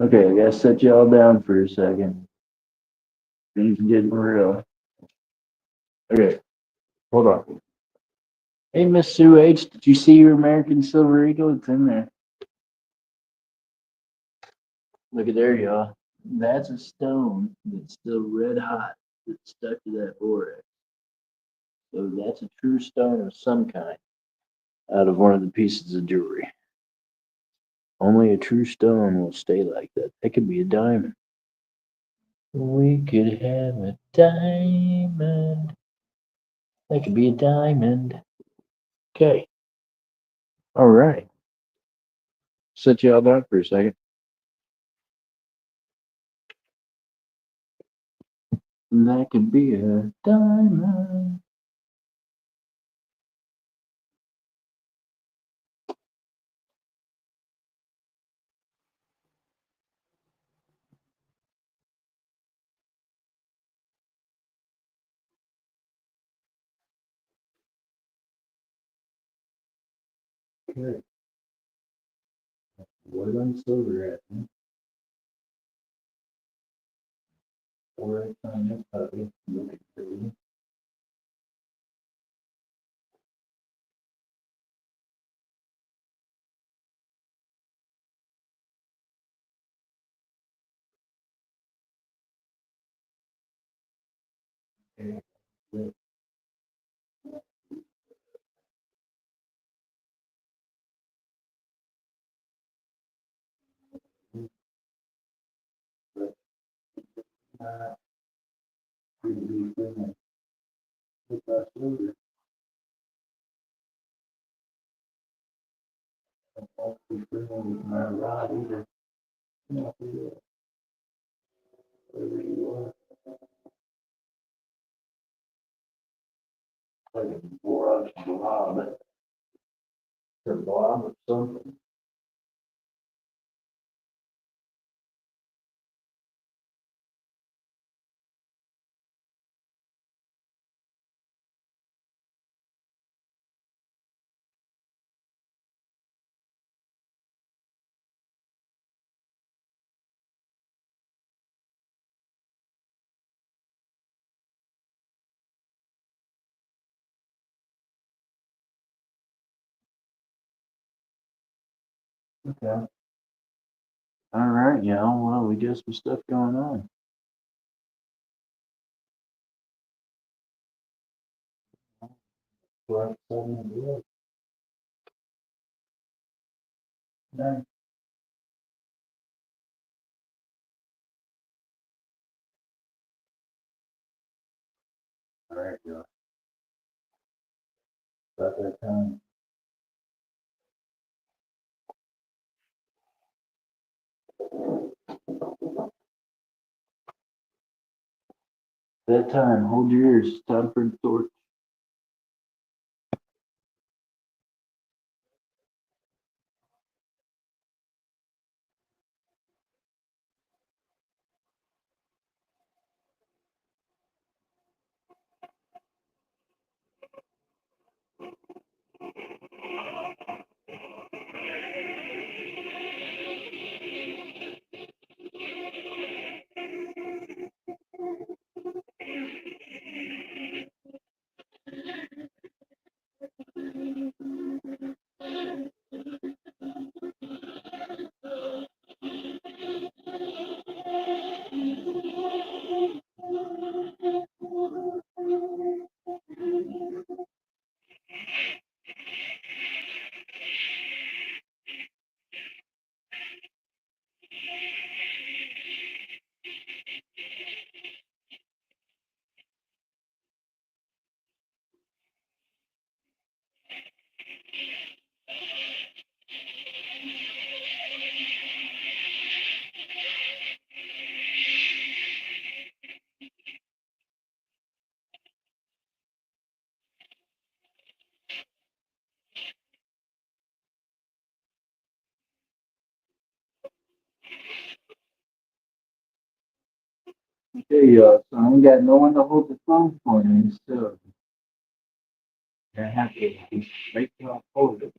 Speaker 2: Okay, I gotta set y'all down for a second. Things are getting real. Okay, hold on. Hey, Miss Sue H, did you see your American Silver Eagle? It's in there. Look at there, y'all. That's a stone that's still red hot that's stuck to that borax. So that's a true stone of some kind out of one of the pieces of jewelry. Only a true stone will stay like that. That could be a diamond. We could have a diamond. That could be a diamond. Okay. All right. Set y'all down for a second. That could be a diamond. Okay. What on silver at? Or on this puppy. Look at the okay. Silver. My rod either. Whatever you want. Like a blob or blob of something. Okay. All right, y'all. Well, we got some stuff going on. All right, y'all. About that time. That time. Hold your ears. Time for the torch. There you are. So I ain't got no one to hold the phone for me, so I have to make y'all hold it.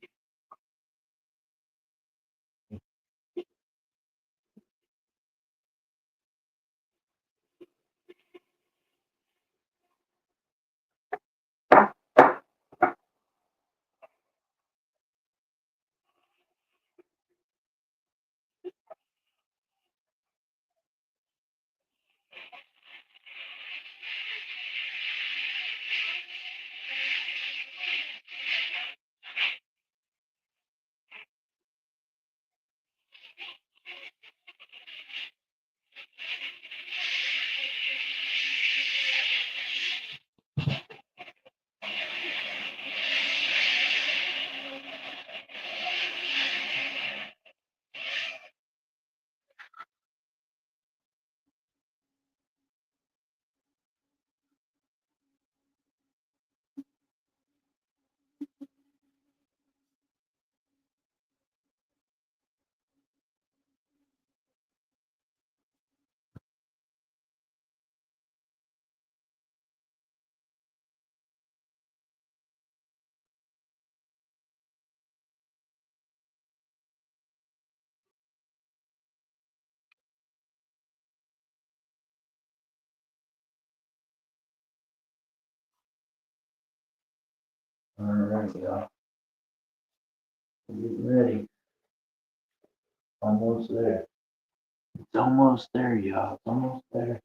Speaker 2: All right, y'all. We're getting ready. Almost there. It's almost there, y'all. It's almost there.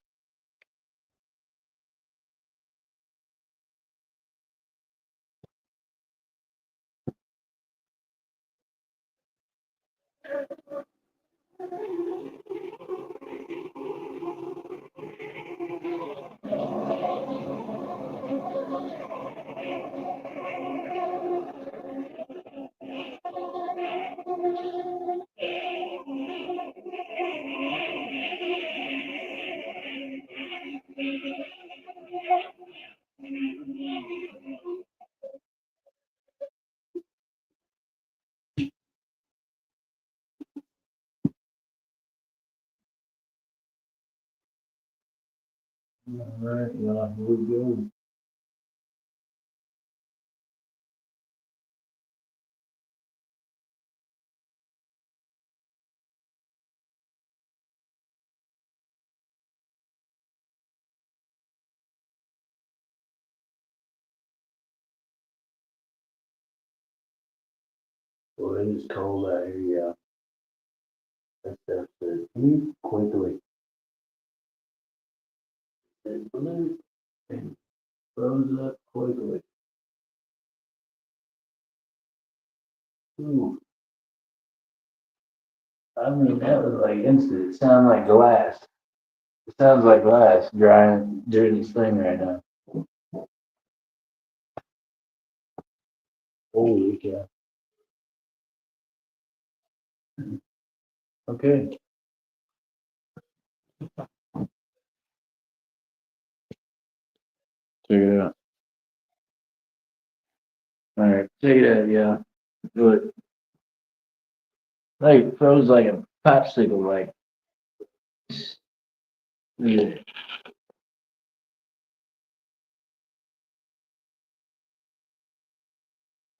Speaker 2: All right, y'all. Here we go. Boy, it is cold out here, y'all. That stuff says heat quickly. It blew and froze up quickly. Ooh. I mean, that was like instant. It sounded like glass. It sounds like glass drying during this thing right now. Holy cow. Okay. Check it out. All right. Check it out, yeah. Look. Like it froze like a popsicle, like. Yeah.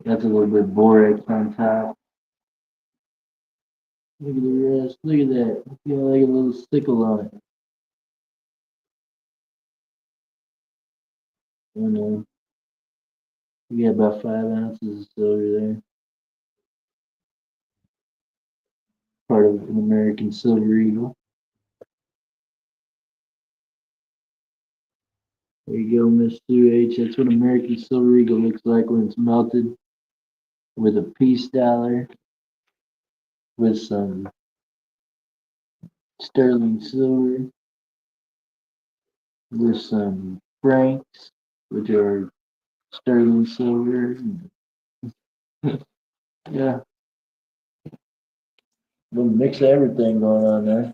Speaker 2: That's a little bit of borax on top. Look at the rest. Look at that. You got like a little stickle on it. You know. You got about 5 ounces of silver there. Part of an American Silver Eagle. There you go, Miss Sue H. That's what American Silver Eagle looks like when it's melted with a peace dollar with some sterling silver with some francs, which are sterling silver. Yeah, little mix of everything going on there.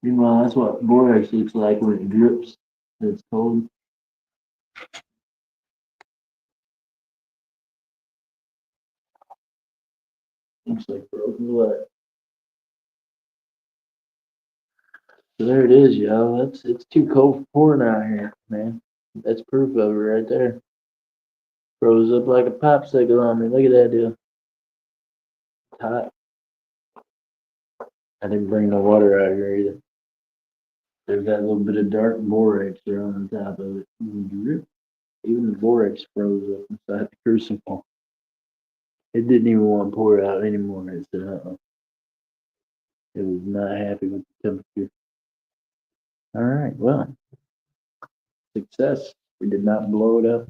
Speaker 2: Meanwhile, that's what borax looks like when it drips. It's cold. Looks like broken blood. So there it is, y'all. It's too cold for pouring out here, man. That's proof of it right there. Froze up like a popsicle on me. Look at that deal. It's hot. I didn't bring no water out here either. There's that little bit of dark borax there on the top of it. Drip. Even the borax froze up inside the crucible. It didn't even want to pour it out anymore. It said, It was not happy with the temperature. All right, well, success. We did not blow it up.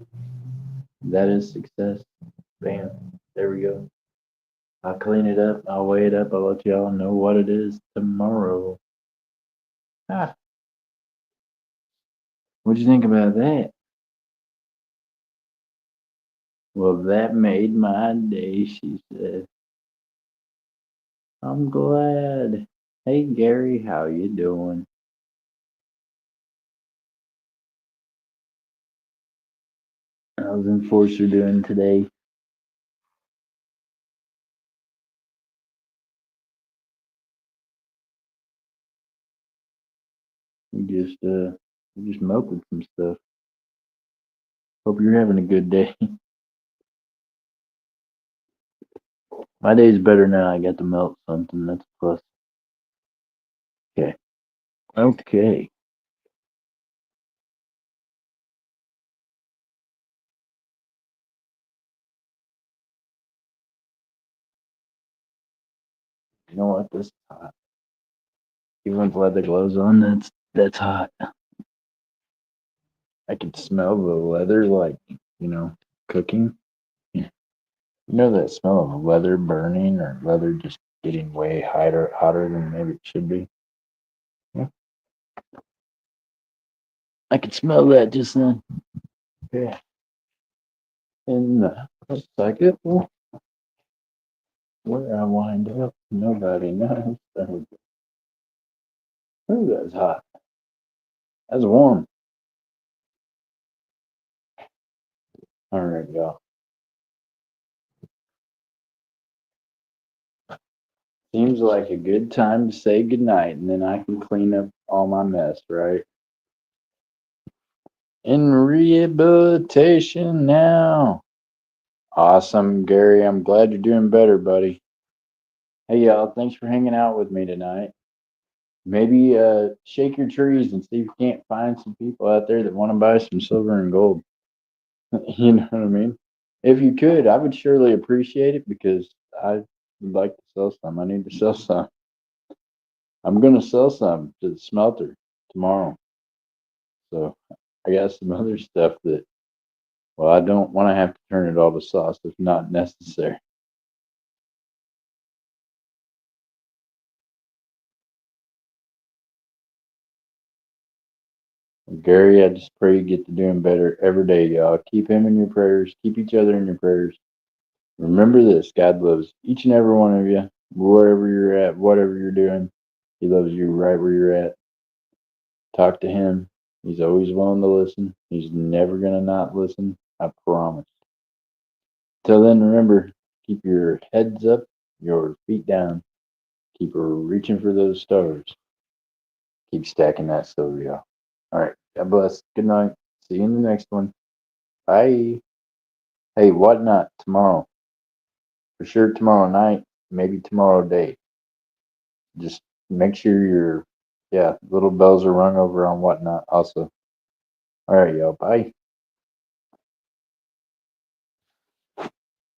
Speaker 2: That is success. Bam. There we go. I'll clean it up. I'll weigh it up. I'll let y'all know what it is tomorrow. Ah, what'd you think about that? Well, that made my day, she said. I'm glad. Hey, Gary, how you doing? How's Enforcer doing today? We just melted some stuff. Hope you're having a good day. My day's better now. I got to melt something. That's a plus. Okay. Okay. You know what? This is hot. Even with leather gloves on, that's hot. I can smell the leather, like, cooking. You know that smell of leather burning or leather just getting way hotter than maybe it should be. Yeah. I can smell that just then. Yeah. And it's like it. Well, where I wind up, nobody knows. Oh, that's hot. That's warm. All right, y'all. Seems like a good time to say goodnight, and then I can clean up all my mess, right? In rehabilitation now. Awesome, Gary. I'm glad you're doing better, buddy. Hey, y'all. Thanks for hanging out with me tonight. Maybe shake your trees and see if you can't find some people out there that want to buy some silver and gold. You know what I mean? If you could, I would surely appreciate it because I would like to sell some. I need to sell some. I'm going to sell some to the smelter tomorrow. So I got some other stuff that, well, I don't want to have to turn it all to sauce if not necessary. Gary, I just pray you get to doing better every day, y'all. Keep him in your prayers. Keep each other in your prayers. Remember this: God loves each and every one of you, wherever you're at, whatever you're doing. He loves you right where you're at. Talk to him. He's always willing to listen. He's never going to not listen. I promise. Till then, remember, keep your heads up, your feet down. Keep reaching for those stars. Keep stacking that silver, y'all. All right. God bless. Good night. See you in the next one. Bye. Hey, whatnot tomorrow? For sure tomorrow night, maybe tomorrow day. Just make sure your little bells are rung over on whatnot also. All right, y'all. Bye.